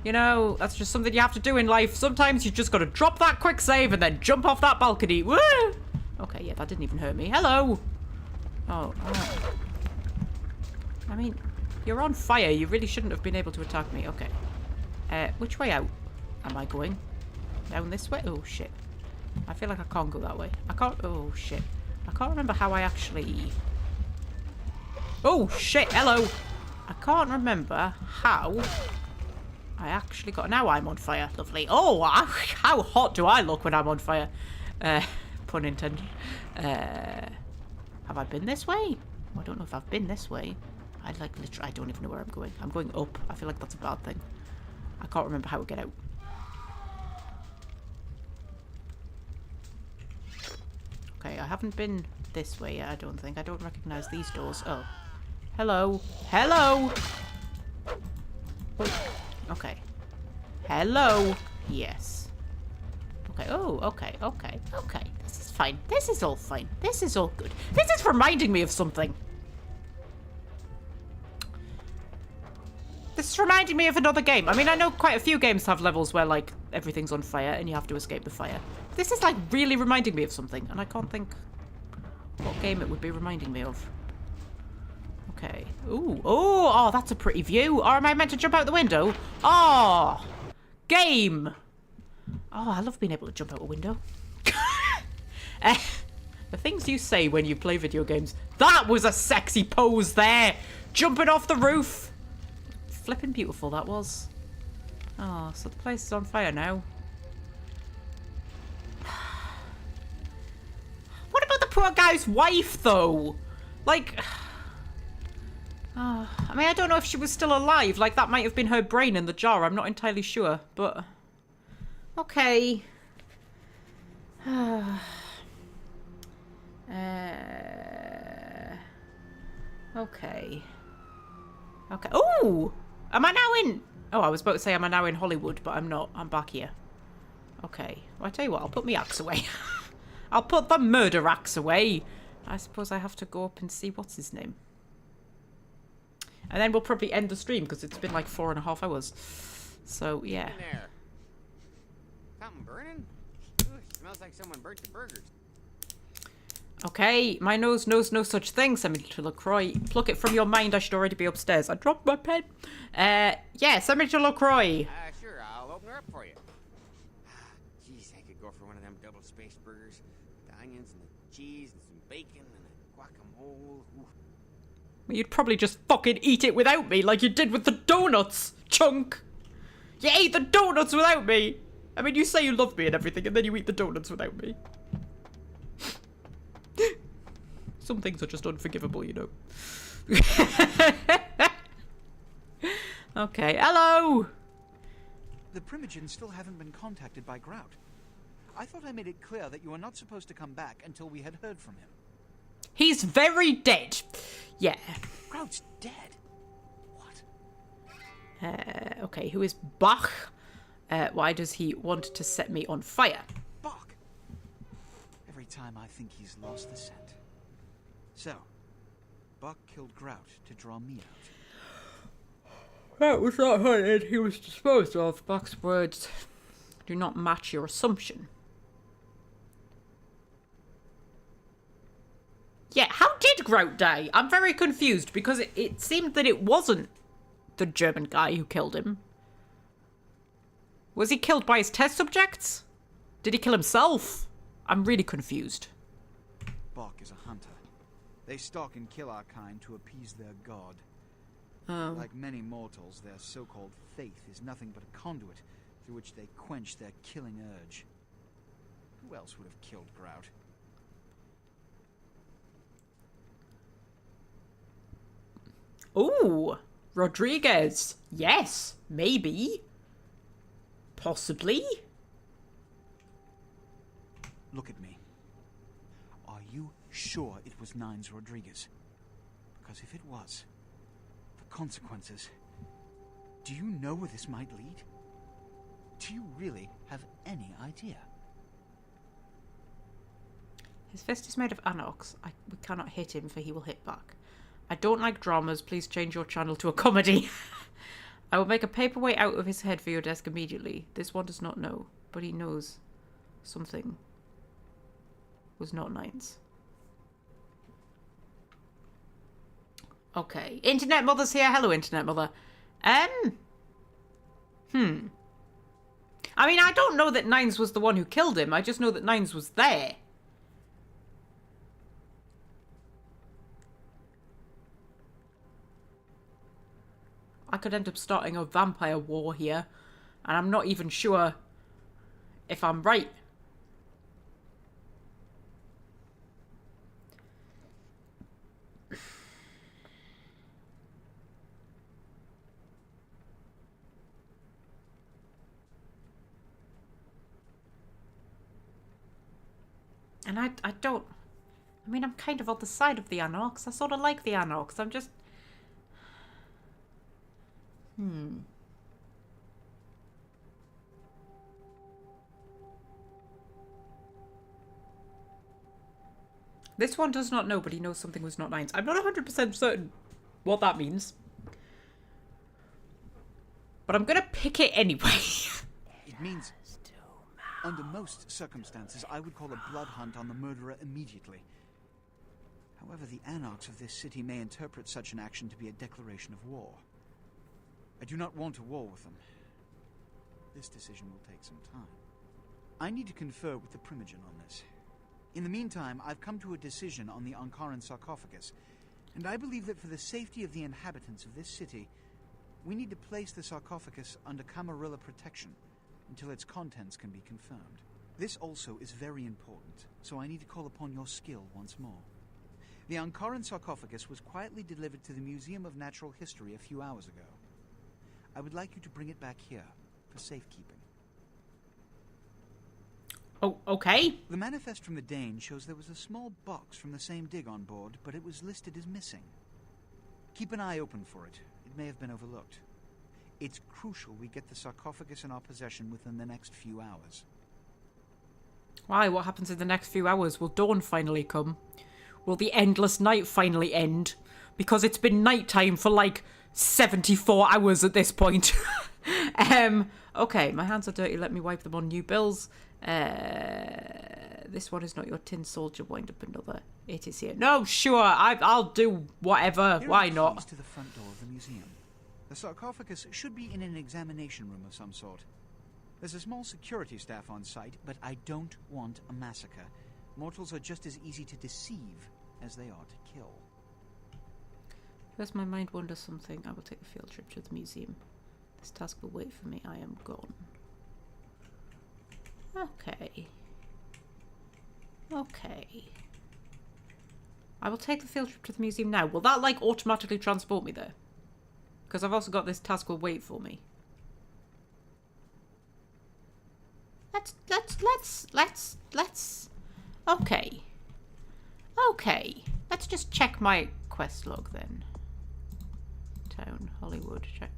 You know, that's just something you have to do in life. Sometimes you just got to drop that quick save and then jump off that balcony. Woo! Okay, yeah, that didn't even hurt me. Hello! Oh. I mean, you're on fire. You really shouldn't have been able to attack me. Okay. Which way out am I going? Down this way? Oh, shit. I feel like I can't go that way. I can't... Oh, shit. I can't remember how I actually... Oh, shit. Hello. I can't remember how I actually got... Now I'm on fire. Lovely. Oh, how hot do I look when I'm on fire? Pun intended. Have I been this way? I don't know if I've been this way. I don't even know where I'm going. I'm going up. I feel like that's a bad thing. I can't remember how to get out. Okay, I haven't been this way yet, I don't think. I don't recognize these doors. Oh. Hello. Hello! Oh. Okay. Hello! Yes. Okay. Oh, okay, okay, okay. This is fine. This is all fine. This is all good. This is reminding me of something. This is reminding me of another game. I mean, I know quite a few games have levels where, like, everything's on fire and you have to escape the fire. This is, like, really reminding me of something, and I can't think what game it would be reminding me of. Okay. Ooh. Oh, that's a pretty view. Or am I meant to jump out the window? Oh! Game! Oh, I love being able to jump out a window. The things you say when you play video games. That was a sexy pose there! Jumping off the roof! Flipping beautiful that was. Oh, so the place is on fire now. What about the poor guy's wife, though? Like... Oh, I mean, I don't know if she was still alive. Like, that might have been her brain in the jar. I'm not entirely sure, but... Okay. Okay. Okay. Ooh! Am I now in... Oh, I was about to say, am I now in Hollywood? But I'm not. I'm back here. Okay. Well, I tell you what, I'll put my axe away. I'll put the murder axe away. I suppose I have to go up and see what's his name. And then we'll probably end the stream, because it's been like 4.5 hours. So, yeah. In there. Something burning? Ooh, smells like someone burnt the burgers. Okay, my nose knows no such thing, Senator LaCroix. Pluck it from your mind, I should already be upstairs. I dropped my pen. Yeah, Senator LaCroix. Sure, I'll open her up for you. Jeez, I could go for one of them double spaced burgers. The onions and the cheese and some bacon and a guacamole. Ooh. You'd probably just fucking eat it without me, like you did with the donuts, chunk. You ate the donuts without me. I mean, you say you love me and everything, and then you eat the donuts without me. Some things are just unforgivable, you know. Okay, hello! The Primogens still haven't been contacted by Grout. I thought I made it clear that you were not supposed to come back until we had heard from him. He's very dead. Yeah. Grout's dead. Okay, who is Bach? Why does he want to set me on fire? Bach! Every time I think he's lost the scent. So, Bach killed Grout to draw me out. That was not hunted. He was disposed of. Bach's words do not match your assumption. Yeah, how did Grout die? I'm very confused because it seemed that it wasn't the German guy who killed him. Was he killed by his test subjects? Did he kill himself? I'm really confused. Bach is a hunter. They stalk and kill our kind to appease their god. Like many mortals, their so-called faith is nothing but a conduit through which they quench their killing urge. Who else would have killed Grout? Ooh, Rodriguez. Yes, maybe. Possibly. Look at me. Are you sure it was Nines Rodriguez? Because if it was, the consequences... Do you know where this might lead? Do you really have any idea? His fist is made of anox. We cannot hit him, for he will hit back. I don't like dramas. Please change your channel to a comedy. I will make a paperweight out of his head for your desk immediately. This one does not know, but he knows something was not Nines. Okay. Internet Mother's here. Hello, Internet Mother. I mean, I don't know that Nines was the one who killed him. I just know that Nines was there. I could end up starting a vampire war here, and I'm not even sure if I'm right. And I don't... I mean, I'm kind of on the side of the Anarchs. I sort of like the Anarchs. I'm just... This one does not know, but he knows something was not Nines. I'm not 100% certain what that means. But I'm going to pick it anyway. It means... Under most circumstances, I would call a blood hunt on the murderer immediately. However, the Anarchs of this city may interpret such an action to be a declaration of war. I do not want a war with them. This decision will take some time. I need to confer with the Primogen on this. In the meantime, I've come to a decision on the Ankaran sarcophagus, and I believe that for the safety of the inhabitants of this city, we need to place the sarcophagus under Camarilla protection until its contents can be confirmed. This also is very important, so I need to call upon your skill once more. The Ankaran sarcophagus was quietly delivered to the Museum of Natural History a few hours ago. I would like you to bring it back here for safekeeping. Oh, okay. The manifest from the Dane shows there was a small box from the same dig on board, but it was listed as missing. Keep an eye open for it. It may have been overlooked. It's crucial we get the sarcophagus in our possession within the next few hours. Why? What happens in the next few hours? Will dawn finally come? Will the endless night finally end? Because it's been nighttime for like 74 hours at this point. Okay, my hands are dirty. Let me wipe them on new bills. This one is not your tin soldier. Wind up another. It is here. No, sure. I'll do whatever. Here Why are the not? keys to the front door of the museum. The sarcophagus should be in an examination room of some sort. There's a small security staff on site, but I don't want a massacre. Mortals are just as easy to deceive as they are to kill. First, my mind wanders something. I will take a field trip to the museum. This task will wait for me. I am gone. Okay. Okay. I will take the field trip to the museum now. Will that, like, automatically transport me there? Because I've also got this task will wait for me. Let's let's. Okay. Okay. Let's just check my quest log then. Town, Hollywood. Check.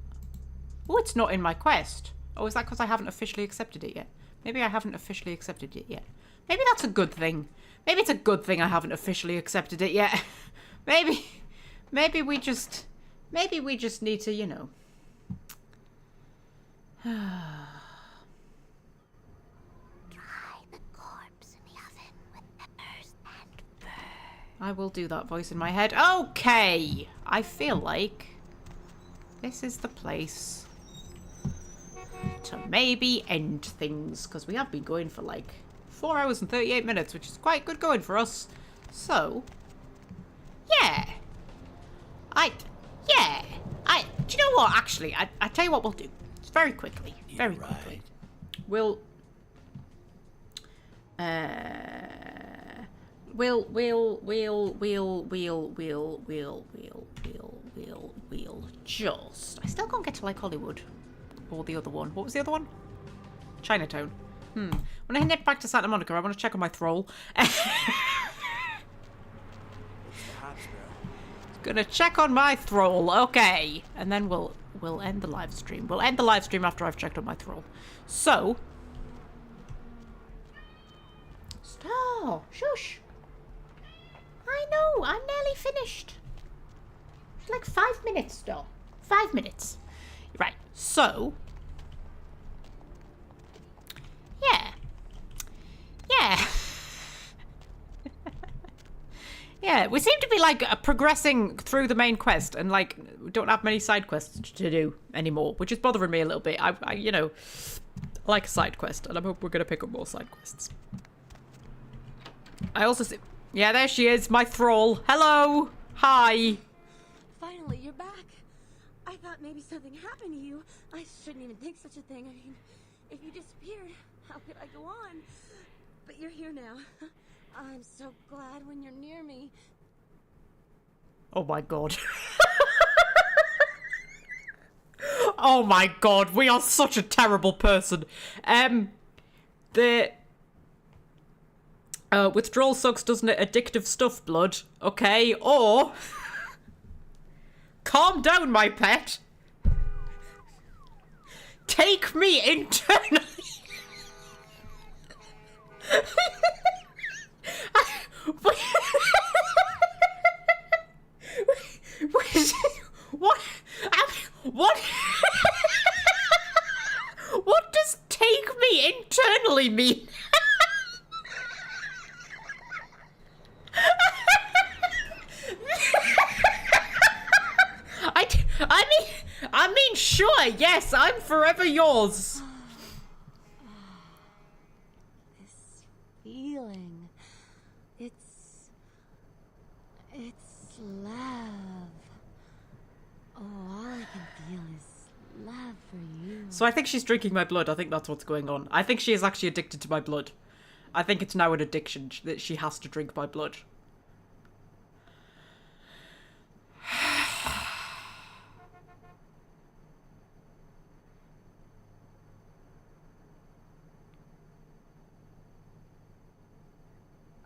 Oh, it's not in my quest. Oh, is that because I haven't officially accepted it yet? Maybe I haven't officially accepted it yet. Maybe that's a good thing. Maybe it's a good thing I haven't officially accepted it yet. Maybe we just need to, you know. I will do that voice in my head. Okay! I feel like this is the place to maybe end things, because we have been going for like 4 hours and 38 minutes, which is quite good going for us. So, yeah. Do you know what, actually? I tell you what we'll do. Just very quickly. Very quickly. We'll just... I still can't get to like Hollywood. Or the other one. What was the other one? Chinatown. When I head back to Santa Monica, I want to check on my thrall. Gonna check on my thrall. Okay. And then we'll end the live stream. We'll end the live stream after I've checked on my thrall. So... Stop. Shush. I know, I'm nearly finished. It's like 5 minutes, though. 5 minutes. Right, so... Yeah. Yeah. Yeah, we seem to be, like, progressing through the main quest and, like, we don't have many side quests to do anymore, which is bothering me a little bit. I you know, like a side quest, and I hope we're going to pick up more side quests. I also see... Yeah, there she is, my thrall. Hello. Hi. Finally, you're back. I thought maybe something happened to you. I shouldn't even think such a thing. I mean, if you disappeared, how could I go on? But you're here now. I'm so glad when you're near me. Oh my god. Oh my god, we are such a terrible person. Withdrawal sucks, doesn't it? Addictive stuff, blood. Okay, or... Calm down, my pet. Take me internally. What? What? What does take me internally mean? I mean, sure, yes, I'm forever yours. This feeling, it's love. Oh, all I can feel is love for you. So I think she's drinking my blood. I think that's what's going on. I think she is actually addicted to my blood. I think it's now an addiction that she has to drink my blood.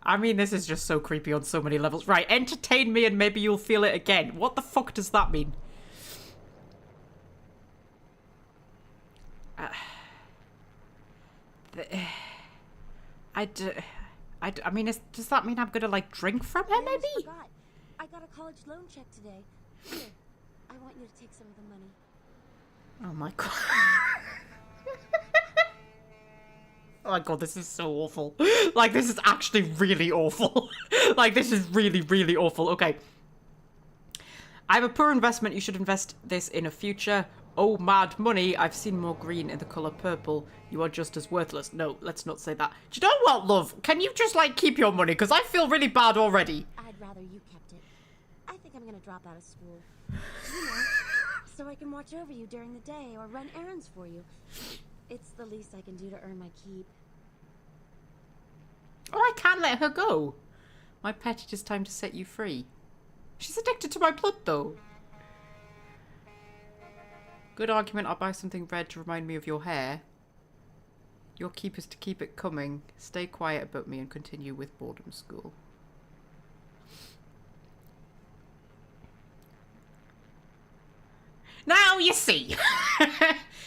I mean, this is just so creepy on so many levels. Right, entertain me and maybe you'll feel it again. What the fuck does that mean? I mean, does that mean I'm gonna, like, drink from her, maybe? I forgot. I got a college loan check today. Here, I want you to take some of the money. Oh my god. Oh my god, this is so awful. Like, this is actually really awful. Like, this is really, really awful. Okay. I have a poor investment. You should invest this in a future. Oh, mad money. I've seen more green in the colour purple. You are just as worthless. No, let's not say that. Do you know what, love? Can you just, like, keep your money? Because I feel really bad already. I'd rather you kept it. I think I'm going to drop out of school. You know, so I can watch over you during the day or run errands for you. It's the least I can do to earn my keep. Oh, I can't let her go. My pet, it is time to set you free. She's addicted to my blood, though. Good argument. I'll buy something red to remind me of your hair. Your keep is to keep it coming. Stay quiet about me and continue with boredom school. Now, you see,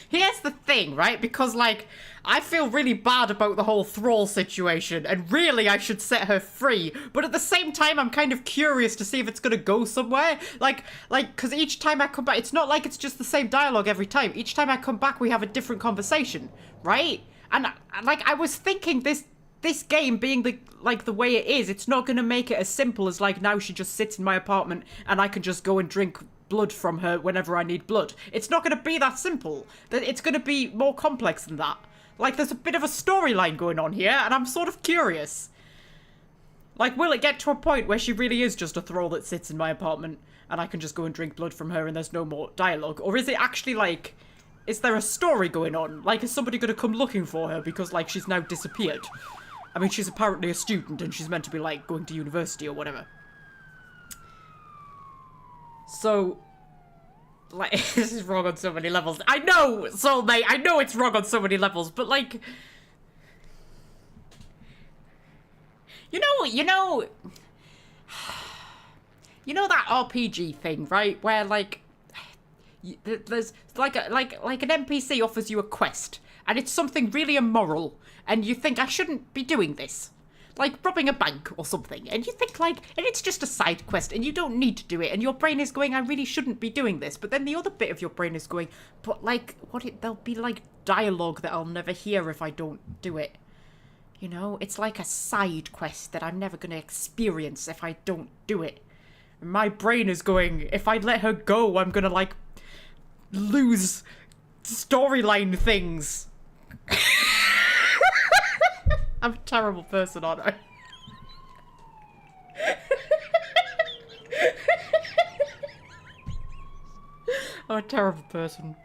here's the thing, right? Because, like, I feel really bad about the whole thrall situation, and really I should set her free. But at the same time, I'm kind of curious to see if it's gonna go somewhere. Like, because each time I come back, it's not like it's just the same dialogue every time. Each time I come back, we have a different conversation, right? And, like, I was thinking this game being the way it is, it's not gonna make it as simple as, like, now she just sits in my apartment and I can just go and drink blood from her whenever I need blood. It's not going to be that simple. It's going to be more complex than that. Like, there's a bit of a storyline going on here, and I'm sort of curious. Like, will it get to a point where she really is just a thrall that sits in my apartment, and I can just go and drink blood from her and there's no more dialogue? Or is it actually, like, is there a story going on? Like, is somebody going to come looking for her because, like, she's now disappeared? I mean, she's apparently a student, and she's meant to be, like, going to university or whatever. So, like, this is wrong on so many levels. I know, soulmate, I know it's wrong on so many levels, but, like, you know that RPG thing, right? Where, like, there's like an NPC offers you a quest, and it's something really immoral, and you think, I shouldn't be doing this. Like robbing a bank or something, and you think, like, and it's just a side quest and you don't need to do it, and your brain is going, I really shouldn't be doing this, but then the other bit of your brain is going, but, like, there'll be, like, dialogue that I'll never hear if I don't do it. You know, it's like a side quest that I'm never going to experience if I don't do it. And my brain is going, if I let her go, I'm going to, like, lose storyline things. I'm a terrible person, aren't I? I'm a terrible person.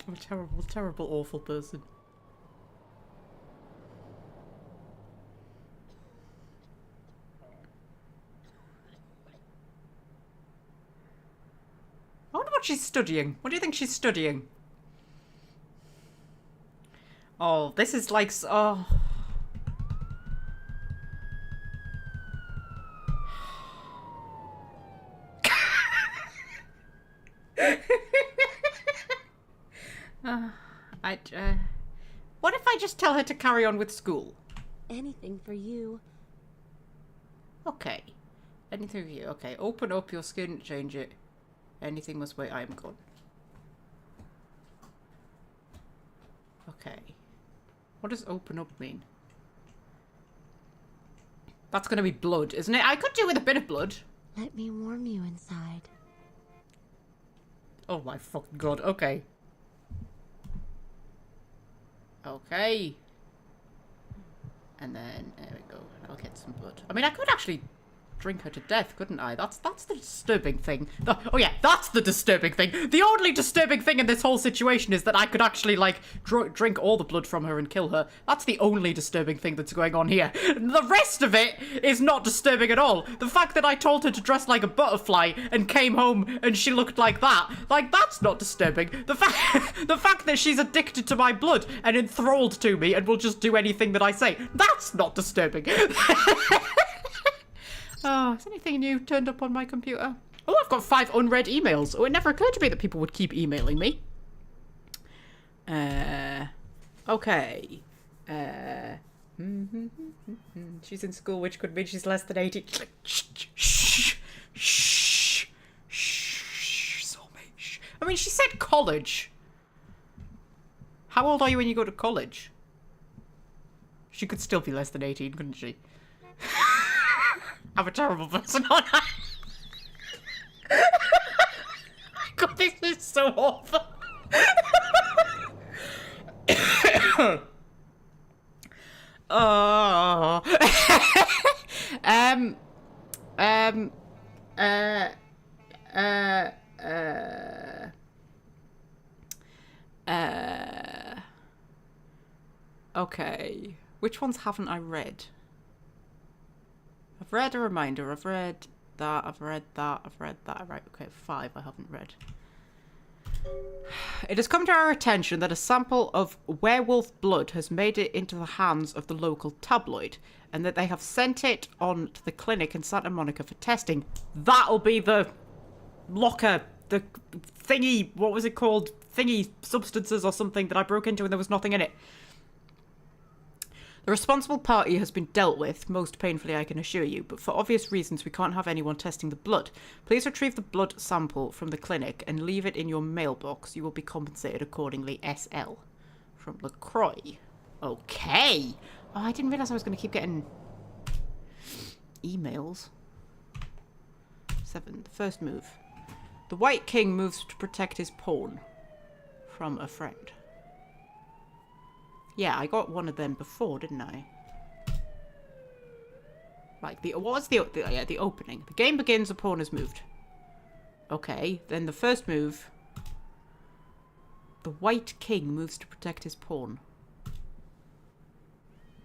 I'm a terrible, terrible, awful person. I wonder what she's studying. What do you think she's studying? Oh, this is like... Oh. What if I just tell her to carry on with school? Anything for you. Okay. Anything for you. Okay, open up your skin, change it. Anything must wait, I am gone. Okay. What does open up mean? That's gonna be blood, isn't it? I could do with a bit of blood. Let me warm you inside. Oh my fucking god, okay. Okay. And then, there we go. I'll get some blood. I mean, I could actually drink her to death, couldn't I? That's the disturbing thing. Oh yeah, that's the disturbing thing. The only disturbing thing in this whole situation is that I could actually, like, drink all the blood from her and kill her. That's the only disturbing thing that's going on here. The rest of it is not disturbing at all. The fact that I told her to dress like a butterfly and came home and she looked like that, like, that's not disturbing. The fact that she's addicted to my blood and enthralled to me and will just do anything that I say, that's not disturbing. Oh, has anything new turned up on my computer? Oh, I've got 5 unread emails. Oh, it never occurred to me that people would keep emailing me. Okay. She's in school, which could mean she's less than 18. Shh. Soulmate. I mean, she said college. How old are you when you go to college? She could still be less than 18, couldn't she? I'm a terrible person, aren't I? God, this is so awful. Oh. Okay. Which ones haven't I read? I've read a reminder. I've read that, I've read that, I've read that. Right, okay, 5 I haven't read. It has come to our attention that a sample of werewolf blood has made it into the hands of the local tabloid, and that they have sent it on to the clinic in Santa Monica for testing. That'll be the locker, the thingy, what was it called? Thingy substances or something that I broke into and there was nothing in it. The responsible party has been dealt with, most painfully I can assure you, but for obvious reasons we can't have anyone testing the blood. Please retrieve the blood sample from the clinic and leave it in your mailbox. You will be compensated accordingly. SL. From LaCroix. Okay. Oh, I didn't realise I was going to keep getting emails. 7. The first move. The White King moves to protect his pawn. From a friend. Yeah, I got one of them before, didn't I? Like, what was the opening? The game begins, a pawn is moved. Okay, then the first move. The White King moves to protect his pawn.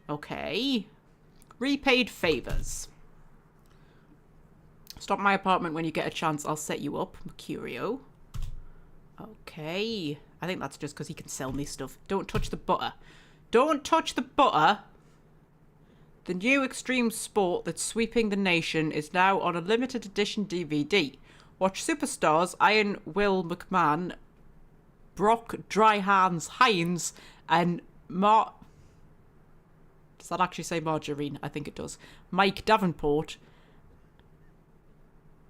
Okay. Repaid favors. Stop my apartment when you get a chance, I'll set you up. Mercurio. Okay. I think that's just because he can sell me stuff. Don't touch the butter. Don't touch the butter. The new extreme sport that's sweeping the nation is now on a limited edition DVD. Watch superstars Iron Will McMahon, Brock Dryhands Hines, and Does that actually say Margarine? I think it does. Mike Davenport.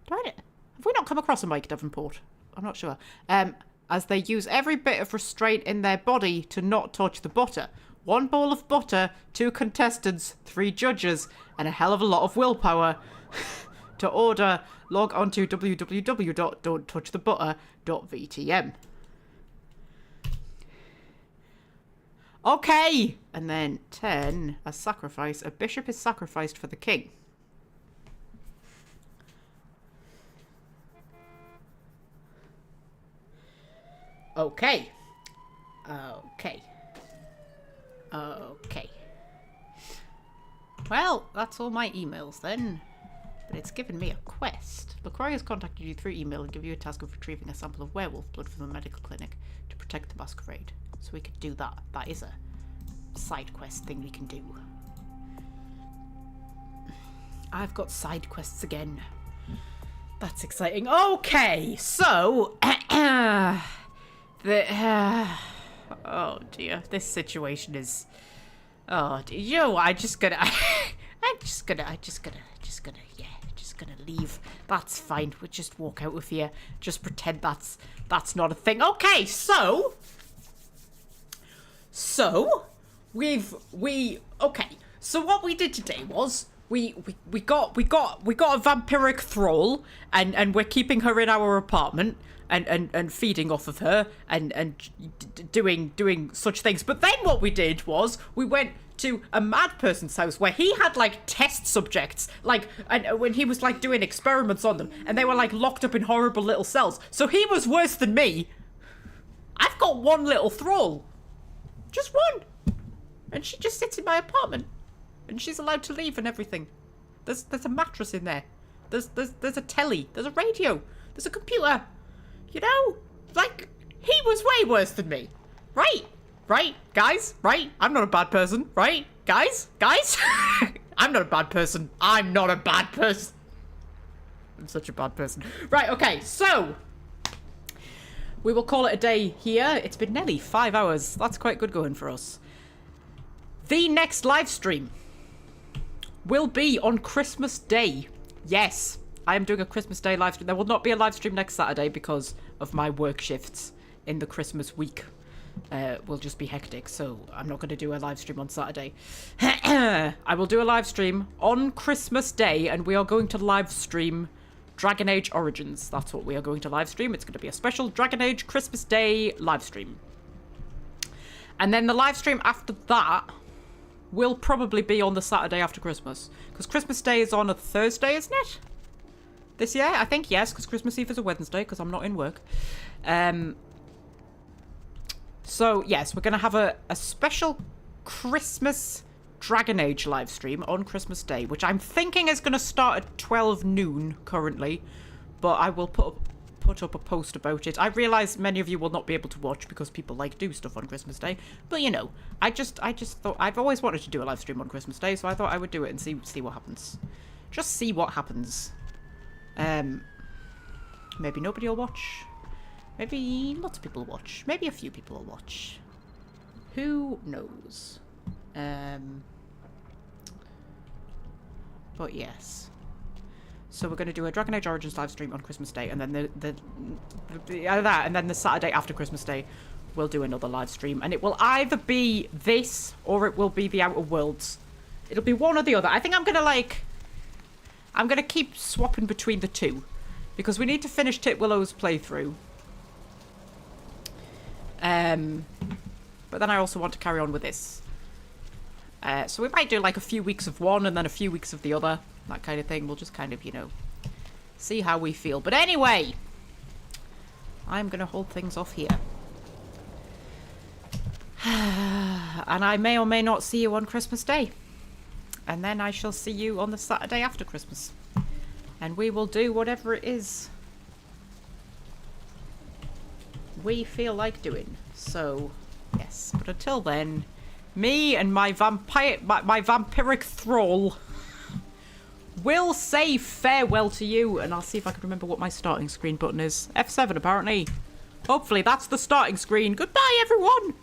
Have we not come across a Mike Davenport? I'm not sure. As they use every bit of restraint in their body to not touch the butter. 1 bowl of butter, 2 contestants, 3 judges, and a hell of a lot of willpower. To order, log on to www.don'ttouchthebutter.vtm. Okay! And then 10, a sacrifice. A bishop is sacrificed for the king. Okay. Okay. Okay. Well, that's all my emails then. But it's given me a quest. LaCroix has contacted you through email and given you a task of retrieving a sample of werewolf blood from the medical clinic to protect the Masquerade. So we could do that. That is a side quest thing we can do. I've got side quests again. That's exciting. Okay, so... oh dear, this situation is... Oh dear, you know what, I'm just gonna leave. That's fine, we'll just walk out of here. Just pretend that's not a thing. Okay, so what we did today was we got a vampiric thrall and we're keeping her in our apartment and feeding off of her and doing such things. But then what we did was we went to a mad person's house where he had like test subjects, like, and when he was like doing experiments on them, and they were like locked up in horrible little cells. So he was worse than me. I've got 1 little thrall, just 1, and she just sits in my apartment, and she's allowed to leave and everything. There's a mattress in there. There's a telly. There's a radio. There's a computer. You know, like, he was way worse than me. Right? Right, guys? Right? I'm not a bad person. Right? Guys? I'm not a bad person. I'm not a bad person. I'm such a bad person. Right, okay, so... we will call it a day here. It's been nearly 5 hours. That's quite good going for us. The next live stream will be on Christmas Day. Yes. I am doing a Christmas Day live stream. There will not be a live stream next Saturday because of my work shifts in the Christmas week. Will just be hectic, so I'm not going to do a live stream on Saturday. I will do a live stream on Christmas Day, and we are going to live stream Dragon Age Origins. That's what we are going to live stream. It's going to be a special Dragon Age Christmas Day live stream. And then the live stream after that will probably be on the Saturday after Christmas, because Christmas Day is on a Thursday, isn't it? This year, I think, yes, because Christmas Eve is a Wednesday, because I'm not in work. So, yes, we're going to have a special Christmas Dragon Age live stream on Christmas Day, which I'm thinking is going to start at 12 noon currently, but I will put up a post about it. I realise many of you will not be able to watch because people like do stuff on Christmas Day, but you know, I just thought I've always wanted to do a live stream on Christmas Day, so I thought I would do it and see what happens. Just see what happens. Maybe nobody will watch. Maybe lots of people will watch. Maybe a few people will watch. Who knows? But yes. So we're going to do a Dragon Age Origins live stream on Christmas Day, and then and then the Saturday after Christmas Day, we'll do another live stream, and it will either be this or it will be the Outer Worlds. It'll be one or the other. I think I'm gonna keep swapping between the two, because we need to finish Titwillow's playthrough. But then I also want to carry on with this. So we might do like a few weeks of one and then a few weeks of the other. That kind of thing. We'll just kind of, you know, see how we feel. But anyway, I'm going to hold things off here. And I may or may not see you on Christmas Day. And then I shall see you on the Saturday after Christmas. And we will do whatever it is we feel like doing. So, yes. But until then, me and my vampiric thrall will say farewell to you. And I'll see if I can remember what my starting screen button is. F7 apparently. Hopefully that's the starting screen. Goodbye everyone!